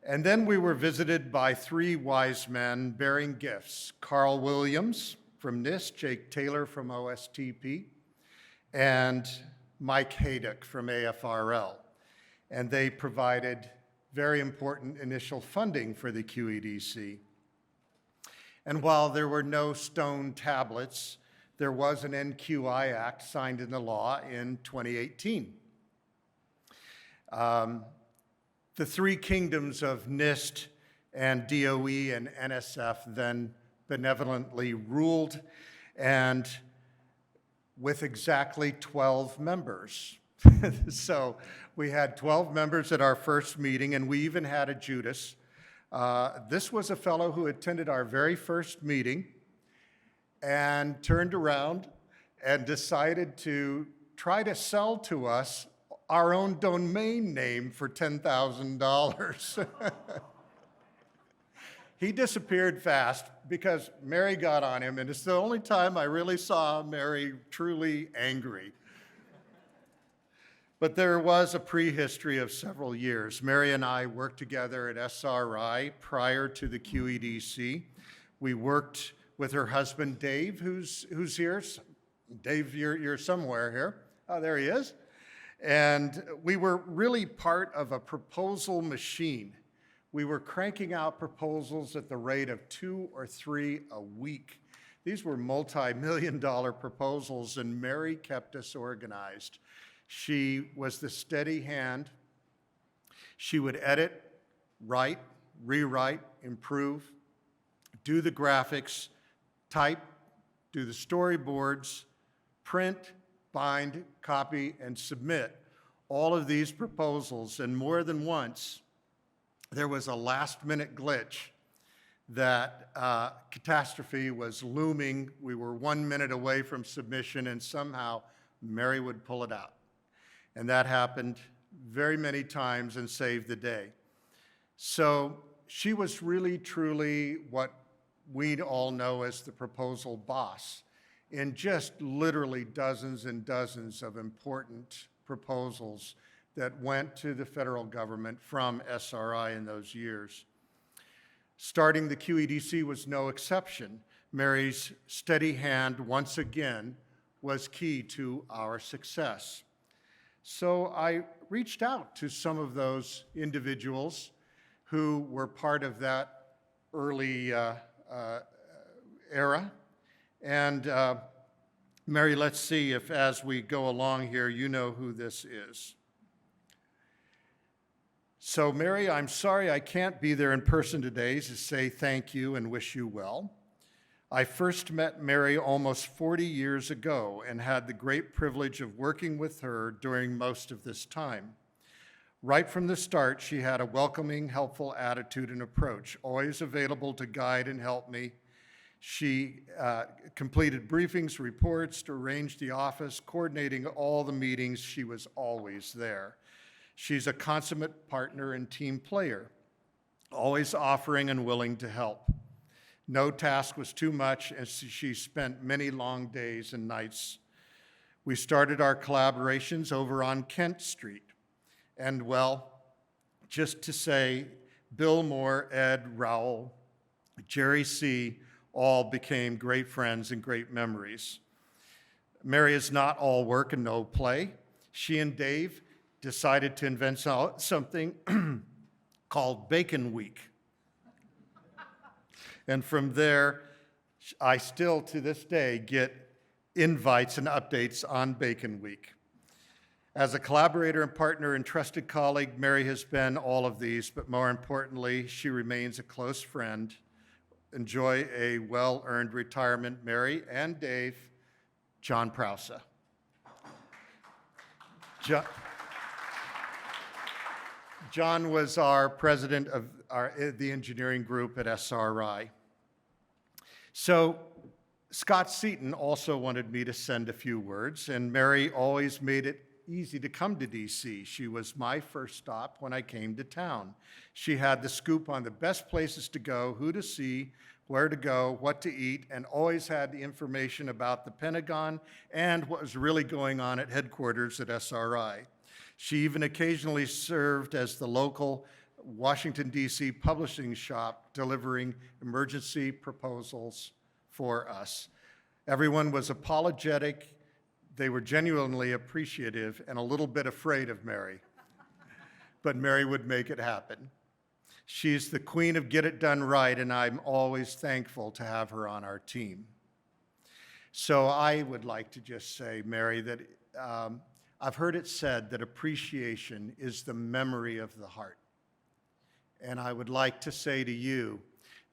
And then we were visited by 3 wise men bearing gifts: Carl Williams from NIST, Jake Taylor from OSTP, and Mike Haydock from AFRL. And they provided very important initial funding for the QED-C. And while there were no stone tablets, there was an NQI Act signed into law in 2018. The three kingdoms of NIST and DOE and NSF then benevolently ruled, and with exactly 12 members. So we had 12 members at our first meeting, and we even had a Judas. This was a fellow who attended our very first meeting and turned around and decided to try to sell to us our own domain name for $10,000. He disappeared fast because Mary got on him, and it's the only time I really saw Mary truly angry. But there was a prehistory of several years. Mary and I worked together at SRI prior to the QED-C. We worked with her husband, Dave, who's here. Dave, you're somewhere here. Oh, there he is. And we were really part of a proposal machine. We were cranking out proposals at the rate of 2 or 3 a week. These were multi-million-dollar proposals, and Mary kept us organized. She was the steady hand. She would edit, write, rewrite, improve, do the graphics, type, do the storyboards, print, bind, copy, and submit all of these proposals. And more than once, there was a last-minute glitch that catastrophe was looming. We were 1 minute away from submission, and somehow Mary would pull it out. And that happened very many times and saved the day. So she was really, truly what we all know as the proposal boss in just literally dozens and dozens of important proposals that went to the federal government from SRI in those years. Starting the QED-C was no exception. Mary's steady hand, once again, was key to our success. So I reached out to some of those individuals who were part of that early era. And Mary, let's see if as we go along here, you know who this is. So Mary, I'm sorry I can't be there in person today to say thank you and wish you well. I first met Mary almost 40 years ago and had the great privilege of working with her during most of this time. Right from the start, she had a welcoming, helpful attitude and approach, always available to guide and help me. She completed briefings, reports, arranged the office, coordinating all the meetings. She was always there. She's a consummate partner and team player, always offering and willing to help. No task was too much, and she spent many long days and nights. We started our collaborations over on Kent Street. And well, just to say, Bill Moore, Ed, Raoul, Jerry C., all became great friends and great memories. Mary is not all work and no play. She and Dave decided to invent something called Bacon Week. And from there, I still, to this day, get invites and updates on Bacon Week. As a collaborator and partner and trusted colleague, Mary has been all of these, but more importantly, she remains a close friend. Enjoy a well-earned retirement, Mary and Dave. John Prousa. John was our president of the engineering group at SRI. So Scott Seaton also wanted me to send a few words, and Mary always made it easy to come to DC. She was my first stop when I came to town. She had the scoop on the best places to go, who to see, where to go, what to eat, and always had the information about the Pentagon and what was really going on at headquarters at SRI. She even occasionally served as the local Washington, D.C. publishing shop, delivering emergency proposals for us. Everyone was apologetic. They were genuinely appreciative and a little bit afraid of Mary. But Mary would make it happen. She's the queen of get it done right, and I'm always thankful to have her on our team. So I would like to just say, Mary, that I've heard it said that appreciation is the memory of the heart. And I would like to say to you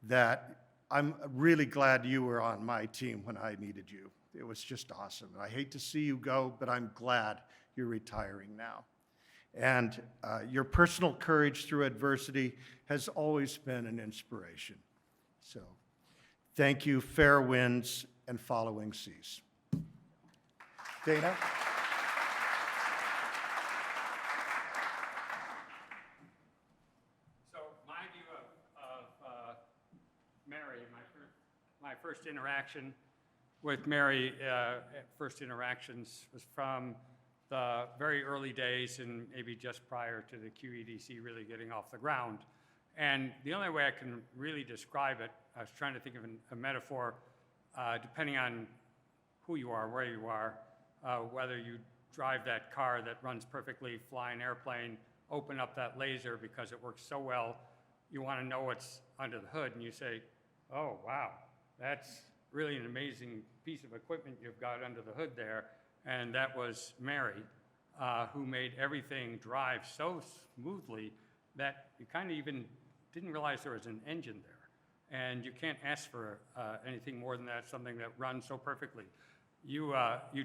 that I'm really glad you were on my team when I needed you. It was just awesome. I hate to see you go, but I'm glad you're retiring now. And your personal courage through adversity has always been an inspiration. So thank you, fair winds and following seas. Dana? So my view of Mary, my first interaction with Mary, first interactions was from the very early days and maybe just prior to the QED-C really getting off the ground. And the only way I can really describe it, I was trying to think of a metaphor, depending on who you are, where you are, whether you drive that car that runs perfectly, fly an airplane, open up that laser because it works so well, you want to know what's under the hood, and you say, oh, wow, that's really an amazing piece of equipment you've got under the hood there. And that was Mary, who made everything drive so smoothly that you kind of even didn't realize there was an engine there. And you can't ask for anything more than that, something that runs so perfectly. You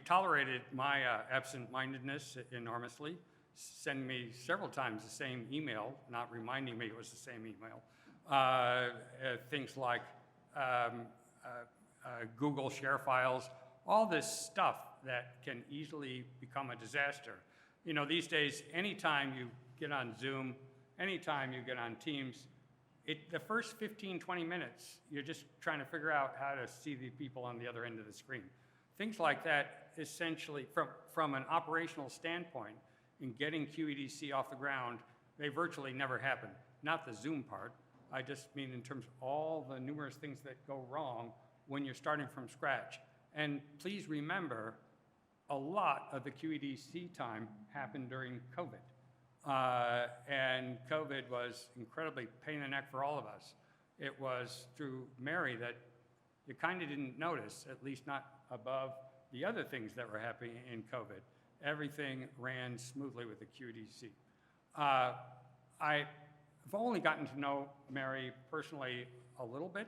tolerated my absent-mindedness enormously, sending me several times the same email, not reminding me it was the same email. Things like Google share files, all this stuff that can easily become a disaster. You know, these days, anytime you get on Zoom, anytime you get on Teams, the first 15, 20 minutes, you're just trying to figure out how to see the people on the other end of the screen. Things like that, essentially, from an operational standpoint, in getting QED-C off the ground, they virtually never happen. Not the Zoom part. I just mean in terms of all the numerous things that go wrong when you're starting from scratch. And please remember, a lot of the QED-C time happened during COVID. And COVID was incredibly pain in the neck for all of us. It was through Mary that you kind of didn't notice, at least not above the other things that were happening in COVID. Everything ran smoothly with the QED-C. I've only gotten to know Mary personally a little bit.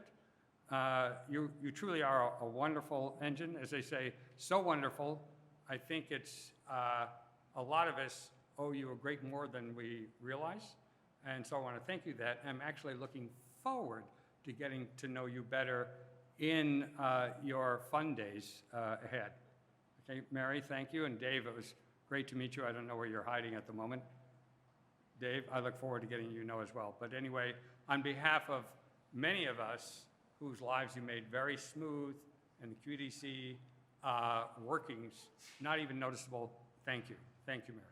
You truly are a wonderful engine, as they say, so wonderful. I think it's a lot of us owe you a great more than we realize. And so I want to thank you that. I'm actually looking forward to getting to know you better in your fun days ahead. Okay, Mary, thank you. And Dave, it was great to meet you. I don't know where you're hiding at the moment. Dave, I look forward to getting you to know as well. But anyway, on behalf of many of us whose lives you made very smooth and the QED-C workings not even noticeable, thank you. Thank you, Mary.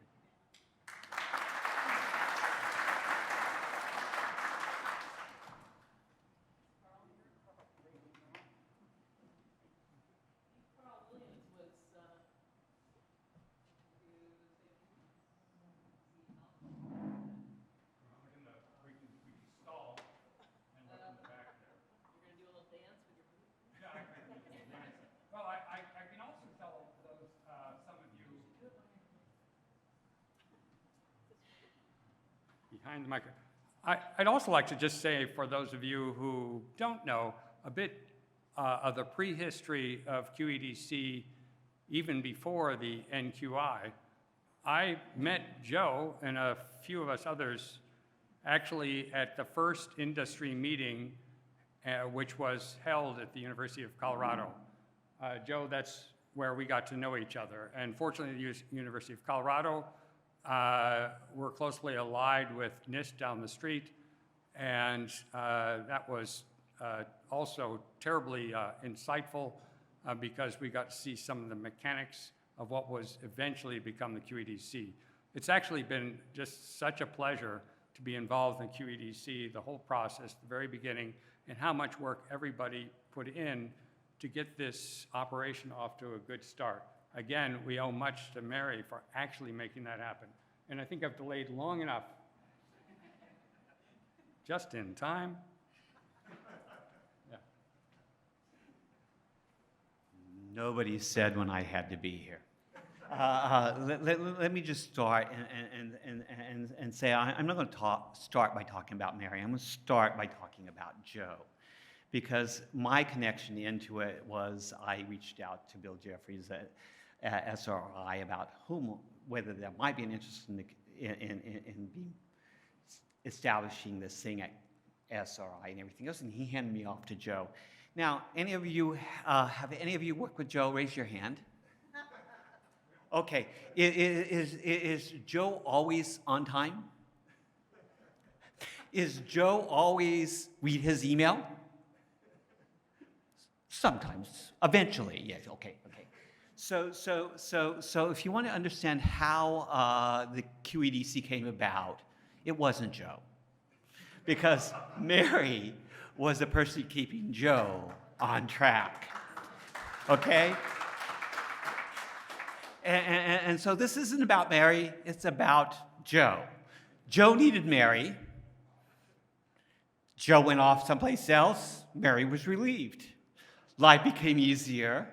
Behind the microphone. I'd also like to just say, for those of you who don't know, a bit of the prehistory of QED-C, even before the NQI. I met Joe and a few of us others actually at the first industry meeting, which was held at the University of Colorado. Joe, that's where we got to know each other. And fortunately, the University of Colorado, we're closely allied with NIST down the street, and that was also terribly insightful because we got to see some of the mechanics of what was eventually become the QED-C. It's actually been just such a pleasure to be involved in QED-C, the whole process, the very beginning, and how much work everybody put in to get this operation off to a good start. Again, we owe much to Mary for actually making that happen. And I think I've delayed long enough. Just in time. Yeah. nobody said when I had to be here. Let me just start and say I'm not going to start by talking about Mary. I'm going to start by talking about Joe, because my connection into it was I reached out to Bill Jeffries at SRI about whether there might be an interest in establishing this thing at SRI and everything else, and he handed me off to Joe. Now, have any of you worked with Joe? Raise your hand. Okay, is Joe always on time? Is Joe always read his email? Sometimes, eventually, yes, okay. So if you want to understand how the QED-C came about, it wasn't Joe. Because Mary was the person keeping Joe on track, okay? And so this isn't about Mary, it's about Joe. Joe needed Mary. Joe went off someplace else. Mary was relieved. Life became easier.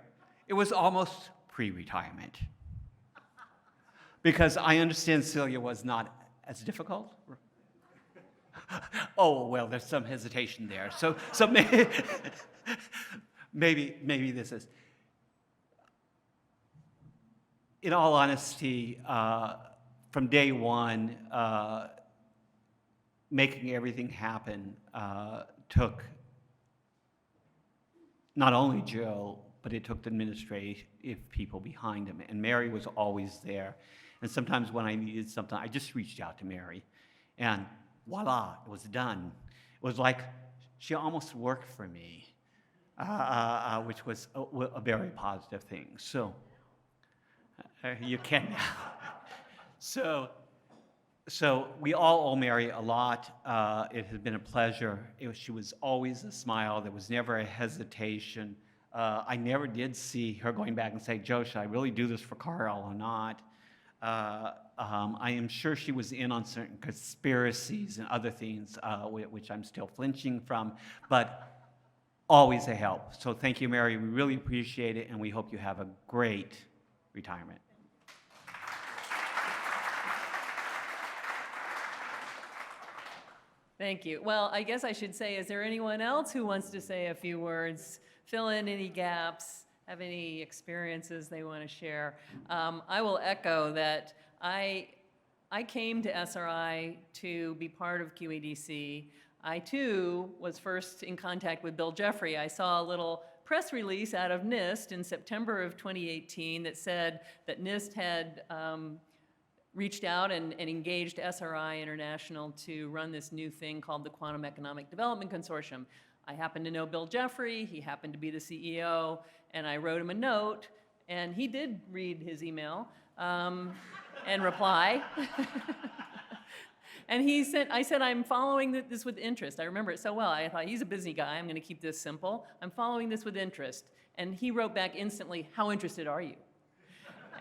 It was almost pre-retirement. Because I understand Celia was not as difficult. Oh, well, there's some hesitation there. So maybe this is. In all honesty, from day one, making everything happen took not only Joe, but it took the administrative people behind him. And Mary was always there. And sometimes when I needed something, I just reached out to Mary. And voila, it was done. It was like she almost worked for me, which was a very positive thing. So you can now. So we all owe Mary a lot. It has been a pleasure. She was always a smile. There was never a hesitation. I never did see her going back and say, Joe, should I really do this for Carl or not? I am sure she was in on certain conspiracies and other things, which I'm still flinching from, but always a help. So thank you, Mary. We really appreciate it, and we hope you have a great retirement. Thank you. Well, I guess I should say, is there anyone else who wants to say a few words, fill in any gaps, have any experiences they want to share? I will echo that I came to SRI to be part of QED-C. I, too, was first in contact with Bill Jeffrey. I saw a little press release out of NIST in September of 2018 that said that NIST had reached out and engaged SRI International to run this new thing called the Quantum Economic Development Consortium. I happened to know Bill Jeffrey, he happened to be the CEO, and I wrote him a note, and he did read his email and reply. And I said, I'm following this with interest. I remember it so well. I thought, he's a busy guy, I'm gonna keep this simple. I'm following this with interest. And he wrote back instantly, how interested are you?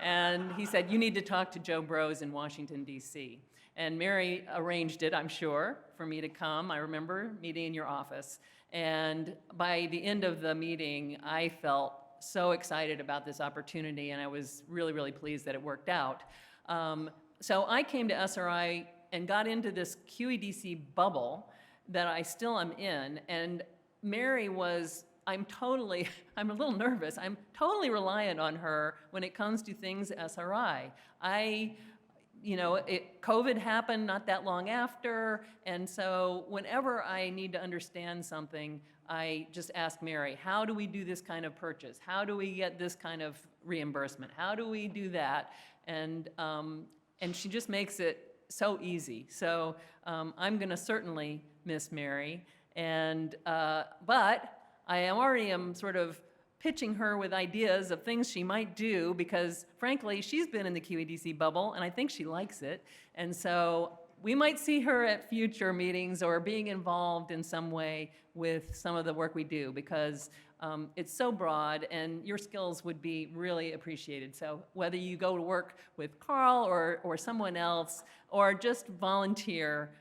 And he said, you need to talk to Joe Bros in Washington, D.C. And Mary arranged it, I'm sure, for me to come. I remember meeting in your office. And by the end of the meeting, I felt so excited about this opportunity, and I was really, really pleased that it worked out. So I came to SRI and got into this QED-C bubble that I still am in. And Mary was, I'm a little nervous. I'm totally reliant on her when it comes to things SRI. COVID happened not that long after, and so whenever I need to understand something, I just ask Mary, how do we do this kind of purchase? How do we get this kind of reimbursement? How do we do that? And she just makes it so easy. So I'm gonna certainly miss Mary, but I already am sort of pitching her with ideas of things she might do because, frankly, she's been in the QED-C bubble, and I think she likes it. And so we might see her at future meetings or being involved in some way with some of the work we do because it's so broad, and your skills would be really appreciated. So whether you go to work with Carl or someone else or just volunteer,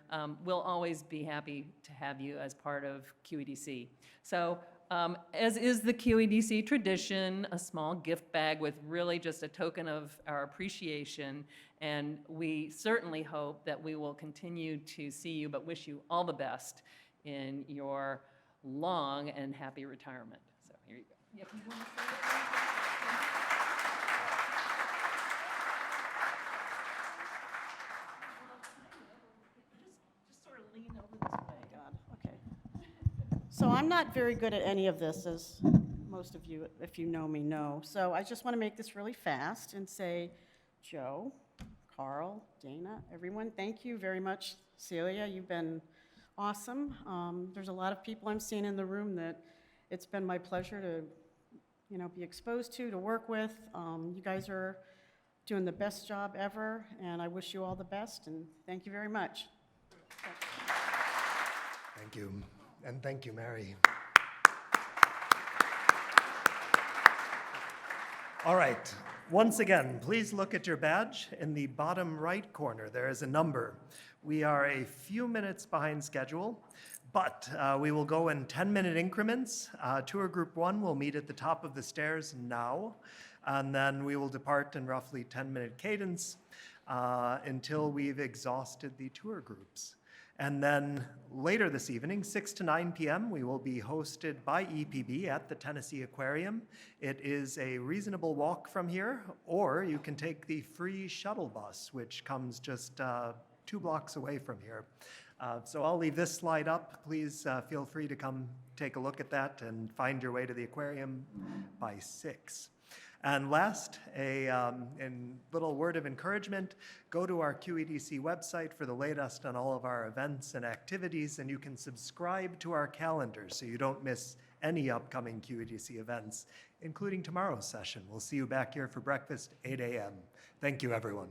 we'll always be happy to have you as part of QED-C. So As is the QED-C tradition, a small gift bag with really just a token of our appreciation. And we certainly hope that we will continue to see you, but wish you all the best in your long and happy retirement. So here you go. Yep, you wanna say it? Just sort of lean over this way. God, okay. So I'm not very good at any of this, as most of you, if you know me, know. So I just want to make this really fast and say, Joe, Carl, Dana, everyone, thank you very much. Celia, you've been awesome. There's a lot of people I'm seeing in the room that it's been my pleasure to, be exposed to work with. You guys are doing the best job ever, and I wish you all the best, and thank you very much. Thank you, and thank you, Mary. All right, once again, please look at your badge. In the bottom right corner, there is a number. We are a few minutes behind schedule, but we will go in 10-minute increments. Tour Group 1 will meet at the top of the stairs now, and then we will depart in roughly 10-minute cadence until we've exhausted the tour groups. And then later this evening, 6 to 9 p.m., we will be hosted by EPB at the Tennessee Aquarium. It is a reasonable walk from here, or you can take the free shuttle bus, which comes just 2 blocks away from here. So I'll leave this slide up. Please feel free to come take a look at that and find your way to the aquarium by 6. And last, a little word of encouragement, go to our QED-C website for the latest on all of our events and activities, and you can subscribe to our calendar so you don't miss any upcoming QED-C events, including tomorrow's session. We'll see you back here for breakfast, 8 a.m. Thank you, everyone.